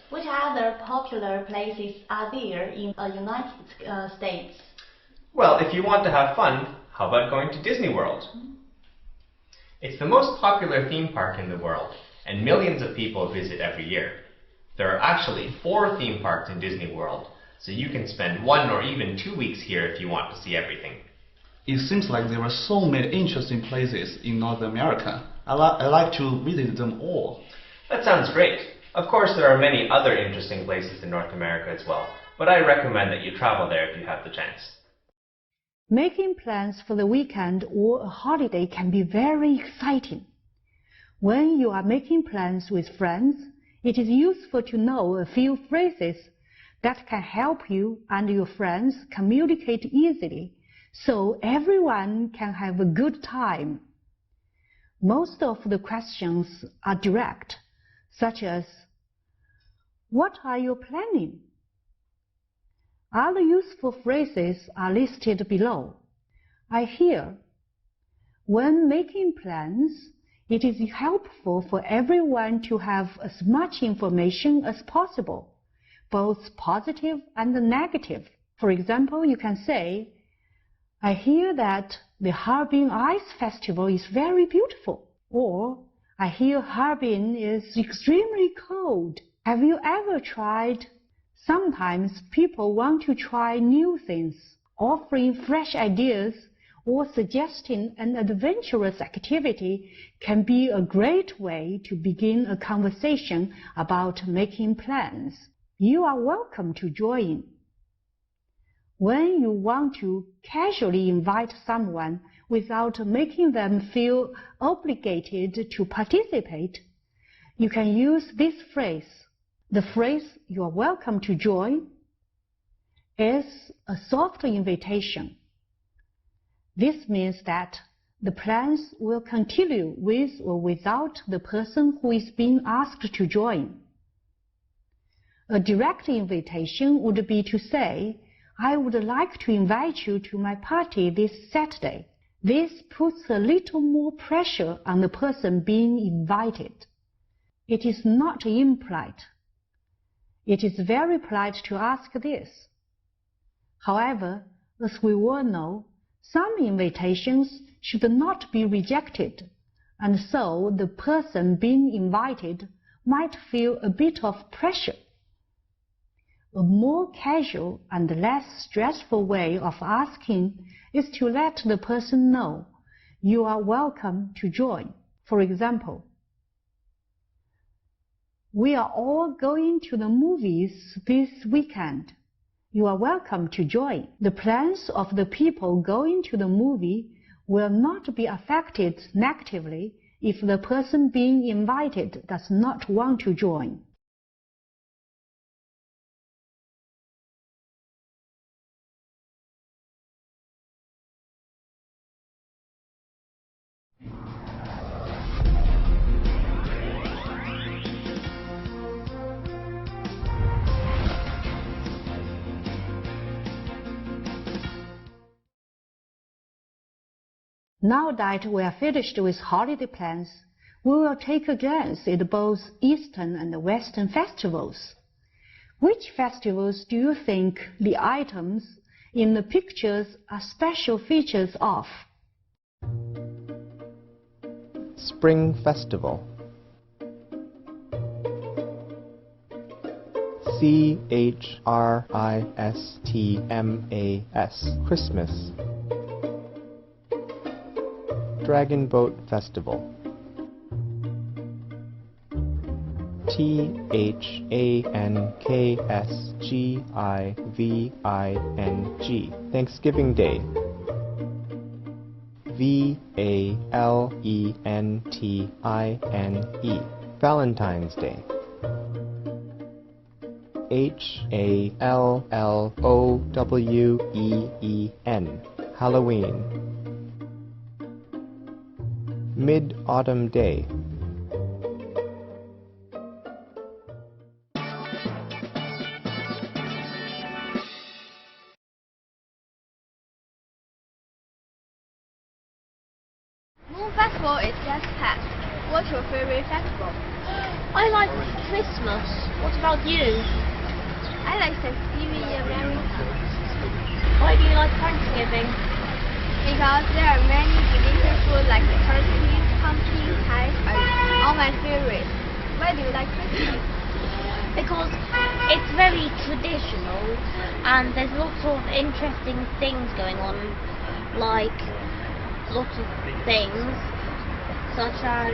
What other popular places are there in the United States? Well, if you want to have fun, how about going to Disney World? It's the most popular theme park in the world, and millions of people visit every year. There are actually 4 theme parks in Disney World, so you can spend 1 or even 2 weeks here if you want to see everything. It seems like there are so many interesting places in North America. I like to visit them all. That sounds great. Of course, there are many other interesting places in North America as well, but I recommend that you travel there if you have the chance. Making plans for the weekend or a holiday can be very exciting. When you are making plans with friends, it is useful to know a few phrases that can help you and your friends communicate easily, so everyone can have a good time. Most of the questions are direct, such as, what are you planning? Other useful phrases are listed below. I hear. When making plans, it is helpful for everyone to have as much information as possible, both positive and negative. For example, you can say, I hear that the Harbin Ice Festival is very beautiful. Or, I hear Harbin is extremely cold. Have you ever tried? Sometimes people want to try new things, offering fresh ideas or suggesting an adventurous activity can be a great way to begin a conversation about making plans. You are welcome to join. When you want to casually invite someone without making them feel obligated to participate, you can use this phrase. The phrase, you are welcome to join, is a soft invitation. This means that the plans will continue with or without the person who is being asked to join. A direct invitation would be to say, I would like to invite you to my party this Saturday. This puts a little more pressure on the person being invited. It is not impolite. It is very polite to ask this. However, as we all know, some invitations should not be rejected, and so the person being invited might feel a bit of pressure. A more casual and less stressful way of asking is to let the person know you are welcome to join. For example, we are all going to the movies this weekend. You are welcome to join. The plans of the people going to the movie will not be affected negatively if the person being invited does not want to join. Now that we are finished with holiday plans, we will take a glance at both Eastern and Western festivals. Which festivals do you think the items in the pictures are special features of? Spring Festival. Christmas. Christmas. Dragon Boat Festival. Thankskgiving. Thanksgiving Day. Valentine. Valentine's Day. Hallowe'en. Halloween. Mid-Autumn Day. Moon Festival is just past. What's your favorite festival? I like Christmas. What about you? I like Thanksgiving in America. Why do you like Thanksgiving? Because there are many delicious food like turkey, pumpkin pies are all my favorites. Why do you like Christmas? Because it's very traditional and there's lots of interesting things going on, like lots of things such as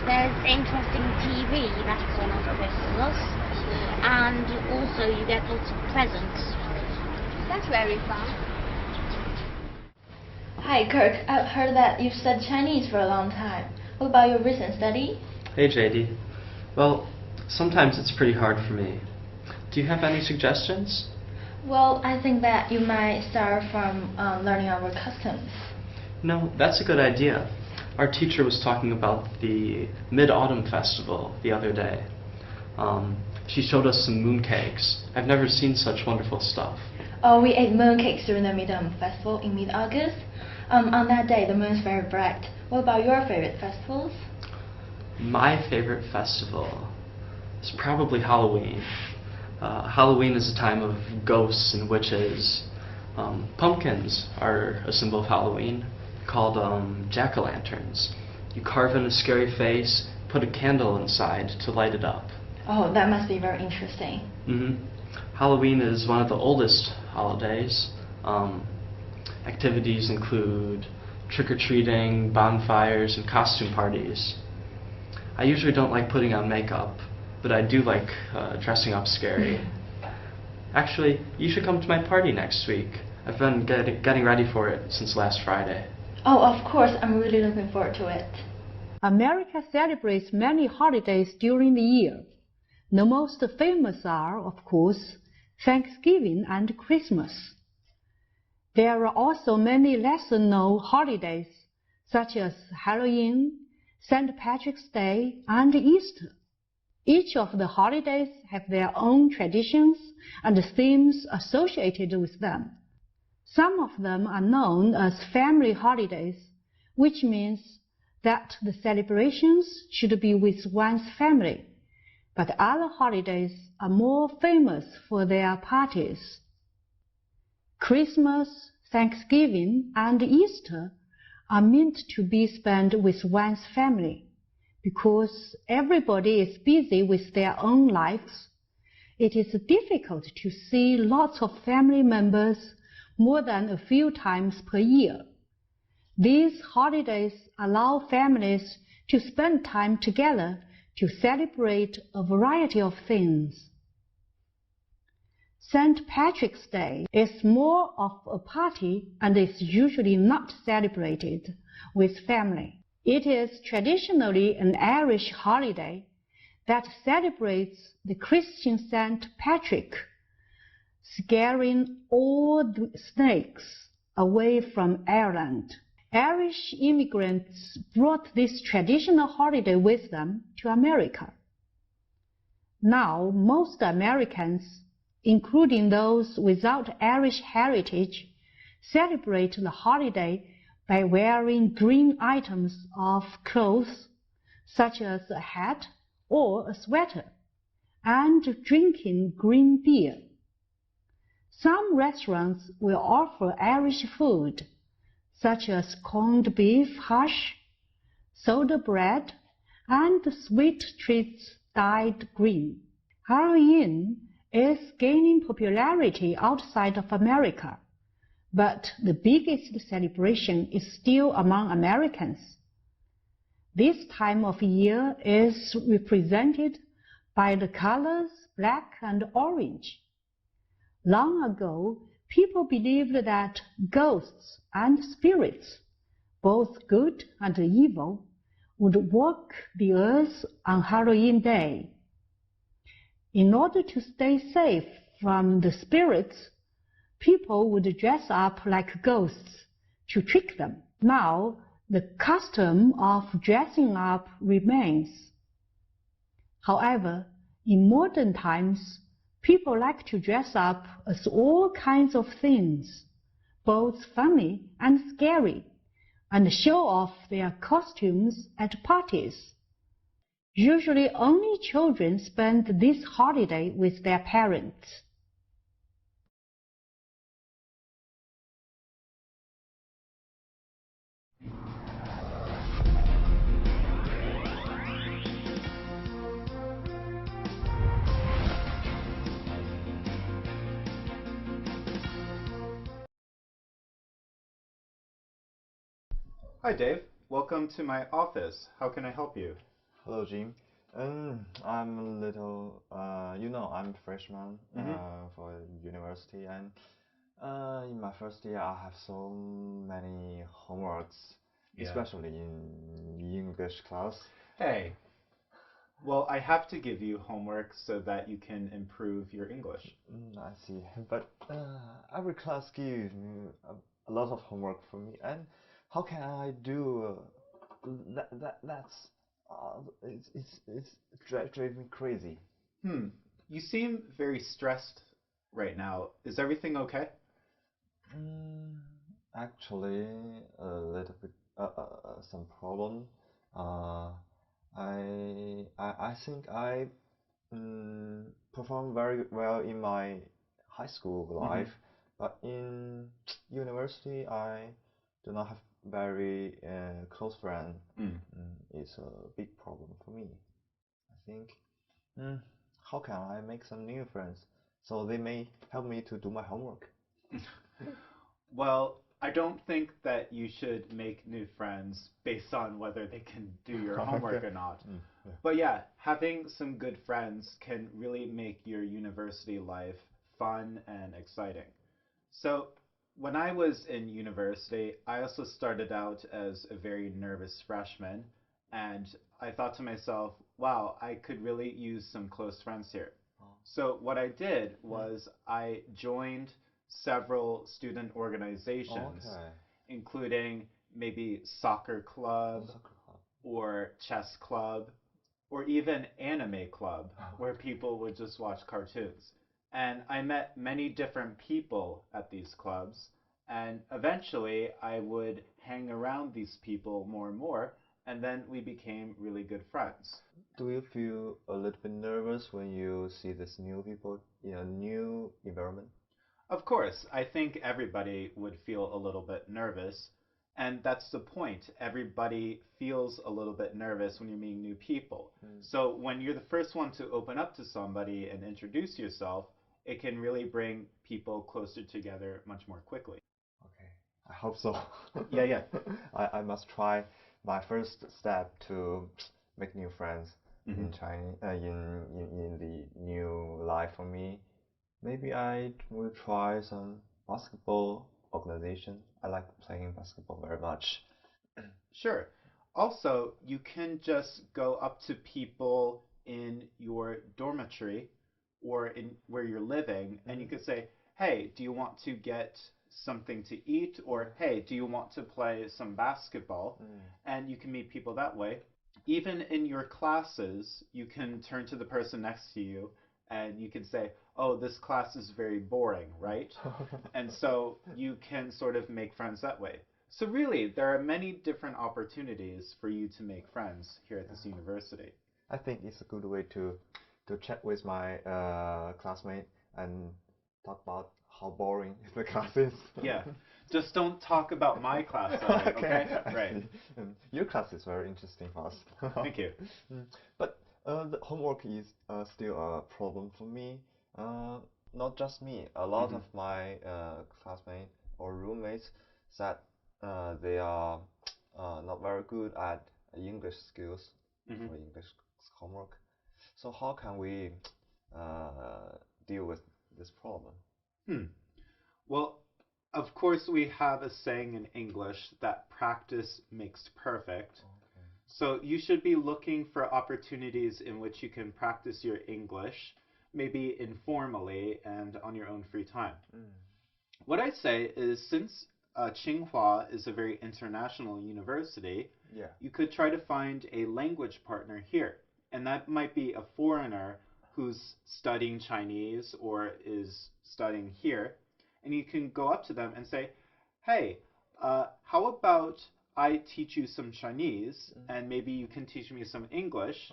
there's interesting TV that's on at Christmas, and also you get lots of presents. That's very fun. Hi Kirk, I've heard that you've studied Chinese for a long time. What about your recent study? Hey JD. Well, sometimes it's pretty hard for me. Do you have any suggestions? Well, I think that you might start from learning our customs. No, that's a good idea. Our teacher was talking about the Mid-Autumn Festival the other day. She showed us some mooncakes. I've never seen such wonderful stuff. Oh, we ate mooncakes during the Mid-Autumn Festival in mid-August. On that day, the moon is very bright. What about your favorite festivals? My favorite festival is probably Halloween. Halloween is a time of ghosts and witches. Pumpkins are a symbol of Halloween, called jack-o'-lanterns. You carve in a scary face, put a candle inside to light it up. Oh, that must be very interesting. Halloween is one of the oldest holidays. Activities include trick-or-treating, bonfires, and costume parties. I usually don't like putting on makeup, but I do like dressing up scary. Actually, you should come to my party next week. I've been getting ready for it since last Friday. Oh, of course. I'm really looking forward to it. America celebrates many holidays during the year. The most famous are, of course, Thanksgiving and Christmas. There are also many lesser-known holidays, such as Halloween, St. Patrick's Day, and Easter. Each of the holidays have their own traditions and themes associated with them. Some of them are known as family holidays, which means that the celebrations should be with one's family, but other holidays are more famous for their parties. Christmas, Thanksgiving, and Easter are meant to be spent with one's family. Because everybody is busy with their own lives, it is difficult to see lots of family members more than a few times per year. These holidays allow families to spend time together to celebrate a variety of things. St. Patrick's Day is more of a party and is usually not celebrated with family. It is traditionally an Irish holiday that celebrates the Christian St. Patrick, scaring all the snakes away from Ireland. Irish immigrants brought this traditional holiday with them to America. Now, most Americans, including those without Irish heritage, celebrate the holiday by wearing green items of clothes, such as a hat or a sweater, and drinking green beer. Some restaurants will offer Irish food, such as corned beef hash, soda bread, and sweet treats dyed green. Halloween is gaining popularity outside of America, but the biggest celebration is still among Americans. This time of year is represented by the colors black and orange. Long ago, people believed that ghosts and spirits, both good and evil, would walk the earth on Halloween Day. In order to stay safe from the spirits, people would dress up like ghosts to trick them. Now, the custom of dressing up remains. However, in modern times, people like to dress up as all kinds of things, both funny and scary, and show off their costumes at parties. Usually only children spend this holiday with their parents. Hi, Dave. Welcome to my office. How can I help you? Hello, Jim. I'm a little, I'm a freshman for university, and in my first year I have so many homeworks, especially in English class. Hey. Well, I have to give you homework so that you can improve your English. I see. But every class gives a lot of homework for me, and how can I do that's it's driving me crazy. You seem very stressed right now. Is everything okay? Actually, a little bit some problem. I think I perform very well in my high school life, but in university I do not have very close friend. It's a big problem for me. I think, how can I make some new friends so they may help me to do my homework? Well, I don't think that you should make new friends based on whether they can do your homework or not. Yeah. But yeah, having some good friends can really make your university life fun and exciting. So when I was in university, I also started out as a very nervous freshman, and I thought to myself, wow, I could really use some close friends here. So what I did was I joined several student organizations, including maybe soccer club or chess club or even anime club, where people would just watch cartoons. And I met many different people at these clubs, and eventually I would hang around these people more and more, and then we became really good friends. Do you feel a little bit nervous when you see these new people in a new environment? Of course, I think everybody would feel a little bit nervous, and that's the point. Everybody feels a little bit nervous when you're meeting new people. So when you're the first one to open up to somebody and introduce yourself, it can really bring people closer together much more quickly. Okay, I hope so. Yeah. I must try my first step to make new friends in China, in the new life for me. Maybe I will try some basketball organization. I like playing basketball very much. Sure. Also, you can just go up to people in your dormitory or in where you're living, and you could say, hey, do you want to get something to eat? Or, hey, do you want to play some basketball? And you can meet people that way. Even in your classes, you can turn to the person next to you and you can say, oh, this class is very boring, right? And so you can sort of make friends that way. So really, there are many different opportunities for you to make friends here at this university. I think it's a good way to chat with my classmate and talk about how boring the class is. Yeah, just don't talk about my class, okay? Right. Your class is very interesting for us. Thank you. But the homework is still a problem for me. Not just me. A lot of my classmates or roommates said they are not very good at English skills for English homework. So how can we deal with this problem? Well, of course, we have a saying in English that practice makes perfect. So you should be looking for opportunities in which you can practice your English, maybe informally and on your own free time. What I say is, since Tsinghua is a very international university, you could try to find a language partner here. And that might be a foreigner who's studying Chinese or is studying here. And you can go up to them and say, hey, how about I teach you some Chinese and maybe you can teach me some English.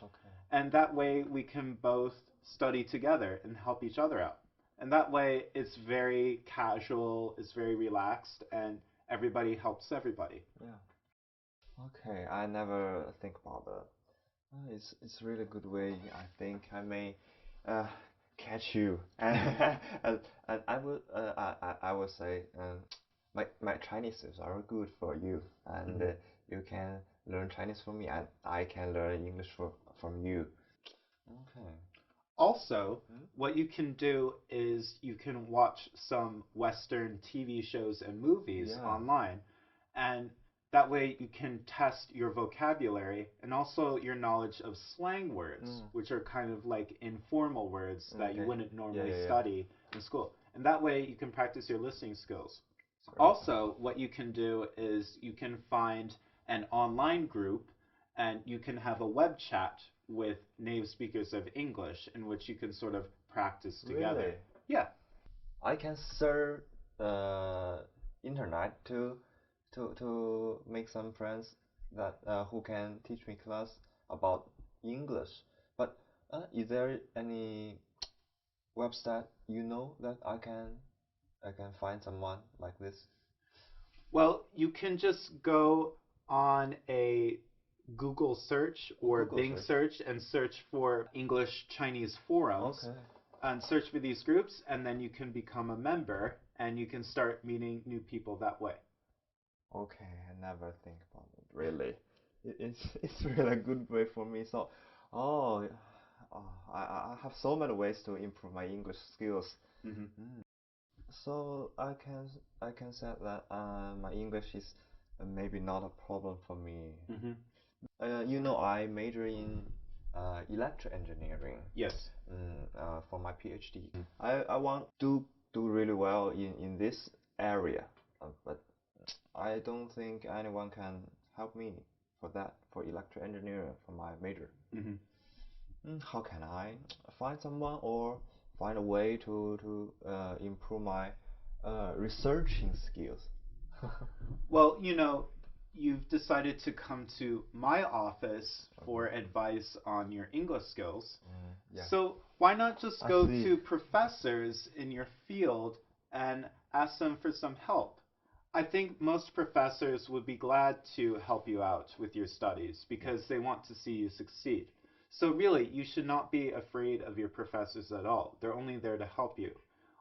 And that way we can both study together and help each other out. And that way it's very casual, it's very relaxed, and everybody helps everybody. Okay, I never think about that. It's really good way. I think I may catch you, and I will say my Chinese is very good for you, and you can learn Chinese from me, and I can learn English from you. Okay. Also, what you can do is you can watch some Western TV shows and movies online, and that way you can test your vocabulary and also your knowledge of slang words, which are kind of like informal words that you wouldn't normally study in school. And that way you can practice your listening skills. Also, what you can do is you can find an online group and you can have a web chat with native speakers of English in which you can sort of practice together. Really? Yeah. I can search internet to make some friends that who can teach me class about English. But is there any website that I can find someone like this? Well, you can just go on a Google search or Bing search and search for English Chinese forums. Okay. And search for these groups, and then you can become a member and you can start meeting new people that way. Okay, I never think about it. Really, it's really a good way for me. So, I have so many ways to improve my English skills. So I can say that my English is maybe not a problem for me. I major in electrical engineering. Yes. For my PhD. I want to do really well in this area, but I don't think anyone can help me for that, for electrical engineering, for my major. How can I find someone or find a way to improve my researching skills? Well, you've decided to come to my office for advice on your English skills. Yeah. So why not just go to professors in your field and ask them for some help? I think most professors would be glad to help you out with your studies because they want to see you succeed. So really, you should not be afraid of your professors at all. They're only there to help you.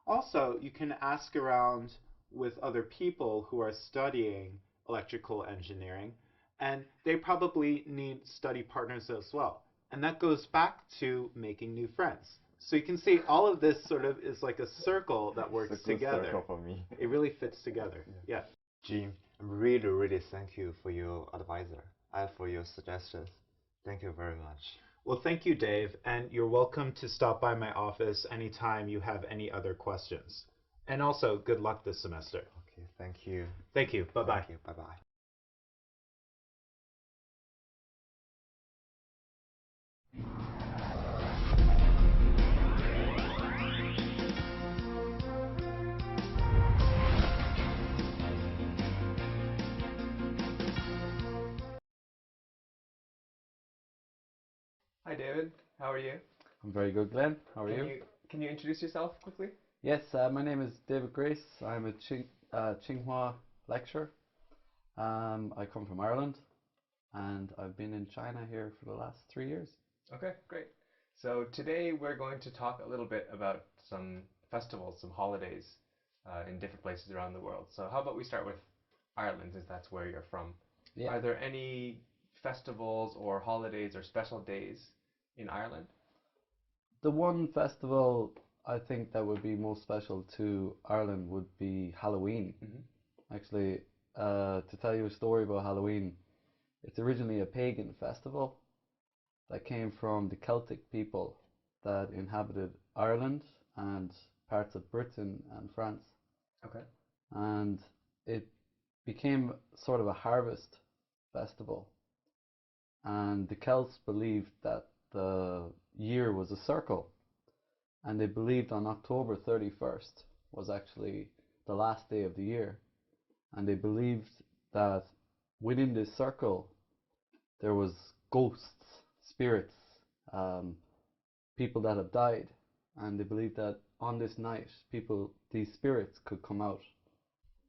Also, you can ask around with other people who are studying electrical engineering, and they probably need study partners as well. And that goes back to making new friends. So you can see all of this sort of is like a circle that works together. Circle for me. It really fits together. Yeah. Jim, really thank you for your advisor and for your suggestions. Thank you very much. Well, thank you, Dave, and you're welcome to stop by my office anytime you have any other questions. And also, good luck this semester. Okay, thank you. Thank you. Bye-bye. Thank you. Bye-bye. Hi, David. How are you? I'm very good, Glenn. How are you? Can you introduce yourself quickly? Yes, my name is David Grace. I'm a Tsinghua lecturer. I come from Ireland, and I've been in China here for the last 3 years. Okay, great. So today we're going to talk a little bit about some festivals, some holidays in different places around the world. So how about we start with Ireland, since that's where you're from. Yeah. Are there any festivals or holidays or special days in Ireland? The one festival I think that would be most special to Ireland would be Halloween. Actually, to tell you a story about Halloween, it's originally a pagan festival that came from the Celtic people that inhabited Ireland and parts of Britain and France. Okay. And it became sort of a harvest festival. And the Celts believed that the year was a circle, and they believed on October 31st was actually the last day of the year, and they believed that within this circle there was ghosts, spirits, people that have died, and they believed that on this night these spirits could come out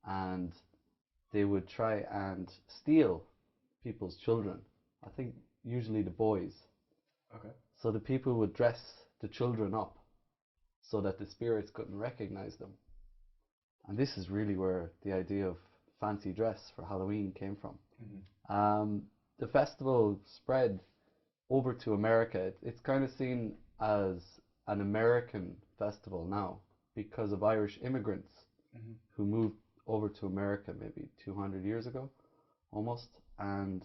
and they would try and steal people's children. I think usually the boys. Okay. So the people would dress the children up so that the spirits couldn't recognize them. And this is really where the idea of fancy dress for Halloween came from. The festival spread over to America. It's kind of seen as an American festival now because of Irish immigrants who moved over to America maybe 200 years ago, almost, and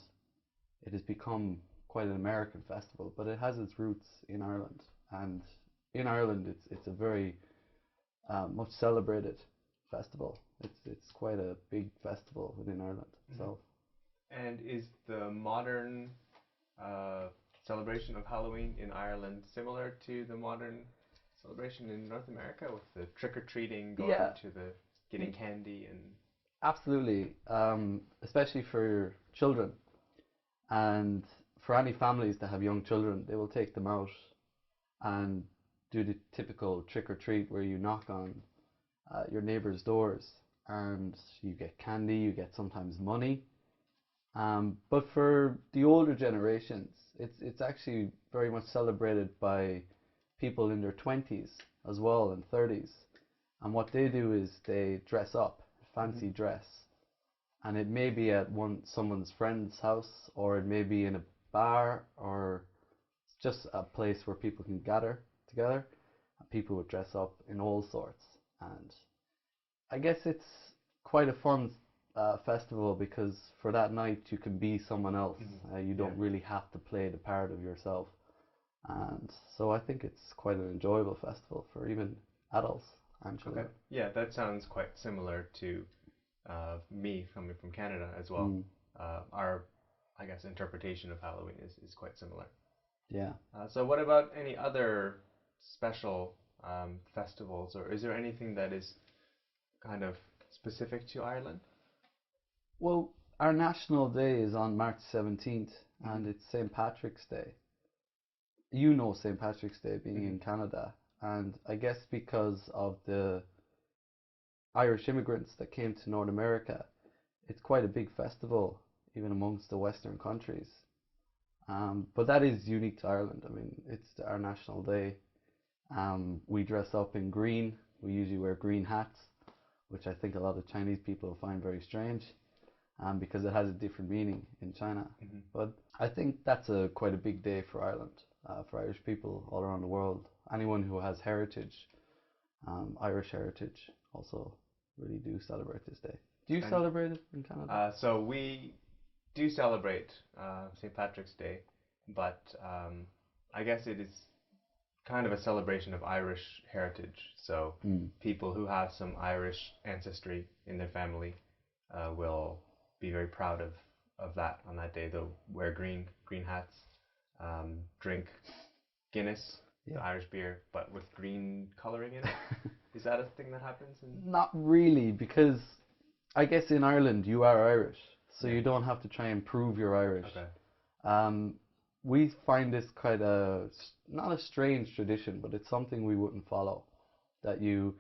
it has become quite an American festival, but it has its roots in Ireland. And in Ireland, it's a very much celebrated festival. It's quite a big festival within Ireland itself. And is the modern celebration of Halloween in Ireland similar to the modern celebration in North America with the trick-or-treating, going to the getting candy and... Absolutely, especially for children. And for any families that have young children, they will take them out and do the typical trick or treat where you knock on your neighbors' doors and you get candy, you get sometimes money. But for the older generations, it's actually very much celebrated by people in their 20s as well and 30s. And what they do is they dress up, fancy dress. And it may be at someone's friend's house, or it may be in a bar, or just a place where people can gather together. And people would dress up in all sorts. And I guess it's quite a fun festival because for that night you can be someone else. You don't really have to play the part of yourself. And so I think it's quite an enjoyable festival for even adults and children. Okay. Yeah, that sounds quite similar to me coming from Canada as well. Our, I guess, interpretation of Halloween is quite similar. Yeah. So what about any other special festivals, or is there anything that is kind of specific to Ireland? Well, our national day is on March 17th, and it's St. Patrick's Day. You know St. Patrick's Day being in Canada, and I guess because of the Irish immigrants that came to North America, it's quite a big festival, even amongst the Western countries. But that is unique to Ireland. I mean, it's our national day. We dress up in green. We usually wear green hats, which I think a lot of Chinese people find very strange, because it has a different meaning in China. But I think that's quite a big day for Ireland, for Irish people all around the world. Anyone who has heritage, Irish heritage, also really do celebrate this day. Do you celebrate it in Canada? So we do celebrate St. Patrick's Day, but I guess it is kind of a celebration of Irish heritage. So people who have some Irish ancestry in their family will be very proud of that on that day. They'll wear green hats, drink Guinness, the Irish beer, but with green coloring in it. Is that a thing that happens? Not really, because I guess in Ireland you are Irish, so you don't have to try and prove you're Irish. Okay. We find this quite not a strange tradition, but it's something we wouldn't follow, that you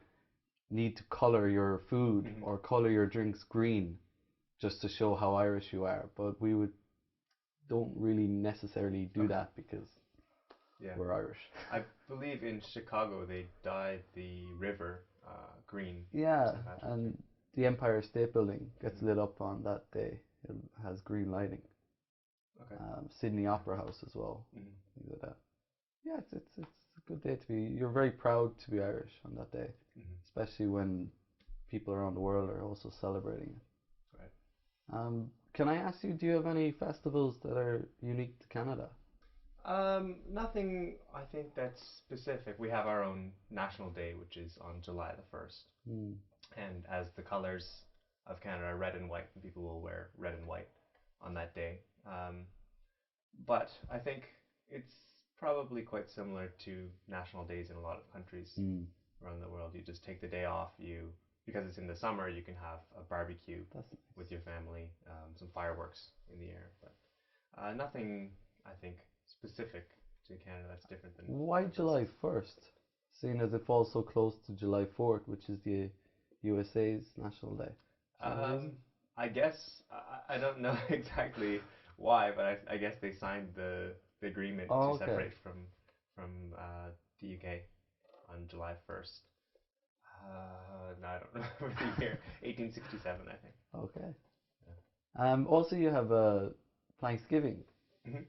need to colour your food or colour your drinks green just to show how Irish you are. But we don't really necessarily do that because we're Irish. I believe in Chicago they dyed the river green. Yeah, and the Empire State Building gets lit up on that day. It has green lighting. Okay. Sydney Opera House as well. Things like that. Yeah, it's a good day to be. You're very proud to be Irish on that day, especially when people around the world are also celebrating it. Right. Can I ask you, do you have any festivals that are unique to Canada? Nothing, I think, that's specific. We have our own National Day, which is on July the 1st. And as the colors of Canada are red and white, and people will wear red and white on that day. But I think it's probably quite similar to national days in a lot of countries around the world. You just take the day off. Because it's in the summer, you can have a barbecue with your family, some fireworks in the air. But nothing, I think, specific to Canada that's different than... Why July 1st? Seeing as it falls so close to July 4th, which is the USA's National Day. I guess, I don't know exactly why, but I guess they signed the agreement to separate from the UK on July 1st. No, I don't remember the year. 1867, I think. Okay. Yeah. Also, you have Thanksgiving.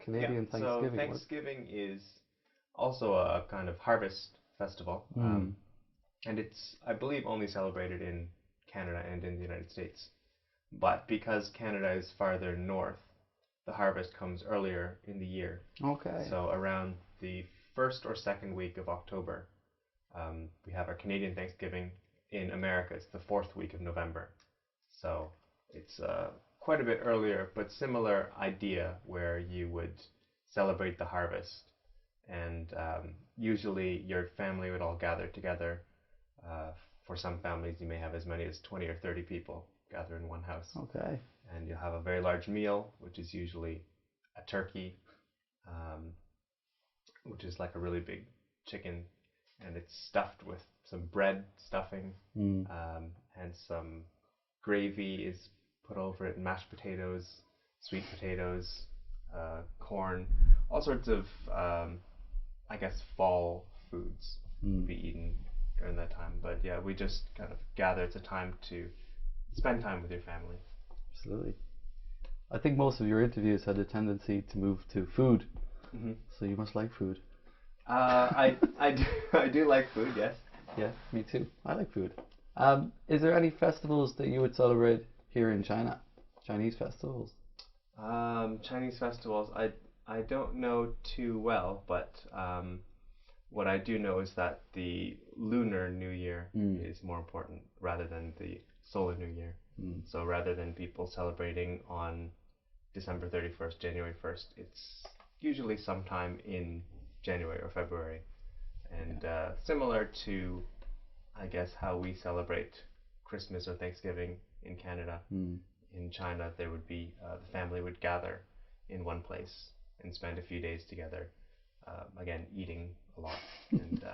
Canadian Thanksgiving. So Thanksgiving is also a kind of harvest festival. And it's, I believe, only celebrated in Canada and in the United States. But because Canada is farther north, the harvest comes earlier in the year. Okay. So around the first or second week of October, we have our Canadian Thanksgiving. In America, it's the fourth week of November. So it's quite a bit earlier, but similar idea where you would celebrate the harvest. And usually your family would all gather together. For some families, you may have as many as 20 or 30 people gather in one house. Okay. And you'll have a very large meal, which is usually a turkey, which is like a really big chicken, and it's stuffed with some bread stuffing, and some gravy is put over it, mashed potatoes, sweet potatoes, corn, all sorts of, I guess, fall foods would be eaten during that time. But yeah, we just kind of gather. It's a time to spend time with your family. Absolutely. I think most of your interviews had a tendency to move to food, so you must like food. I do like food, yes. Yeah, me too. I like food. Is there any festivals that you would celebrate here in China? Chinese festivals? Chinese festivals, I don't know too well, but what I do know is that the Lunar New Year is more important rather than the Solar New Year. So rather than people celebrating on December 31st, January 1st, it's usually sometime in January or February. And similar to, I guess, how we celebrate Christmas or Thanksgiving in Canada, in China there would be, the family would gather in one place and spend a few days together, again, eating a lot and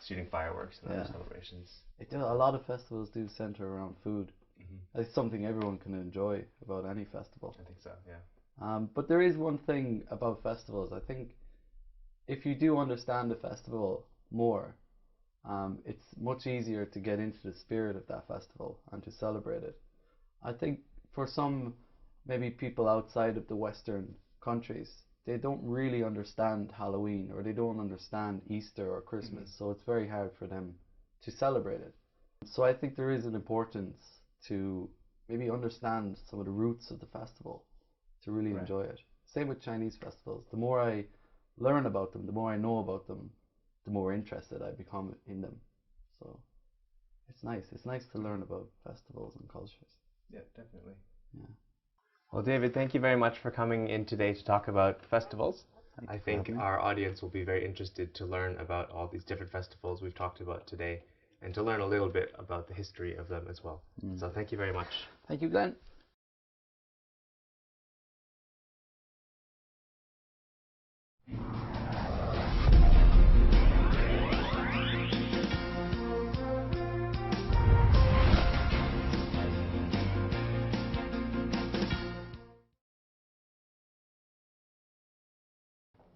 shooting fireworks and other celebrations. A lot of festivals do center around food. It's something everyone can enjoy about any festival. I think so, yeah. But there is one thing about festivals. I think if you do understand the festival more, it's much easier to get into the spirit of that festival and to celebrate it. I think for some, maybe people outside of the Western countries, they don't really understand Halloween, or they don't understand Easter or Christmas, so it's very hard for them to celebrate it. So I think there is an importance to maybe understand some of the roots of the festival to really enjoy it. Same with Chinese festivals. The more I learn about them, the more I know about them, the more interested I become in them. So it's nice. It's nice to learn about festivals and cultures. Yeah, definitely. Yeah. Well, David, thank you very much for coming in today to talk about festivals. I think our audience will be very interested to learn about all these different festivals we've talked about today, and to learn a little bit about the history of them as well. So thank you very much. Thank you, Glenn.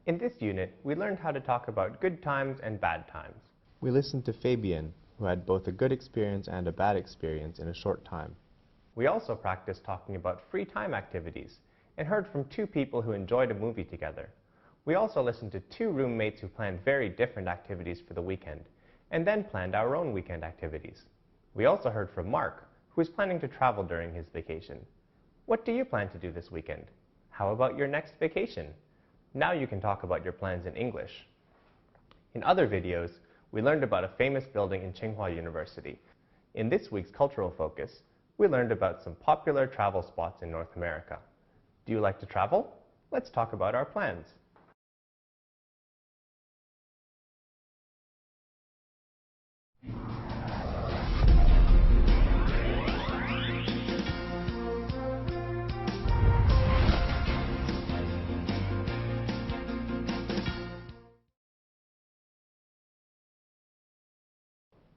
In this unit, we learned how to talk about good times and bad times. We listened to Fabian, who had both a good experience and a bad experience in a short time. We also practiced talking about free time activities and heard from two people who enjoyed a movie together. We also listened to two roommates who planned very different activities for the weekend and then planned our own weekend activities. We also heard from Mark, who is planning to travel during his vacation. What do you plan to do this weekend? How about your next vacation? Now you can talk about your plans in English. In other videos, we learned about a famous building in Tsinghua University. In this week's Cultural Focus, we learned about some popular travel spots in North America. Do you like to travel? Let's talk about our plans.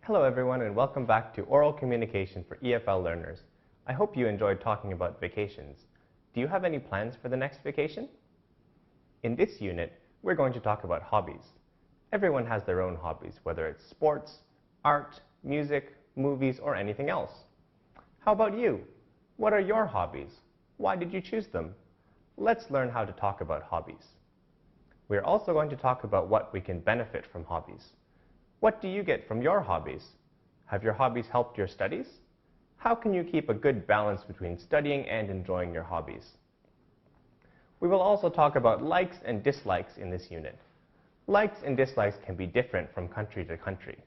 Hello everyone, and welcome back to Oral Communication for EFL learners. I hope you enjoyed talking about vacations. Do you have any plans for the next vacation? In this unit, we're going to talk about hobbies. Everyone has their own hobbies, whether it's sports, art, music, movies, or anything else. How about you? What are your hobbies? Why did you choose them? Let's learn how to talk about hobbies. We're also going to talk about what we can benefit from hobbies. What do you get from your hobbies? Have your hobbies helped your studies? How can you keep a good balance between studying and enjoying your hobbies? We will also talk about likes and dislikes in this unit. Likes and dislikes can be different from country to country.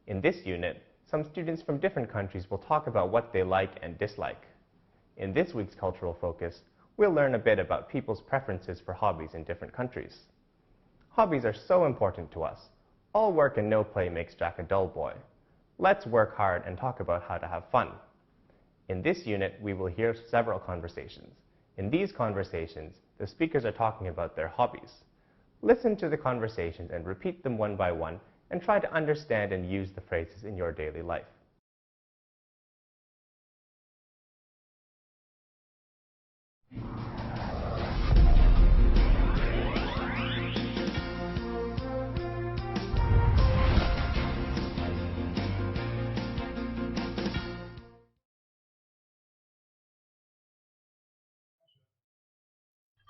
In this unit, some students from different countries will talk about what they like and dislike. In this week's Cultural Focus, we'll learn a bit about people's preferences for hobbies in different countries. Hobbies are so important to us. All work and no play makes Jack a dull boy. Let's work hard and talk about how to have fun. In this unit, we will hear several conversations. In these conversations, the speakers are talking about their hobbies. Listen to the conversations and repeat them one by one, and try to understand and use the phrases in your daily life.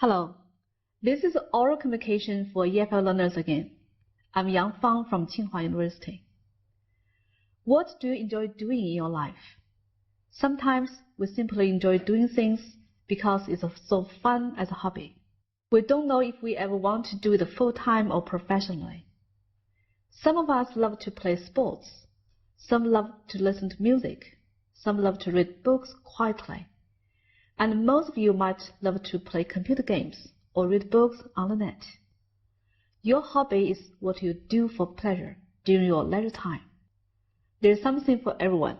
Hello, this is oral communication for EFL learners again. I'm Yang Fang from Tsinghua University. What do you enjoy doing in your life? Sometimes we simply enjoy doing things because it's so fun as a hobby. We don't know if we ever want to do it full-time or professionally. Some of us love to play sports. Some love to listen to music. Some love to read books quietly. And most of you might love to play computer games or read books on the net. Your hobby is what you do for pleasure during your leisure time. There's something for everyone.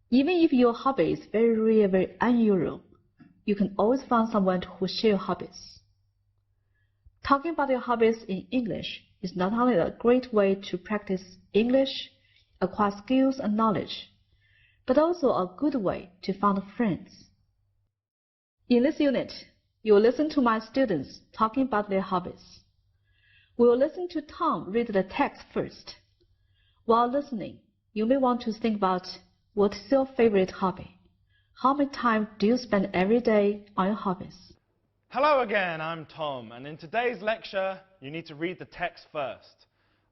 Even if your hobby is very rare, very unusual, you can always find someone who shares your hobbies. Talking about your hobbies in English is not only a great way to practice English, acquire skills and knowledge, but also a good way to find friends. In this unit, you will listen to my students talking about their hobbies. We will listen to Tom read the text first. While listening, you may want to think about what is your favorite hobby. How much time do you spend every day on your hobbies? Hello again, I'm Tom, and in today's lecture, you need to read the text first.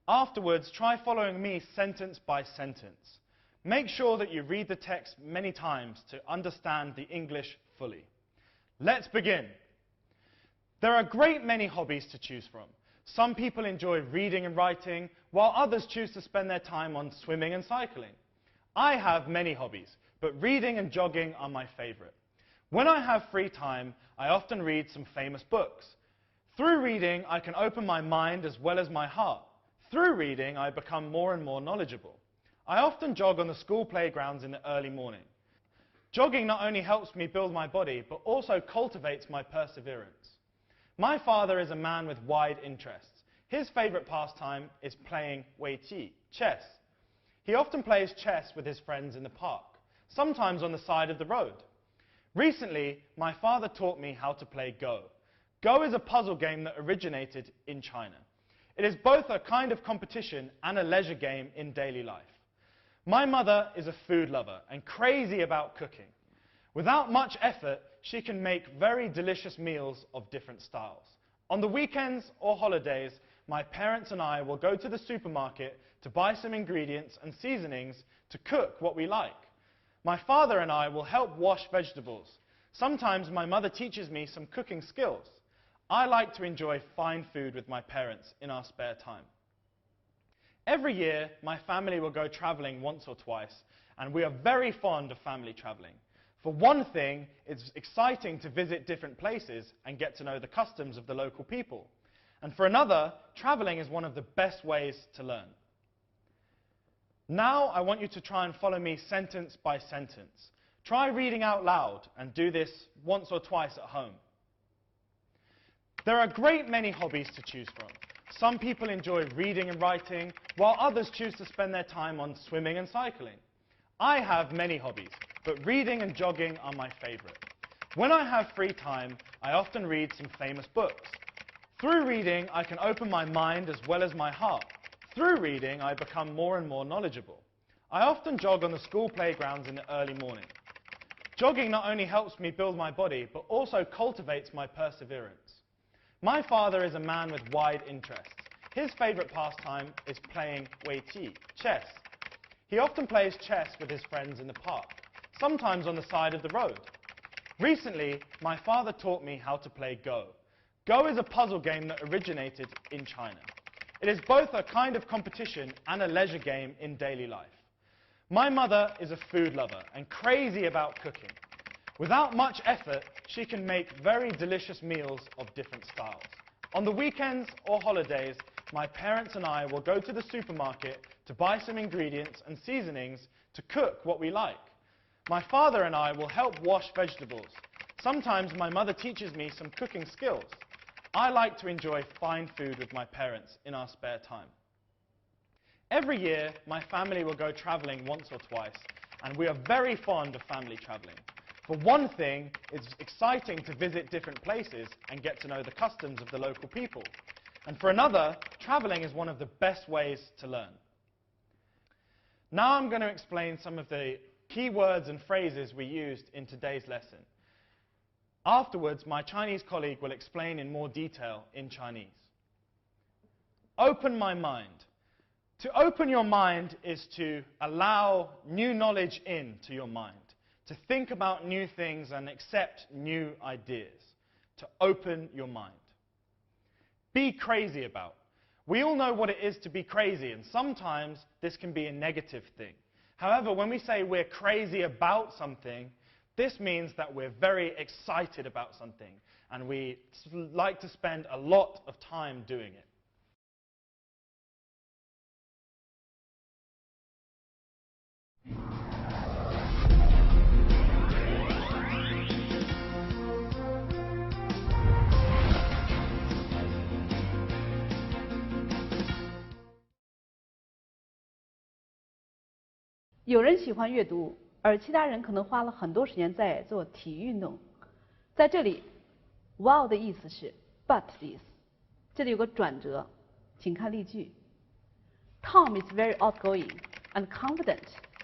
Afterwards, try following me sentence by sentence. Make sure that you read the text many times to understand the English fully. Let's begin. There are a great many hobbies to choose from. Some people enjoy reading and writing, while others choose to spend their time on swimming and cycling. I have many hobbies, but reading and jogging are my favorite. When I have free time, I often read some famous books. Through reading, I can open my mind as well as my heart. Through reading, I become more and more knowledgeable. I often jog on the school playgrounds in the early morning. Jogging not only helps me build my body, but also cultivates my perseverance. My father is a man with wide interests. His favorite pastime is playing weiqi, chess. He often plays chess with his friends in the park, sometimes on the side of the road. Recently, my father taught me how to play Go. Go is a puzzle game that originated in China. It is both a kind of competition and a leisure game in daily life. My mother is a food lover and crazy about cooking. Without much effort, she can make very delicious meals of different styles. On the weekends or holidays, my parents and I will go to the supermarket to buy some ingredients and seasonings to cook what we like. My father and I will help wash vegetables. Sometimes my mother teaches me some cooking skills. I like to enjoy fine food with my parents in our spare time. Every year, my family will go traveling once or twice, and we are very fond of family traveling. For one thing, it's exciting to visit different places and get to know the customs of the local people. And for another, traveling is one of the best ways to learn. Now I want you to try and follow me sentence by sentence. Try reading out loud and do this once or twice at home. There are a great many hobbies to choose from. Some people enjoy reading and writing, while others choose to spend their time on swimming and cycling. I have many hobbies, but reading and jogging are my favorite. When I have free time, I often read some famous books. Through reading, I can open my mind as well as my heart. Through reading, I become more and more knowledgeable. I often jog on the school playgrounds in the early morning. Jogging not only helps me build my body, but also cultivates my perseverance. My father is a man with wide interests. His favorite pastime is playing weiqi, chess. He often plays chess with his friends in the park, sometimes on the side of the road. Recently, my father taught me how to play Go. Go is a puzzle game that originated in China. It is both a kind of competition and a leisure game in daily life. My mother is a food lover and crazy about cooking. Without much effort, she can make very delicious meals of different styles. On the weekends or holidays, my parents and I will go to the supermarket to buy some ingredients and seasonings to cook what we like. My father and I will help wash vegetables. Sometimes my mother teaches me some cooking skills. I like to enjoy fine food with my parents in our spare time. Every year, my family will go traveling once or twice, and we are very fond of family traveling. For one thing, it's exciting to visit different places and get to know the customs of the local people. And for another, traveling is one of the best ways to learn. Now I'm going to explain some of the key words and phrases we used in today's lesson. Afterwards, my Chinese colleague will explain in more detail in Chinese. Open my mind. To open your mind is to allow new knowledge into your mind, to think about new things and accept new ideas, to open your mind. Be crazy about. We all know what it is to be crazy, and sometimes this can be a negative thing. However, when we say we're crazy about something, this means that we're very excited about something, and we like to spend a lot of time doing it. 有人喜欢阅读，而其他人可能花了很多时间在做体育运动。在这里 ，while 的意思是 but 的意思。这里有个转折，请看例句。Tom is very outgoing and confident,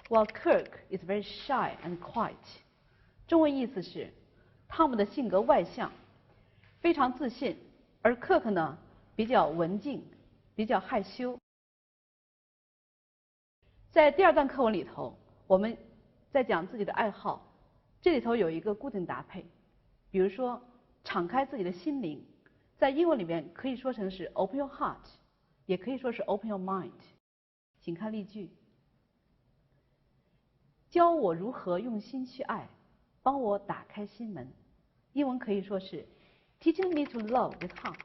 while Kirk is very shy and quiet. 中文意思是，汤姆的性格外向，非常自信，而克克呢比较文静，比较害羞。在第二段课文里头，我们在讲自己的爱好，这里头有一个固定搭配，比如说敞开自己的心灵，在英文里面可以说成是 open your heart， 也可以说是 open your mind。请看例句：教我如何用心去爱，帮我打开心门。英文可以说是 teaching me to love with heart,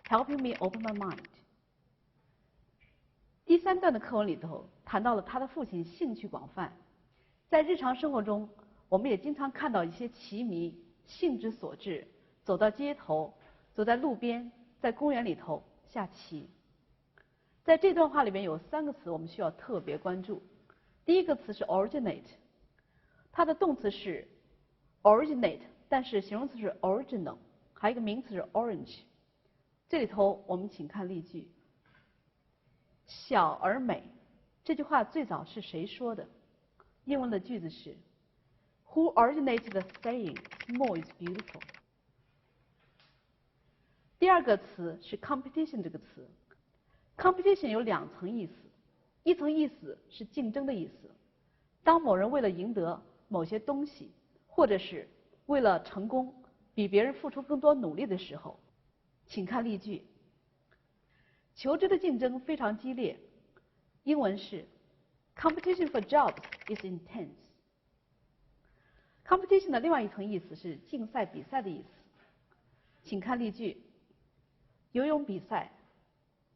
helping me open my mind。第三段的课文里头谈到了他的父亲兴趣广泛，在日常生活中，我们也经常看到一些棋迷兴之所至，走到街头，走在路边，在公园里头下棋。在这段话里面有3个词我们需要特别关注。第一个词是 originate， 它的动词是 originate， 但是形容词是 original， 还有一个名词是 orange。这里头我们请看例句：小而美。这句话最早是谁说的？英文的句子是 Who originated the saying "Small is beautiful"？ 第二个词是 competition 这个词。competition 有2层意思，一层意思是竞争的意思。当某人为了赢得某些东西，或者是为了成功比别人付出更多努力的时候，请看例句：求职的竞争非常激烈。英文是 Competition for jobs is intense。 Competition 的另外一层意思是竞赛、比赛的意思。请看例句：游泳比赛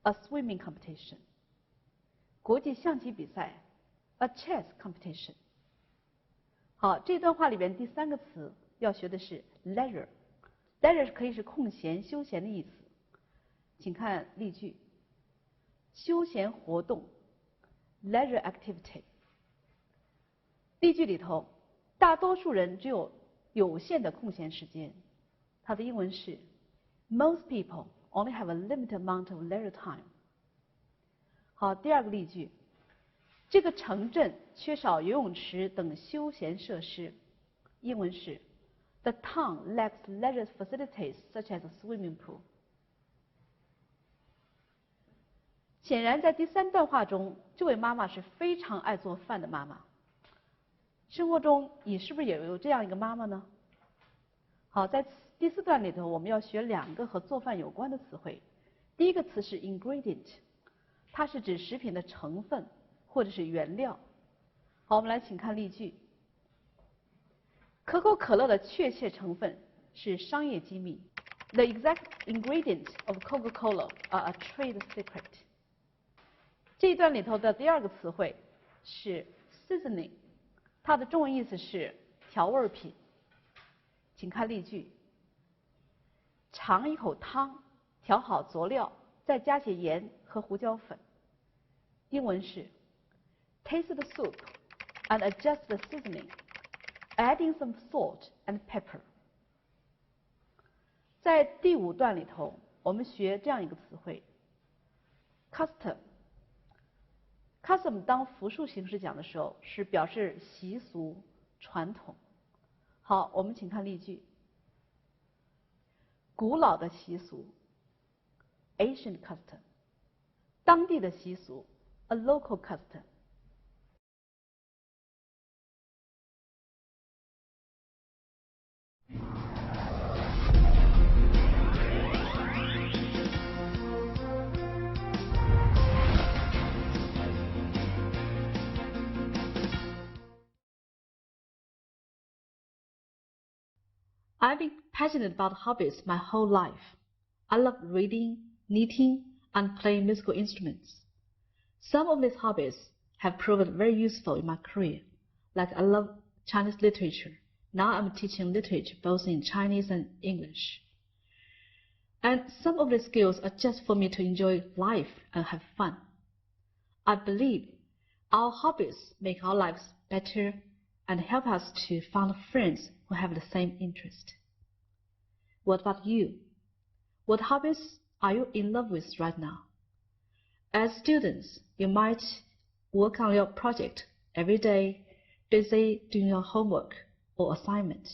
A swimming competition。 国际象棋比赛 A chess competition。 好，这段话里边第3个词要学的是 leisure。leisure 可以是空闲、休闲的意思。请看例句：休闲活动 leisure activity。 例句里头，大多数人只有有限的空闲时间，它的英文是 Most people only have a limited amount of leisure time。 好，第二个例句：这个城镇缺少游泳池等休闲设施。英文是 The town lacks leisure facilities such as a swimming pool。显然，在第3段话中，这位妈妈是非常爱做饭的妈妈。生活中，你是不是也有这样一个妈妈呢？好，在第4段里头，我们要学2个和做饭有关的词汇。第一个词是 ingredient， 它是指食品的成分或者是原料。好，我们来请看例句：可口可乐的确切成分是商业机密。The exact ingredients of Coca-Cola are a trade secret。这一段里头的第2个词汇是 seasoning，它的中文意思是调味品。请看例句：尝一口汤，调好佐料，再加些盐和胡椒粉。英文是 Taste the soup and adjust the seasoning, adding some salt and pepper. 在第5段里头，我们学这样一个词汇 custom。custom 当复数形式讲的时候，是表示习俗、传统。好，我们请看例句：古老的习俗 ancient custom， 当地的习俗 a local custom。I've been passionate about hobbies my whole life. I love reading, knitting, and playing musical instruments. Some of these hobbies have proven very useful in my career, like I love Chinese literature. Now I'm teaching literature both in Chinese and English. And some of the skills are just for me to enjoy life and have fun. I believe our hobbies make our lives better and help us to find friends who have the same interest. What about you? What hobbies are you in love with right now? As students, you might work on your project every day, busy doing your homework or assignment.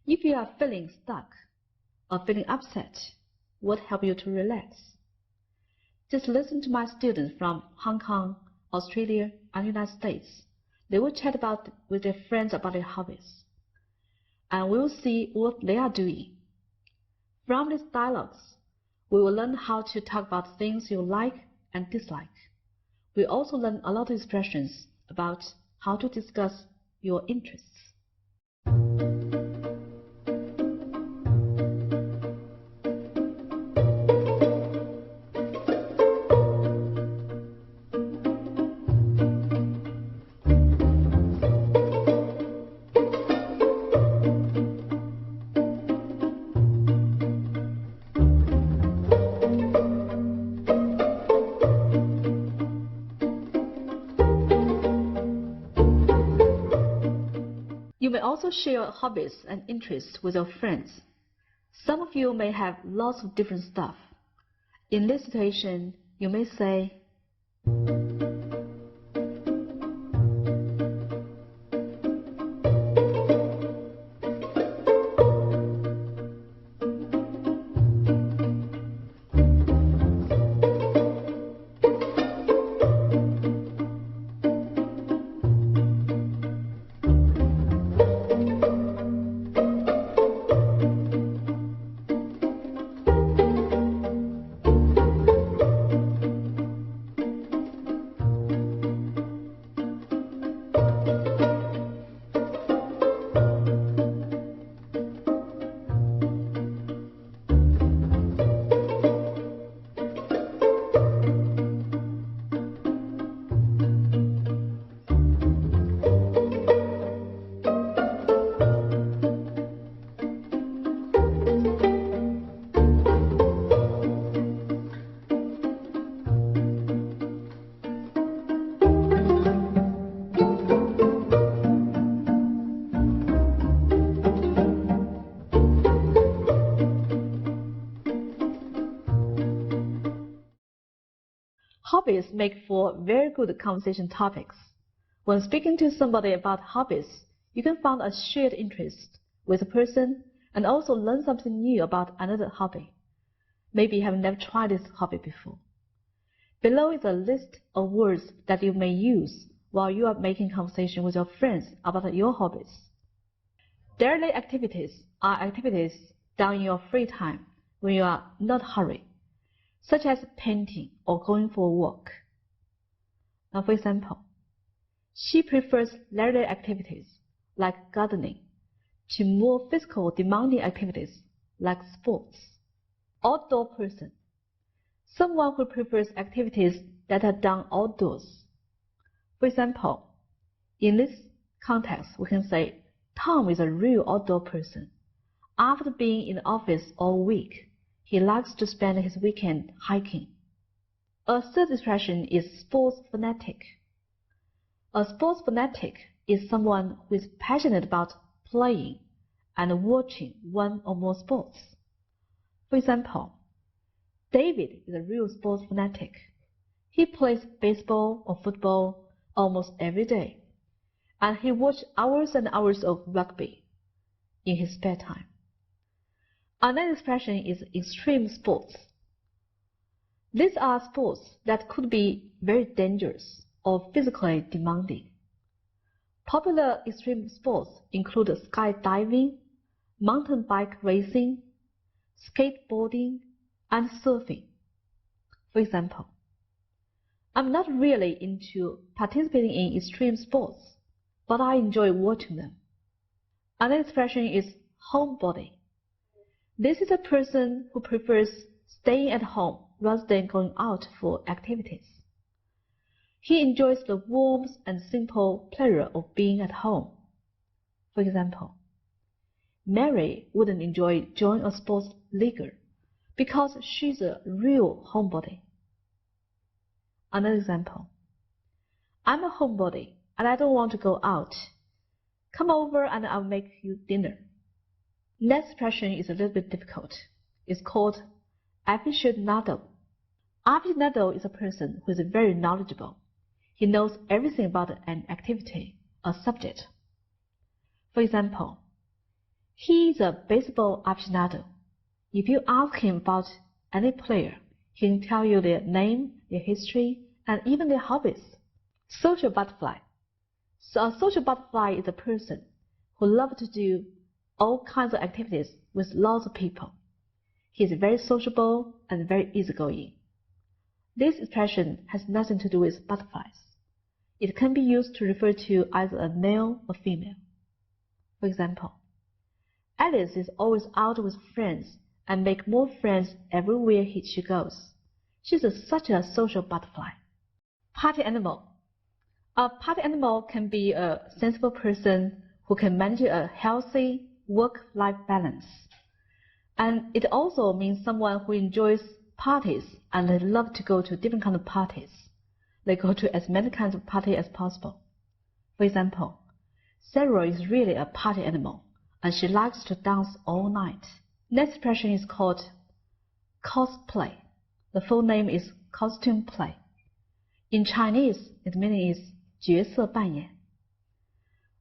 If you are feeling stuck or feeling upset, what helps you to relax? Just listen to my students from Hong Kong, Australia, and United States. They will chat with their friends about their hobbies, and we will see what they are doing. From these dialogues, we will learn how to talk about things you like and dislike. We also learn a lot of expressions about how to discuss your interests. You may also share your hobbies and interests with your friends. Some of you may have lots of different stuff. In this situation, you may say, Hobbies make for very good conversation topics. When speaking to somebody about hobbies, you can find a shared interest with a person and also learn something new about another hobby. Maybe you have never tried this hobby before. Below is a list of words that you may use while you are making conversation with your friends about your hobbies. Daily activities are activities done in your free time when you are not hurried, such as painting or going for a walk. Now, for example, she prefers leisure activities like gardening to more physical demanding activities like sports. Outdoor person, someone who prefers activities that are done outdoors. For example, in this context, we can say, Tom is a real outdoor person. After being in the office all week, he likes to spend his weekend hiking. A third expression is sports fanatic. A sports fanatic is someone who is passionate about playing and watching one or more sports. For example, David is a real sports fanatic. He plays baseball or football almost every day, and he watches hours and hours of rugby in his spare time. Another expression is extreme sports. These are sports that could be very dangerous or physically demanding. Popular extreme sports include skydiving, mountain bike racing, skateboarding, and surfing. For example, I'm not really into participating in extreme sports, but I enjoy watching them. Another expression is homebody. This is a person who prefers staying at home rather than going out for activities. He enjoys the warmth and simple pleasure of being at home. For example, Mary wouldn't enjoy joining a sports league because she's a real homebody. Another example, I'm a homebody and I don't want to go out. Come over and I'll make you dinner. Next expression is a little bit difficult. It's called aficionado. Aficionado is a person who is very knowledgeable. He knows everything about an activity, a subject. For example, he is a baseball aficionado. If you ask him about any player, he can tell you their name, their history, and even their hobbies. Social butterfly. So a social butterfly is a person who loves to do all kinds of activities with lots of people. He is very sociable and very easygoing. This expression has nothing to do with butterflies. It can be used to refer to either a male or female. For example, Alice is always out with friends and makes more friends everywhere she goes. She's such a social butterfly. Party animal. A party animal can be a sensible person who can manage a healthy work-life balance. And it also means someone who enjoys parties and they love to go to different kinds of parties. They go to as many kinds of parties as possible. For example, Sarah is really a party animal and she likes to dance all night. Next expression is called cosplay. The full name is costume play. In Chinese, its meaning is 角色扮演.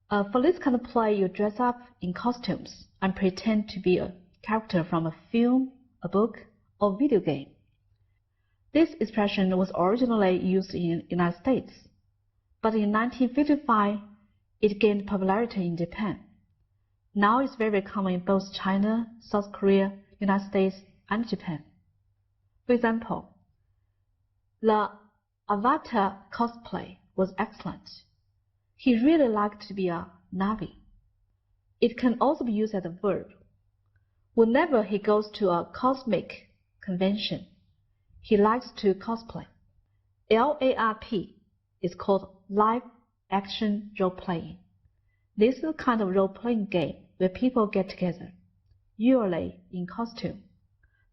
For this kind of play, you dress up in costumes and pretend to be a character from a film, a book, or video game. This expression was originally used in the United States, but in 1955, it gained popularity in Japan. Now it's very common in both China, South Korea, United States, and Japan. For example, the Avatar cosplay was excellent. He really liked to be a Na'vi. It can also be used as a verb. Whenever he goes to a cosmic convention, he likes to cosplay. LARP is called live action role-playing. This is a kind of role-playing game where people get together, usually in costume.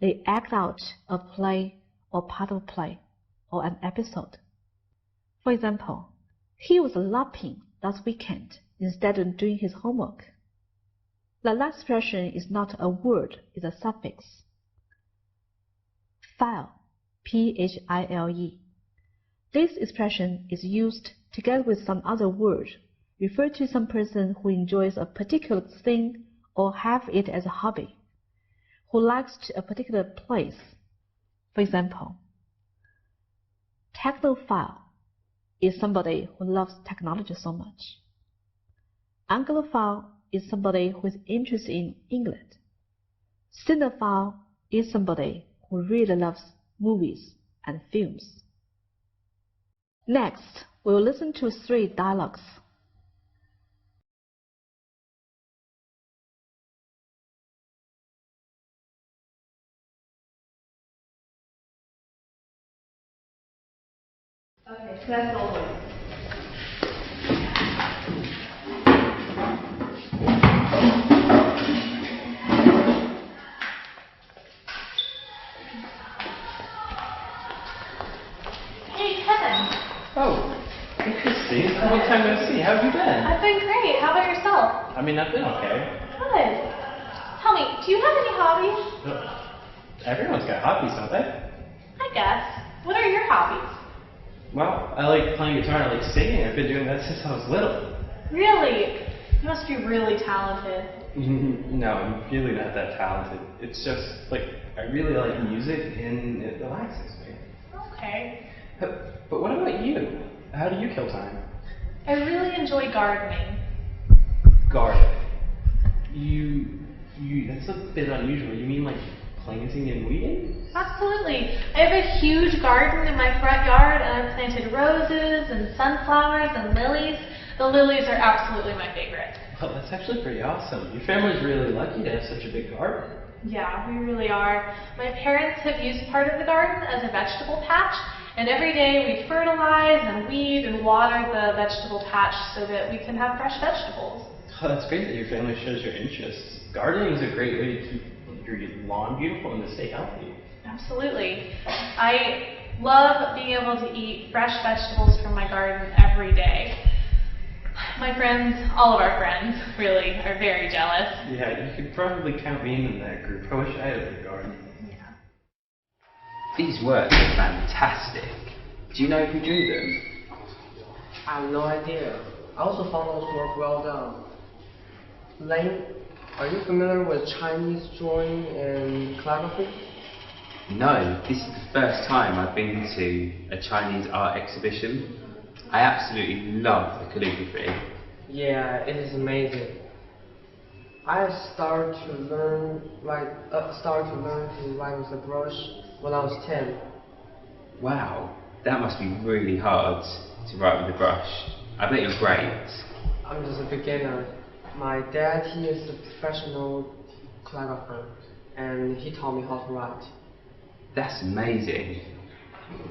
They act out a play or part of a play or an episode. For example, he was LARPing last weekend instead of doing his homework. The last expression is not a word, it's a suffix. Phile, P-H-I-L-E. This expression is used together with some other word, refer to some person who enjoys a particular thing or have it as a hobby, who likes a particular place. For example, technophile is somebody who loves technology so much. Anglophile is somebody who is interested in England. Cinephile is somebody who really loves movies and films. Next, we will listen to 3 dialogues. Okay, class over. Christine. Long time no see. How have you been? I've been great. How about yourself? I mean, I've been okay. Good. Tell me, do you have any hobbies? Everyone's got hobbies, don't they? I guess. What are your hobbies? Well, I like playing guitar and I like singing. I've been doing that since I was little. Really? You must be really talented. No, I'm really not that talented. It's just, like, I really like music and it relaxes me. Okay. But what about you? How do you kill time? I really enjoy gardening. Gardening. That's a bit unusual. You mean like planting and weeding? Absolutely. I have a huge garden in my front yard and I've planted roses and sunflowers and lilies. The lilies are absolutely my favorite. Well, that's actually pretty awesome. Your family's really lucky to have such a big garden. Yeah, we really are. My parents have used part of the garden as a vegetable patch, and every day we fertilize and weed and water the vegetable patch so that we can have fresh vegetables. Oh, that's great that your family shows your interests. Gardening is a great way to keep your lawn beautiful and to stay healthy. Absolutely. I love being able to eat fresh vegetables from my garden every day. My friends, all of our friends, really are very jealous. Yeah, you could probably count me in that group. I wish I had a big garden. Yeah. These works are fantastic. Do you know who drew them? I have no idea. I also found those work well done. Lane, are you familiar with Chinese drawing and calligraphy? No, this is the first time I've been to a Chinese art exhibition. I absolutely love the calligraphy. Yeah, it is amazing. I started to learn to write with a brush when I was 10. Wow, that must be really hard to write with a brush. I bet you're great. I'm just a beginner. My dad, he is a professional calligrapher, and he taught me how to write. That's amazing.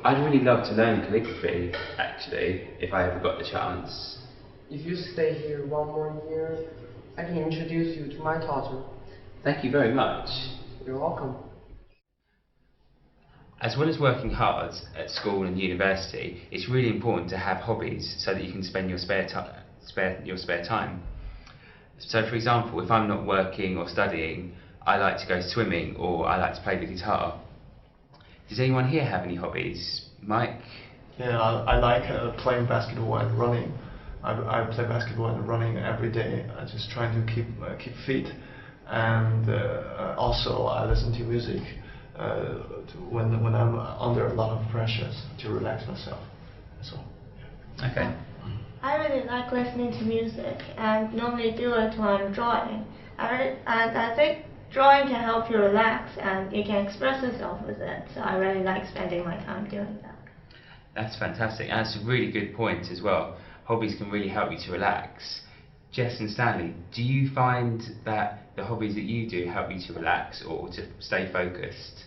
I'd really love to learn calligraphy, actually, if I ever got the chance. If you stay here one more year, I can introduce you to my daughter. Thank you very much. You're welcome. As well as working hard at school and university, it's really important to have hobbies so that you can spend your spare time. So, for example, if I'm not working or studying, I like to go swimming or I like to play the guitar. Does anyone here have any hobbies? Mike? Yeah, I like playing basketball and running. I play basketball and running every day. I just trying to keep fit, and also I listen to music when I'm under a lot of pressures to relax myself. So. Yeah. Okay. I really like listening to music and normally do it when I'm drawing. And I think drawing can help you relax and you can express yourself with it. So I really like spending my time doing that. That's fantastic, and that's a really good point as well. Hobbies can really help you to relax. Jess and Stanley, do you find that the hobbies that you do help you to relax or to stay focused?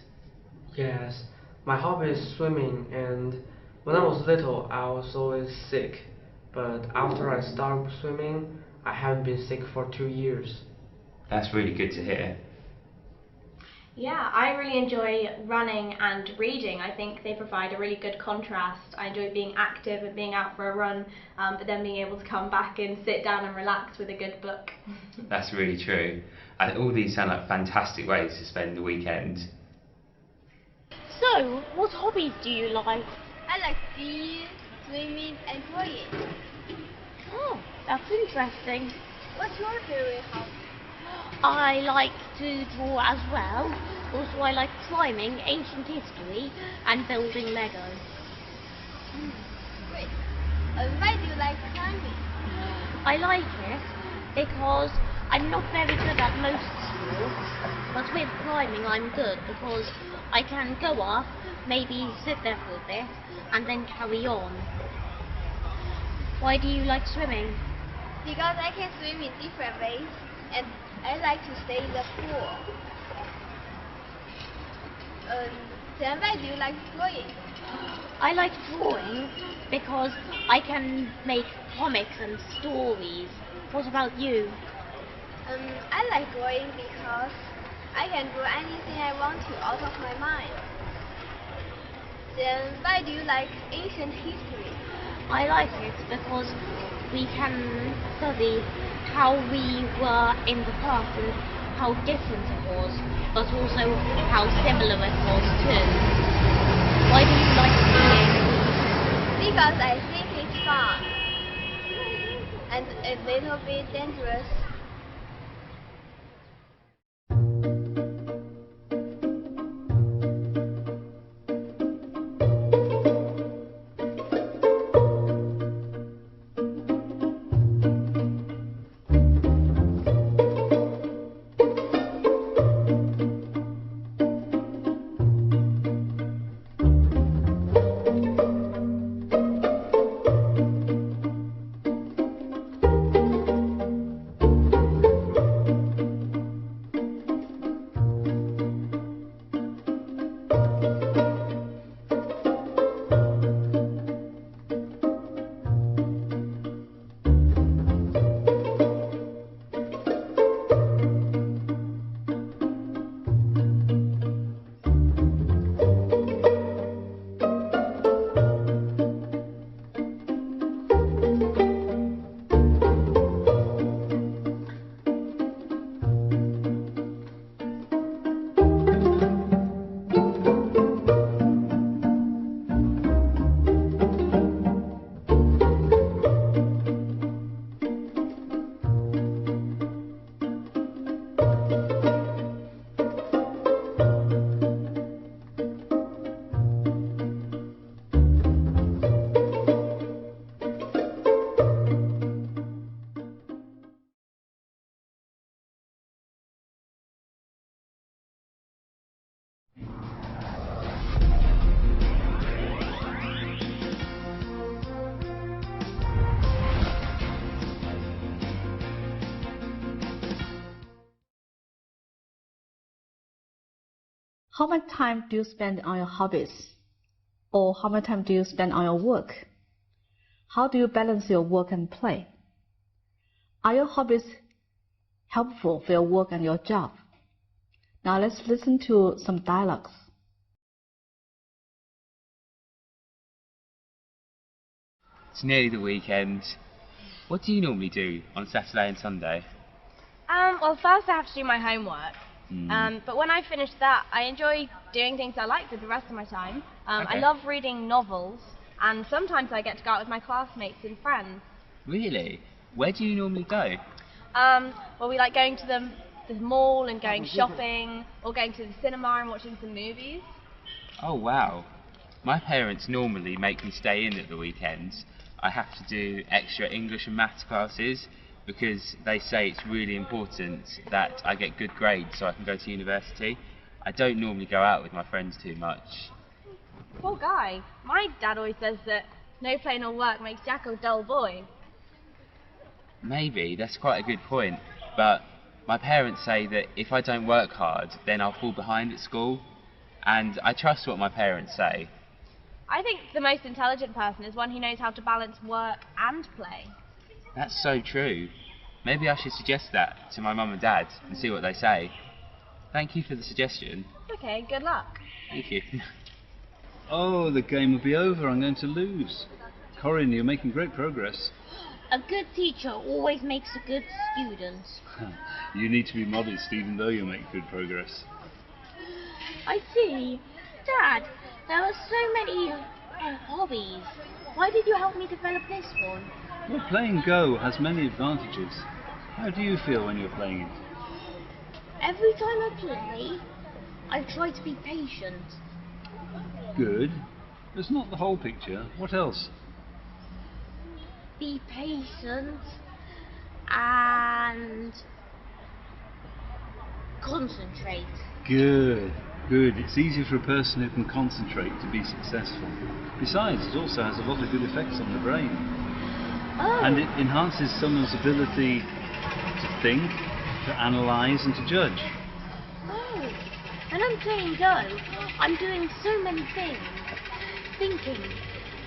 Yes, my hobby is swimming, and when I was little I was always sick. But after I started swimming, I haven't been sick for 2 years. That's really good to hear. Yeah, I really enjoy running and reading. I think they provide a really good contrast. I enjoy being active and being out for a run, but then being able to come back and sit down and relax with a good book. That's really true. And all these sound like fantastic ways to spend the weekend. So, what hobbies do you like? I like skiing, swimming, and drawing. Oh, that's interesting. What's your favorite hobby? I like to draw as well. Also, I like climbing, ancient history, and building Lego. Great. Why do you like climbing? I like it because I'm not very good at most sports, but with climbing I'm good because I can go up, maybe sit there for a bit, and then carry on. Why do you like swimming? Because I can swim in different ways, and I like to stay in the pool. Then why do you like drawing? I like drawing because I can make comics and stories. What about you? I like drawing because I can draw anything I want to out of my mind. Then why do you like ancient history? I like it because we can study how we were in the past and how different it was, but also how similar it was too. Why do you like skiing? Because I think it's fun and a little bit dangerous. How much time do you spend on your hobbies? Or how much time do you spend on your work? How do you balance your work and play? Are your hobbies helpful for your work and your job? Now let's listen to some dialogues. It's nearly the weekend. What do you normally do on Saturday and Sunday? Well, first I have to do my homework. But when I finish that, I enjoy doing things I like with the rest of my time. I love reading novels, and sometimes I get to go out with my classmates and friends. Really? Where do you normally go? Well, we like going to the mall and going shopping, or going to the cinema and watching some movies. Oh wow. My parents normally make me stay in at the weekends. I have to do extra English and maths classes because they say it's really important that I get good grades so I can go to university. I don't normally go out with my friends too much. Poor guy. My dad always says that no play nor work makes Jack a dull boy. Maybe, that's quite a good point, but my parents say that if I don't work hard then I'll fall behind at school, and I trust what my parents say. I think the most intelligent person is one who knows how to balance work and play. That's so true. Maybe I should suggest that to my mum and dad and see what they say. Thank you for the suggestion. Okay, good luck. Thank you. Oh, the game will be over. I'm going to lose. Corinne, you're making great progress. A good teacher always makes a good student. You need to be modest even though you make good progress. I see. Dad, there are so many hobbies. Why did you help me develop this one? Well, playing Go has many advantages. How do you feel when you're playing it? Every time I play, I try to be patient. Good. That's not the whole picture. What else? Be patient and concentrate. Good. Good. It's easier for a person who can concentrate to be successful. Besides, it also has a lot of good effects on the brain. Oh. And it enhances someone's ability to think, to analyse and to judge. Oh, when I'm playing Go, I'm doing so many things. Thinking,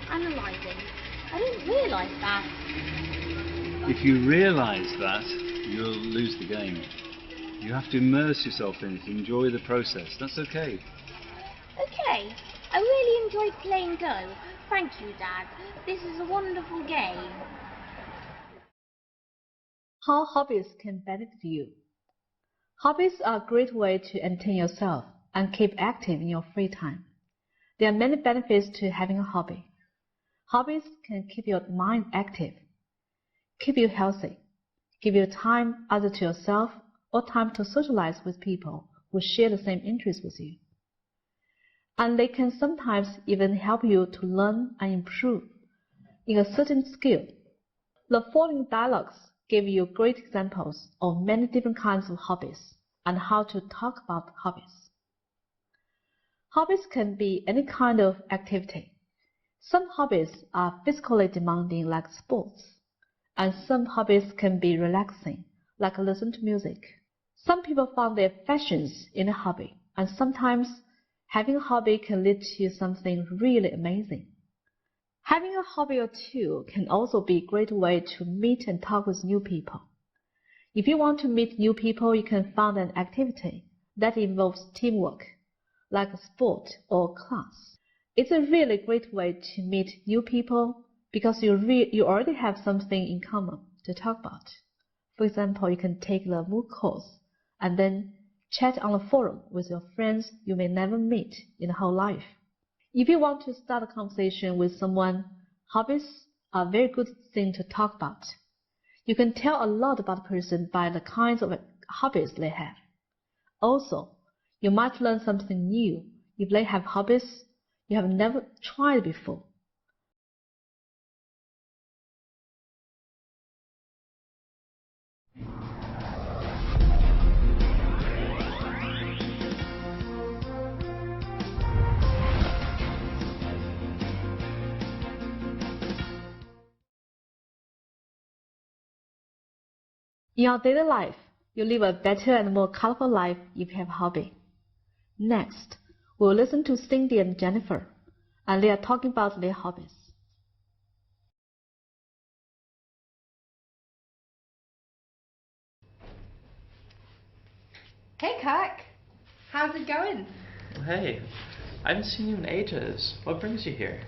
analysing. I didn't realise that. If you realise that, you'll lose the game. You have to immerse yourself in it, enjoy the process. That's okay. Okay, I really enjoyed playing Go. Thank you, Dad. This is a wonderful game. How hobbies can benefit you. Hobbies are a great way to entertain yourself and keep active in your free time. There are many benefits to having a hobby. Hobbies can keep your mind active, keep you healthy, give you time either to yourself or time to socialize with people who share the same interests with you. And they can sometimes even help you to learn and improve in a certain skill. The following dialogues give you great examples of many different kinds of hobbies and how to talk about hobbies. Hobbies can be any kind of activity. Some hobbies are physically demanding like sports, and some hobbies can be relaxing like listen to music. Some people find their passions in a hobby, and sometimes having a hobby can lead to something really amazing. Having a hobby or two can also be a great way to meet and talk with new people. If you want to meet new people, you can find an activity that involves teamwork, like a sport or class. It's a really great way to meet new people because you already have something in common to talk about. For example, you can take the MOOC course and then chat on the forum with your friends you may never meet in the whole life. If you want to start a conversation with someone, hobbies are a very good thing to talk about. You can tell a lot about a person by the kinds of hobbies they have. Also, you might learn something new if they have hobbies you have never tried before. In your daily life, you live a better and more colorful life if you have a hobby. Next, we'll listen to Cindy and Jennifer, and they are talking about their hobbies. Hey Kirk, how's it going? Hey, I haven't seen you in ages. What brings you here?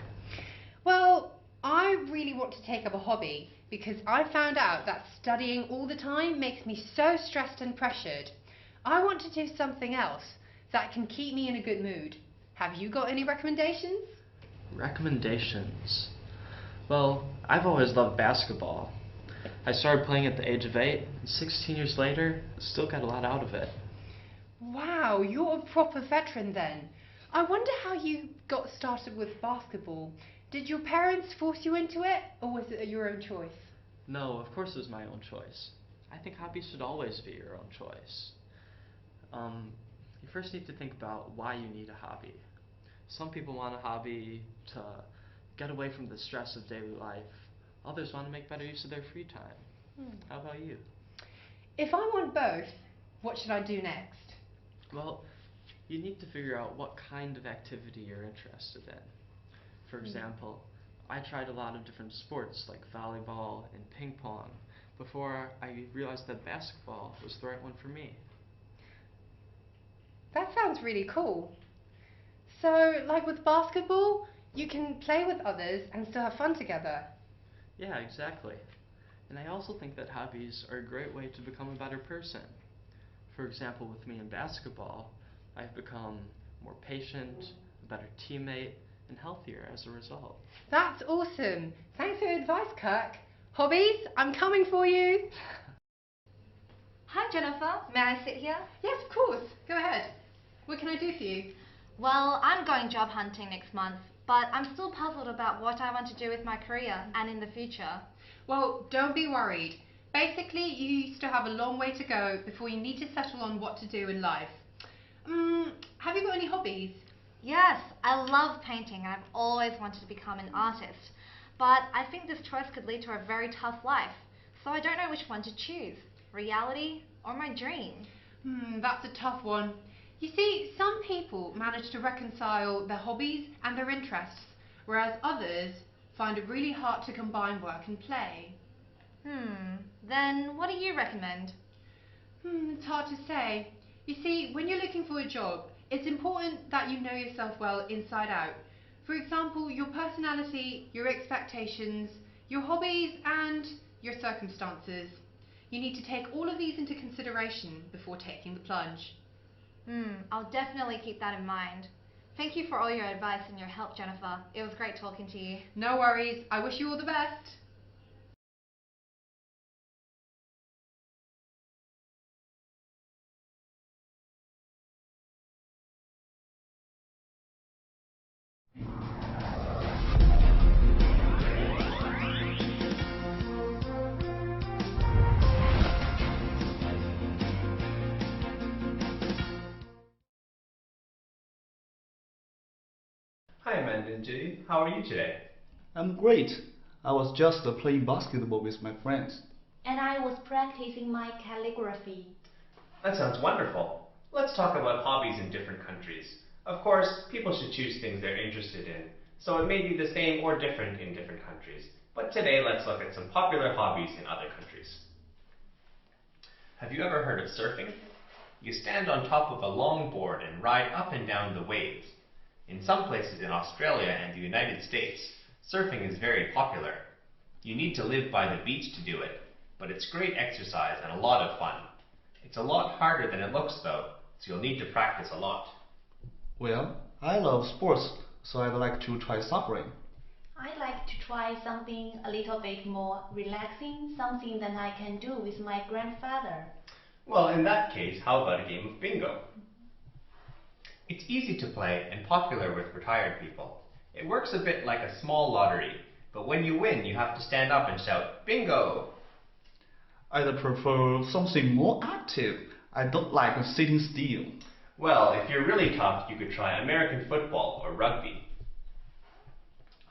Well, I really want to take up a hobby because I found out that studying all the time makes me so stressed and pressured. I want to do something else that can keep me in a good mood. Have you got any recommendations? Recommendations? Well, I've always loved basketball. I started playing at the age of 8, and 16 years later, still got a lot out of it. Wow, you're a proper veteran then. I wonder how you got started with basketball. Did your parents force you into it, or was it your own choice? No, of course it was my own choice. I think hobbies should always be your own choice. You first need to think about why you need a hobby. Some people want a hobby to get away from the stress of daily life. Others want to make better use of their free time. How about you? If I want both, what should I do next? Well, you need to figure out what kind of activity you're interested in. For example, I tried a lot of different sports like volleyball and ping pong before I realized that basketball was the right one for me. That sounds really cool. So, like with basketball, you can play with others and still have fun together. Yeah, exactly. And I also think that hobbies are a great way to become a better person. For example, with me in basketball, I've become more patient, a better teammate, and healthier as a result. That's awesome. Thanks for your advice, Kirk. Hobbies, I'm coming for you. Hi, Jennifer. May I sit here? Yes, of course. Go ahead. What can I do for you? Well, I'm going job hunting next month, but I'm still puzzled about what I want to do with my career and in the future. Well, don't be worried. Basically, you still have a long way to go before you need to settle on what to do in life. Have you got any hobbies? Yes, I love painting and I've always wanted to become an artist. But I think this choice could lead to a very tough life, so I don't know which one to choose, reality or my dream. That's a tough one. You see, some people manage to reconcile their hobbies and their interests, whereas others find it really hard to combine work and play. Then what do you recommend? It's hard to say. You see, when you're looking for a job, It's important that you know yourself well inside out. For example, your personality, your expectations, your hobbies and your circumstances. You need to take all of these into consideration before taking the plunge. I'll definitely keep that in mind. Thank you for all your advice and your help, Jennifer. It was great talking to you. No worries. I wish you all the best. Hi Amanda and Judy, how are you today? I'm great. I was just playing basketball with my friends. And I was practicing my calligraphy. That sounds wonderful. Let's talk about hobbies in different countries. Of course, people should choose things they're interested in, so it may be the same or different in different countries. But today, let's look at some popular hobbies in other countries. Have you ever heard of surfing? You stand on top of a long board and ride up and down the waves. In some places in Australia and the United States, surfing is very popular. You need to live by the beach to do it, but it's great exercise and a lot of fun. It's a lot harder than it looks though, so you'll need to practice a lot. Well, I love sports, so I'd like to try suffering. I'd like to try something a little bit more relaxing, something that I can do with my grandfather. Well, in that case, how about a game of bingo? It's easy to play and popular with retired people. It works a bit like a small lottery, but when you win, you have to stand up and shout, "Bingo!" I'd prefer something more active. I don't like sitting still. Well, if you're really tough, you could try American football or rugby.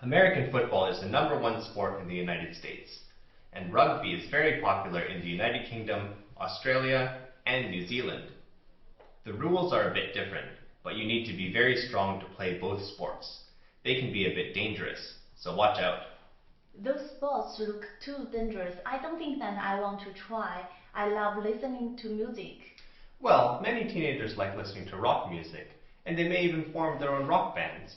American football is the #1 sport in the United States, and rugby is very popular in the United Kingdom, Australia, and New Zealand. The rules are a bit different, but you need to be very strong to play both sports. They can be a bit dangerous, so watch out. Those sports look too dangerous. I don't think that I want to try. I love listening to music. Well, many teenagers like listening to rock music, and they may even form their own rock bands.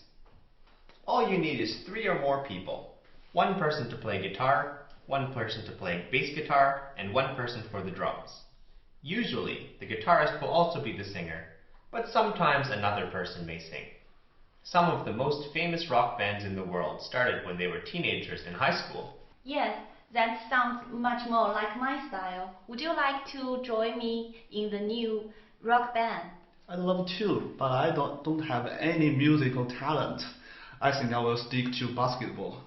All you need is 3 or more people. 1 person to play guitar, 1 person to play bass guitar, and 1 person for the drums. Usually, the guitarist will also be the singer, but sometimes another person may sing. Some of the most famous rock bands in the world started when they were teenagers in high school. Yes, that sounds much more like my style. Would you like to join me in the new rock band? I'd love to, but I don't have any musical talent. I think I will stick to basketball.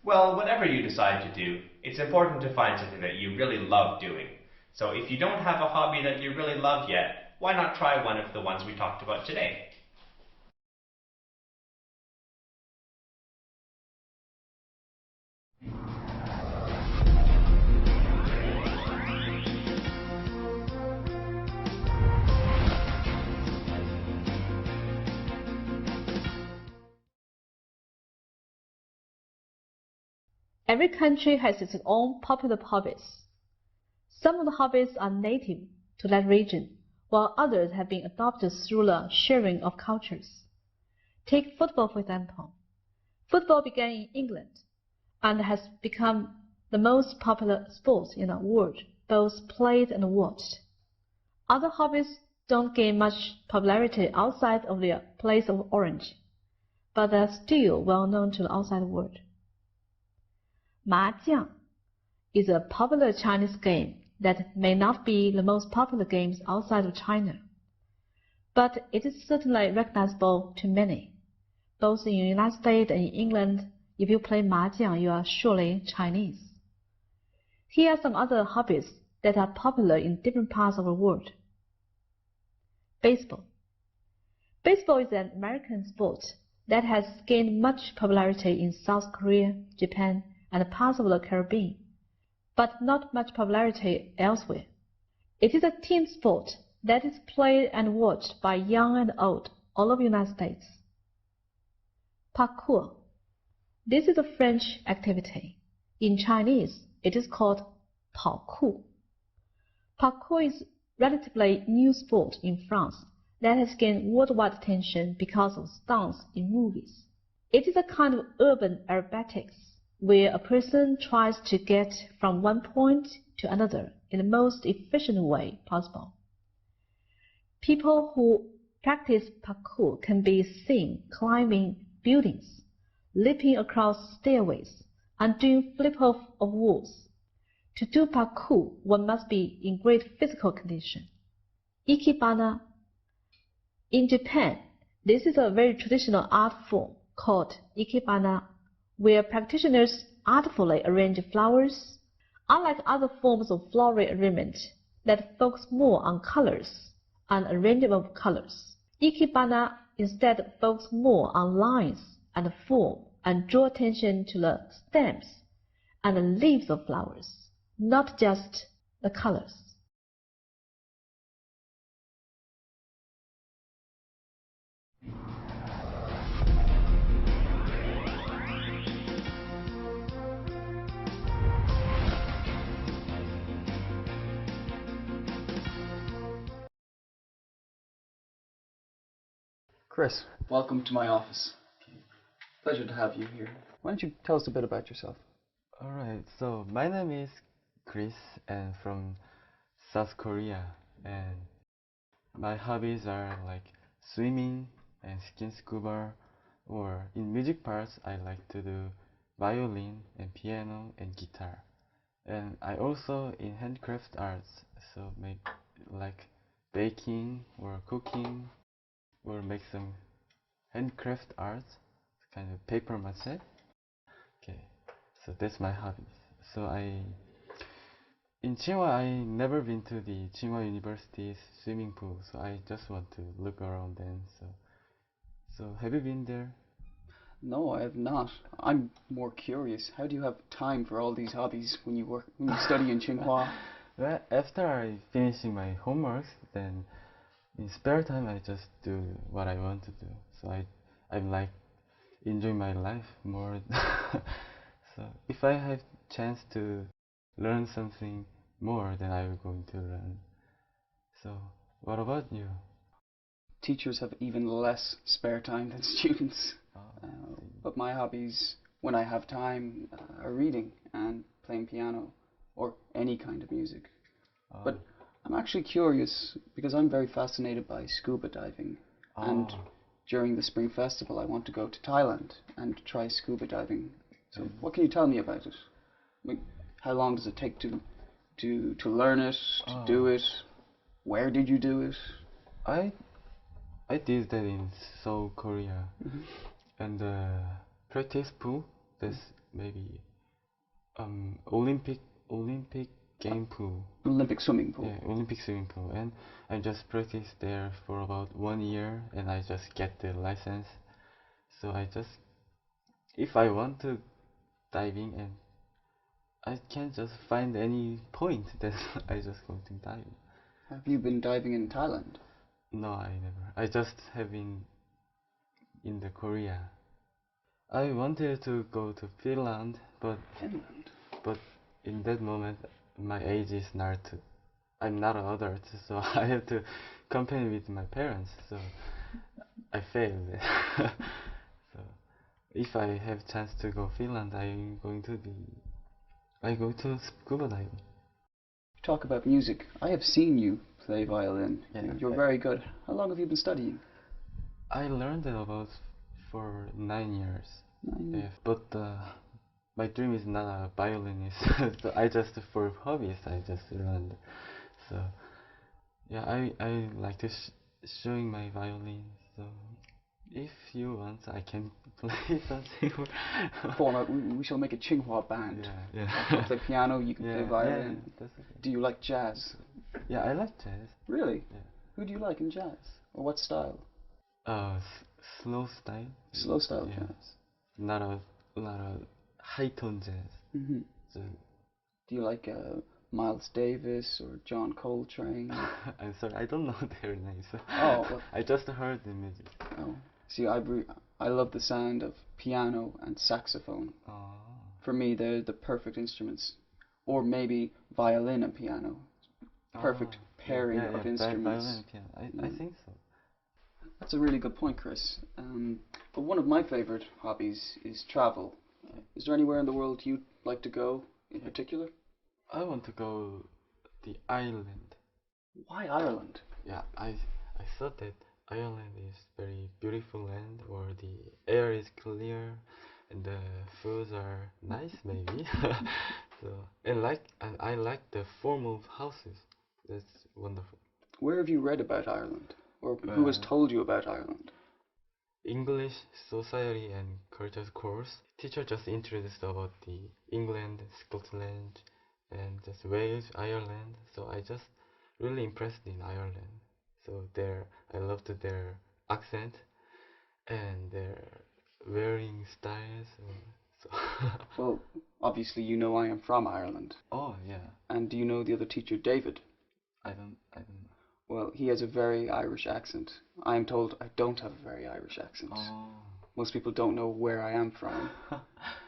Well, whatever you decide to do, it's important to find something that you really love doing. So if you don't have a hobby that you really love yet, why not try one of the ones we talked about today? Every country has its own popular hobbies. Some of the hobbies are native to that region, while others have been adopted through the sharing of cultures. Take football, for example. Football began in England and has become the most popular sport in the world, both played and watched. Other hobbies don't gain much popularity outside of their place of origin, but are still well known to the outside world. 麻将 is a popular Chinese game that may not be the most popular games outside of China, but it is certainly recognizable to many. Both in the United States and in England, if you play mahjong, you are surely Chinese. Here are some other hobbies that are popular in different parts of the world. Baseball. Baseball is an American sport that has gained much popularity in South Korea, Japan, and parts of the Caribbean, but not much popularity elsewhere. It is a team sport that is played and watched by young and old all over the United States. Parkour. This is a French activity. In Chinese, it is called 跑酷. Parkour is a relatively new sport in France that has gained worldwide attention because of stunts in movies. It is a kind of urban aerobatics where a person tries to get from one point to another in the most efficient way possible. People who practice parkour can be seen climbing buildings, leaping across stairways, and doing flip-off of walls. To do parkour, one must be in great physical condition. Ikebana. In Japan, this is a very traditional art form called ikebana, where practitioners artfully arrange flowers. Unlike other forms of floral arrangement that focus more on colors and arrangement of colors, ikebana instead focuses more on lines and form and draw attention to the stems and the leaves of flowers, not just the colors. Chris, welcome to my office. Pleasure to have you here. Why don't you tell us a bit about yourself? Alright, so my name is Chris and from South Korea, and my hobbies are like swimming and skin scuba, or in music parts I like to do violin and piano and guitar. And I also in handcraft arts, so make like baking or cooking or make some handcraft arts, kind of paper mache. Okay, so that's my hobbies. So in Tsinghua, I never been to the Tsinghua University's swimming pool, so I just want to look around then. So have you been there? No, I have not. I'm more curious. How do you have time for all these hobbies when you study in Tsinghua? Well, after I finishing my homework, then in spare time I just do what I want to do. So I'm like enjoying my life more. So if I have chance to learn something more, then I'm going to learn. So what about you? Teachers have even less spare time than students. But my hobbies, when I have time, are reading and playing piano or any kind of music. But I'm actually curious because I'm very fascinated by scuba diving, and during the Spring Festival I want to go to Thailand and try scuba diving. So what can you tell me about it? Like, how long does it take to learn it, to do it? Where did you do it? I did that in Seoul, Korea, and practice pool. That's maybe Olympic game pool. Olympic swimming pool. Yeah, Olympic swimming pool, and I just practiced there for about 1 year, and I just get the license. So if I want to diving, and I can't just find any point, then I just go to dive. Have you been diving in Thailand? No, I never. I just have been in the Korea. I wanted to go to Finland, but in that moment my age is not. I'm not an adult, so I have to company with my parents. So I failed. So if I have chance to go Finland, I go to scuba diving. Talk about music. I have seen you play violin. Yeah, You're very good. How long have you been studying? I learned it about for 9 years. 9 years. Yeah, but my dream is not a violinist. So I just for hobbies I just learned. So yeah, I like to showing my violin. So if you want, I can play something. We shall make a Tsinghua band. Yeah. I can play piano, you can play violin. Yeah, that's okay. Do you like jazz? Yeah, I like jazz. Really? Yeah. Who do you like in jazz? Or what style? Slow style. Slow style jazz. Not a lot of high tone jazz. So, do you like Miles Davis or John Coltrane? I'm sorry, I don't know their names. Well, I just heard the music. Oh, see, I love the sound of piano and saxophone. For me, they're the perfect instruments. Or maybe violin and piano. Perfect pairing of instruments. Violin and piano. I think so. That's a really good point, Chris. But one of my favourite hobbies is travel. Is there anywhere in the world you'd like to go in particular? I want to go the Ireland. Why Ireland? Yeah, I thought that Ireland is very beautiful land where the air is clear and the foods are nice maybe. So and I like the form of houses. That's wonderful. Where have you read about Ireland? Or who has told you about Ireland? English Society and Culture course. Teacher just introduced about the England, Scotland, and just Wales, Ireland. So I just really impressed in Ireland. So I loved their accent and their wearing styles. So Well, obviously you know I am from Ireland. Oh yeah. And do you know the other teacher, David? I don't know. Well, he has a very Irish accent. I am told I don't have a very Irish accent. Oh. Most people don't know where I am from.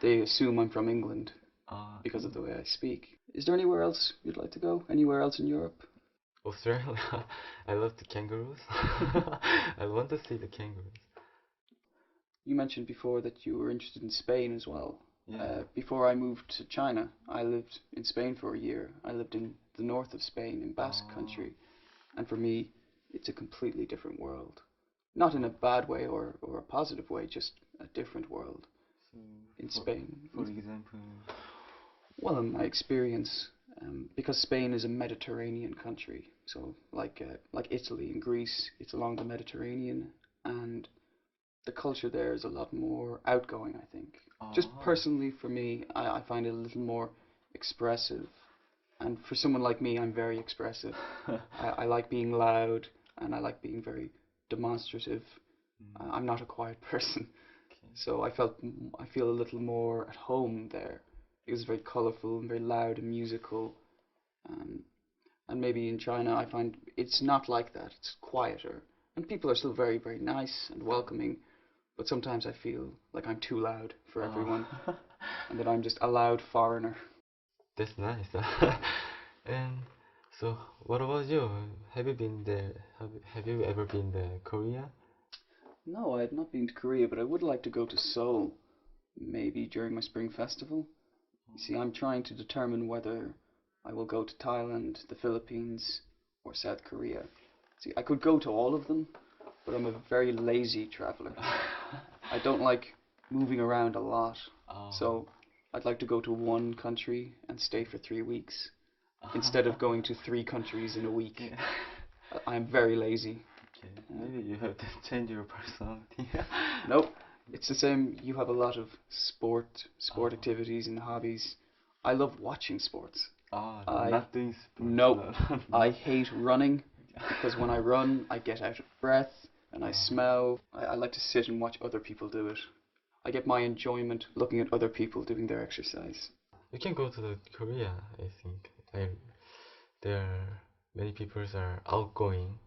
They assume I'm from England because of the way I speak. Is there anywhere else you'd like to go? Anywhere else in Europe? Australia. I love the kangaroos. I want to see the kangaroos. You mentioned before that you were interested in Spain as well. Yeah. Before I moved to China, I lived in Spain for a year. I lived in the north of Spain, in Basque Country. And for me, it's a completely different world. Not in a bad way or a positive way, just a different world. So in Spain. For example? Well, in my experience, because Spain is a Mediterranean country, so like Italy and Greece, it's along the Mediterranean, and the culture there is a lot more outgoing, I think. Just personally for me, I find it a little more expressive. And for someone like me, I'm very expressive. I like being loud, and I like being very demonstrative. I'm not a quiet person. So I feel a little more at home there. It was very colourful and very loud and musical. And maybe in China I find it's not like that. It's quieter. And people are still very, very nice and welcoming. But sometimes I feel like I'm too loud for everyone. And that I'm just a loud foreigner. That's nice. And so, what about you? Have you been there? Have you ever been to Korea? No, I have not been to Korea, but I would like to go to Seoul, maybe during my spring festival. You see, I'm trying to determine whether I will go to Thailand, the Philippines, or South Korea. See, I could go to all of them, but I'm a very lazy traveler. I don't like moving around a lot, so I'd like to go to one country and stay for 3 weeks, instead of going to 3 countries in a week. I'm very lazy. Okay, maybe you have to change your personality. Nope, it's the same. You have a lot of sport activities and hobbies. I love watching sports. Not doing sports. No, I hate running, because when I run, I get out of breath, and I smell. I like to sit and watch other people do it. I get my enjoyment looking at other people doing their exercise. You can go to Korea, I think. Many people are outgoing.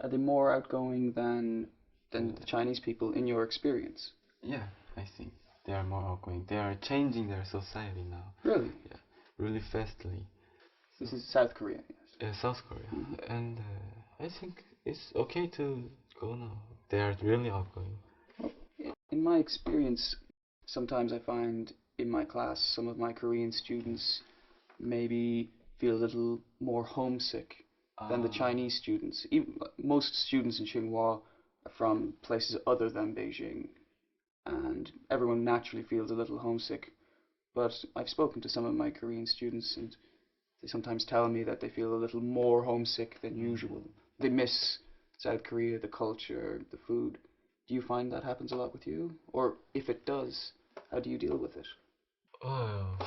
Are they more outgoing than the Chinese people in your experience? Yeah, I think they are more outgoing. They are changing their society now. Really? Yeah, really fastly. This is South Korea, yes. Yeah, South Korea. And I think it's okay to go now. They are really outgoing. In my experience, sometimes I find in my class some of my Korean students maybe feel a little more homesick than the Chinese students. Most students in Tsinghua are from places other than Beijing, and everyone naturally feels a little homesick. But I've spoken to some of my Korean students, and they sometimes tell me that they feel a little more homesick than usual. They miss South Korea, the culture, the food. Do you find that happens a lot with you? Or if it does, how do you deal with it? Well,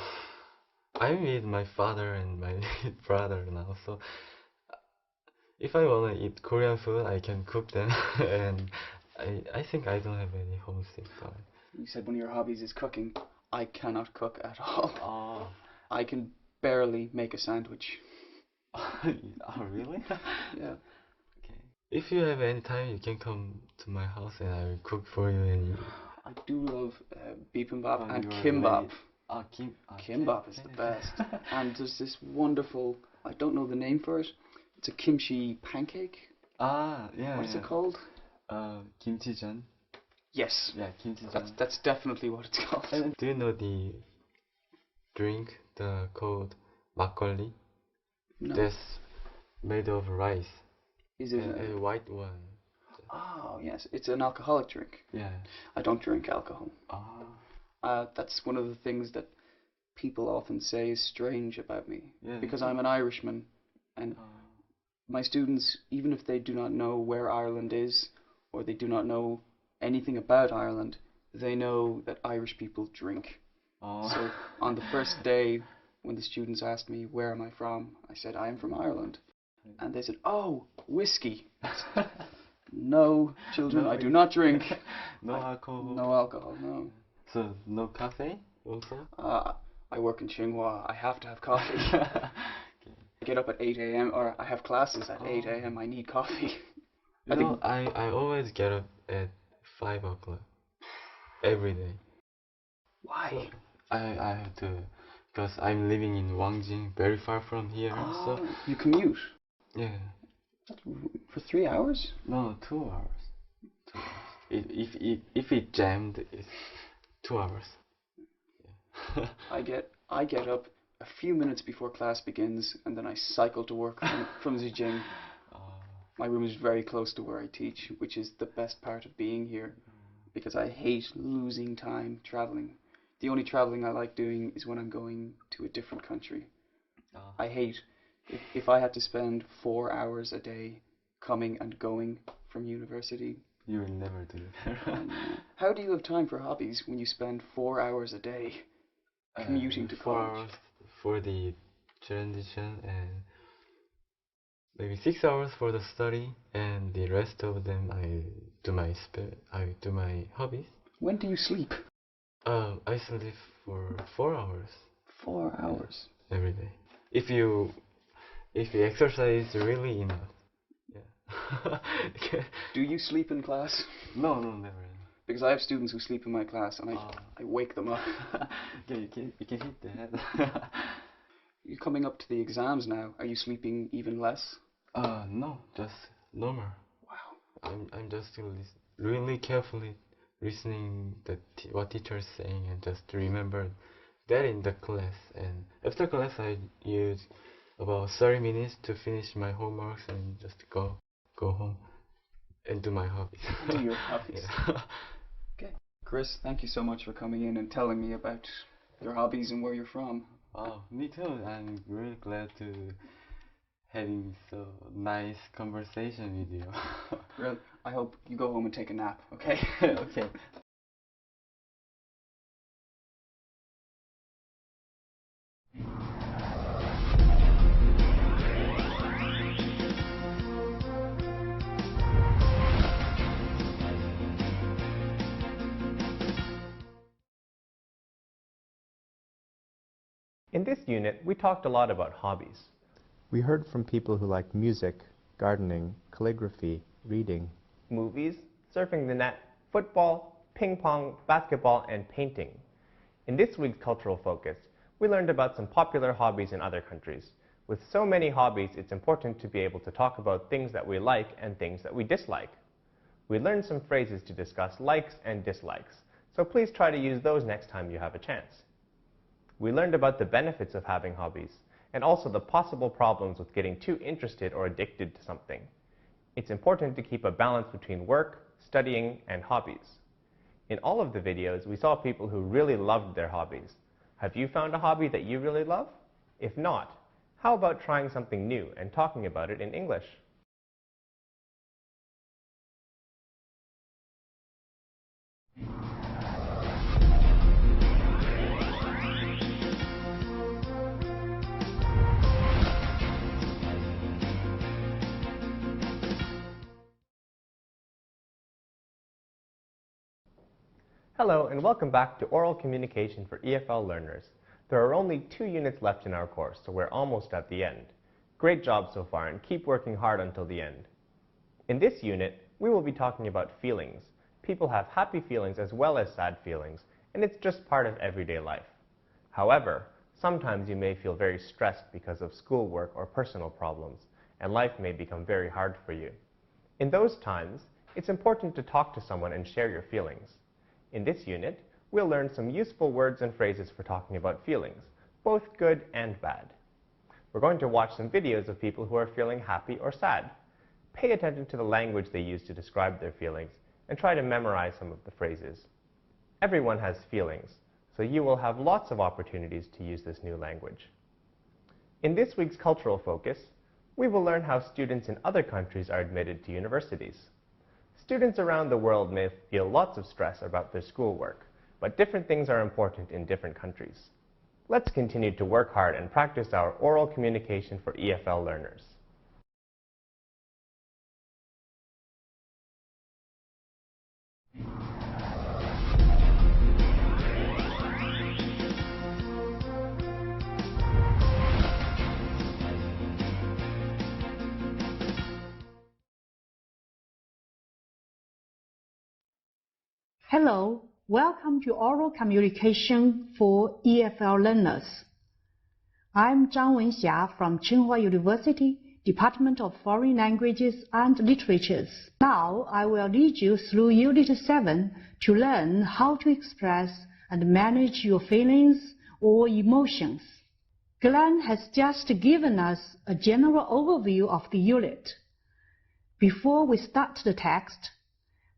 I'm with my father and my brother now, so if I want to eat Korean food, I can cook them, and I think I don't have any homesick time. You said one of your hobbies is cooking. I cannot cook at all. I can barely make a sandwich. Oh, really? Yeah. Okay. If you have any time, you can come to my house and I will cook for you. And I do love bibimbap and kimbap. Kimbap is the best. And there's this wonderful, I don't know the name for it. It's a kimchi pancake. Yeah. What is it called? Kimchi-jan. Yes. Yeah, kimchi-jan. That's definitely what it's called. And do you know the drink called makgeolli? No. That's made of rice. Is it a white one? Oh, yes. It's an alcoholic drink. Yeah. I don't drink alcohol. That's one of the things that people often say is strange about me. Yeah, because I'm an Irishman, and my students, even if they do not know where Ireland is, or they do not know anything about Ireland, they know that Irish people drink. So on the first day, when the students asked me, where am I from? I said, I am from Ireland. And they said, oh, whiskey. No, children, I do not drink. No alcohol? No alcohol, no. So, no coffee also? I work in Tsinghua. I have to have coffee. I get up at 8 a.m. or I have classes at 8 a.m. I need coffee. I always get up at 5 o'clock every day. Why? So I have to, because I'm living in Wangjing, very far from here. So you commute? Yeah. For 3 hours? No, 2 hours. 2 hours. If it jammed, it's 2 hours. Yeah. I get up a few minutes before class begins, and then I cycle to work from Zijing. My room is very close to where I teach, which is the best part of being here, because I hate losing time traveling. The only traveling I like doing is when I'm going to a different country. I hate if I had to spend 4 hours a day coming and going from university. You will never do that. How do you have time for hobbies when you spend 4 hours a day commuting to 4 college? hours for the transition and maybe 6 hours for the study, and the rest of them I do my hobbies. When do you sleep? I sleep for 4 hours. 4 hours every day. If you exercise really enough. Yeah. Do you sleep in class? No, never. Because I have students who sleep in my class, and I wake them up. Yeah, you can hit the head. You're coming up to the exams now. Are you sleeping even less? No, just normal. Wow. I'm just really carefully listening what teacher is saying, and just remember that in the class. And after class, I use about 30 minutes to finish my homeworks and just go home and do my hobbies. Do your hobbies. Yeah. Okay. Chris, thank you so much for coming in and telling me about your hobbies and where you're from. Oh, me too. I'm really glad to having so nice conversation with you. Really, I hope you go home and take a nap, okay? Okay. In this unit, we talked a lot about hobbies. We heard from people who like music, gardening, calligraphy, reading, movies, surfing the net, football, ping pong, basketball, and painting. In this week's Cultural Focus, we learned about some popular hobbies in other countries. With so many hobbies, it's important to be able to talk about things that we like and things that we dislike. We learned some phrases to discuss likes and dislikes, so please try to use those next time you have a chance. We learned about the benefits of having hobbies, and also the possible problems with getting too interested or addicted to something. It's important to keep a balance between work, studying, and hobbies. In all of the videos, we saw people who really loved their hobbies. Have you found a hobby that you really love? If not, how about trying something new and talking about it in English? Hello, and welcome back to Oral Communication for EFL Learners. There are only 2 units left in our course, so we're almost at the end. Great job so far, and keep working hard until the end. In this unit, we will be talking about feelings. People have happy feelings as well as sad feelings, and it's just part of everyday life. However, sometimes you may feel very stressed because of schoolwork or personal problems, and life may become very hard for you. In those times, it's important to talk to someone and share your feelings. In this unit, we'll learn some useful words and phrases for talking about feelings, both good and bad. We're going to watch some videos of people who are feeling happy or sad. Pay attention to the language they use to describe their feelings and try to memorize some of the phrases. Everyone has feelings, so you will have lots of opportunities to use this new language. In this week's cultural focus, we will learn how students in other countries are admitted to universities. Students around the world may feel lots of stress about their schoolwork, but different things are important in different countries. Let's continue to work hard and practice our oral communication for EFL learners. Hello, welcome to Oral Communication for EFL Learners. I'm Zhang Wenxia from Tsinghua University, Department of Foreign Languages and Literatures. Now I will lead you through Unit 7 to learn how to express and manage your feelings or emotions. Glenn has just given us a general overview of the unit. Before we start the text,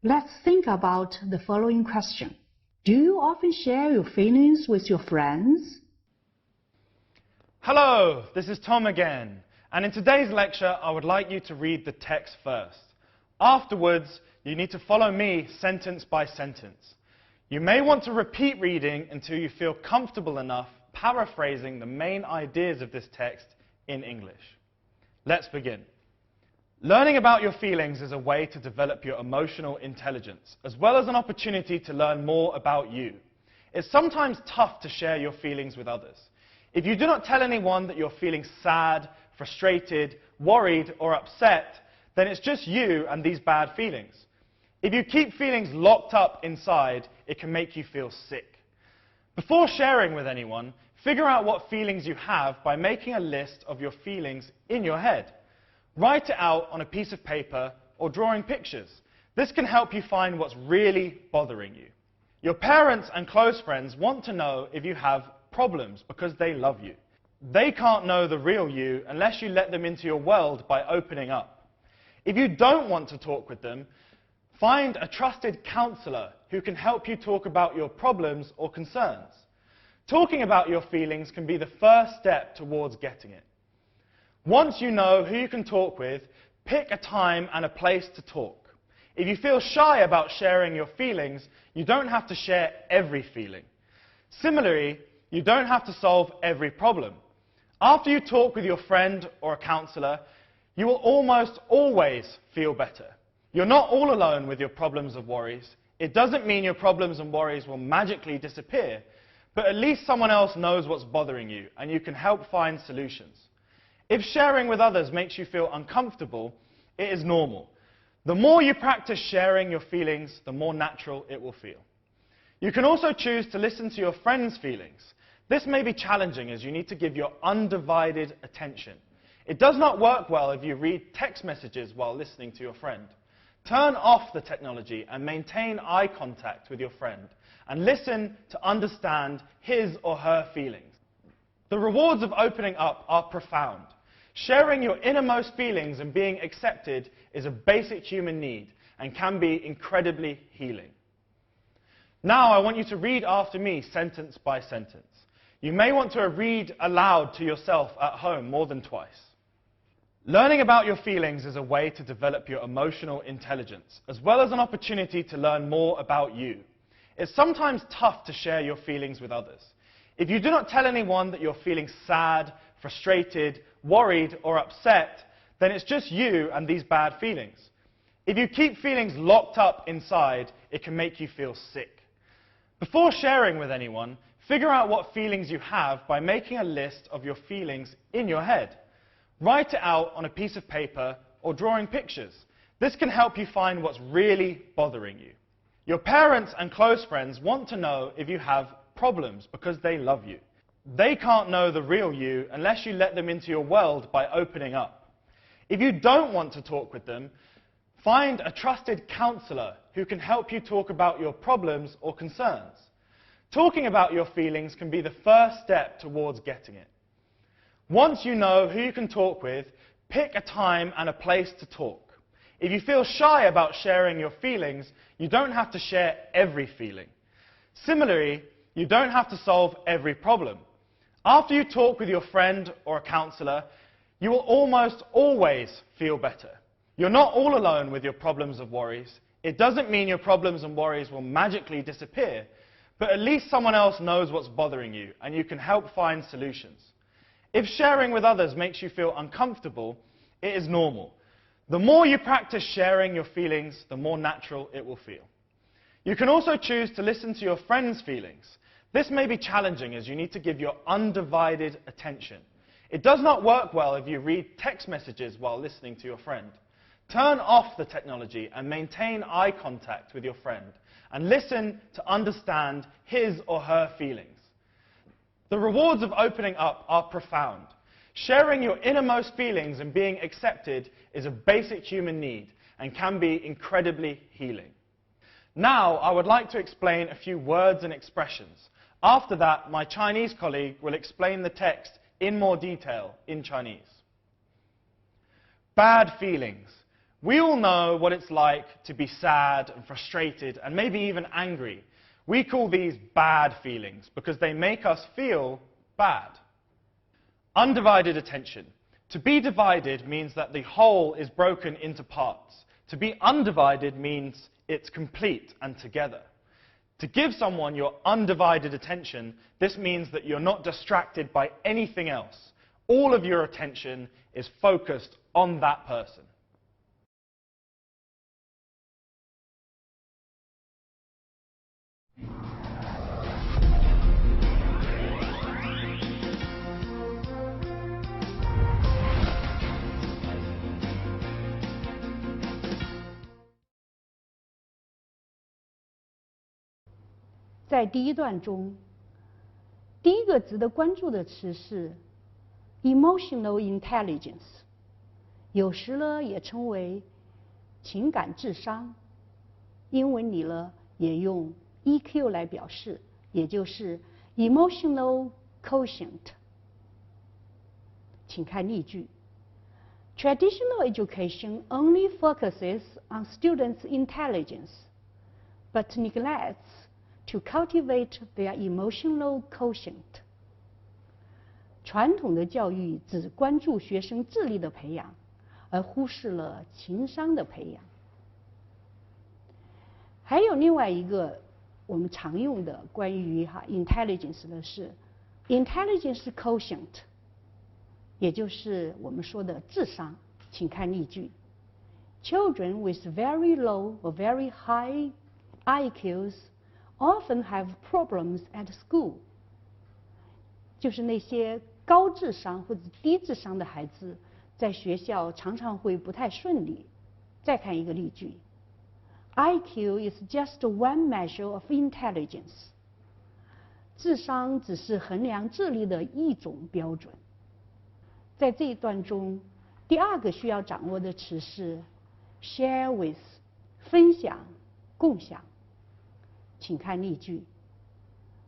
let's think about the following question. Do you often share your feelings with your friends? Hello, this is Tom again, and in today's lecture I would like you to read the text first. Afterwards, you need to follow me sentence by sentence. You may want to repeat reading until you feel comfortable enough paraphrasing the main ideas of this text in English. Let's begin. Learning about your feelings is a way to develop your emotional intelligence, as well as an opportunity to learn more about you. It's sometimes tough to share your feelings with others. If you do not tell anyone that you're feeling sad, frustrated, worried, or upset, then it's just you and these bad feelings. If you keep feelings locked up inside, it can make you feel sick. Before sharing with anyone, figure out what feelings you have by making a list of your feelings in your head. Write it out on a piece of paper or drawing pictures. This can help you find what's really bothering you. Your parents and close friends want to know if you have problems because they love you. They can't know the real you unless you let them into your world by opening up. If you don't want to talk with them, find a trusted counselor who can help you talk about your problems or concerns. Talking about your feelings can be the first step towards getting it. Once you know who you can talk with, pick a time and a place to talk. If you feel shy about sharing your feelings, you don't have to share every feeling. Similarly, you don't have to solve every problem. After you talk with your friend or a counselor, you will almost always feel better. You're not all alone with your problems and worries. It doesn't mean your problems and worries will magically disappear, but at least someone else knows what's bothering you, and you can help find solutions. If sharing with others makes you feel uncomfortable, it is normal. The more you practice sharing your feelings, the more natural it will feel. You can also choose to listen to your friends' feelings. This may be challenging as you need to give your undivided attention. It does not work well if you read text messages while listening to your friend. Turn off the technology and maintain eye contact with your friend, and listen to understand his or her feelings. The rewards of opening up are profound. Sharing your innermost feelings and being accepted is a basic human need and can be incredibly healing. Now I want you to read after me sentence by sentence. You may want to read aloud to yourself at home more than twice. Learning about your feelings is a way to develop your emotional intelligence, as well as an opportunity to learn more about you. It's sometimes tough to share your feelings with others. If you do not tell anyone that you're feeling sad, frustrated, worried, or upset, then it's just you and these bad feelings. If you keep feelings locked up inside, it can make you feel sick. Before sharing with anyone, figure out what feelings you have by making a list of your feelings in your head. Write it out on a piece of paper or drawing pictures. This can help you find what's really bothering you. Your parents and close friends want to know if you have problems because they love you. They can't know the real you unless you let them into your world by opening up. If you don't want to talk with them, Find a trusted counselor who can help you talk about your problems or concerns. Talking about your feelings can be the first step towards getting it. Once you know who you can talk with, pick a time and a place to talk. If you feel shy about sharing your feelings, you don't have to share every feeling. Similarly, you don't have to solve every problem. After you talk with your friend or a counselor, you will almost always feel better. You're not all alone with your problems and worries. It doesn't mean your problems and worries will magically disappear, but at least someone else knows what's bothering you, and you can help find solutions. If sharing with others makes you feel uncomfortable, it is normal. The more you practice sharing your feelings, the more natural it will feel. You can also choose to listen to your friend's feelings. This may be challenging as you need to give your undivided attention. It does not work well if you read text messages while listening to your friend. Turn off the technology and maintain eye contact with your friend and listen to understand his or her feelings. The rewards of opening up are profound. Sharing your innermost feelings and being accepted is a basic human need and can be incredibly healing. Now, I would like to explain a few words and expressions. After that, my Chinese colleague will explain the text in more detail in Chinese. Bad feelings. We all know what it's like to be sad and frustrated and maybe even angry. We call these bad feelings because they make us feel bad. Undivided attention. To be divided means that the whole is broken into parts. To be undivided means it's complete and together. To give someone your undivided attention, this means that you're not distracted by anything else. All of your attention is focused on that person.在第一段中，第一个值得关注的词是 emotional intelligence， 有时呢也称为情感智商，英文里呢也用 EQ 来表示，也就是 emotional quotient。请看例句。Traditional education only focuses on students' intelligence, but neglects to cultivate their emotional quotient. 传统的教育只关注学生智力的培养，而忽视了情商的培养。还有另外一个我们常用的关于intelligence 的是 intelligence quotient， 也就是我们说的智商。请看例句。Children with very low or very high IQs often have problems at school. 就是那些高智商或者低智商的孩子，在学校常常会不太顺利。再看一个例句。IQ is just one measure of intelligence. 智商只是衡量智力的一种标准。在这一段中，第二个需要掌握的词是 share with， 分享、共享。请看例句。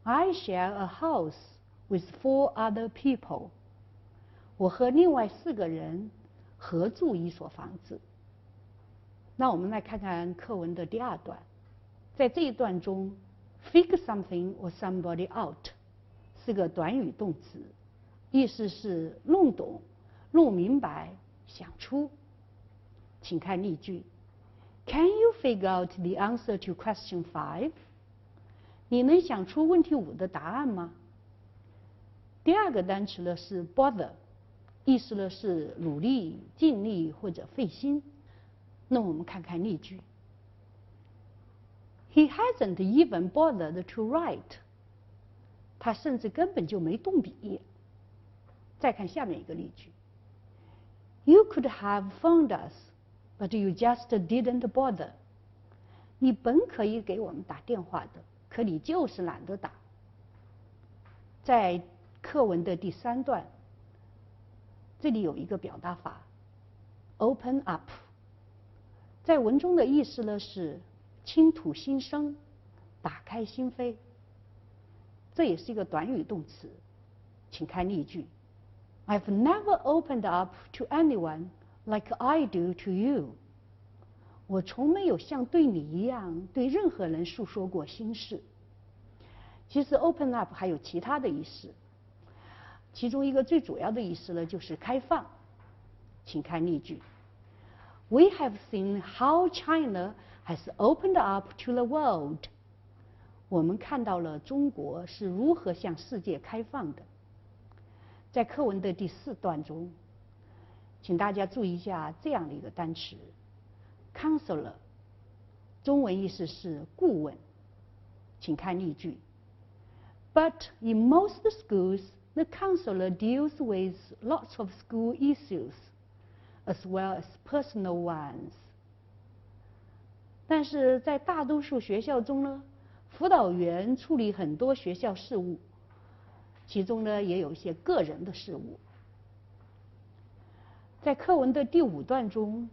I share a house with 4 other people. 我和另外4个人合住一所房子。那我们来看看课文的第二段。在这一段中 figure something or somebody out 是个短语动词，意思是弄懂、弄明白、想出。请看例句。Can you figure out the answer to question 5? 你能想出问题5的答案吗？第二个单词呢是 bother， 意思呢是努力、尽力或者费心。那我们看看例句。He hasn't even bothered to write. 他甚至根本就没动笔。再看下面一个例句。You could have phoned us, but you just didn't bother. 你本可以给我们打电话的，可你就是懒得打。在课文的第3段，这里有一个表达法 open up。在文中的意思呢是倾吐心声，打开心扉。这也是一个短语动词，请看例句。I've never opened up to anyone like I do to you. 我从没有像对你一样对任何人诉说过心事。其实 open up 还有其他的意思，其中一个最主要的意思呢就是开放。请看例句。We have seen how China has opened up to the world. 我们看到了中国是如何向世界开放的。在课文的第4段中，请大家注意一下这样的一个单词 counselor， 中文意思是顾问。请看例句。But in most schools, the counselor deals with lots of school issues, as well as personal ones. 但是在大多数学校中呢，辅导员处理很多学校事务，其中呢也有一些个人的事务。在课文的第5段中，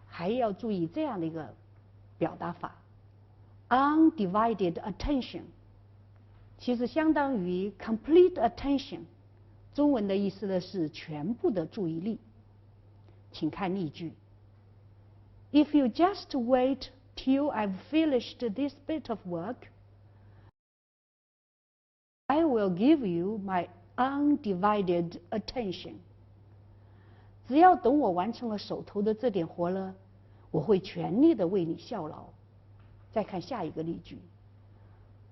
还要注意这样的一个表达法 ：undivided attention， 其实相当于 complete attention， 中文的意思呢是全部的注意力。请看例句。If you just wait till I've finished this bit of work, I will give you my undivided attention. 只要等我完成了手头的这点活了，我会全力的为你效劳。再看下一个例句。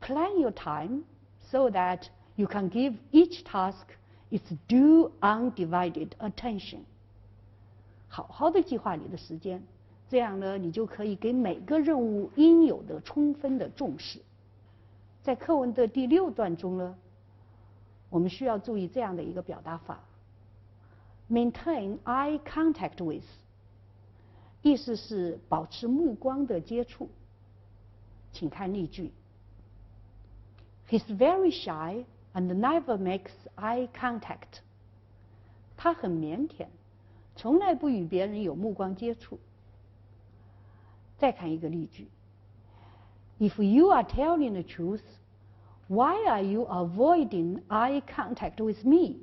Plan your time so that you can give each task its due undivided attention. 好好的计划你的时间，这样呢，你就可以给每个任务应有的充分的重视。在课文的第6段中呢，我们需要注意这样的一个表达法 ：maintain eye contact with， 意思是保持目光的接触。请看例句。He's very shy and never makes eye contact. 他很腼腆，从来不与别人有目光接触。再看一个例句。If you are telling the truth, why are you avoiding eye contact with me?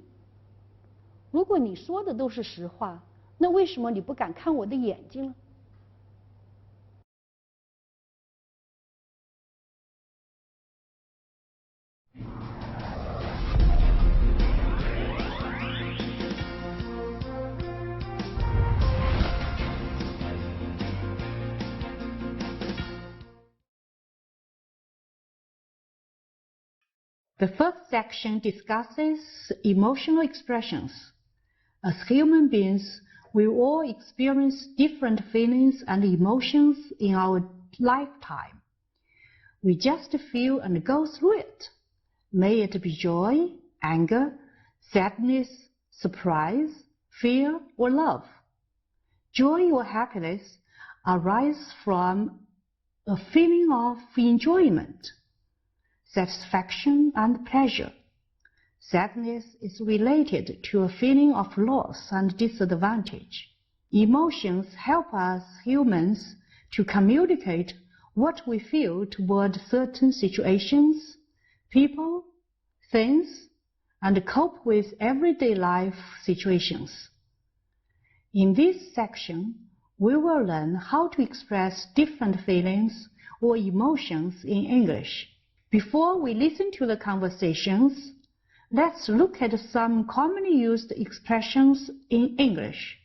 如果你说的都是实话，那为什么你不敢看我的眼睛呢？The first section discusses emotional expressions. As human beings, we all experience different feelings and emotions in our lifetime. We just feel and go through it. May it be joy, anger, sadness, surprise, fear, or love. Joy or happiness arise from a feeling of enjoyment, satisfaction and pleasure. Sadness is related to a feeling of loss and disadvantage. Emotions help us humans to communicate what we feel toward certain situations, people, things, and cope with everyday life situations. In this section, we will learn how to express different feelings or emotions in English. Before we listen to the conversations, let's look at some commonly used expressions in English.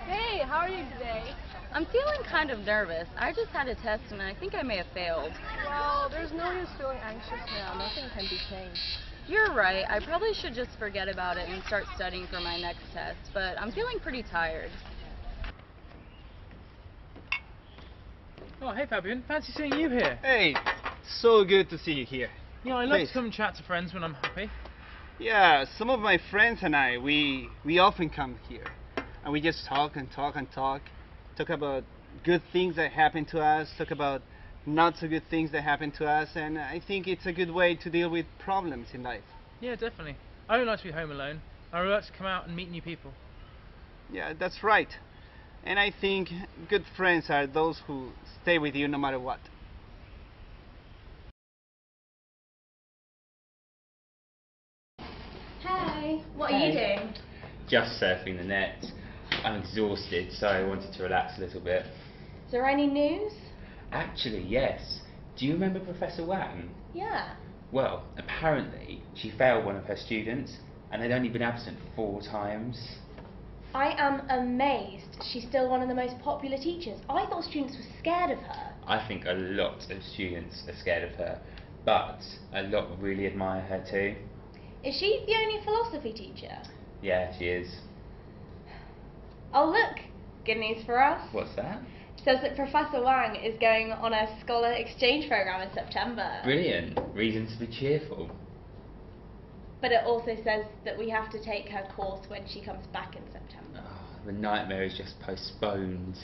Hey, how are you today? I'm feeling kind of nervous. I just had a test and I think I may have failed. Well, there's no use feeling anxious now. Nothing can be changed. You're right. I probably should just forget about it and start studying for my next test, but I'm feeling pretty tired. Oh, hey Fabian. Fancy seeing you here. Hey, so good to see you here. Yeah, I love to come and chat to friends when I'm happy. Yeah, some of my friends and I, we often come here. And we just talk and talk and talk. Talk about good things that happen to us, talk about not so good things that happen to us, and I think it's a good way to deal with problems in life. Yeah, definitely. I don't like to be home alone. I would like to come out and meet new people. Yeah, that's right. And I think good friends are those who stay with you no matter what. Hey, what are you doing? Just surfing the net. I'm exhausted, so I wanted to relax a little bit. Is there any news? Actually, yes. Do you remember Professor Wang? Yeah. Well, apparently she failed one of her students, and they'd only been absent 4 times. I am amazed she's still one of the most popular teachers. I thought students were scared of her. I think a lot of students are scared of her, but a lot really admire her too. Is she the only philosophy teacher? Yeah, she is. Oh look, good news for us. What's that? It says that Professor Wang is going on a scholar exchange program in September. Brilliant. Reasons to be cheerful. But it also says that we have to take her course when she comes back in September. Oh, the nightmare is just postponed.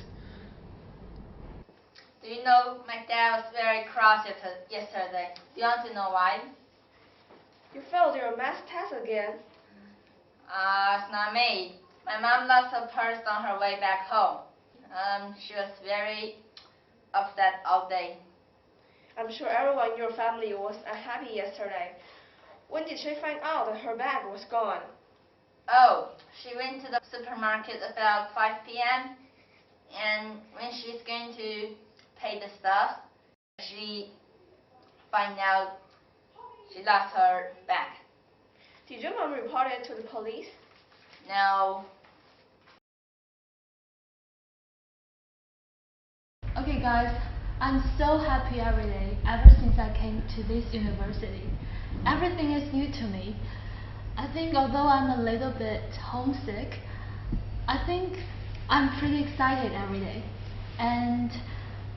Do you know my dad was very cross yesterday? Do you want to know why? You failed your math test again. It's not me. My mom lost her purse on her way back home. She was very upset all day. I'm sure everyone in your family was unhappy yesterday. When did she find out that her bag was gone? Oh, she went to the supermarket about 5 p.m. and when she's going to pay the stuff, she find out she lost her bag. Did your mom report it to the police? No. Okay guys, I'm so happy every day ever since I came to this university. Everything is new to me. I think although I'm a little bit homesick, I think I'm pretty excited every day. And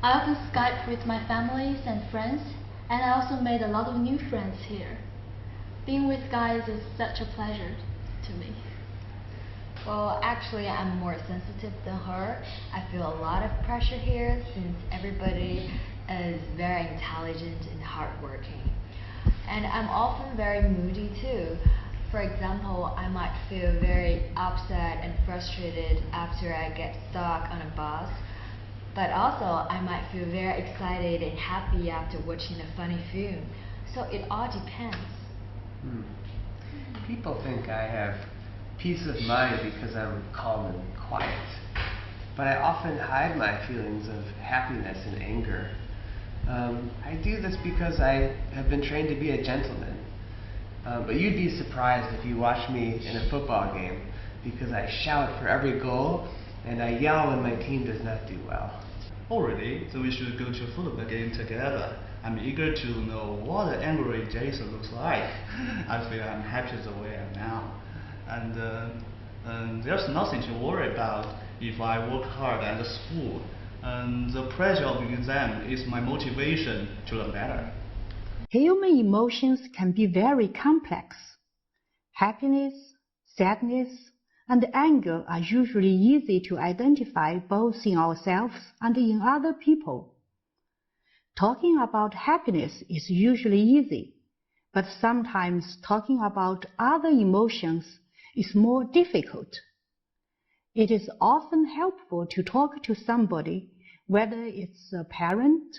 I often Skype with my families and friends, and I also made a lot of new friends here. Being with guys is such a pleasure to me. Well, actually, I'm more sensitive than her. I feel a lot of pressure here since everybody is very intelligent and hardworking. And I'm often very moody too. For example, I might feel very upset and frustrated after I get stuck on a bus. But also, I might feel very excited and happy after watching a funny film. So it all depends. People think I have peace of mind because I'm calm and quiet. But I often hide my feelings of happiness and anger. I do this because I have been trained to be a gentleman. But you'd be surprised if you watch me in a football game because I shout for every goal and I yell when my team does not do well. Oh really? So we should go to a football game together. I'm eager to know what an angry Jason looks like. I feel I'm happy the way I am now. And there's nothing to worry about if I work hard at the school. And the pressure of the exam is my motivation to learn better. Human emotions can be very complex. Happiness, sadness, and anger are usually easy to identify both in ourselves and in other people. Talking about happiness is usually easy, but sometimes talking about other emotions is more difficult. It is often helpful to talk to somebody, whether it's a parent,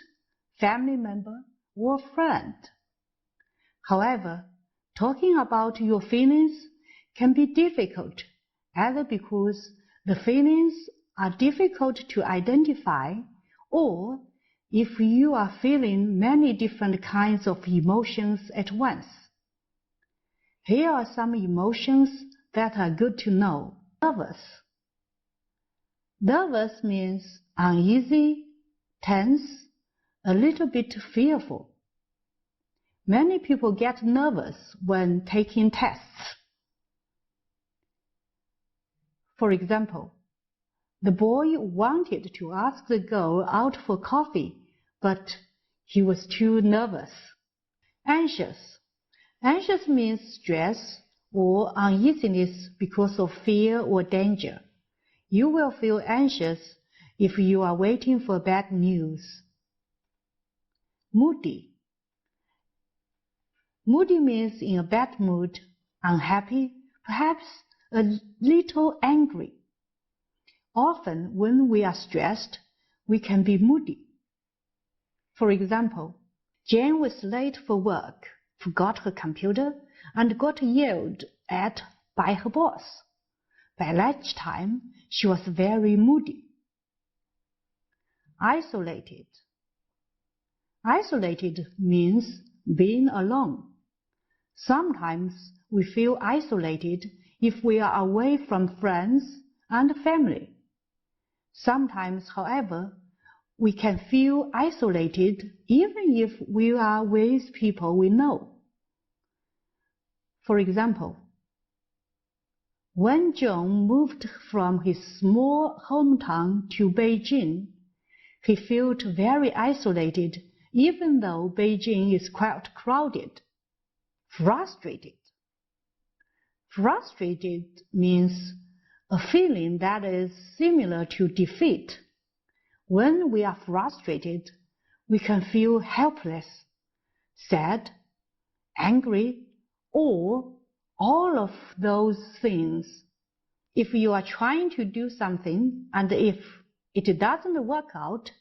family member, or friend. However, talking about your feelings can be difficult, either because the feelings are difficult to identify, or if you are feeling many different kinds of emotions at once. Here are some emotions that are good to know. Nervous. Nervous means uneasy, tense, a little bit fearful. Many people get nervous when taking tests. For example, the boy wanted to ask the girl out for coffee, but he was too nervous. Anxious. Anxious means stress or uneasiness because of fear or danger. You will feel anxious if you are waiting for bad news. Moody. Moody means in a bad mood, unhappy, perhaps a little angry. Often when we are stressed, we can be moody. For example, Jane was late for work, forgot her computer, and got yelled at by her boss. By lunchtime, she was very moody. Isolated. Isolated means being alone. Sometimes we feel isolated if we are away from friends and family. Sometimes, however, we can feel isolated even if we are with people we know. For example, when John moved from his small hometown to Beijing, he felt very isolated even though Beijing is quite crowded. Frustrated. Frustrated means a feeling that is similar to defeat. When we are frustrated, we can feel helpless, sad, angry, or all of those things. If you are trying to do something and if it doesn't work out,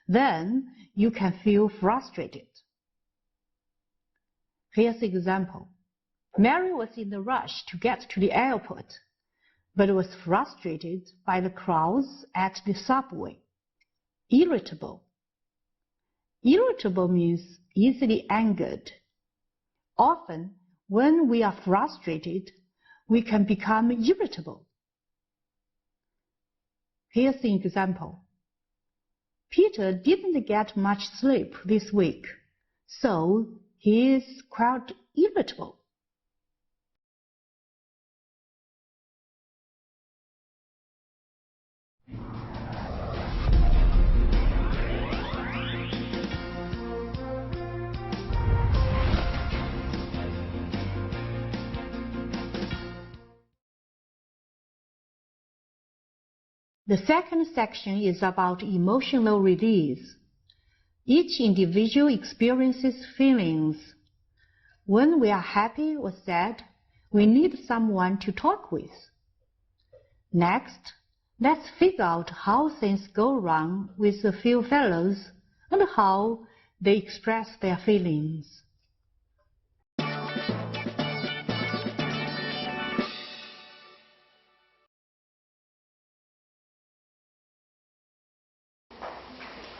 then you can feel frustrated. Here's an example. Mary was in a rush to get to the airport, but was frustrated by the crowds at the subway. Irritable. Irritable means easily angered. Often, when we are frustrated, we can become irritable. Here's an example. Peter didn't get much sleep this week, so he is quite irritable. The second section is about emotional release. Each individual experiences feelings. When we are happy or sad, we need someone to talk with. Next, let's figure out how things go wrong with a few fellows and how they express their feelings.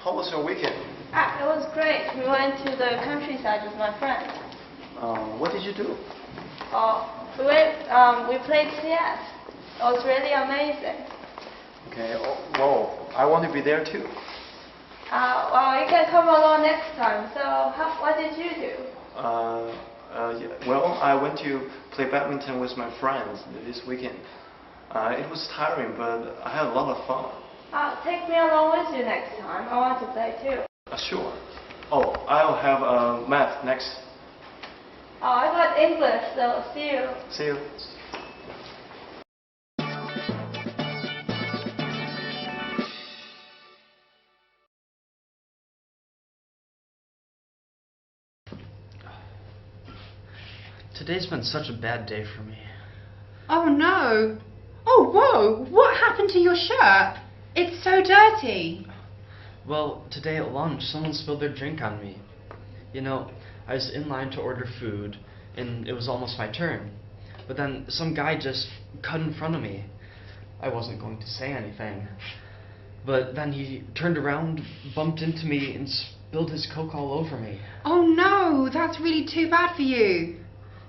How was your weekend? It was great. We went to the countryside with my friends. What did you do? We played CS. It was really amazing. Okay, well, I want to be there too. Well, you can come along next time. So, what did you do? Well, I went to play badminton with my friends this weekend. It was tiring, but I had a lot of fun. Take me along with you next time. I want to play too. Sure. Oh, I'll have math next. I got English, so see you. See you. Today's been such a bad day for me. Oh no! Oh whoa! What happened to your shirt? It's so dirty. Well, today at lunch, someone spilled their drink on me. You know, I was in line to order food, and it was almost my turn. But then some guy just cut in front of me. I wasn't going to say anything. But then he turned around, bumped into me, and spilled his Coke all over me. Oh no, that's really too bad for you.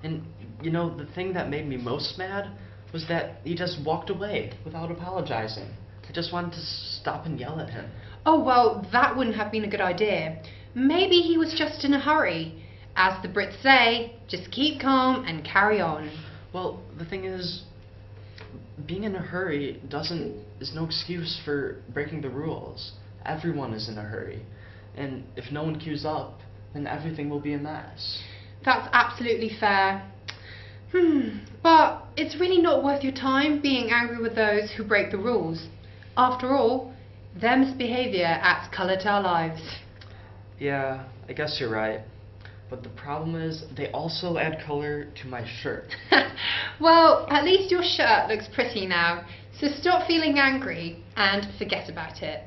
And, you know, the thing that made me most mad was that he just walked away without apologizing. I just wanted to stop and yell at him. Oh well, that wouldn't have been a good idea. Maybe he was just in a hurry. As the Brits say, just keep calm and carry on. Well, the thing is, being in a hurry is no excuse for breaking the rules. Everyone is in a hurry. And if no one queues up, then everything will be a mess. That's absolutely fair. But it's really not worth your time being angry with those who break the rules. After all, them's behaviour adds colour to our lives. Yeah, I guess you're right. But the problem is, they also add color to my shirt. Well, at least your shirt looks pretty now, so stop feeling angry and forget about it.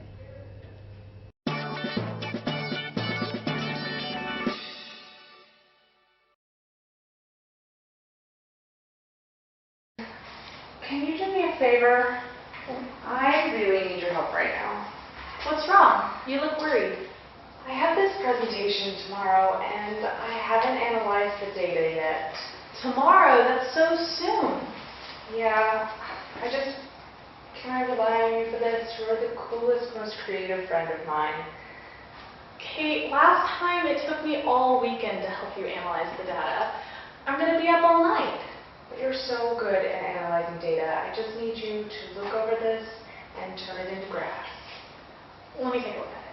Can you do me a favor? I really need your help right now. What's wrong? You look worried. I have this presentation tomorrow and I haven't analyzed the data yet. Tomorrow? That's so soon. Yeah, can I rely on you for this? You're the coolest, most creative friend of mine. Kate, last time it took me all weekend to help you analyze the data. I'm going to be up all night. But you're so good at analyzing data. I just need you to look over this and turn it into graphs. Let me take a look at it.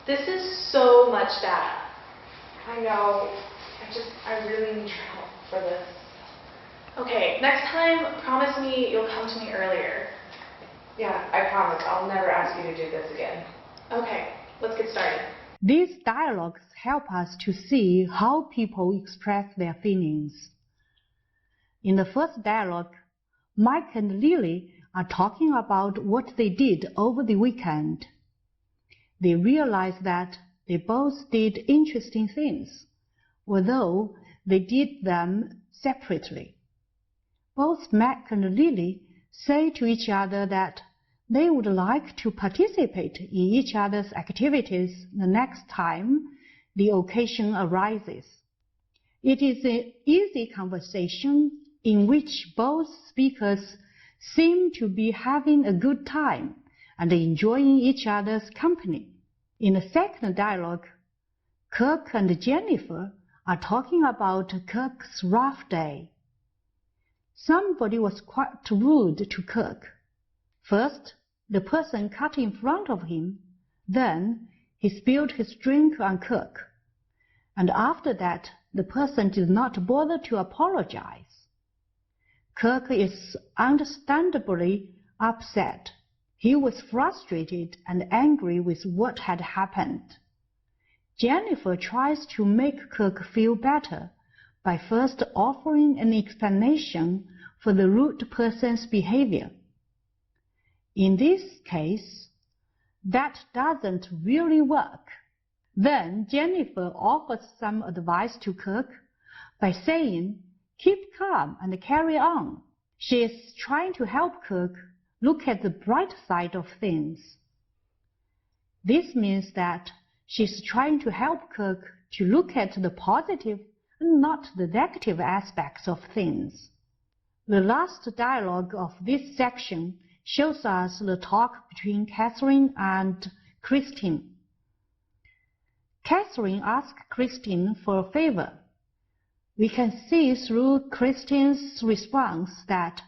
This is so much data. I know. I really need your help for this. Okay, next time, promise me you'll come to me earlier. Yeah, I promise. I'll never ask you to do this again. Okay, let's get started. These dialogues help us to see how people express their feelings. In the first dialogue, Mike and Lily are talking about what they did over the weekend. They realize that they both did interesting things, although they did them separately. Both Mike and Lily say to each other that they would like to participate in each other's activities the next time the occasion arises. It is an easy conversation in which both speakers seem to be having a good time and enjoying each other's company. In the second dialogue, Kirk and Jennifer are talking about Kirk's rough day. Somebody was quite rude to Kirk. First, the person cut in front of him, then he spilled his drink on Kirk, and after that the person did not bother to apologize. Kirk is understandably upset. He was frustrated and angry with what had happened. Jennifer tries to make Kirk feel better by first offering an explanation for the rude person's behavior. In this case, that doesn't really work. Then Jennifer offers some advice to Kirk by saying, "Keep calm and carry on." She is trying to help Kirk look at the bright side of things. This means that she's trying to help Kirk to look at the positive and not the negative aspects of things. The last dialogue of this section shows us the talk between Catherine and Christine. Catherine asks Christine for a favor. We can see through Christine's response that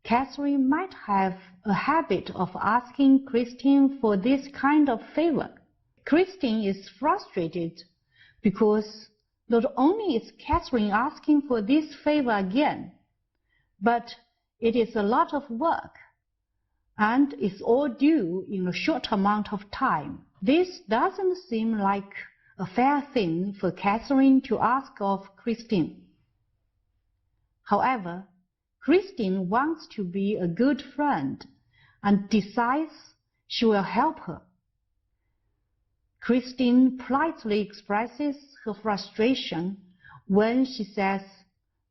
Catherine might have a habit of asking Christine for this kind of favor. Christine is frustrated because not only is Catherine asking for this favor again, but it is a lot of work, and it's all due in a short amount of time. This doesn't seem like a fair thing for Catherine to ask of Christine. However, Christine wants to be a good friend and decides she will help her. Christine politely expresses her frustration when she says,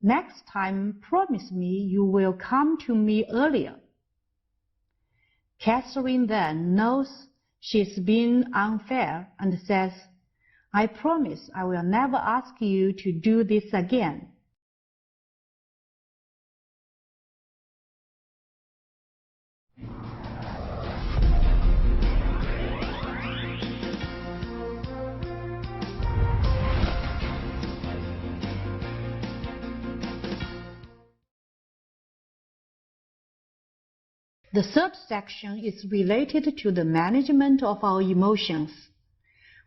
"Next time, promise me you will come to me earlier." Catherine then knows she's been unfair and says, "I promise I will never ask you to do this again." The third section is related to the management of our emotions.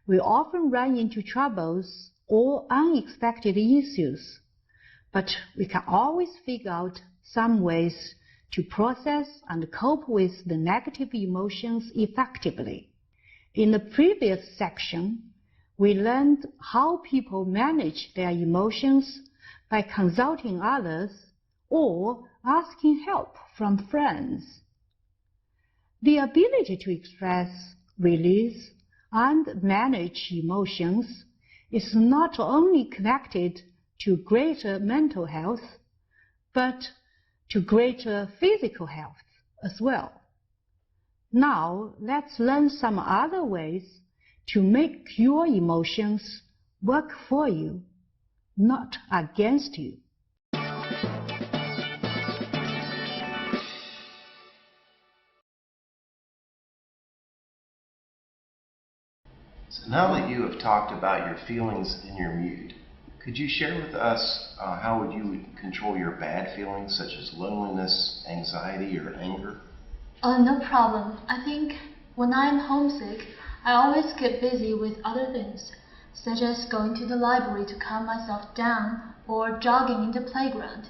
We often run into troubles or unexpected issues, but we can always figure out some ways to process and cope with the negative emotions effectively. In the previous section, we learned how people manage their emotions by consulting others or asking help from friends. The ability to express, release, and manage emotions is not only connected to greater mental health, but to greater physical health as well. Now, let's learn some other ways to make your emotions work for you, not against you. So now that you have talked about your feelings and your mood, could you share with us how would you control your bad feelings such as loneliness, anxiety, or anger? No problem. I think when I'm homesick, I always get busy with other things, such as going to the library to calm myself down or jogging in the playground.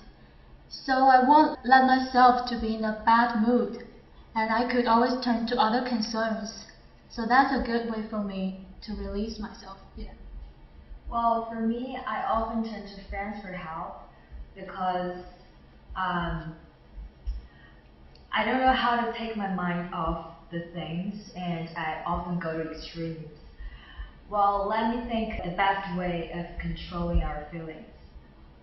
So I won't let myself to be in a bad mood, and I could always turn to other concerns. So that's a good way for me to release myself. Yeah. Well, for me, I often turn to friends for help because I don't know how to take my mind off the things, and I often go to extremes. Well, let me think the best way of controlling our feelings.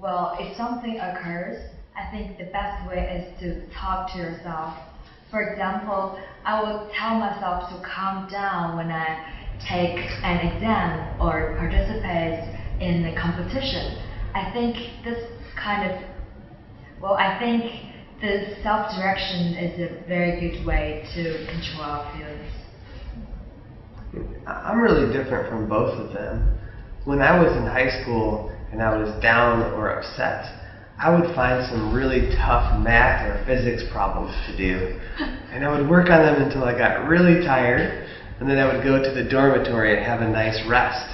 Well, if something occurs, I think the best way is to talk to yourself. For example, I will tell myself to calm down when I take an exam or participate in a competition. I think this kind of, I think the self-direction is a very good way to control our feelings. I'm really different from both of them. When I was in high school and I was down or upset, I would find some really tough math or physics problems to do, and I would work on them until I got really tired, and then I would go to the dormitory and have a nice rest.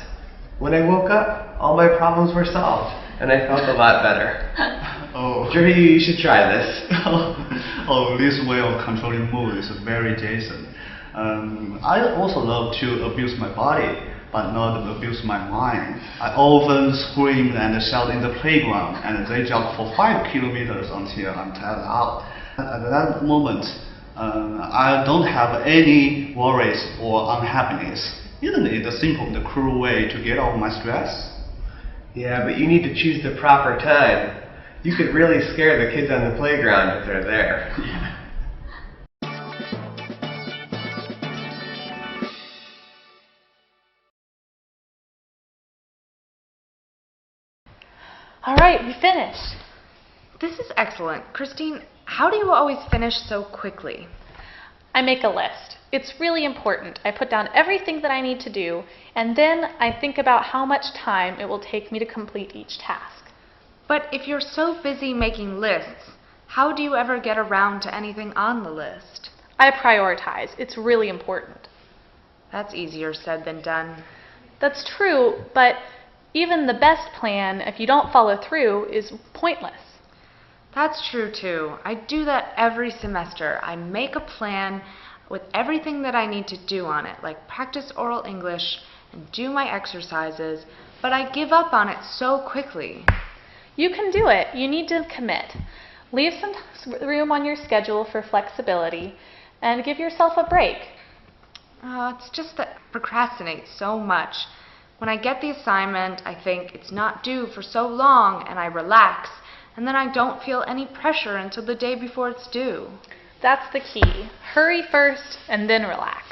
When I woke up, all my problems were solved, and I felt a lot better. Jerry, you should try this. This way of controlling mood is very Jason. I also love to abuse my body, but not abuse my mind. I often scream and shout in the playground, and they jump for 5 kilometers until I'm tired out. At that moment, I don't have any worries or unhappiness. Isn't it a simple and cruel way to get off my stress? Yeah, but you need to choose the proper time. You could really scare the kids on the playground if they're there. Yeah. All right, we finished. This is excellent. Christine, how do you always finish so quickly? I make a list. It's really important. I put down everything that I need to do, and then I think about how much time it will take me to complete each task. But if you're so busy making lists, how do you ever get around to anything on the list? I prioritize. It's really important. That's easier said than done. That's true, but even the best plan, if you don't follow through, is pointless. That's true too. I do that every semester. I make a plan with everything that I need to do on it, like practice oral English and do my exercises, but I give up on it so quickly. You can do it. You need to commit. Leave some room on your schedule for flexibility and give yourself a break. It's just that I procrastinate so much. When I get the assignment, I think it's not due for so long, and I relax, and then I don't feel any pressure until the day before it's due. That's the key. Hurry first and then relax.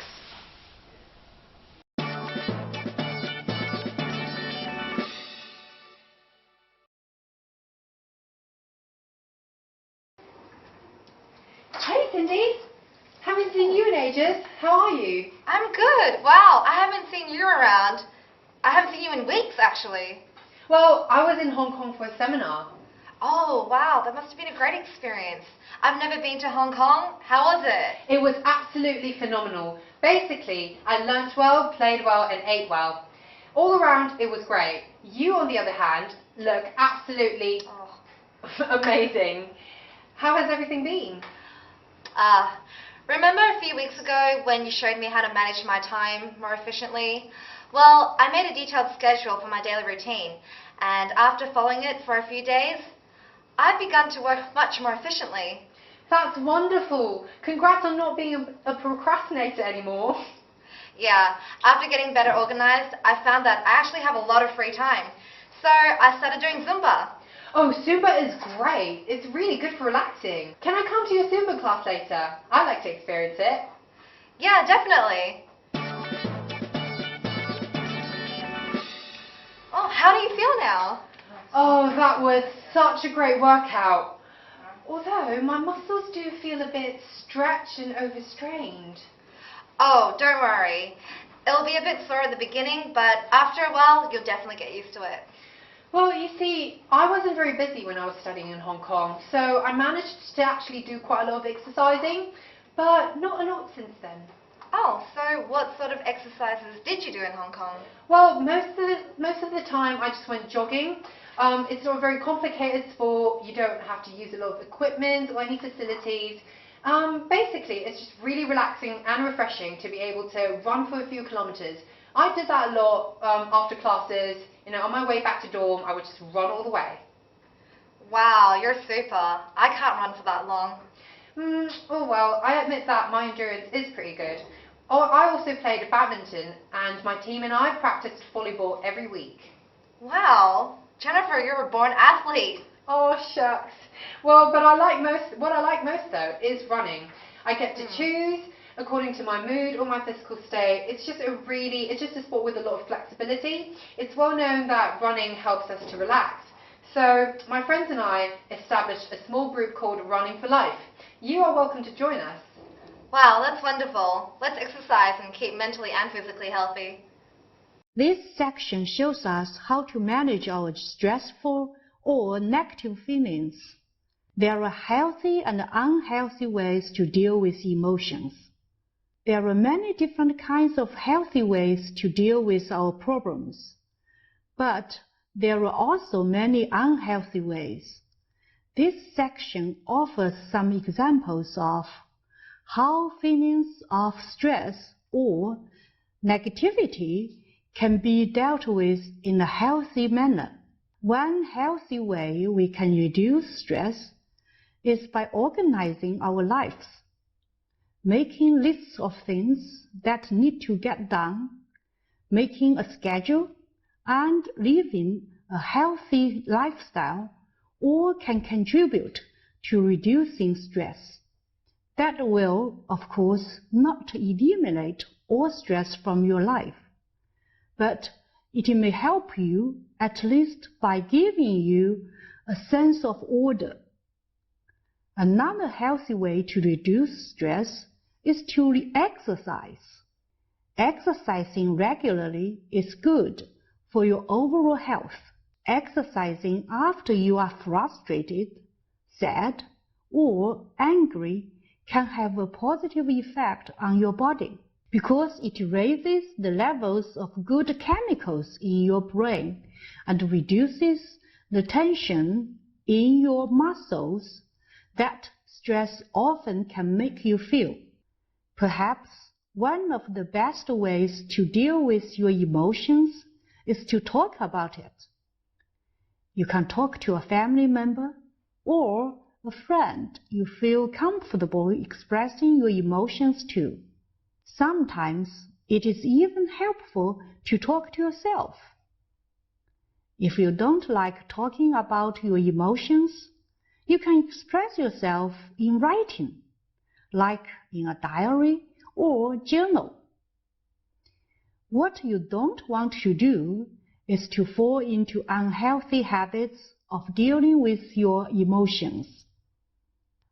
Hey Cindy, haven't seen you in ages. How are you? I'm good. Wow, I haven't seen you around. I haven't seen you in weeks, actually. Well, I was in Hong Kong for a seminar. Oh, wow, that must have been a great experience. I've never been to Hong Kong. How was it? It was absolutely phenomenal. Basically, I learnt well, played well, and ate well. All around, it was great. You, on the other hand, look absolutely amazing. How has everything been? Remember a few weeks ago when you showed me how to manage my time more efficiently? Well, I made a detailed schedule for my daily routine, and after following it for a few days, I've begun to work much more efficiently. That's wonderful. Congrats on not being a procrastinator anymore. Yeah, after getting better organized, I found that I actually have a lot of free time. So I started doing Zumba. Oh, Zumba is great. It's really good for relaxing. Can I come to your Zumba class later? I'd like to experience it. Yeah, definitely. Oh, how do you feel now? Oh, that was such a great workout. Although my muscles do feel a bit stretched and overstrained. Oh, don't worry. It'll be a bit sore at the beginning, but after a while, you'll definitely get used to it. Well, you see, I wasn't very busy when I was studying in Hong Kong, so I managed to actually do quite a lot of exercising, but not a lot since then. Oh, so what sort of exercises did you do in Hong Kong? Well, most of the time I just went jogging. It's not a very complicated sport. You don't have to use a lot of equipment or any facilities. Basically, it's just really relaxing and refreshing to be able to run for a few kilometers. I did that a lot after classes. You know, on my way back to dorm, I would just run all the way. Wow, you're super. I can't run for that long. Oh well, I admit that my endurance is pretty good. Oh, I also played badminton, and my team and I practiced volleyball every week. Wow, Jennifer, you're a born athlete. Oh shucks. Well, but what I like most though is running. I get to choose according to my mood or my physical state. It's just a sport with a lot of flexibility. It's well known that running helps us to relax. So my friends and I established a small group called Running for Life. You are welcome to join us. Wow, that's wonderful. Let's exercise and keep mentally and physically healthy. This section shows us how to manage our stressful or negative feelings. There are healthy and unhealthy ways to deal with emotions. There are many different kinds of healthy ways to deal with our problems, but there are also many unhealthy ways. This section offers some examples of how feelings of stress or negativity can be dealt with in a healthy manner. One healthy way we can reduce stress is by organizing our lives, making lists of things that need to get done, making a schedule, and living a healthy lifestyle all can contribute to reducing stress. That will, of course, not eliminate all stress from your life, but it may help you at least by giving you a sense of order. Another healthy way to reduce stress is to exercise. Exercising regularly is good for your overall health. Exercising after you are frustrated, sad, or angry can have a positive effect on your body because it raises the levels of good chemicals in your brain and reduces the tension in your muscles that stress often can make you feel. Perhaps one of the best ways to deal with your emotions is to talk about it. You can talk to a family member or a friend you feel comfortable expressing your emotions to. Sometimes it is even helpful to talk to yourself. If you don't like talking about your emotions, you can express yourself in writing, like in a diary or journal. What you don't want to do is to fall into unhealthy habits of dealing with your emotions.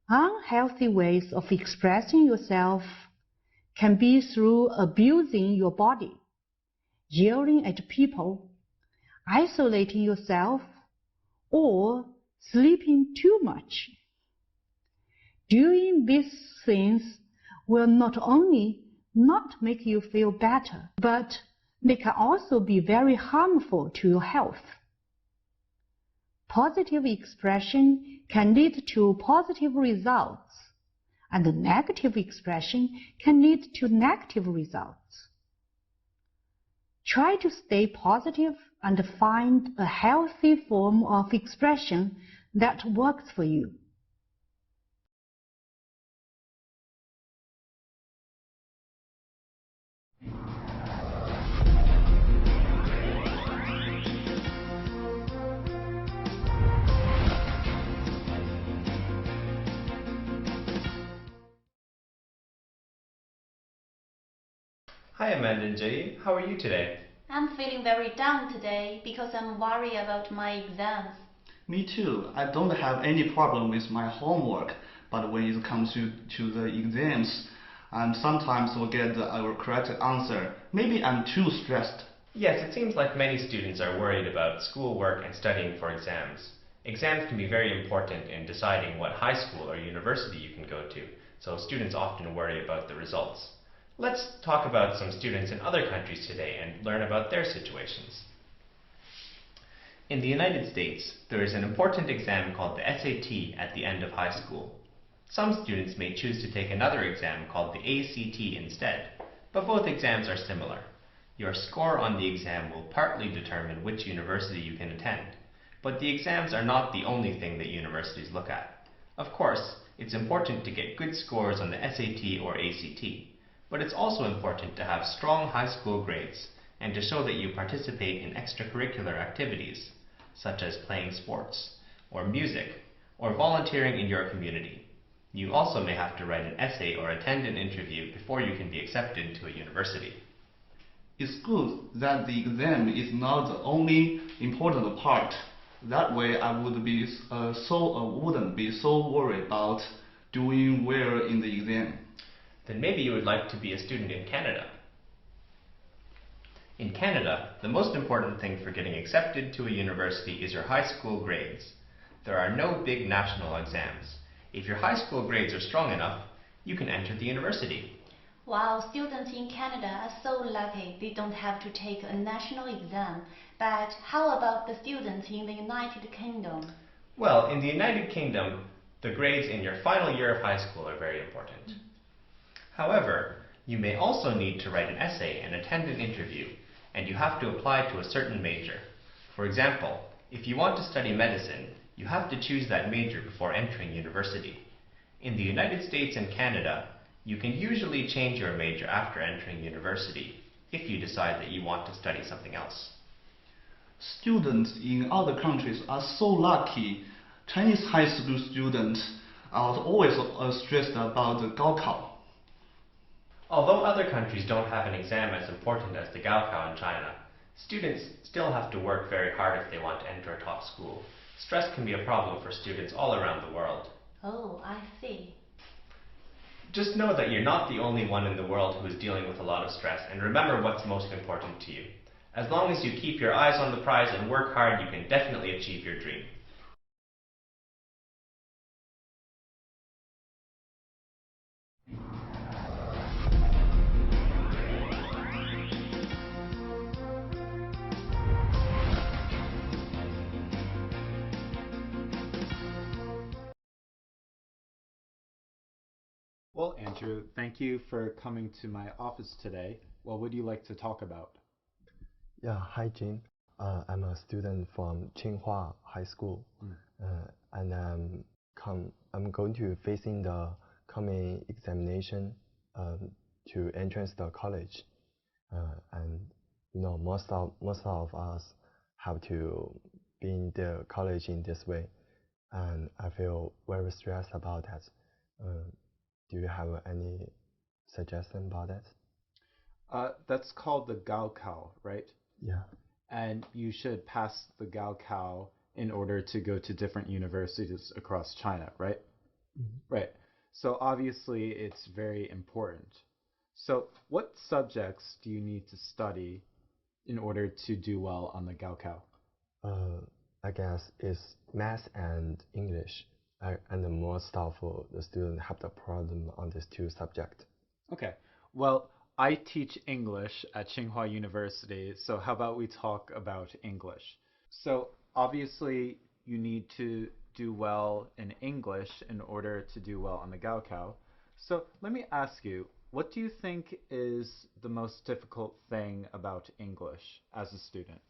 Unhealthy ways of expressing yourself can be through abusing your body, yelling at people, isolating yourself, or sleeping too much. Doing these things will not only not make you feel better, but they can also be very harmful to your health. Positive expression can lead to positive results, and negative expression can lead to negative results. Try to stay positive and find a healthy form of expression that works for you. Hi Amanda and Jay, how are you today? I'm feeling very down today because I'm worried about my exams. Me too. I don't have any problem with my homework, but when it comes to the exams, and sometimes we'll get the correct answer. Maybe I'm too stressed. Yes, it seems like many students are worried about schoolwork and studying for exams. Exams can be very important in deciding what high school or university you can go to, so students often worry about the results. Let's talk about some students in other countries today and learn about their situations. In the United States, there is an important exam called the SAT at the end of high school. Some students may choose to take another exam called the ACT instead, but both exams are similar. Your score on the exam will partly determine which university you can attend, but the exams are not the only thing that universities look at. Of course, it's important to get good scores on the SAT or ACT, but it's also important to have strong high school grades and to show that you participate in extracurricular activities, such as playing sports, or music, or volunteering in your community. You also may have to write an essay or attend an interview before you can be accepted to a university. It's good that the exam is not the only important part. That way I wouldn't be so worried about doing well in the exam. Then maybe you would like to be a student in Canada. In Canada, the most important thing for getting accepted to a university is your high school grades. There are no big national exams. If your high school grades are strong enough, you can enter the university. Wow, students in Canada are so lucky they don't have to take a national exam. But how about the students in the United Kingdom? Well, in the United Kingdom, the grades in your final year of high school are very important. However, you may also need to write an essay and attend an interview, and you have to apply to a certain major. For example, if you want to study medicine, you have to choose that major before entering university. In the United States and Canada, you can usually change your major after entering university, if you decide that you want to study something else. Students in other countries are so lucky. Chinese high school students are always stressed about the Gaokao. Although other countries don't have an exam as important as the Gaokao in China, students still have to work very hard if they want to enter a top school. Stress can be a problem for students all around the world. Oh, I see. Just know that you're not the only one in the world who is dealing with a lot of stress, and remember what's most important to you. As long as you keep your eyes on the prize and work hard, you can definitely achieve your dream. Well, Andrew, thank you for coming to my office today. What would you like to talk about? Yeah, hi Jin. I'm a student from Tsinghua High School, and I'm going to facing the coming examination to entrance the college, and you know most of us have to be in the college in this way, and I feel very stressed about that. Do you have any suggestion about that? That's called the Gaokao, right? Yeah. And you should pass the Gaokao in order to go to different universities across China, right? Mm-hmm. Right. So obviously it's very important. So what subjects do you need to study in order to do well on the Gaokao? I guess it's math and English. And most of the students have the problem on these two subjects. Okay. Well, I teach English at Tsinghua University, so how about we talk about English? So obviously you need to do well in English in order to do well on the Gaokao. So let me ask you, what do you think is the most difficult thing about English as a student?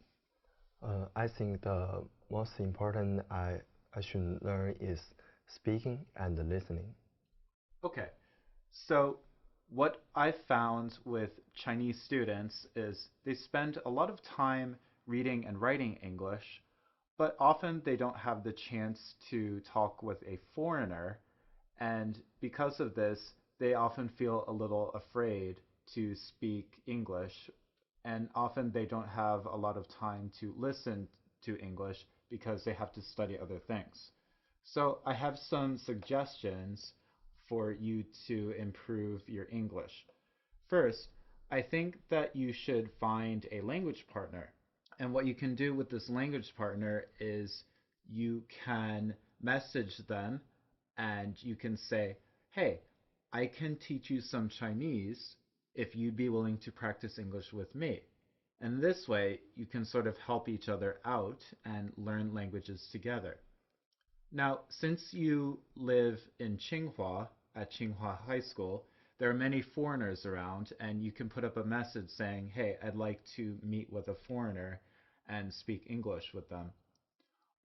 I think the most important I should learn is speaking and listening. Okay, so what I found with Chinese students is they spend a lot of time reading and writing English, but often they don't have the chance to talk with a foreigner, and because of this, they often feel a little afraid to speak English, and often they don't have a lot of time to listen to English because they have to study other things. So I have some suggestions for you to improve your English. First, I think that you should find a language partner. And what you can do with this language partner is you can message them and you can say, hey, I can teach you some Chinese if you'd be willing to practice English with me. And this way, you can sort of help each other out and learn languages together. Now, since you live in Tsinghua, at Tsinghua High School, there are many foreigners around, and you can put up a message saying, hey, I'd like to meet with a foreigner and speak English with them.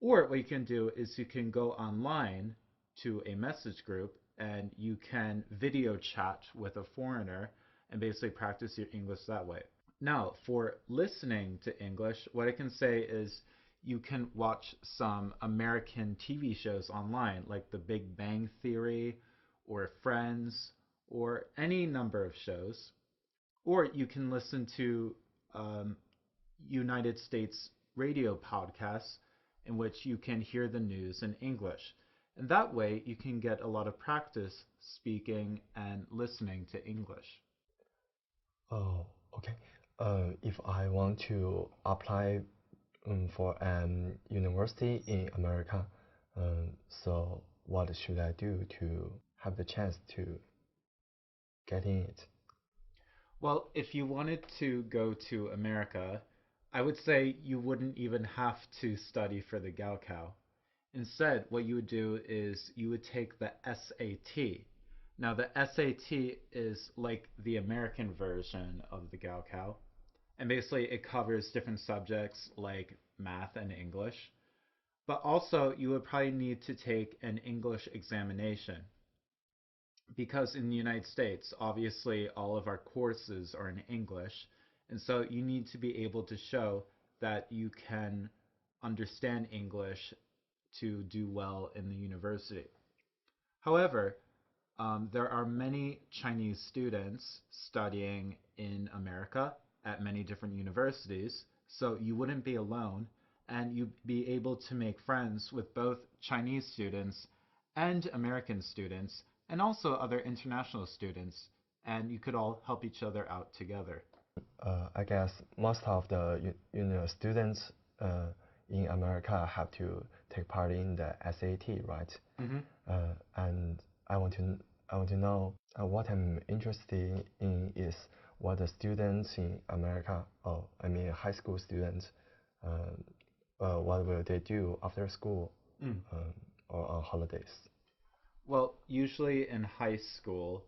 Or what you can do is you can go online to a message group and you can video chat with a foreigner and basically practice your English that way. Now, for listening to English, what I can say is you can watch some American TV shows online, like The Big Bang Theory, or Friends, or any number of shows. Or you can listen to United States radio podcasts in which you can hear the news in English. And that way you can get a lot of practice speaking and listening to English. Oh, okay. If I want to apply for an university in America, so what should I do to have the chance to get in it? Well, if you wanted to go to America, I would say you wouldn't even have to study for the Gaokao. Instead, what you would do is you would take the SAT. Now, the SAT is like the American version of the Gaokao, and basically it covers different subjects like math and English. But also, you would probably need to take an English examination. Because in the United States, obviously all of our courses are in English, and so you need to be able to show that you can understand English to do well in the university. However, there are many Chinese students studying in America at many different universities, so you wouldn't be alone, and you'd be able to make friends with both Chinese students and American students, and also other international students, and you could all help each other out together. I guess most of the students in America have to take part in the SAT, right? Mm-hmm. And I want to know what I'm interested in is what the students in America, high school students, what will they do after school or on holidays? Well, usually in high school,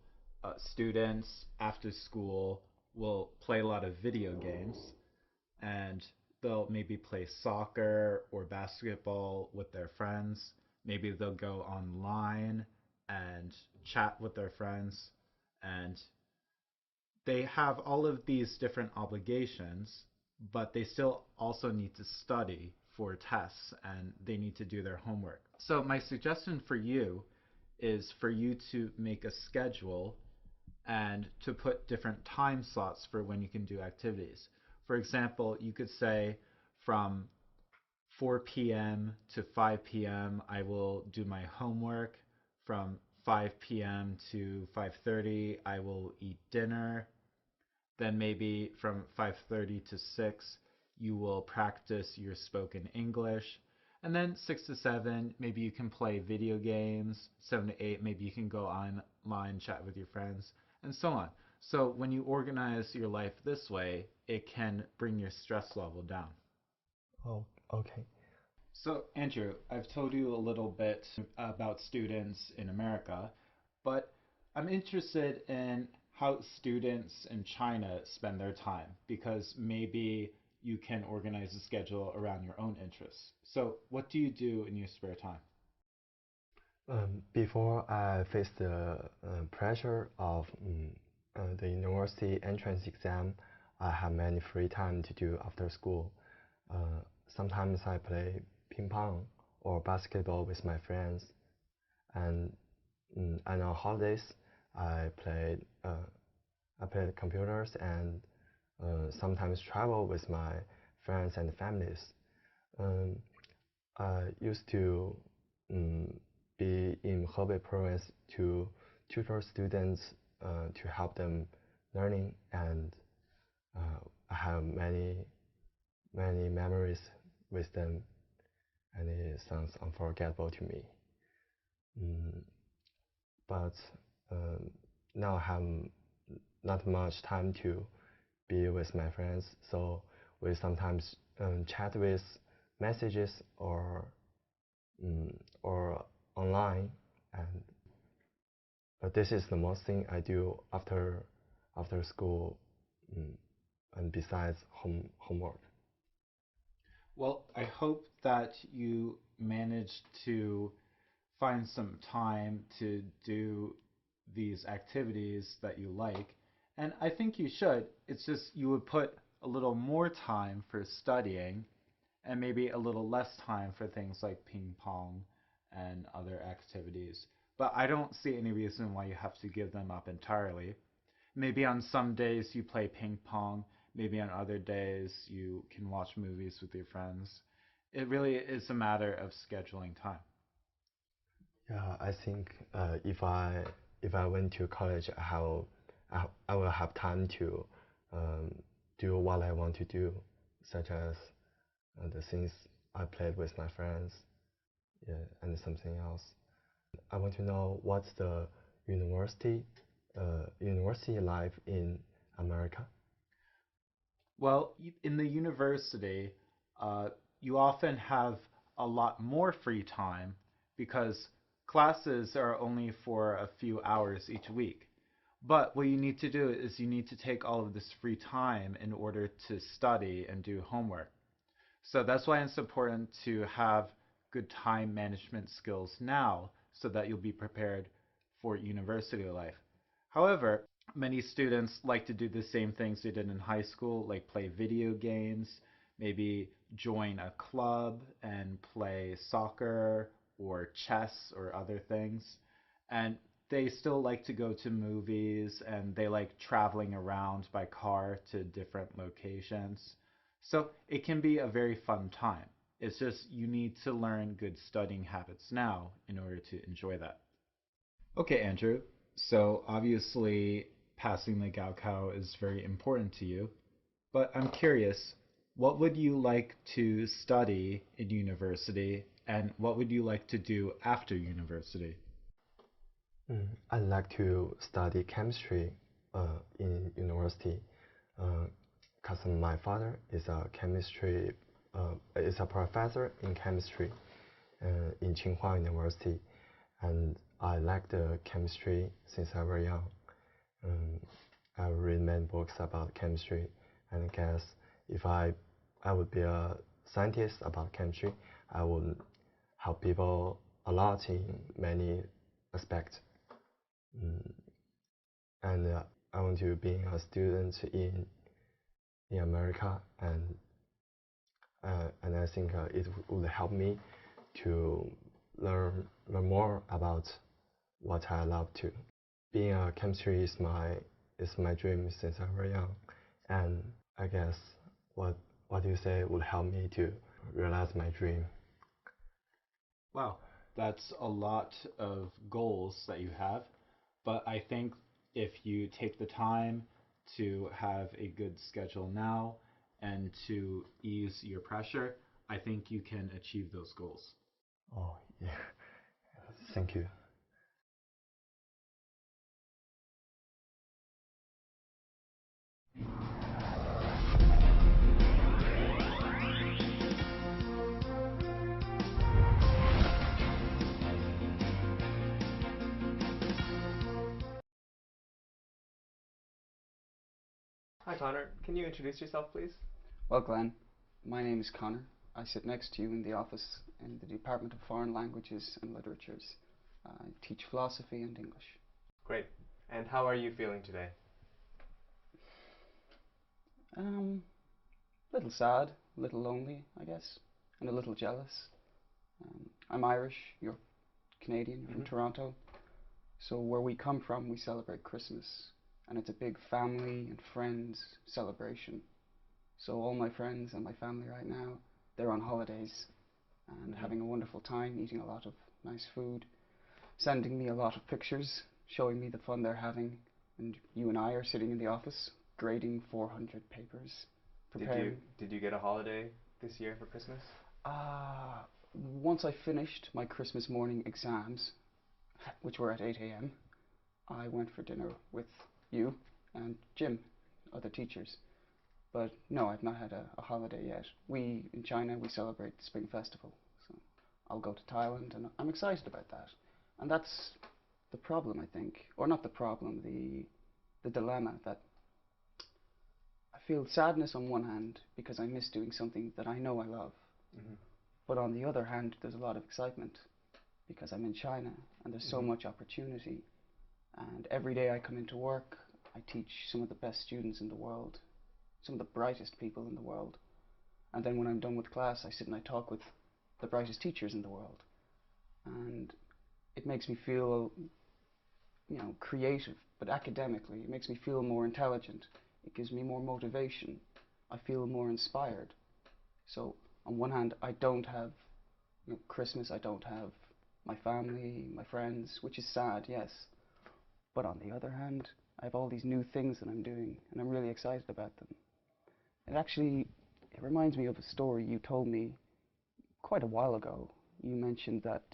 students after school will play a lot of video games, and they'll maybe play soccer or basketball with their friends. Maybe they'll go online and chat with their friends, and they have all of these different obligations, but they still also need to study for tests and they need to do their homework. So my suggestion for you is for you to make a schedule and to put different time slots for when you can do activities. For example, you could say from 4 p.m. to 5 p.m. I will do my homework. From 5 p.m. to 5:30 I will eat dinner. Then maybe from 5:30 to 6 you will practice your spoken English. And then 6 to 7, maybe you can play video games. 7 to 8, maybe you can go online, chat with your friends, and so on. So when you organize your life this way, it can bring your stress level down. Oh, okay. So, Andrew, I've told you a little bit about students in America, but I'm interested in how students in China spend their time, because maybe you can organize a schedule around your own interests. So, what do you do in your spare time? Before I faced the pressure of the university entrance exam, I have many free time to do after school. Sometimes I play ping pong or basketball with my friends, and on holidays I played computers and sometimes travel with my friends and families. I used to be in Hebei province to tutor students to help them learning, and I have many memories with them, and it sounds unforgettable to me. But now I have not much time to be with my friends, so we sometimes chat with messages or online, but this is the most thing I do after school, and besides homework. Well, I hope that you managed to find some time to do these activities that you like, and I think you should. It's just you would put a little more time for studying and maybe a little less time for things like ping pong and other activities. But I don't see any reason why you have to give them up entirely. Maybe on some days you play ping pong, maybe on other days you can watch movies with your friends. It really is a matter of scheduling time. Yeah, I think if I went to college, I will have time to do what I want to do, such as the things I played with my friends, yeah, and something else. I want to know what's the university life in America. Well, in the university, you often have a lot more free time because classes are only for a few hours each week. But what you need to do is you need to take all of this free time in order to study and do homework. So that's why it's important to have good time management skills now so that you'll be prepared for university life. However, many students like to do the same things they did in high school, like play video games, maybe join a club and play soccer or chess or other things. And they still like to go to movies, and they like traveling around by car to different locations. So it can be a very fun time. It's just you need to learn good studying habits now in order to enjoy that. Okay, Andrew. So obviously passing the Gaokao is very important to you, but I'm curious, what would you like to study in university, and what would you like to do after university? I'd like to study chemistry in university, because my father is a professor in chemistry in Tsinghua University, and I like the chemistry since I was young. I read many books about chemistry, and I guess if I would be a scientist about chemistry, I would help people a lot in many aspects. And I want to be a student in America, and I think it would help me to learn more about what I love to. Being a chemistry is my dream since I was young, and I guess what you say would help me to realize my dream. Wow, that's a lot of goals that you have, but I think if you take the time to have a good schedule now and to ease your pressure, I think you can achieve those goals. Oh, yeah. Thank you. Hi Connor, can you introduce yourself please? Well, Glenn, my name is Conor. I sit next to you in the office in the Department of Foreign Languages and Literatures. I teach philosophy and English. Great. And how are you feeling today? Little sad, a little lonely, I guess, and a little jealous. I'm Irish, you're Canadian, you're from Toronto. So where we come from, we celebrate Christmas. And it's a big family and friends celebration. So all my friends and my family right now, they're on holidays and having a wonderful time, eating a lot of nice food, sending me a lot of pictures, showing me the fun they're having. And you and I are sitting in the office, grading 400 papers, preparing. Did you get a holiday this year for Christmas? Once I finished my Christmas morning exams, which were at 8 a.m., I went for dinner with you and Jim, other teachers. But no, I've not had a holiday yet. In China, we celebrate the Spring Festival. So I'll go to Thailand, and I'm excited about that. And that's the problem, I think. Or not the problem, the dilemma that I feel sadness on one hand because I miss doing something that I know I love. But on the other hand, there's a lot of excitement because I'm in China and there's so much opportunity. And every day I come into work, I teach some of the best students in the world, some of the brightest people in the world. And then when I'm done with class, I sit and I talk with the brightest teachers in the world. And it makes me feel, creative, but academically. It makes me feel more intelligent. It gives me more motivation. I feel more inspired. So on one hand, I don't have Christmas, I don't have my family, my friends, which is sad, yes. But on the other hand, I have all these new things that I'm doing, and I'm really excited about them. It reminds me of a story you told me quite a while ago. You mentioned that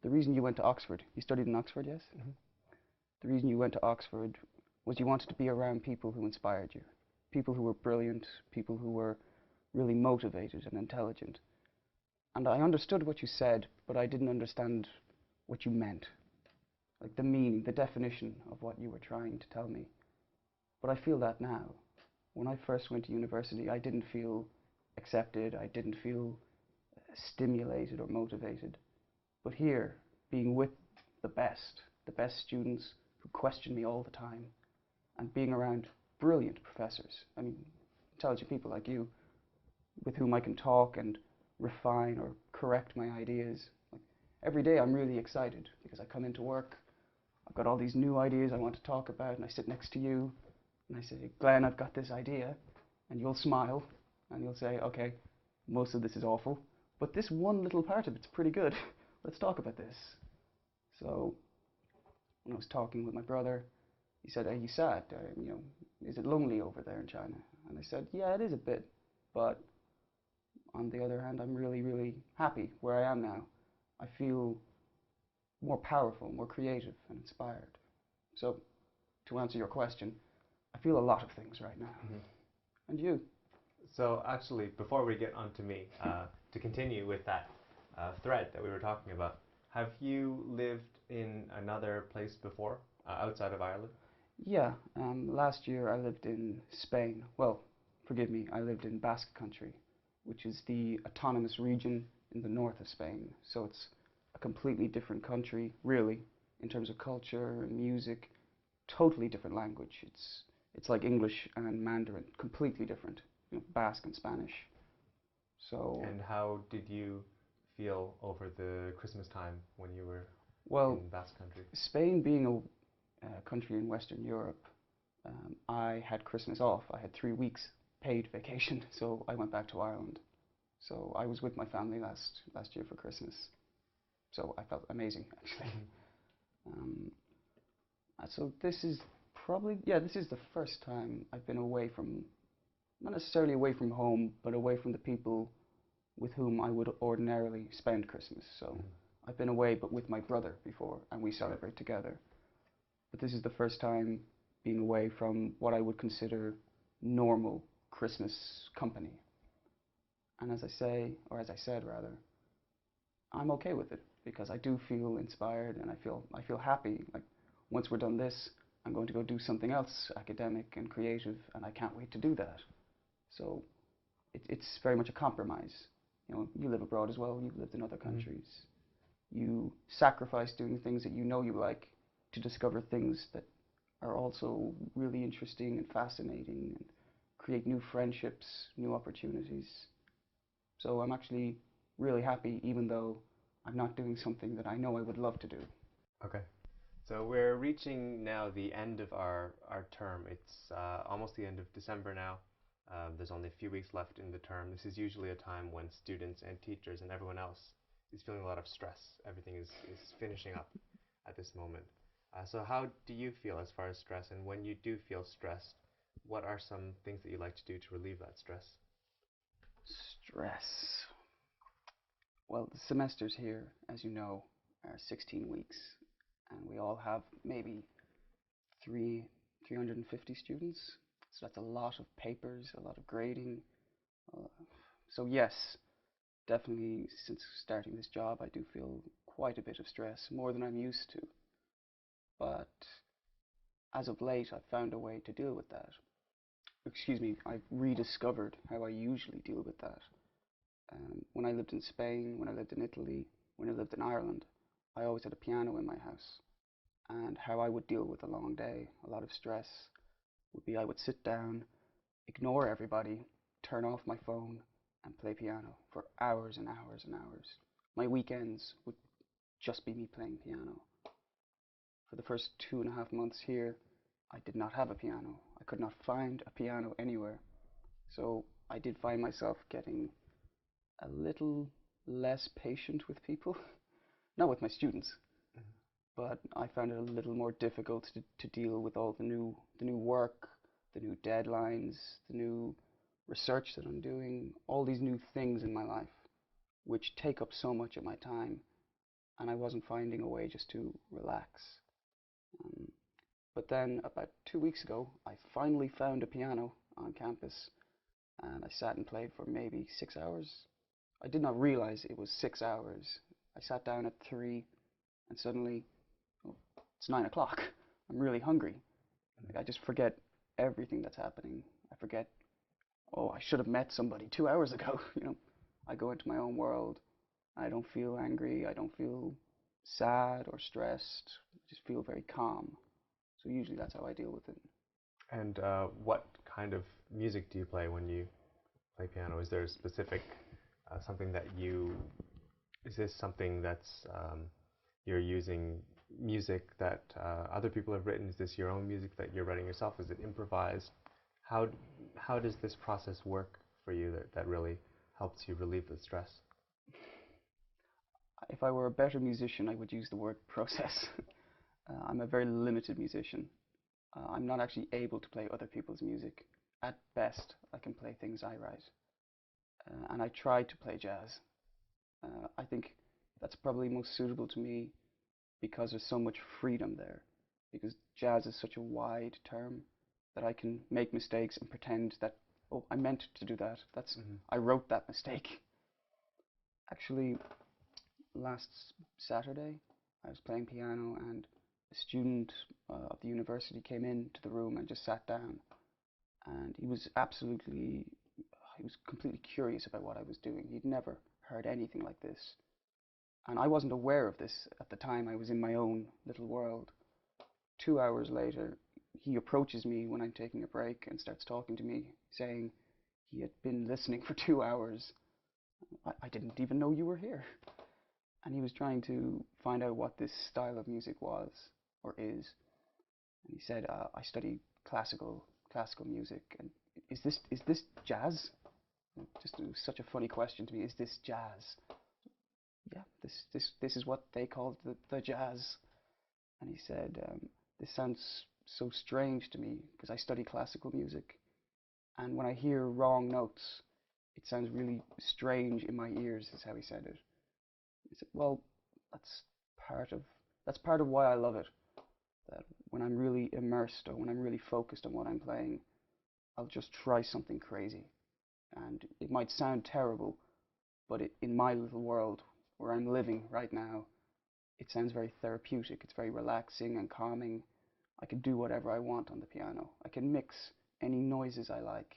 the reason you went to Oxford, you studied in Oxford, yes? The reason you went to Oxford was you wanted to be around people who inspired you, people who were brilliant, people who were really motivated and intelligent. And I understood what you said, but I didn't understand what you meant. Like the meaning, the definition of what you were trying to tell me. But I feel that now. When I first went to university, I didn't feel accepted, I didn't feel stimulated or motivated. But here, being with the best students who question me all the time, and being around brilliant professors, I mean, intelligent people like you, with whom I can talk and refine or correct my ideas. Like, every day I'm really excited because I come into work, I've got all these new ideas I want to talk about, and I sit next to you, and I say, Glenn, I've got this idea, and you'll smile, and you'll say, okay, most of this is awful, but this one little part of it's pretty good. Let's talk about this. So, when I was talking with my brother, he said, are you sad? Is it lonely over there in China? And I said, yeah, it is a bit, but on the other hand, I'm really, really happy where I am now. I feel more powerful, more creative and inspired. So, to answer your question, I feel a lot of things right now. And you? So actually, before we get on to me, to continue with that thread that we were talking about, have you lived in another place before, outside of Ireland? Yeah, last year I lived in Spain. Well, forgive me, I lived in Basque Country, which is the autonomous region in the north of Spain. So it's a completely different country, really, in terms of culture and music. Totally different language. It's like English and Mandarin, completely different. Basque and Spanish. So. And how did you feel over the Christmas time when you were in Basque Country? Spain being a country in Western Europe, I had Christmas off. I had 3 weeks paid vacation, so I went back to Ireland. So I was with my family last year for Christmas. So I felt amazing, actually. So this is this is the first time I've been away from, not necessarily away from home, but away from the people with whom I would ordinarily spend Christmas. So I've been away, but with my brother before, and we celebrate together. But this is the first time being away from what I would consider normal Christmas company. And as I said rather, I'm okay with it because I do feel inspired and I feel happy. Like once we're done this, I'm going to go do something else academic and creative, and I can't wait to do that. So it's very much a compromise. You know, you live abroad as well, you've lived in other countries. You sacrifice doing things that you know you like to discover things that are also really interesting and fascinating and create new friendships, new opportunities. So I'm actually really happy, even though I'm not doing something that I know I would love to do. Okay. So we're reaching now the end of our term. It's almost the end of December now. There's only a few weeks left in the term. This is usually a time when students and teachers and everyone else is feeling a lot of stress. Everything is finishing up at this moment. So how do you feel as far as stress? And when you do feel stressed, what are some things that you like to do to relieve that stress? Stress. Well, the semesters here, as you know, are 16 weeks. And we all have maybe 350 students. So that's a lot of papers, a lot of grading. So yes, definitely since starting this job, I do feel quite a bit of stress, more than I'm used to. But as of late, I've found a way to deal with that. Excuse me, I've rediscovered how I usually deal with that. When I lived in Spain, when I lived in Italy, when I lived in Ireland, I always had a piano in my house. And how I would deal with a long day, a lot of stress, would be I would sit down, ignore everybody, turn off my phone, and play piano for hours and hours and hours. My weekends would just be me playing piano. For the first 2.5 months here, I did not have a piano. I could not find a piano anywhere. So I did find myself getting a little less patient with people. Not with my students, but I found it a little more difficult to deal with all the new work, the new deadlines, the new research that I'm doing, all these new things in my life, which take up so much of my time, and I wasn't finding a way just to relax. But then about 2 weeks ago, I finally found a piano on campus, and I sat and played for maybe 6 hours. I did not realize it was 6 hours. I sat down at 3, and suddenly, oh, it's 9 o'clock. I'm really hungry. I just forget everything that's happening. I forget, oh, I should have met somebody 2 hours ago. You know, I go into my own world. I don't feel angry. I don't feel sad or stressed. I just feel very calm. So usually that's how I deal with it. And what kind of music do you play when you play piano? Is there a specific something that you? Is this something that's you're using music that other people have written? Is this your own music that you're writing yourself? Is it improvised? How does this process work for you that really helps you relieve the stress? If I were a better musician, I would use the word process. I'm a very limited musician. I'm not actually able to play other people's music. At best, I can play things I write. And I try to play jazz. I think that's probably most suitable to me because there's so much freedom there. Because jazz is such a wide term that I can make mistakes and pretend that, oh, I meant to do that. I wrote that mistake. Actually, last Saturday, I was playing piano and a student of the university came into the room and just sat down. And he was completely curious about what I was doing. He'd never heard anything like this. And I wasn't aware of this at the time. I was in my own little world. 2 hours later, he approaches me when I'm taking a break and starts talking to me, saying he had been listening for 2 hours. I didn't even know you were here. And he was trying to find out what this style of music was, or is. And he said, I study classical music. And is this jazz? Just such a funny question to me. Is this jazz? Yeah, this is what they called the jazz. And he said, this sounds so strange to me because I study classical music, and when I hear wrong notes, it sounds really strange in my ears. Is how he said it. He said, well, that's part of why I love it. That when I'm really immersed or when I'm really focused on what I'm playing, I'll just try something crazy, and it might sound terrible, but in my little world where I'm living right now, it sounds very therapeutic. It's very relaxing and calming. I can do whatever I want on the piano. I can mix any noises I like.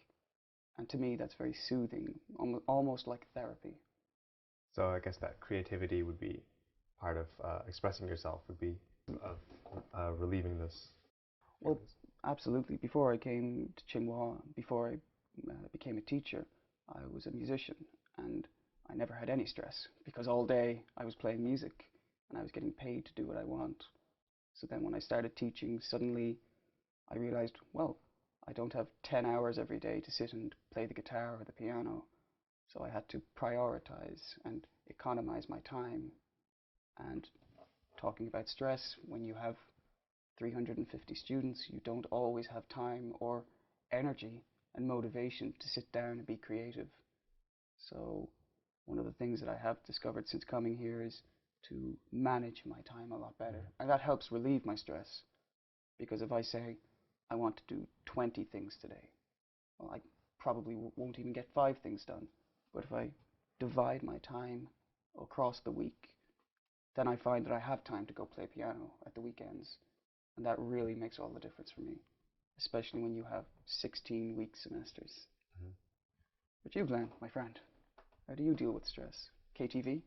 And to me, that's very soothing, almost like therapy. So I guess that creativity would be part of expressing yourself, would be of relieving this. Well, absolutely. Before I came to Tsinghua, before I became a teacher, I was a musician, and I never had any stress because all day I was playing music and I was getting paid to do what I want. So then when I started teaching, suddenly I realized, well, I don't have 10 hours every day to sit and play the guitar or the piano. So I had to prioritize and economize my time. And talking about stress, when you have 350 students, you don't always have time or energy and motivation to sit down and be creative. So one of the things that I have discovered since coming here is to manage my time a lot better. And that helps relieve my stress. Because if I say, I want to do 20 things today, well, I probably won't even get 5 things done. But if I divide my time across the week, then I find that I have time to go play piano at the weekends. And that really makes all the difference for me, especially when you have 16-week semesters. But you, Glenn, my friend, how do you deal with stress? KTV?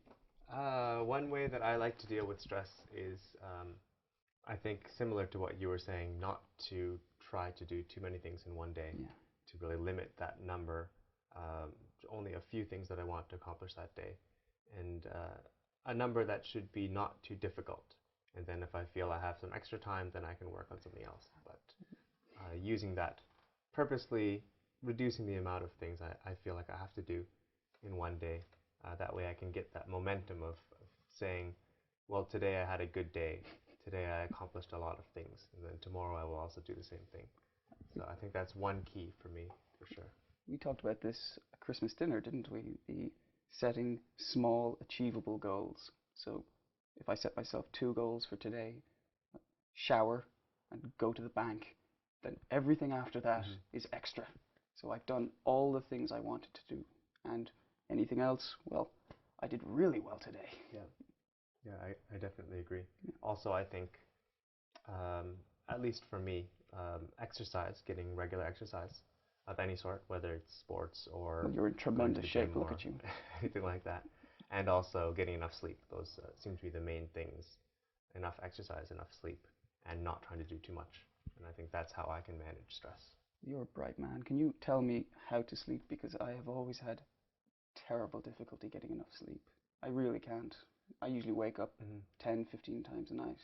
One way that I like to deal with stress is, I think, similar to what you were saying, not to try to do too many things in one day, to really limit that number, only a few things that I want to accomplish that day, and a number that should be not too difficult. And then if I feel I have some extra time, then I can work on something else. But using that, purposely reducing the amount of things I feel like I have to do in one day. That way I can get that momentum of saying, well, today I had a good day. Today I accomplished a lot of things. And then tomorrow I will also do the same thing. So I think that's one key for me, for sure. We talked about this at Christmas dinner, didn't we? The setting small, achievable goals. So if I set myself 2 goals for today, shower and go to the bank, then everything after that is extra. So I've done all the things I wanted to do. And anything else, well, I did really well today. Yeah, I definitely agree. Also, I think, at least for me, exercise, getting regular exercise of any sort, whether it's sports or... Well, you're in tremendous shape, look at you. Anything like that. And also getting enough sleep. Those seem to be the main things. Enough exercise, enough sleep, and not trying to do too much. And I think that's how I can manage stress. You're a bright man. Can you tell me how to sleep? Because I have always had terrible difficulty getting enough sleep. I really can't. I usually wake up 10, 15 times a night.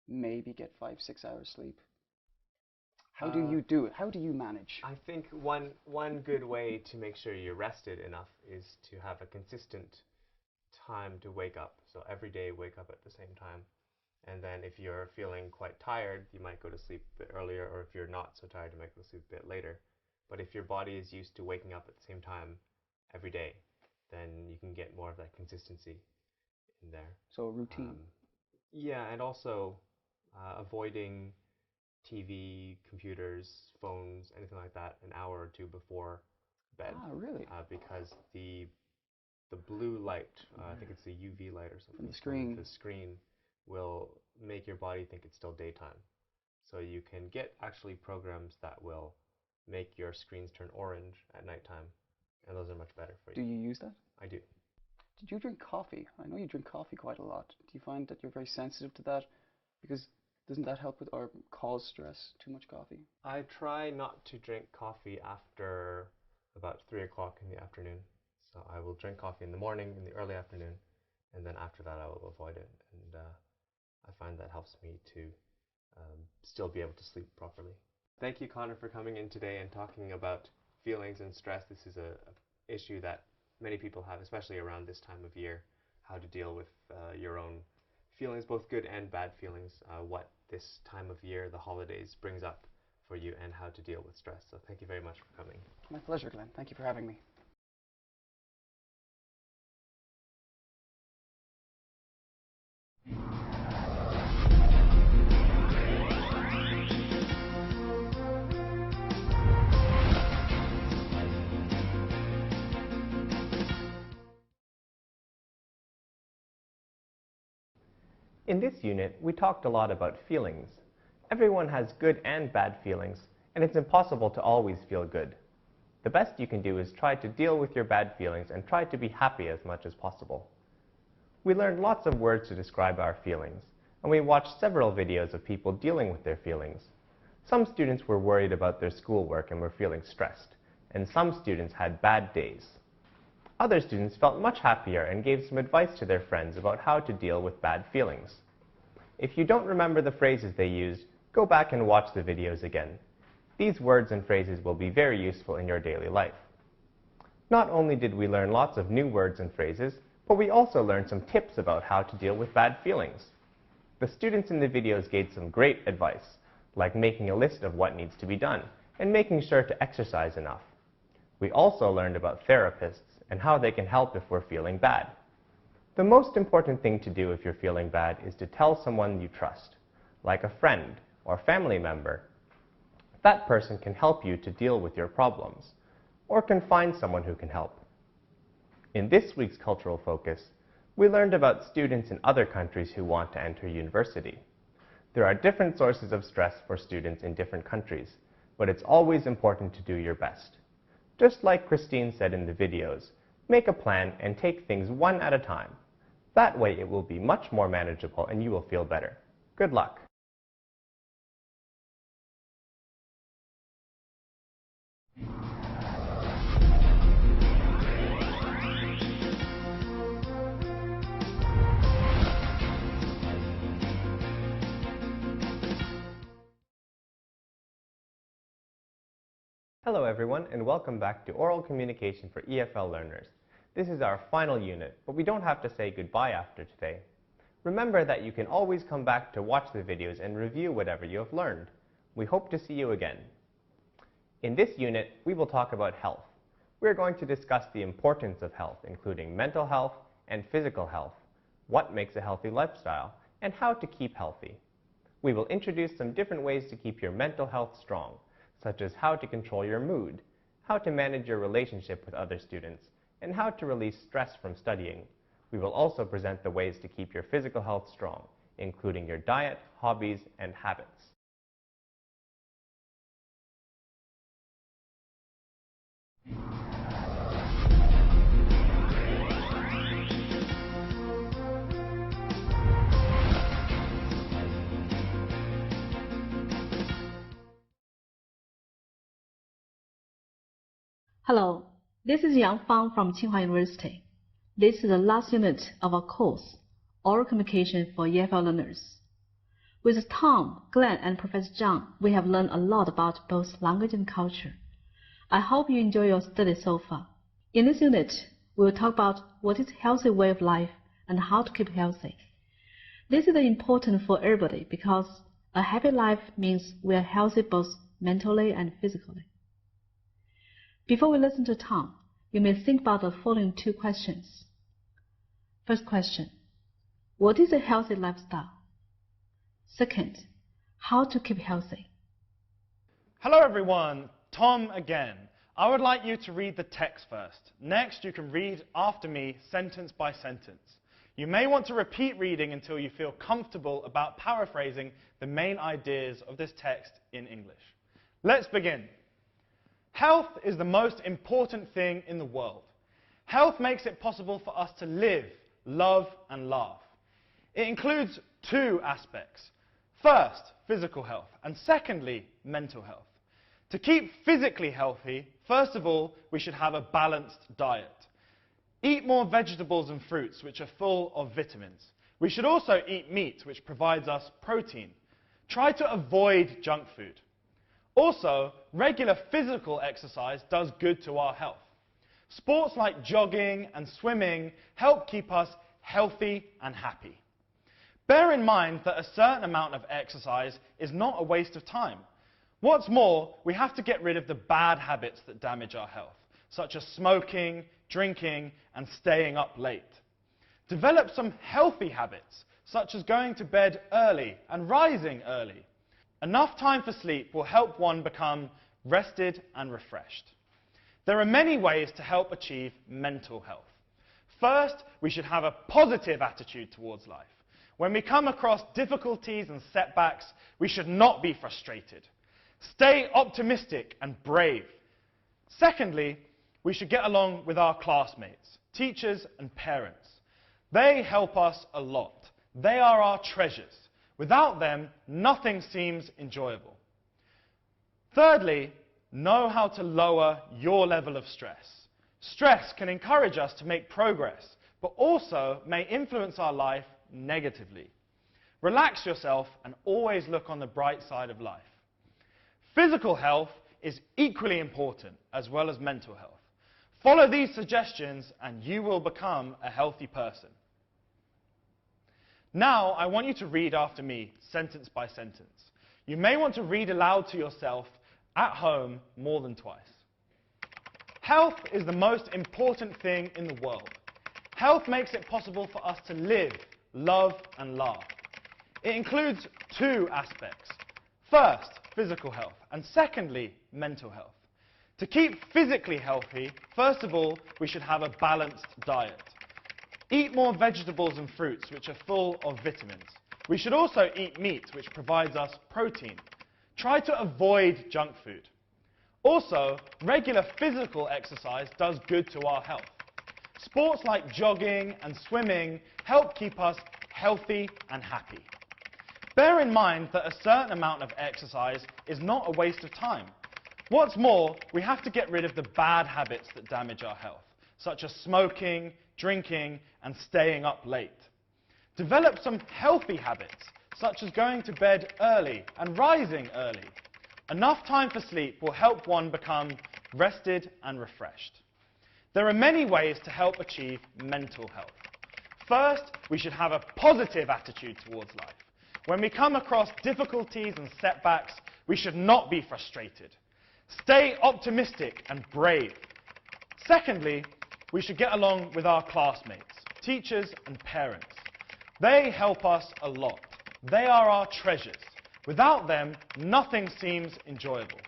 Maybe get 5-6 hours sleep. How do you do it? How do you manage? I think one good way to make sure you're rested enough is to have a consistent time to wake up. So every day wake up at the same time. And then if you're feeling quite tired, you might go to sleep a bit earlier, or if you're not so tired, you might go to sleep a bit later. But if your body is used to waking up at the same time every day, then you can get more of that consistency in there. So a routine. Yeah, and also avoiding TV, computers, phones, anything like that an hour or 2 before bed. Ah, really? Because the blue light, I think it's the UV light or something. From the screen. The screen will make your body think it's still daytime. So you can get actually programs that will make your screens turn orange at nighttime, and those are much better for you. Do you use that? I do. Did you drink coffee? I know you drink coffee quite a lot. Do you find that you're very sensitive to that? Because doesn't that help with or cause stress, too much coffee? I try not to drink coffee after about 3 o'clock in the afternoon. So I will drink coffee in the morning, in the early afternoon, and then after that I will avoid it. And I find that helps me to still be able to sleep properly. Thank you, Conor, for coming in today and talking about feelings and stress. This is an issue that many people have, especially around this time of year, how to deal with your own feelings, both good and bad feelings, what this time of year, the holidays, brings up for you, and how to deal with stress. So thank you very much for coming. My pleasure, Glenn. Thank you for having me. In this unit, we talked a lot about feelings. Everyone has good and bad feelings, and it's impossible to always feel good. The best you can do is try to deal with your bad feelings and try to be happy as much as possible. We learned lots of words to describe our feelings, and we watched several videos of people dealing with their feelings. Some students were worried about their schoolwork and were feeling stressed, and some students had bad days. Other students felt much happier and gave some advice to their friends about how to deal with bad feelings. If you don't remember the phrases they used, go back and watch the videos again. These words and phrases will be very useful in your daily life. Not only did we learn lots of new words and phrases, but we also learned some tips about how to deal with bad feelings. The students in the videos gave some great advice, like making a list of what needs to be done and making sure to exercise enough. We also learned about therapists and how they can help if we're feeling bad. The most important thing to do if you're feeling bad is to tell someone you trust, like a friend or family member. That person can help you to deal with your problems, or can find someone who can help. In this week's Cultural Focus, we learned about students in other countries who want to enter university. There are different sources of stress for students in different countries, but it's always important to do your best. Just like Christine said in the videos, make a plan and take things one at a time. That way it will be much more manageable and you will feel better. Good luck! Hello everyone, and welcome back to Oral Communication for EFL Learners. This is our final unit, but we don't have to say goodbye after today. Remember that you can always come back to watch the videos and review whatever you have learned. We hope to see you again. In this unit, we will talk about health. We're going to discuss the importance of health, including mental health and physical health, what makes a healthy lifestyle, and how to keep healthy. We will introduce some different ways to keep your mental health strong, such as how to control your mood, how to manage your relationship with other students, and how to release stress from studying. We will also present the ways to keep your physical health strong, including your diet, hobbies, and habits. Hello, this is Yang Fang from Tsinghua University. This is the last unit of our course, Oral Communication for EFL Learners. With Tom, Glenn, and Professor Zhang, we have learned a lot about both language and culture. I hope you enjoy your study so far. In this unit, we will talk about what is a healthy way of life and how to keep healthy. This is important for everybody because a happy life means we are healthy both mentally and physically. Before we listen to Tom, you may think about the following two questions. First question, what is a healthy lifestyle? Second, how to keep healthy? Hello everyone, Tom again. I would like you to read the text first. Next, you can read after me sentence by sentence. You may want to repeat reading until you feel comfortable about paraphrasing the main ideas of this text in English. Let's begin. Health is the most important thing in the world. Health makes it possible for us to live, love, and laugh. It includes two aspects. First, physical health, and secondly, mental health. To keep physically healthy, first of all, we should have a balanced diet. Eat more vegetables and fruits, which are full of vitamins. We should also eat meat, which provides us protein. Try to avoid junk food. Also, regular physical exercise does good to our health. Sports like jogging and swimming help keep us healthy and happy. Bear in mind that a certain amount of exercise is not a waste of time. What's more, we have to get rid of the bad habits that damage our health, such as smoking, drinking, and staying up late. Develop some healthy habits, such as going to bed early and rising early. Enough time for sleep will help one become rested and refreshed. There are many ways to help achieve mental health. First, we should have a positive attitude towards life. When we come across difficulties and setbacks, we should not be frustrated. Stay optimistic and brave. Secondly, we should get along with our classmates, teachers and parents. They help us a lot. They are our treasures. Without them, nothing seems enjoyable. Thirdly, know how to lower your level of stress. Stress can encourage us to make progress, but also may influence our life negatively. Relax yourself and always look on the bright side of life. Physical health is equally important as well as mental health. Follow these suggestions and you will become a healthy person. Now, I want you to read after me, sentence by sentence. You may want to read aloud to yourself at home more than twice. Health is the most important thing in the world. Health makes it possible for us to live, love, and laugh. It includes two aspects. First, physical health, and secondly, mental health. To keep physically healthy, first of all, we should have a balanced diet. Eat more vegetables and fruits, which are full of vitamins. We should also eat meat, which provides us protein. Try to avoid junk food. Also, regular physical exercise does good to our health. Sports like jogging and swimming help keep us healthy and happy. Bear in mind that a certain amount of exercise is not a waste of time. What's more, we have to get rid of the bad habits that damage our health, such as smoking, drinking, and staying up late. Develop some healthy habits, such as going to bed early and rising early. Enough time for sleep will help one become rested and refreshed. There are many ways to help achieve mental health. First, we should have a positive attitude towards life. When we come across difficulties and setbacks, we should not be frustrated. Stay optimistic and brave. Secondly, we should get along with our classmates, teachers and parents. They help us a lot. They are our treasures. Without them, nothing seems enjoyable.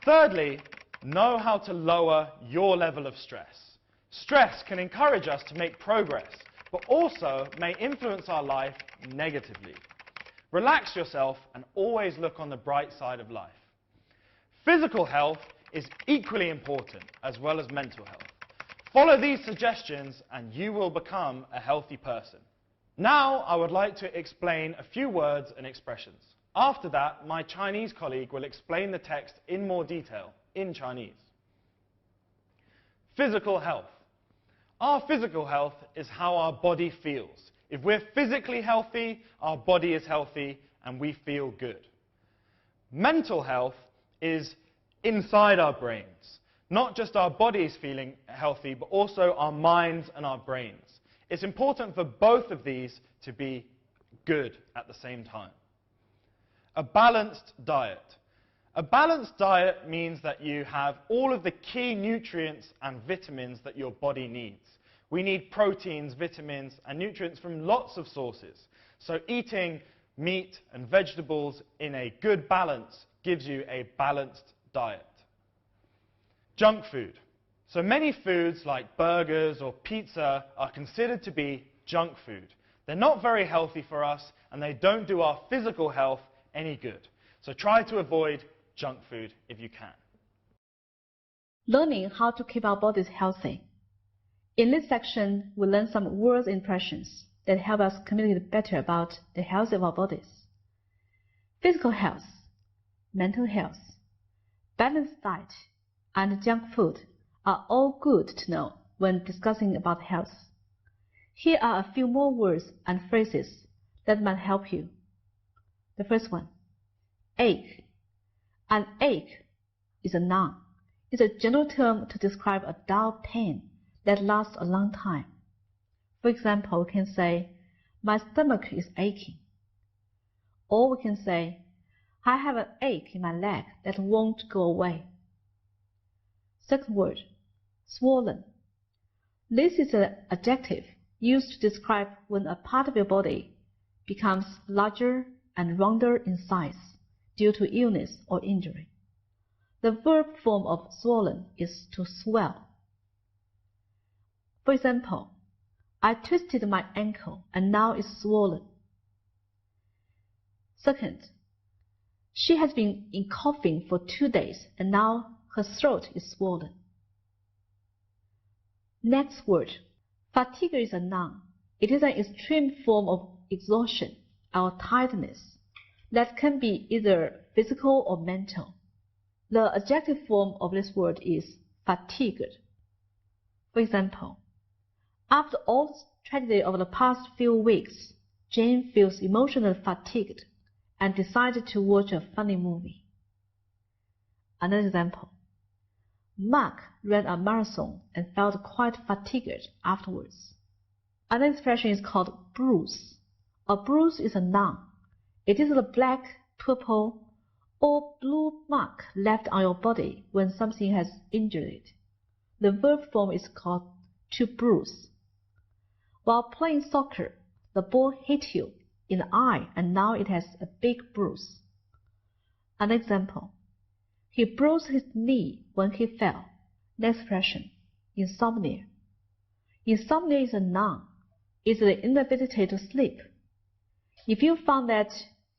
Thirdly, know how to lower your level of stress. Stress can encourage us to make progress, but also may influence our life negatively. Relax yourself and always look on the bright side of life. Physical health is equally important as well as mental health. Follow these suggestions and you will become a healthy person. Now, I would like to explain a few words and expressions. After that, my Chinese colleague will explain the text in more detail in Chinese. Physical health. Our physical health is how our body feels. If we're physically healthy, our body is healthy and we feel good. Mental health is inside our brains. Not just our bodies feeling healthy, but also our minds and our brains. It's important for both of these to be good at the same time. A balanced diet. A balanced diet means that you have all of the key nutrients and vitamins that your body needs. We need proteins, vitamins, and nutrients from lots of sources. So eating meat and vegetables in a good balance gives you a balanced diet. Junk food. So many foods like burgers or pizza are considered to be junk food. They're not very healthy for us and they don't do our physical health any good. So try to avoid junk food if you can. Learning how to keep our bodies healthy. In this section, we learn some words and impressions that help us communicate better about the health of our bodies. Physical health, mental health, balanced diet, and junk food are all good to know when discussing about health. Here are a few more words and phrases that might help you. The first one, ache. An ache is a noun. It's a general term to describe a dull pain that lasts a long time. For example, we can say, my stomach is aching. Or we can say, I have an ache in my leg that won't go away. Second word, swollen. This is an adjective used to describe when a part of your body becomes larger and rounder in size due to illness or injury. The verb form of swollen is to swell. For example, I twisted my ankle and now it's swollen. Second, she has been coughing for 2 days and now her throat is swollen. Next word, fatigue is a noun. It is an extreme form of exhaustion or tiredness that can be either physical or mental. The adjective form of this word is fatigued. For example, after all the tragedy of the past few weeks, Jane feels emotionally fatigued and decided to watch a funny movie. Another example, Mark ran a marathon and felt quite fatigued afterwards. Another expression is called bruise. A bruise is a noun. It is a black, purple, or blue mark left on your body when something has injured it. The verb form is called to bruise. While playing soccer, the ball hit you in the eye and now it has a big bruise. An example, he bruised his knee when he fell. Next expression, insomnia. Insomnia is a noun. It's the inability to sleep. If you found that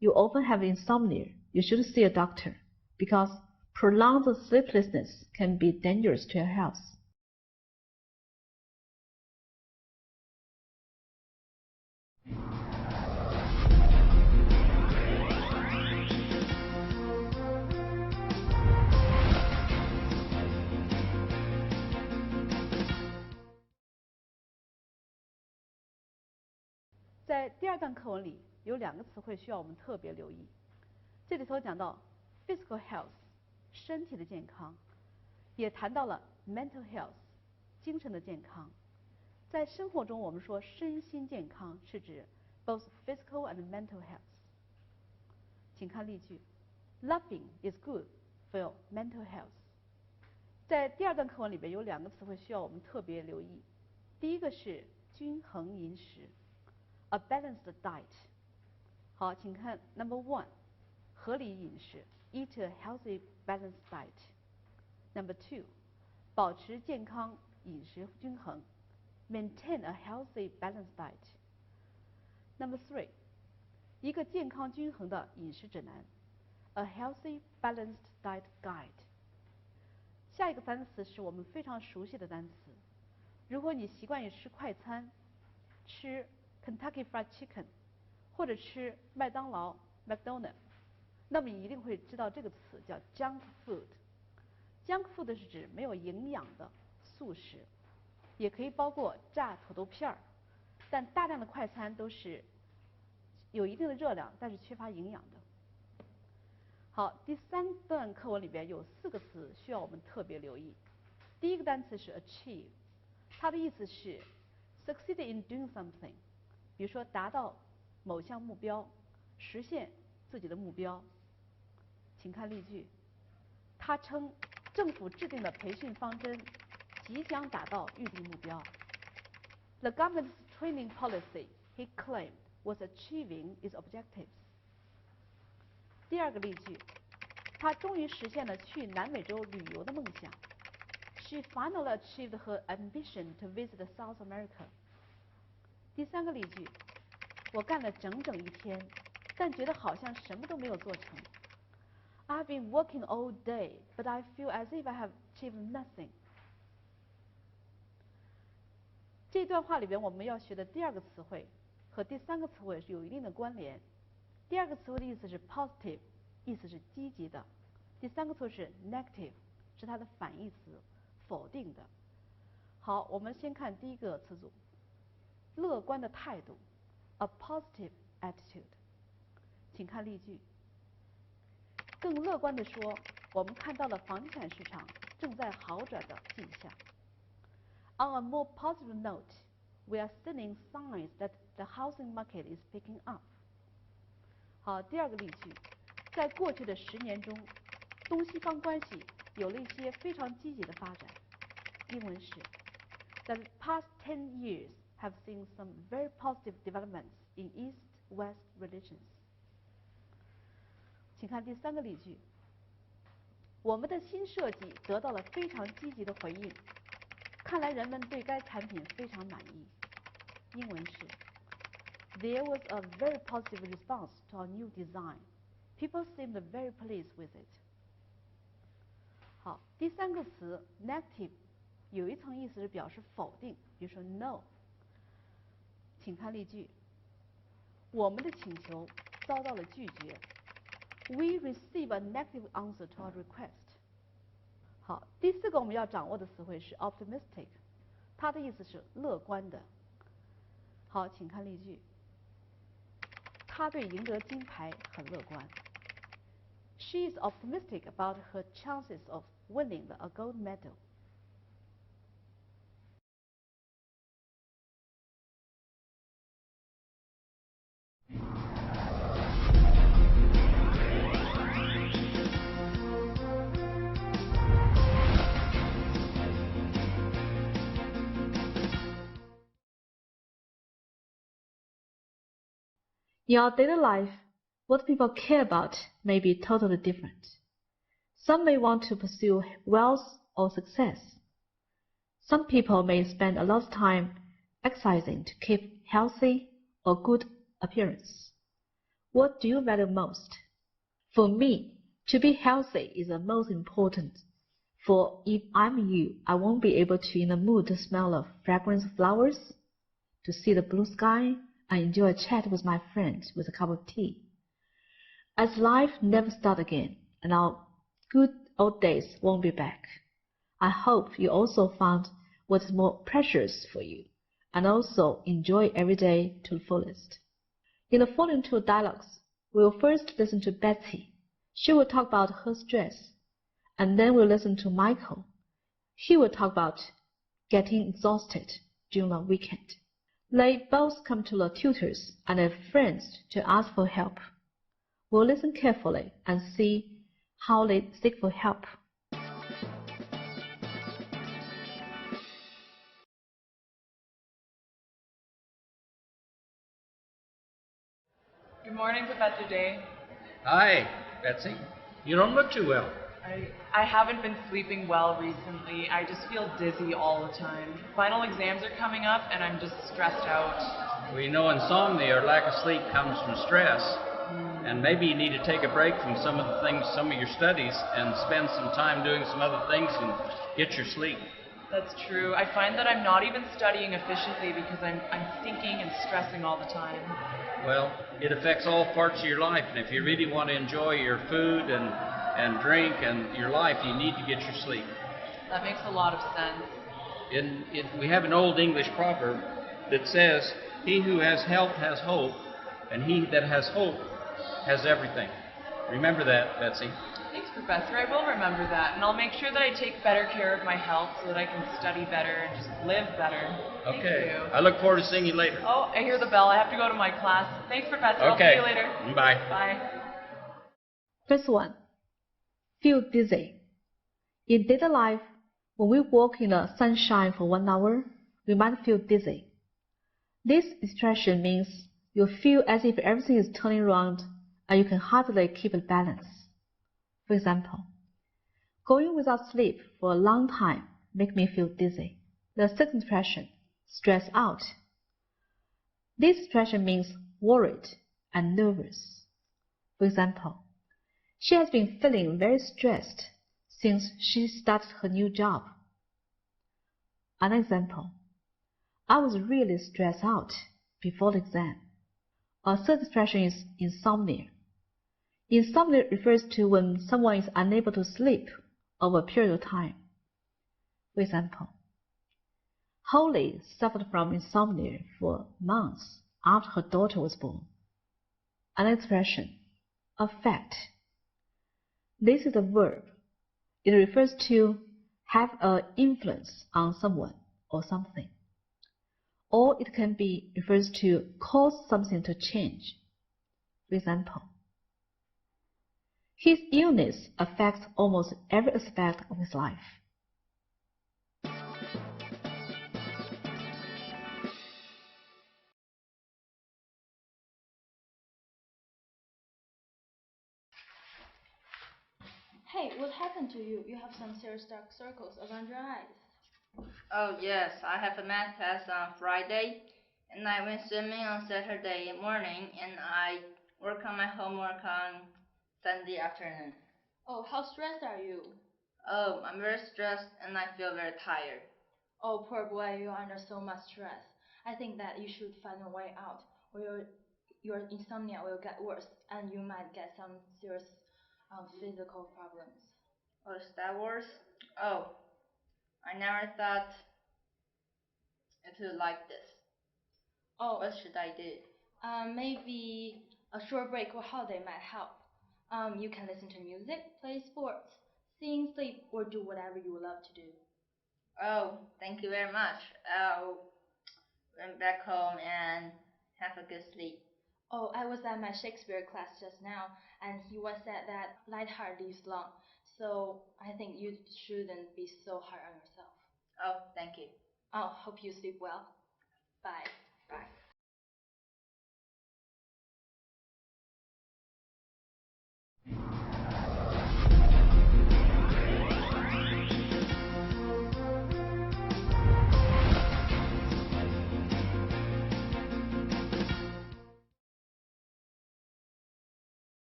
you often have insomnia, you should see a doctor because prolonged sleeplessness can be dangerous to your health. 在第二段课文里，有2个词汇需要我们特别留意。这里头讲到 physical health， 身体的健康，也谈到了 mental health， 精神的健康。在生活中，我们说身心健康是指 both physical and mental health。请看例句 ：Laughing is good for your mental health。在第二段课文里边有2个词汇需要我们特别留意。第一个是均衡饮食。A balanced diet。好，请看 number 1， 合理饮食 ，eat a healthy balanced diet。number 2， 保持健康饮食均衡 ，maintain a healthy balanced diet。number 3， 一个健康均衡的饮食指南 ，a healthy balanced diet guide。下一个单词是我们非常熟悉的单词，如果你习惯于吃快餐，吃 Kentucky Fried Chicken， 或者吃麦当劳 McDonald， 那么你一定会知道这个词叫 junk food。junk food 是指没有营养的素食，也可以包括炸土豆片儿，但大量的快餐都是有一定的热量，但是缺乏营养的。好，第3段课文里边有4个词需要我们特别留意。第一个单词是 achieve， 它的意思是 succeed in doing something。比如说达到某项目标，实现自己的目标。请看例句，他称政府制定的培训方针即将达到预定目标。The government's training policy, he claimed, was achieving its objectives。第2个例句，他终于实现了去南美洲旅游的梦想。She finally achieved her ambition to visit South America。第3个例句，我干了整整1天，但觉得好像什么都没有做成。I've been working all day, but I feel as if I have achieved nothing。这段话里边我们要学的第2个词汇和第3个词汇是有一定的关联。第2个词汇的意思是 positive， 意思是积极的；第3个词汇是 negative， 是它的反义词，否定的。好，我们先看第一个词组。乐观的态度 ，a positive attitude。请看例句。更乐观地说，我们看到了房地产市场正在好转的迹象。On a more positive note, we are seeing signs that the housing market is picking up。好，第2个例句，在过去的10年中，东西方关系有了一些非常积极的发展。英文是 The past 10 years have seen some very positive developments in East-West relations。请看第3个例句，我们的新设计得到了非常积极的回应，看来人们对该产品非常满意。英文是 There was a very positive response to our new design. People seemed very pleased with it. 好，第三个词 negative 有一层意思是表示否定，比如说 no。请看例句。我们的请求遭到了拒绝。We receive a negative answer to our request. 好，第四个我们要掌握的词汇是 optimistic， 它的意思是乐观的。好，请看例句。他对赢得金牌很乐观。She is optimistic about her chances of winning a gold medal. In our daily life, what people care about may be totally different. Some may want to pursue wealth or success. Some people may spend a lot of time exercising to keep healthy or good appearance. What do you value most? For me, to be healthy is the most important. For if I'm you, I won't be able to in the mood to smell the fragrance of flowers, to see the blue sky, and enjoy a chat with my friends with a cup of tea. As life never starts again, and our good old days won't be back, I hope you also found what is more precious for you, and also enjoy every day to the fullest. In the following two dialogues, we will first listen to Betsy. She will talk about her stress, and then we'll listen to Michael. He will talk about getting exhausted during the weekend. They both come to the tutors and their friends to ask for help. We'll listen carefully and see how they seek for help. Good morning, Professor Day. Hi, Betsy. You don't look too well. I haven't been sleeping well recently. I just feel dizzy all the time. Final exams are coming up and I'm just stressed out. We know insomnia or lack of sleep comes from stress. And maybe you need to take a break from some of your studies and spend some time doing some other things and get your sleep. That's true. I find that I'm not even studying efficiently because I'm thinking and stressing all the time. Well, it affects all parts of your life, and if you really want to enjoy your food and drink and your life, you need to get your sleep. That makes a lot of sense. We have an old English proverb that says, "He who has health has hope, and he that has hope has everything." Remember that, Betsy. Thanks, Professor. I will remember that, and I'll make sure that I take better care of my health so that I can study better and just live better. Okay. Thank you. I look forward to seeing you later. Oh, I hear the bell. I have to go to my class. Thanks, Professor. Okay. I'll see you later. Bye. Bye. First one, feel dizzy. In daily life, when we walk in the sunshine for 1 hour, we might feel dizzy. This expression means you feel as if everything is turning around and you can hardly keep a balance. For example, going without sleep for a long time makes me feel dizzy. The second expression, stress out. This expression means worried and nervous. For example, she has been feeling very stressed since she started her new job. Another example, I was really stressed out before the exam. A third expression is insomnia. Insomnia refers to when someone is unable to sleep over a period of time. For example, Holly suffered from insomnia for months after her daughter was born. Another expression, affect. This is a verb. It refers to have an influence on someone or something. Or it can be refers to cause something to change. For example, his illness affects almost every aspect of his life. Hey, what happened to you? You have some serious dark circles around your eyes. Oh yes, I have a math test on Friday. And I went swimming on Saturday morning, and I work on my homework on Sunday afternoon. Oh, how stressed are you? Oh, I'm very stressed and I feel very tired. Oh, poor boy, you're under so much stress. I think that you should find a way out, or your insomnia will get worse, and you might get some serious physical problems. Oh, is that worse? Oh, I never thought it would like this. Oh, what should I do? Maybe a short break or holiday might help. You can listen to music, play sports, sing, sleep, or do whatever you love to do. Oh, thank you very much. I'll run back home and have a good sleep. Oh, I was at my Shakespeare class just now, and he was said that light heart lives long. So I think you shouldn't be so hard on yourself. Oh, thank you. Oh, hope you sleep well. Bye. Bye.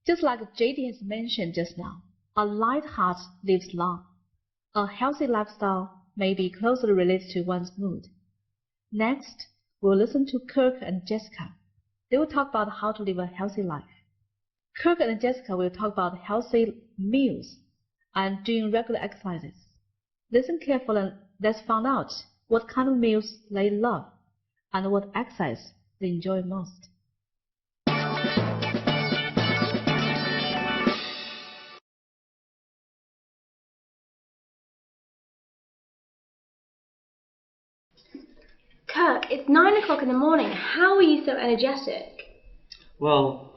Just like JD has mentioned just now, a light heart lives long. A healthy lifestyle may be closely related to one's mood. Next, we'll listen to Kirk and Jessica. They will talk about how to live a healthy life. Kirk and Jessica will talk about healthy meals and doing regular exercises. Listen carefully and let's find out what kind of meals they love and what exercise they enjoy most. Kirk, it's 9 o'clock in the morning. How are you so energetic? Well,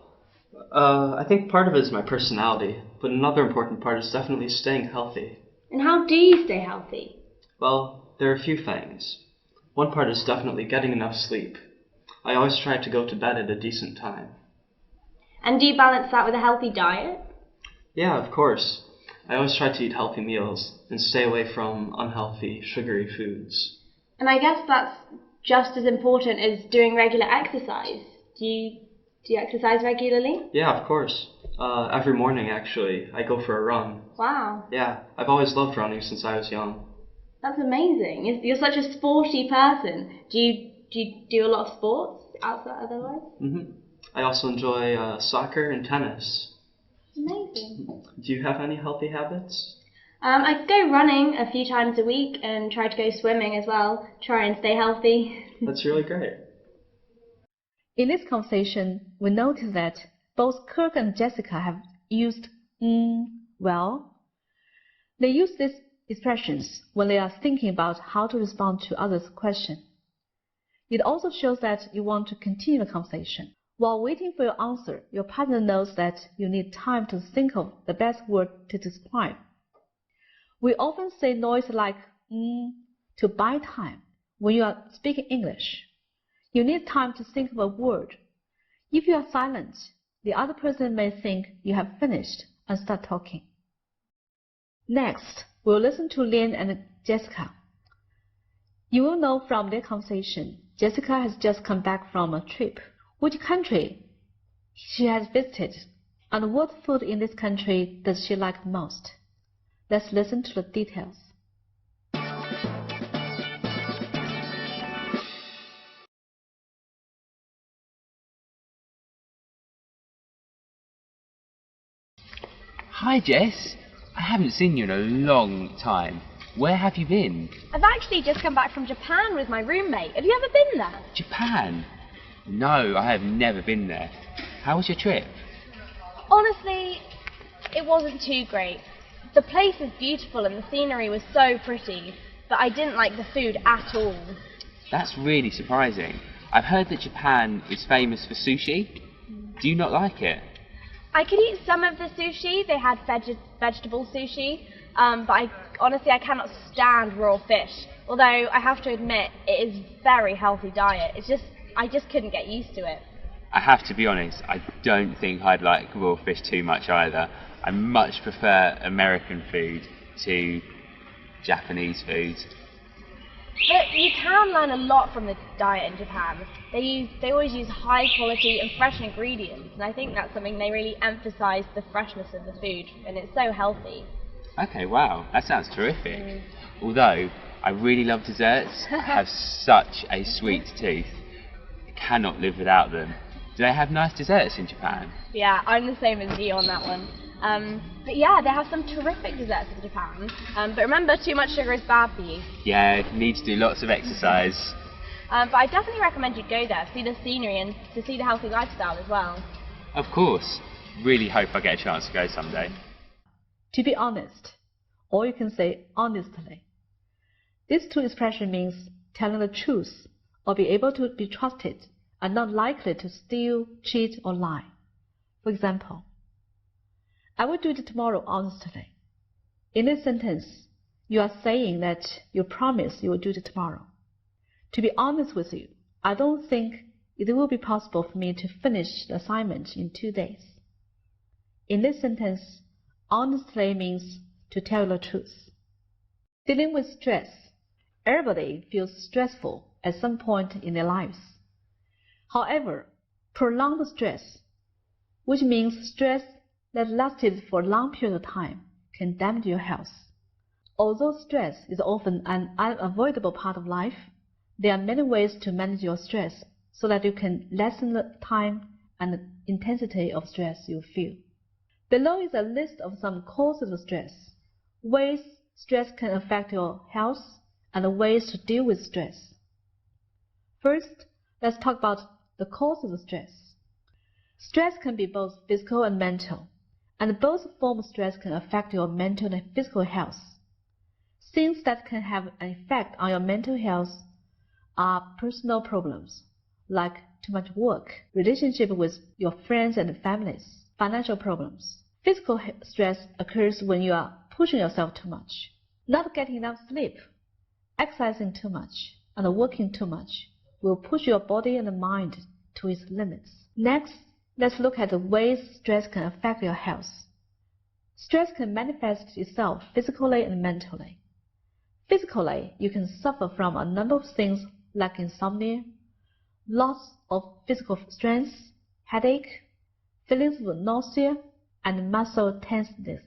I think part of it is my personality, but another important part is definitely staying healthy. And how do you stay healthy? Well, there are a few things. One part is definitely getting enough sleep. I always try to go to bed at a decent time. And do you balance that with a healthy diet? Yeah, of course. I always try to eat healthy meals and stay away from unhealthy, sugary foods. And I guess that's just as important as doing regular exercise. Do you exercise regularly? Yeah, of course. Every morning, actually, I go for a run. Wow. Yeah, I've always loved running since I was young. That's amazing. You're such a sporty person. Do you do a lot of sports outside otherwise? I also enjoy soccer and tennis. Amazing. Do you have any healthy habits? I go running a few times a week and try to go swimming as well. Try and stay healthy. That's really great. In this conversation, we notice that both Kirk and Jessica have used well. They use these expressions when they are thinking about how to respond to others' question. It also shows that you want to continue the conversation. While waiting for your answer, your partner knows that you need time to think of the best word to describe. We often say noise like to buy time when you are speaking English. You need time to think of a word. If you are silent, the other person may think you have finished and start talking. Next, we'll listen to Lynn and Jessica. You will know from their conversation, Jessica has just come back from a trip. Which country she has visited, and what food in this country does she like most? Let's listen to the details. Hi Jess, I haven't seen you in a long time. Where have you been? I've actually just come back from Japan with my roommate. Have you ever been there? Japan? No, I have never been there. How was your trip? Honestly, it wasn't too great. The place is beautiful and the scenery was so pretty, but I didn't like the food at all. That's really surprising. I've heard that Japan is famous for sushi. Do you not like it? I could eat some of the sushi. They had vegetable sushi, but honestly I cannot stand raw fish. Although I have to admit, it is a very healthy diet. I just couldn't get used to it. I have to be honest, I don't think I'd like raw fish too much either. I much prefer American food to Japanese food. But you can learn a lot from the diet in Japan. They always use high quality and fresh ingredients, and I think that's something they really emphasize, the freshness of the food, and it's so healthy. Okay, wow, that sounds terrific. Although I really love desserts, I have such a sweet tooth. I cannot live without them. Do they have nice desserts in Japan? Yeah, I'm the same as you on that one. But yeah, they have some terrific desserts in Japan. But remember, too much sugar is bad for you. Yeah, need to do lots of exercise. But I definitely recommend you go there, see the scenery and to see the healthy lifestyle as well. Of course. Really hope I get a chance to go someday. To be honest, or you can say honestly. These two expressions means telling the truth, or be able to be trusted, and not likely to steal, cheat, or lie. For example, I will do it tomorrow honestly. In this sentence, you are saying that you promise you will do it tomorrow. To be honest with you, I don't think it will be possible for me to finish the assignment in 2 days. In this sentence, honestly means to tell the truth. Dealing with stress. Everybody feels stressful at some point in their lives. However, prolonged stress, which means stress that lasted for a long period of time, can damage your health. Although stress is often an unavoidable part of life, there are many ways to manage your stress so that you can lessen the time and the intensity of stress you feel. Below is a list of some causes of stress, ways stress can affect your health, and ways to deal with stress. First, let's talk about the causes of stress. Stress can be both physical and mental, and both forms of stress can affect your mental and physical health. Things that can have an effect on your mental health are personal problems, like too much work, relationship with your friends and families, financial problems. Physical stress occurs when you are pushing yourself too much, not getting enough sleep, exercising too much, and working too much will push your body and mind to its limits. Next, let's look at the ways stress can affect your health. Stress can manifest itself physically and mentally. Physically, you can suffer from a number of things like insomnia, loss of physical strength, headache, feelings of nausea, and muscle tenseness.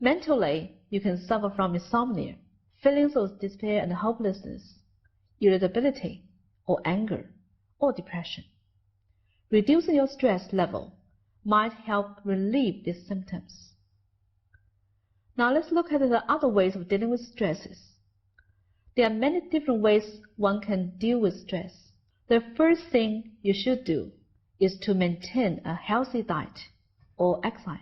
Mentally, you can suffer from insomnia, feelings of despair and hopelessness, irritability, or anger, or depression. Reducing your stress level might help relieve these symptoms. Now let's look at the other ways of dealing with stresses. There are many different ways one can deal with stress. The first thing you should do is to maintain a healthy diet or exercise.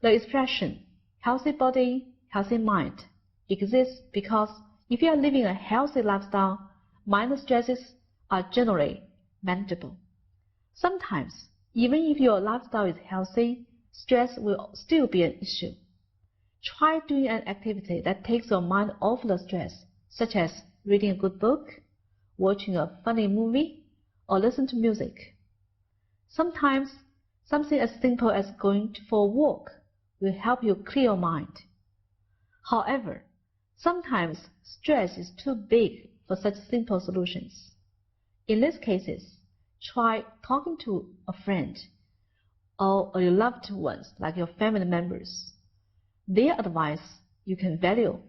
The expression, healthy body, healthy mind, exists because if you are living a healthy lifestyle, minor stresses are generally manageable. Sometimes, even if your lifestyle is healthy, stress will still be an issue. Try doing an activity that takes your mind off the stress, such as reading a good book, watching a funny movie, or listen to music. Sometimes, something as simple as going for a walk will help you clear your mind. However, sometimes stress is too big for such simple solutions. In these cases, try talking to a friend or your loved ones, like your family members. Their advice you can value.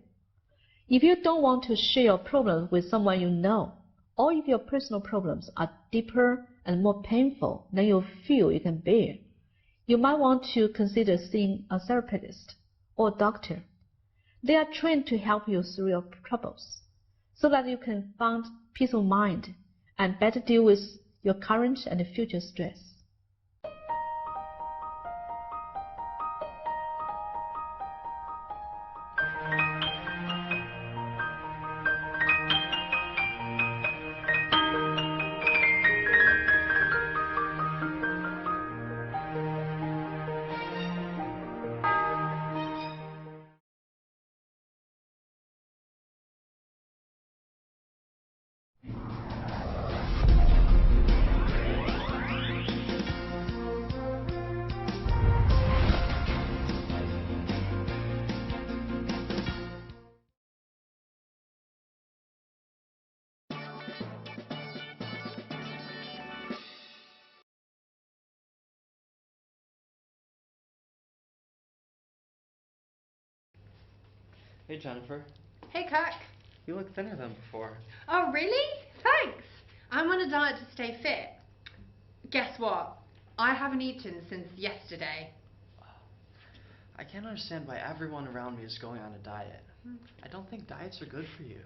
If you don't want to share your problems with someone you know, or if your personal problems are deeper and more painful than you feel you can bear, you might want to consider seeing a therapist or a doctor. They are trained to help you through your troubles, so that you can find peace of mind and better deal with your current and future stress. Hey, Jennifer. Hey, Kirk. You look thinner than before. Oh, really? Thanks. I'm on a diet to stay fit. Guess what? I haven't eaten since yesterday. I can't understand why everyone around me is going on a diet. I don't think diets are good for you.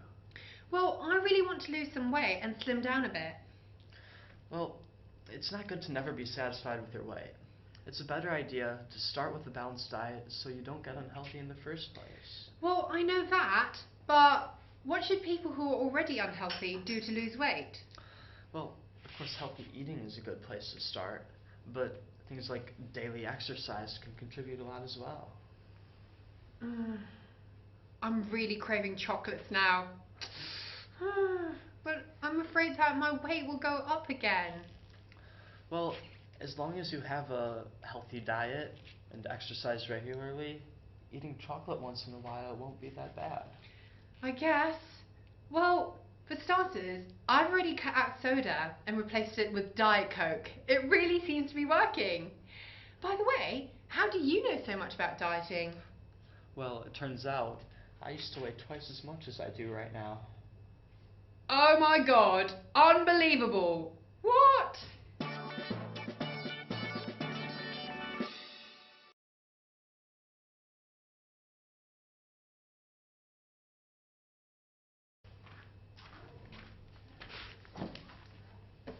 Well, I really want to lose some weight and slim down a bit. Well, it's not good to never be satisfied with your weight. It's a better idea to start with a balanced diet so you don't get unhealthy in the first place. Well, I know that, but what should people who are already unhealthy do to lose weight? Well, of course, healthy eating is a good place to start, but things like daily exercise can contribute a lot as well. I'm really craving chocolates now. But I'm afraid that my weight will go up again. Well, as long as you have a healthy diet and exercise regularly, eating chocolate once in a while won't be that bad. I guess. Well, for starters, I've already cut out soda and replaced it with Diet Coke. It really seems to be working. By the way, how do you know so much about dieting? Well, it turns out I used to weigh twice as much as I do right now. Oh my god, unbelievable. What?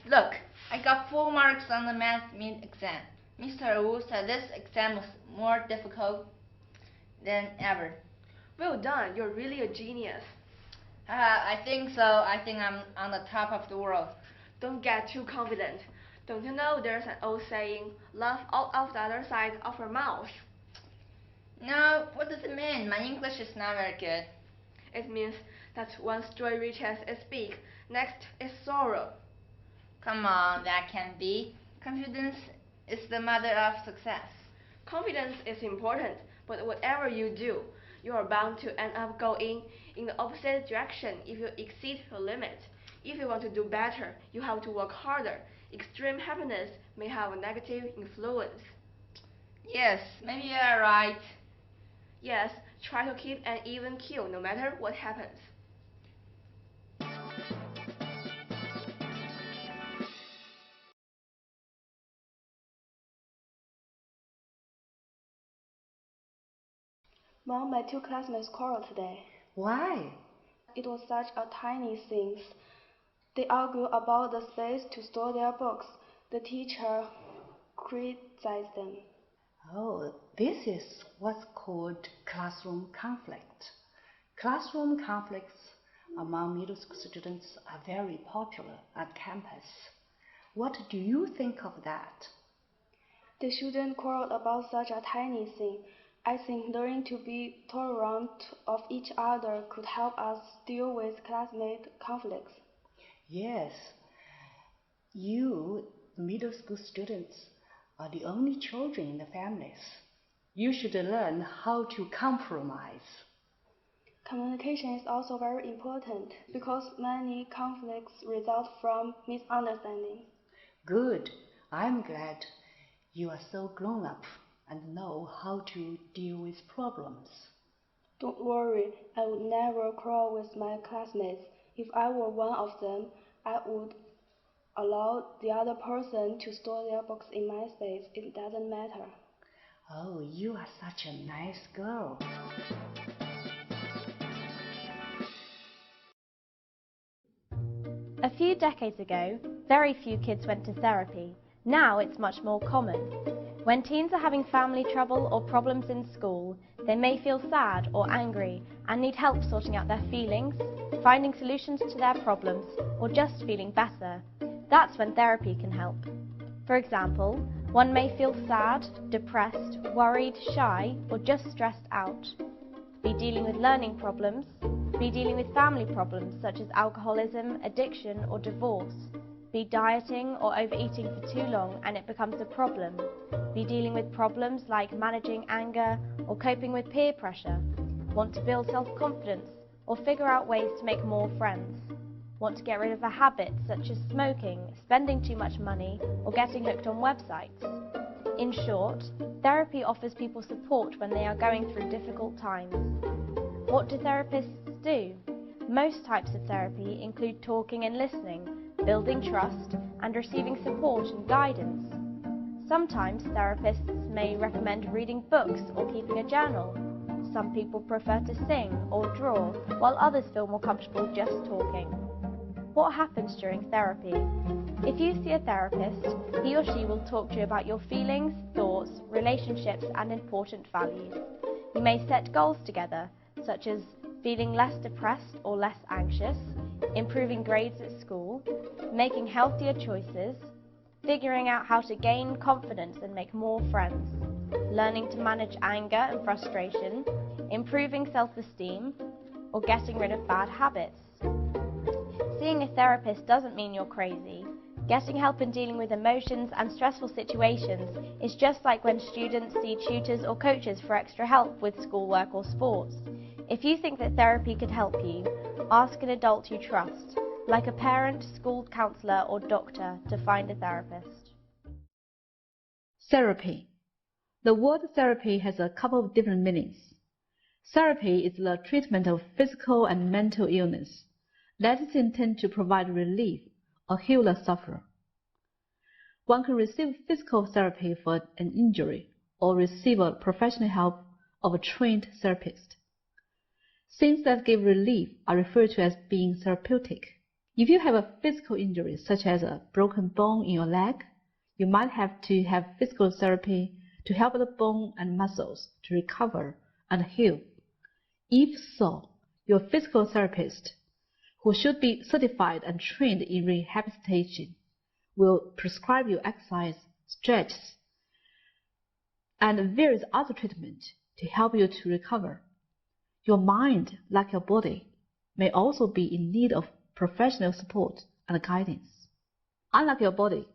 Look, I got 4 marks on the math mid-exam. Mr. Wu said this exam was more difficult than ever. Well done, you're really a genius. I think so. I think I'm on the top of the world. Don't get too confident. Don't you know there's an old saying, laugh out of the other side of your mouth? No, what does it mean? My English is not very good. It means that once joy reaches its peak, next is sorrow. Come on, that can't be. Confidence is the mother of success. Confidence is important, but whatever you do, you are bound to end up going in the opposite direction if you exceed your limit. If you want to do better, you have to work harder. Extreme happiness may have a negative influence. Yes, maybe you are right. Yes, try to keep an even keel no matter what happens. Mom, my 2 classmates quarreled today. Why? It was such a tiny thing. They argued about the space to store their books. The teacher criticized them. Oh, this is what's called classroom conflict. Classroom conflicts among middle school students are very popular at campus. What do you think of that? They shouldn't quarrel about such a tiny thing. I think learning to be tolerant of each other could help us deal with classmate conflicts. Yes, you, middle school students, are the only children in the families. You should learn how to compromise. Communication is also very important because many conflicts result from misunderstanding. Good. I'm glad you are so grown up and know how to deal with problems. Don't worry, I would never quarrel with my classmates. If I were one of them, I would allow the other person to store their books in my space. It doesn't matter. Oh, you are such a nice girl. A few decades ago, very few kids went to therapy. Now it's much more common. When teens are having family trouble or problems in school, they may feel sad or angry and need help sorting out their feelings, finding solutions to their problems, or just feeling better. That's when therapy can help. For example, one may feel sad, depressed, worried, shy, or just stressed out. Be dealing with learning problems, be dealing with family problems such as alcoholism, addiction, or divorce. Be dieting or overeating for too long and it becomes a problem. Be dealing with problems like managing anger or coping with peer pressure. Want to build self-confidence or figure out ways to make more friends. Want to get rid of a habit such as smoking, spending too much money, or getting hooked on websites. In short, therapy offers people support when they are going through difficult times. What do therapists do? Most types of therapy include talking and listening, building trust, and receiving support and guidance. Sometimes therapists may recommend reading books or keeping a journal. Some people prefer to sing or draw, while others feel more comfortable just talking. What happens during therapy? If you see a therapist, he or she will talk to you about your feelings, thoughts, relationships, and important values. You may set goals together, such as feeling less depressed or less anxious, improving grades at school, making healthier choices, figuring out how to gain confidence and make more friends, learning to manage anger and frustration, improving self-esteem, or getting rid of bad habits. Seeing a therapist doesn't mean you're crazy. Getting help in dealing with emotions and stressful situations is just like when students see tutors or coaches for extra help with schoolwork or sports. If you think that therapy could help you, ask an adult you trust, like a parent, school counsellor, or doctor, to find a therapist. Therapy. The word therapy has a couple of different meanings. Therapy is the treatment of physical and mental illness that is intended to provide relief or heal the sufferer. One can receive physical therapy for an injury or receive a professional help of a trained therapist. Things that give relief are referred to as being therapeutic. If you have a physical injury, such as a broken bone in your leg, you might have to have physical therapy to help the bone and muscles to recover and heal. If so, your physical therapist, who should be certified and trained in rehabilitation, will prescribe you exercise, stretches, and various other treatments to help you to recover. Your mind, like your body, may also be in need of professional support and guidance. Unlike your body,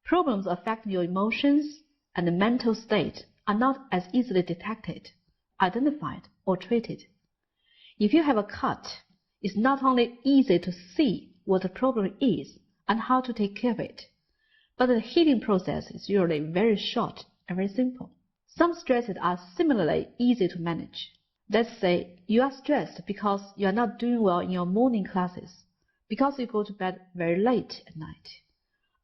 problems affecting your emotions and the mental state are not as easily detected, identified, or treated. If you have a cut, it's not only easy to see what the problem is and how to take care of it, but the healing process is usually very short and very simple. Some stresses are similarly easy to manage. Let's say you are stressed because you are not doing well in your morning classes, because you go to bed very late at night,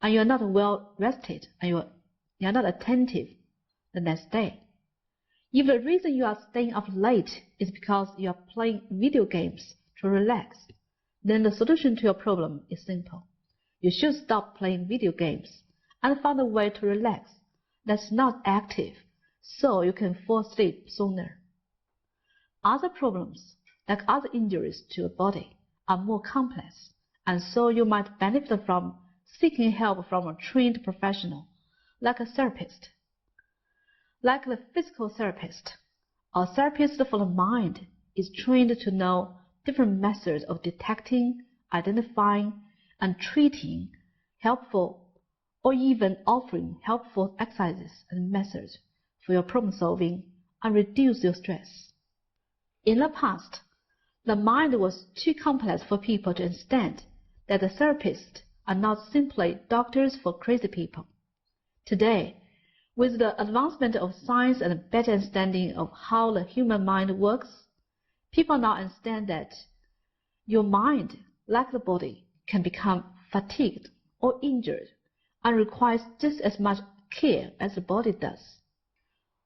and you are not well rested, and you are not attentive the next day. If the reason you are staying up late is because you are playing video games to relax, then the solution to your problem is simple. You should stop playing video games and find a way to relax that's not active, so you can fall asleep sooner. Other problems, like other injuries to your body, are more complex, and so you might benefit from seeking help from a trained professional, like a therapist. Like the physical therapist, a therapist for the mind is trained to know different methods of detecting, identifying, and treating helpful or even offering helpful exercises and methods for your problem solving and reduce your stress. In the past, the mind was too complex for people to understand that the therapists are not simply doctors for crazy people. Today, with the advancement of science and a better understanding of how the human mind works, people now understand that your mind, like the body, can become fatigued or injured and requires just as much care as the body does.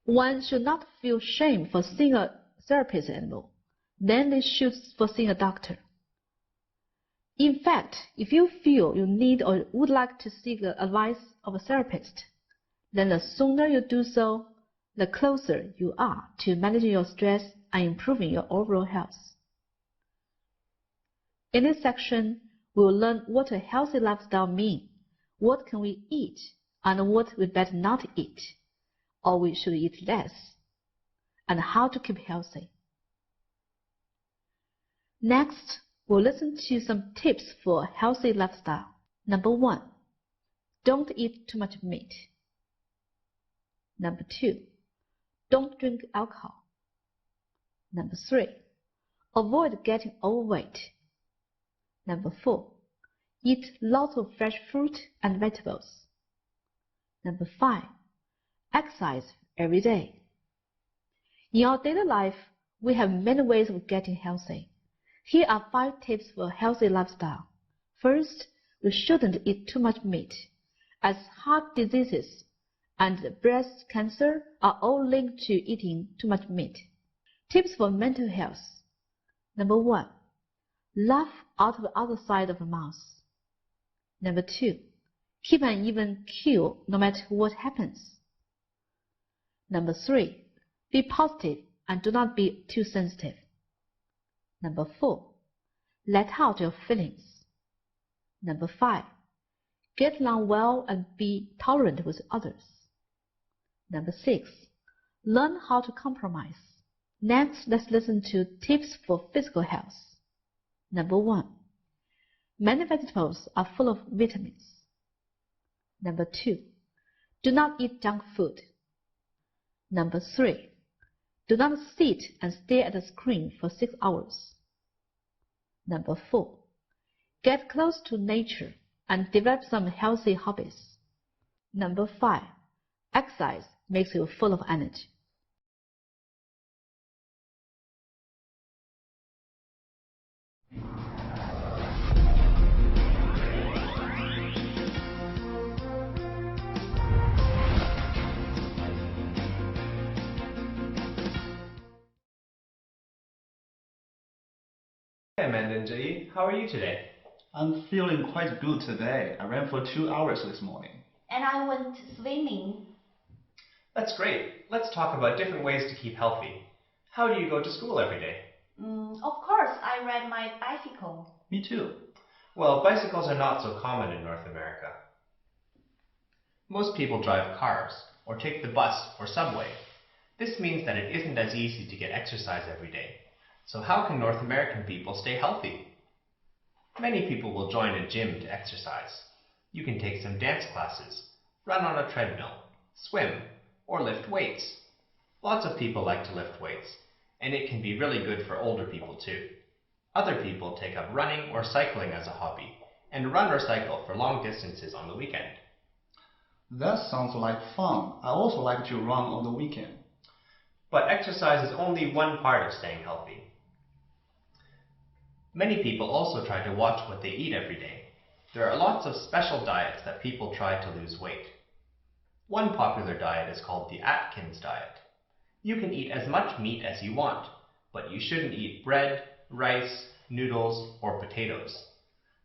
One should not feel shame for seeing a therapist anymore. Then they should for seeing a doctor. In fact, if you feel you need or would like to seek the advice of a therapist, then the sooner you do so, the closer you are to managing your stress and improving your overall health. In this section, we will learn what a healthy lifestyle means, what can we eat, and what we better not eat, or we should eat less, and how to keep healthy. Next, we'll listen to some tips for a healthy lifestyle. Number 1, don't eat too much meat. Number 2, don't drink alcohol. Number 3, avoid getting overweight. Number 4, eat lots of fresh fruit and vegetables. Number 5, exercise every day. In our daily life, we have many ways of getting healthy. Here are 5 tips for a healthy lifestyle. First, we shouldn't eat too much meat, as heart diseases and breast cancer are all linked to eating too much meat. Tips for mental health. Number 1. Laugh out of the other side of the mouth. Number 2. Keep an even keel no matter what happens. Number 3. Be positive and do not be too sensitive. Number 4. Let out your feelings. Number 5. Get along well and be tolerant with others. Number 6. Learn how to compromise. Next, let's listen to tips for physical health. Number 1. Many vegetables are full of vitamins. Number 2. Do not eat junk food. Number 3. Do not sit and stare at a screen for 6 hours. Number 4. Get close to nature and develop some healthy hobbies. Number 5. Exercise makes you full of energy. Hey Amanda and Jai, how are you today? I'm feeling quite good today. I ran for 2 hours this morning. And I went swimming. That's great. Let's talk about different ways to keep healthy. How do you go to school every day? Of course, I ride my bicycle. Me too. Well, bicycles are not so common in North America. Most people drive cars, or take the bus or subway. This means that it isn't as easy to get exercise every day. So how can North American people stay healthy? Many people will join a gym to exercise. You can take some dance classes, run on a treadmill, swim, or lift weights. Lots of people like to lift weights, and it can be really good for older people too. Other people take up running or cycling as a hobby, and run or cycle for long distances on the weekend. That sounds like fun. I also like to run on the weekend. But exercise is only one part of staying healthy. Many people also try to watch what they eat every day. There are lots of special diets that people try to lose weight. One popular diet is called the Atkins diet. You can eat as much meat as you want, but you shouldn't eat bread, rice, noodles, or potatoes.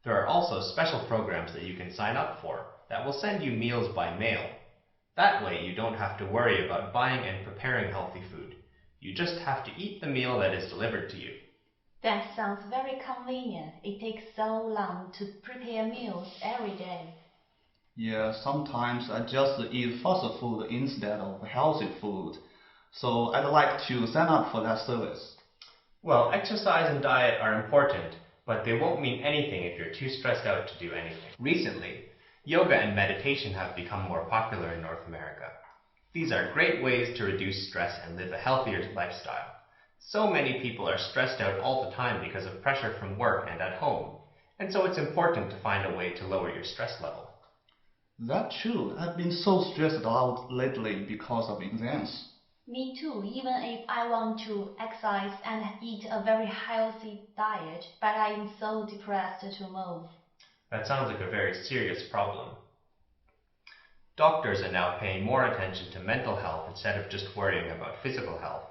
There are also special programs that you can sign up for that will send you meals by mail. That way you don't have to worry about buying and preparing healthy food. You just have to eat the meal that is delivered to you. That sounds very convenient. It takes so long to prepare meals every day. Yeah, sometimes I just eat fast food instead of healthy food. So I'd like to sign up for that service. Well, exercise and diet are important, but they won't mean anything if you're too stressed out to do anything. Recently, yoga and meditation have become more popular in North America. These are great ways to reduce stress and live a healthier lifestyle. So many people are stressed out all the time because of pressure from work and at home, and so it's important to find a way to lower your stress level. That's true. I've been so stressed out lately because of exams. Me too, even if I want to exercise and eat a very healthy diet, but I am so depressed to move. That sounds like a very serious problem. Doctors are now paying more attention to mental health instead of just worrying about physical health.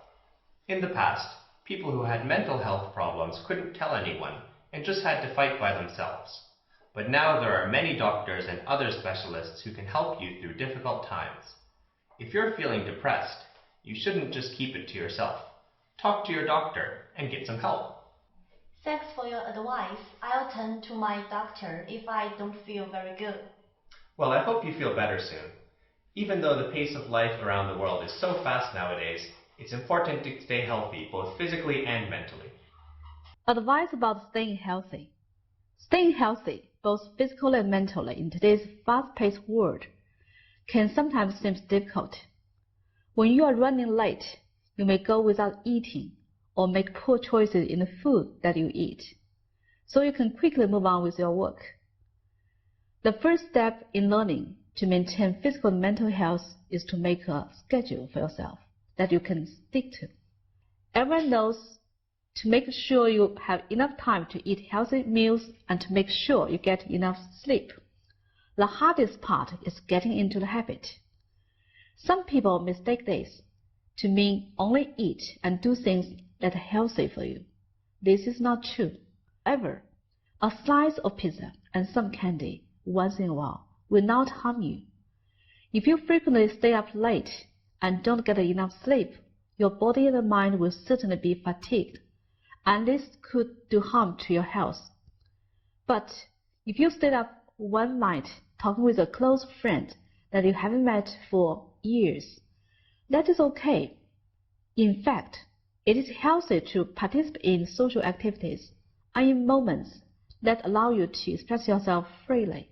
In the past, people who had mental health problems couldn't tell anyone and just had to fight by themselves. But now there are many doctors and other specialists who can help you through difficult times. If you're feeling depressed, you shouldn't just keep it to yourself. Talk to your doctor and get some help. Thanks for your advice. I'll turn to my doctor if I don't feel very good. Well, I hope you feel better soon. Even though the pace of life around the world is so fast nowadays, it's important to stay healthy, both physically and mentally. Advice about staying healthy. Staying healthy, both physically and mentally, in today's fast-paced world, can sometimes seem difficult. When you are running late, you may go without eating or make poor choices in the food that you eat, so you can quickly move on with your work. The first step in learning to maintain physical and mental health is to make a schedule for yourself that you can stick to. Everyone knows to make sure you have enough time to eat healthy meals and to make sure you get enough sleep. The hardest part is getting into the habit. Some people mistake this to mean only eat and do things that are healthy for you. This is not true. However, a slice of pizza and some candy once in a while will not harm you. If you frequently stay up late and don't get enough sleep, your body and mind will certainly be fatigued, and this could do harm to your health. But if you stayed up one night talking with a close friend that you haven't met for years, that is okay. In fact, it is healthy to participate in social activities and in moments that allow you to express yourself freely.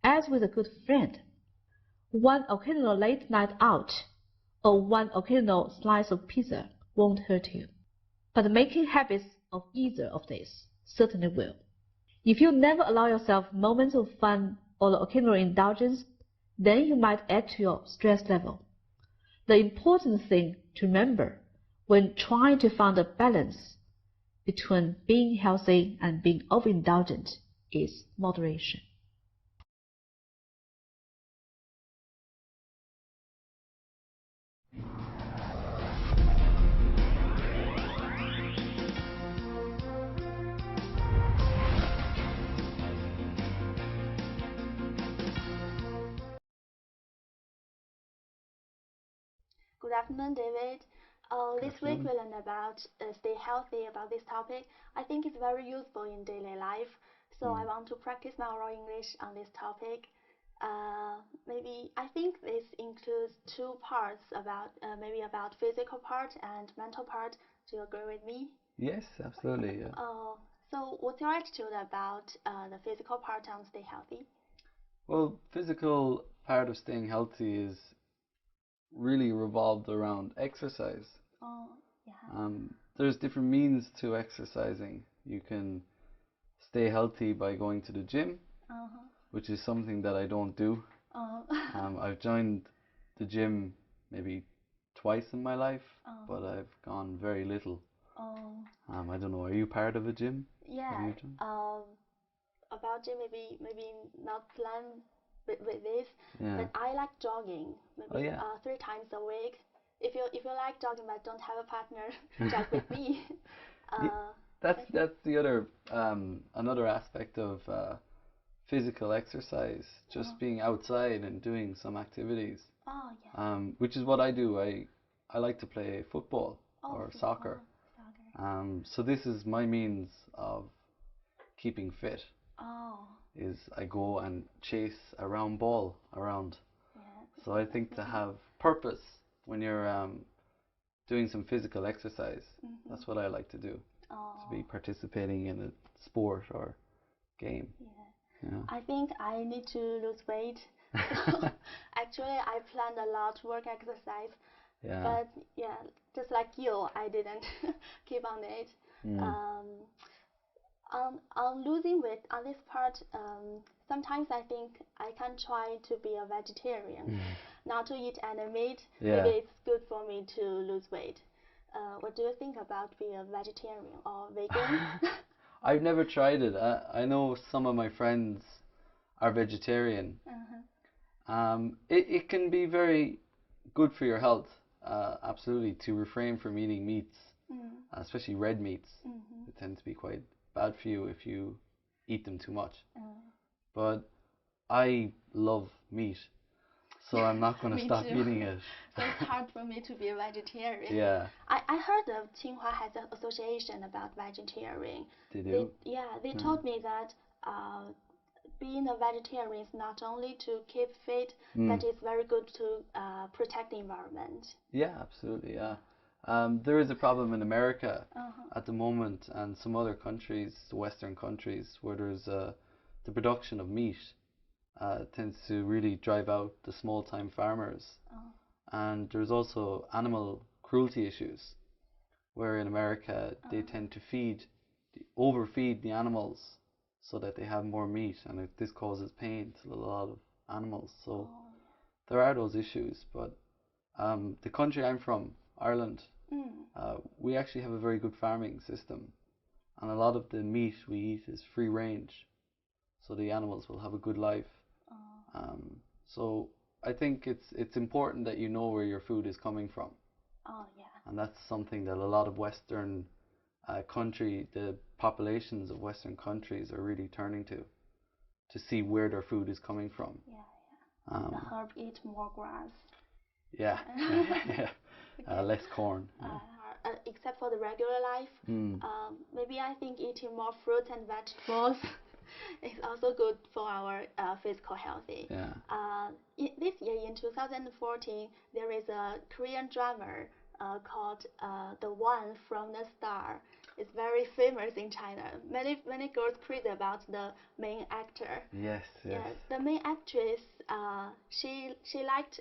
As with a good friend, one occasional late night out or one occasional slice of pizza won't hurt you. But making habits of either of these certainly will. If you never allow yourself moments of fun or the occasional indulgence, then you might add to your stress level. The important thing to remember when trying to find a balance between being healthy and being overindulgent is moderation. Good afternoon, David. This week we learned about stay healthy about this topic. I think it's very useful in daily life. So I want to practice my oral English on this topic. Maybe I think this includes two parts about maybe about physical part and mental part. Do you agree with me? Yes, absolutely. Yeah. So what's your attitude about the physical part on stay healthy? Well, physical part of staying healthy is really revolved around exercise. Oh, yeah. There's different means to exercising. You can stay healthy by going to the gym, which is something that I don't do. I've joined the gym maybe twice in my life, but I've gone very little. I don't know, are you part of a gym? Yeah. About gym, maybe not plan with this, but I like jogging, maybe 3 times a week. If you like jogging but don't have a partner, jog with me. That's the other another aspect of physical exercise, just being outside and doing some activities. Oh yeah. Which is what I do. I like to play football or soccer. So this is my means of keeping fit. Is I go and chase a round ball around. So I think to have purpose when you're doing some physical exercise, that's what I like to do. To be participating in a sport or game. Yeah. I think I need to lose weight. So actually, I planned a lot work exercise. But yeah, just like you, I didn't keep on it. On losing weight, on this part, sometimes I think I can try to be a vegetarian, not to eat any meat. Maybe it's good for me to lose weight. What do you think about being a vegetarian or vegan? I've never tried it. I know some of my friends are vegetarian. It can be very good for your health, absolutely, to refrain from eating meats, especially red meats. They tend to be quite bad for you if you eat them too much. But I love meat, so I'm not going to stop eating it. So it's hard for me to be a vegetarian. Yeah. I heard of Tsinghua has an association about vegetarian. They do? They told me that being a vegetarian is not only to keep fit, but it's very good to protect the environment. Yeah, absolutely, yeah. There is a problem in America at the moment and some other countries, Western countries, where there's the production of meat tends to really drive out the small-time farmers. And there's also animal cruelty issues, where in America they tend to overfeed the animals so that they have more meat, and this causes pain to a lot of animals. So there are those issues, but the country I'm from, Ireland, We actually have a very good farming system, and a lot of the meat we eat is free range, so the animals will have a good life. So I think it's important that you know where your food is coming from. Oh, yeah. And that's something that a lot of Western the populations of Western countries are really turning to see where their food is coming from. Yeah. The herb eat more grass. Yeah. Less corn. Except for the regular life. Maybe I think eating more fruits and vegetables is also good for our physical health. This year in 2014, there is a Korean drama called The One from the Star. It's very famous in China. Many girls praise about the main actor. Yes. The main actress, she liked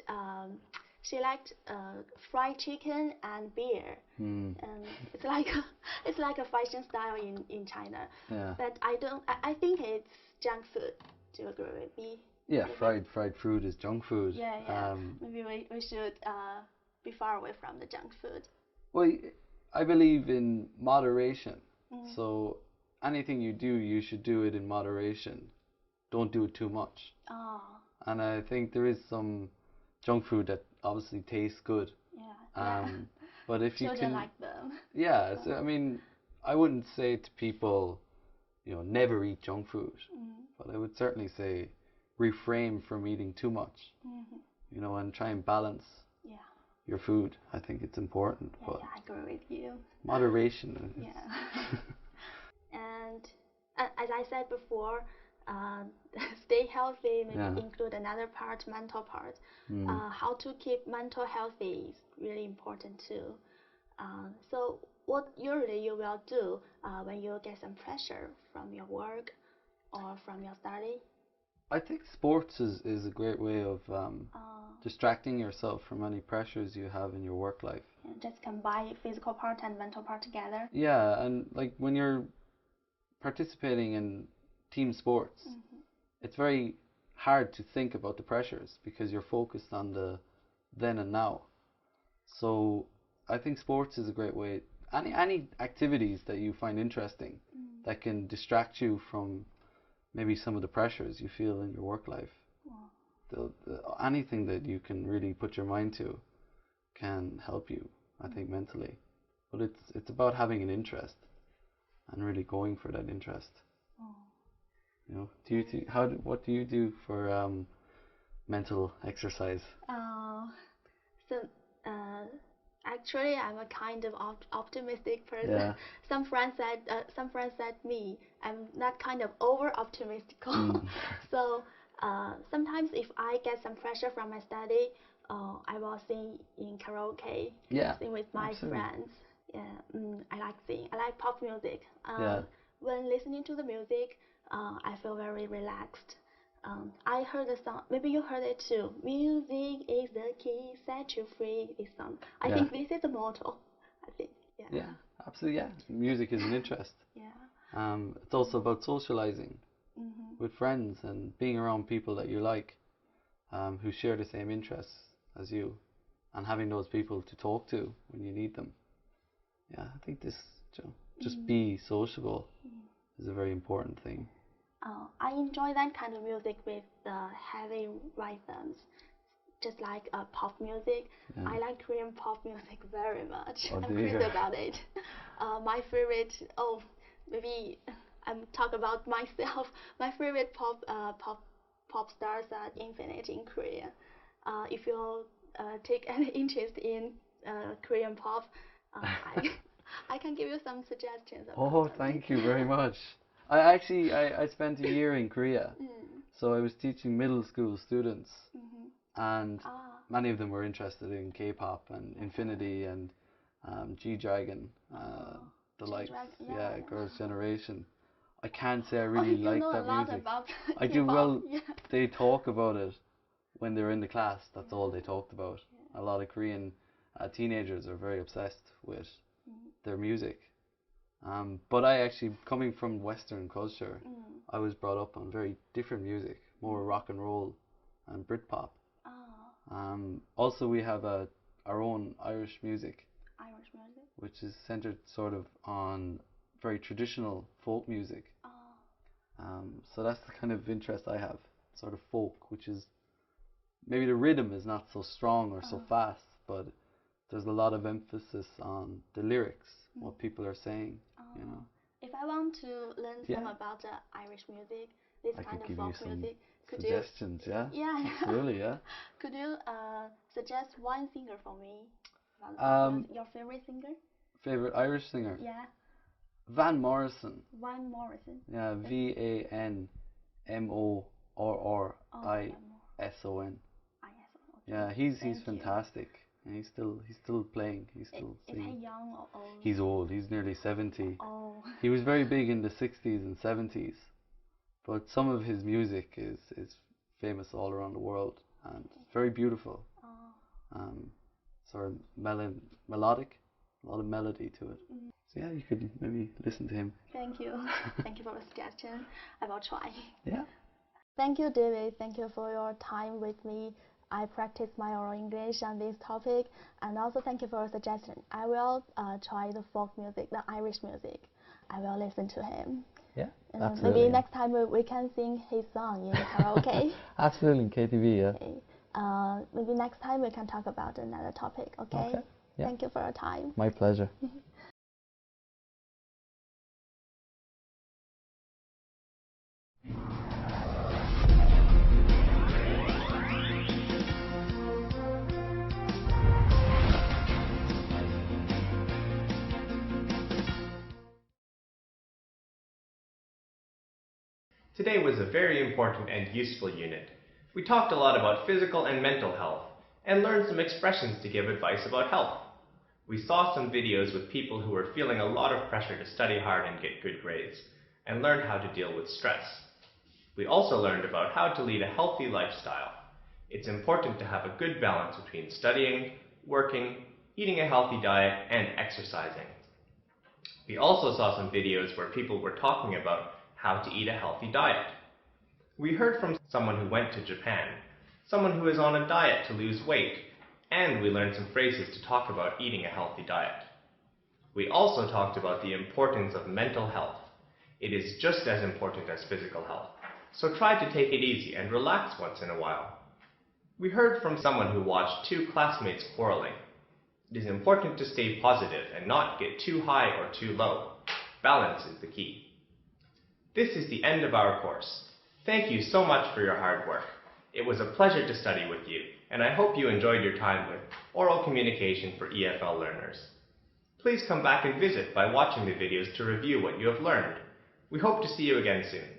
fried chicken and beer. And it's like a fashion style in China. But I think it's junk food. Do you agree with me? Yeah, fried food is junk food. Maybe we should be far away from the junk food. Well, I believe in moderation. So anything you do, you should do it in moderation. Don't do it too much. And I think there is some junk food that obviously tastes good. But if you Children like them. Yeah, so I mean, I wouldn't say to people, never eat junk food. But I would certainly say refrain from eating too much. And try and balance your food. I think it's important. But I agree with you. Moderation. And as I said before, stay healthy maybe include another part, mental part. How to keep mental healthy is really important too. So what usually you will do when you get some pressure from your work or from your study? I think sports is a great way of distracting yourself from any pressures you have in your work life. Just combine physical part and mental part together. Yeah, and like when you're participating in team sports, it's very hard to think about the pressures because you're focused on the then and now. So I think sports is a great way. Any activities that you find interesting that can distract you from maybe some of the pressures you feel in your work life. Anything that you can really put your mind to can help you, I think, mentally. But it's about having an interest and really going for that interest. What do you do for mental exercise? Actually, I'm a kind of optimistic person. Some friends said me I'm not kind of over optimistical. So sometimes if I get some pressure from my study, I will sing in karaoke. Sing with my friends. I like singing. I like pop music. When listening to the music, I feel very relaxed. I heard the song, maybe you heard it too. Music is the key, set you free. This song. I think this is the motto. I think. Yeah, absolutely. Yeah, music is an interest. It's also about socializing with friends and being around people that you like, who share the same interests as you, and having those people to talk to when you need them. Yeah, I think just be sociable is a very important thing. I enjoy that kind of music with the heavy rhythms, just like pop music. I like Korean pop music very much. I'm crazy about it. My favorite, maybe I'm talk about myself. My favorite pop stars are infinite in Korea. If you take any interest in Korean pop, I can give you some suggestions. Thank you very much. I spent a year in Korea, so I was teaching middle school students, and many of them were interested in K-pop and Infinity and G-Dragon, the likes, Girls' Generation. I can't say I really like that music. I do well. They talk about it when they're in the class. That's all they talked about. A lot of Korean teenagers are very obsessed with their music. But I actually, coming from Western culture, I was brought up on very different music, more rock and roll and Britpop. Also, we have our own Irish music. which is centered sort of on very traditional folk music. So that's the kind of interest I have, sort of folk, which is maybe the rhythm is not so strong or so fast, but there's a lot of emphasis on the lyrics, what people are saying, you know. If I want to learn some about Irish music, this I kind could of give you folk some music, could suggestions, you? Yeah, absolutely, yeah. Could you suggest one singer for me? Your favorite singer? Favorite Irish singer? Yeah. Van Morrison. Van Morrison. Yeah, VANMORRISON. Yeah, he's fantastic, and he's still playing. He's still singing. Is he young or old? He's old. He's nearly 70. Oh. He was very big in the 60s and 70s, but some of his music is famous all around the world, and it's very beautiful. Sort of melodic, a lot of melody to it. So yeah, you could maybe listen to him. Thank you. Thank you for the suggestion. I will try. Yeah. Thank you, David. Thank you for your time with me. I practiced my oral English on this topic, and also thank you for your suggestion. I will try the folk music, the Irish music. I will listen to him. Yeah, absolutely. Maybe next time we can sing his song in karaoke. Absolutely, in KTV, yeah. Okay. Maybe next time we can talk about another topic, okay? Yeah. Thank you for your time. My pleasure. Today was a very important and useful unit. We talked a lot about physical and mental health, and learned some expressions to give advice about health. We saw some videos with people who were feeling a lot of pressure to study hard and get good grades, and learned how to deal with stress. We also learned about how to lead a healthy lifestyle. It's important to have a good balance between studying, working, eating a healthy diet, and exercising. We also saw some videos where people were talking about how to eat a healthy diet. We heard from someone who went to Japan, someone who is on a diet to lose weight, and we learned some phrases to talk about eating a healthy diet. We also talked about the importance of mental health. It is just as important as physical health, so try to take it easy and relax once in a while. We heard from someone who watched two classmates quarreling. It is important to stay positive and not get too high or too low. Balance is the key. This is the end of our course. Thank you so much for your hard work. It was a pleasure to study with you, and I hope you enjoyed your time with Oral Communication for EFL Learners. Please come back and visit by watching the videos to review what you have learned. We hope to see you again soon.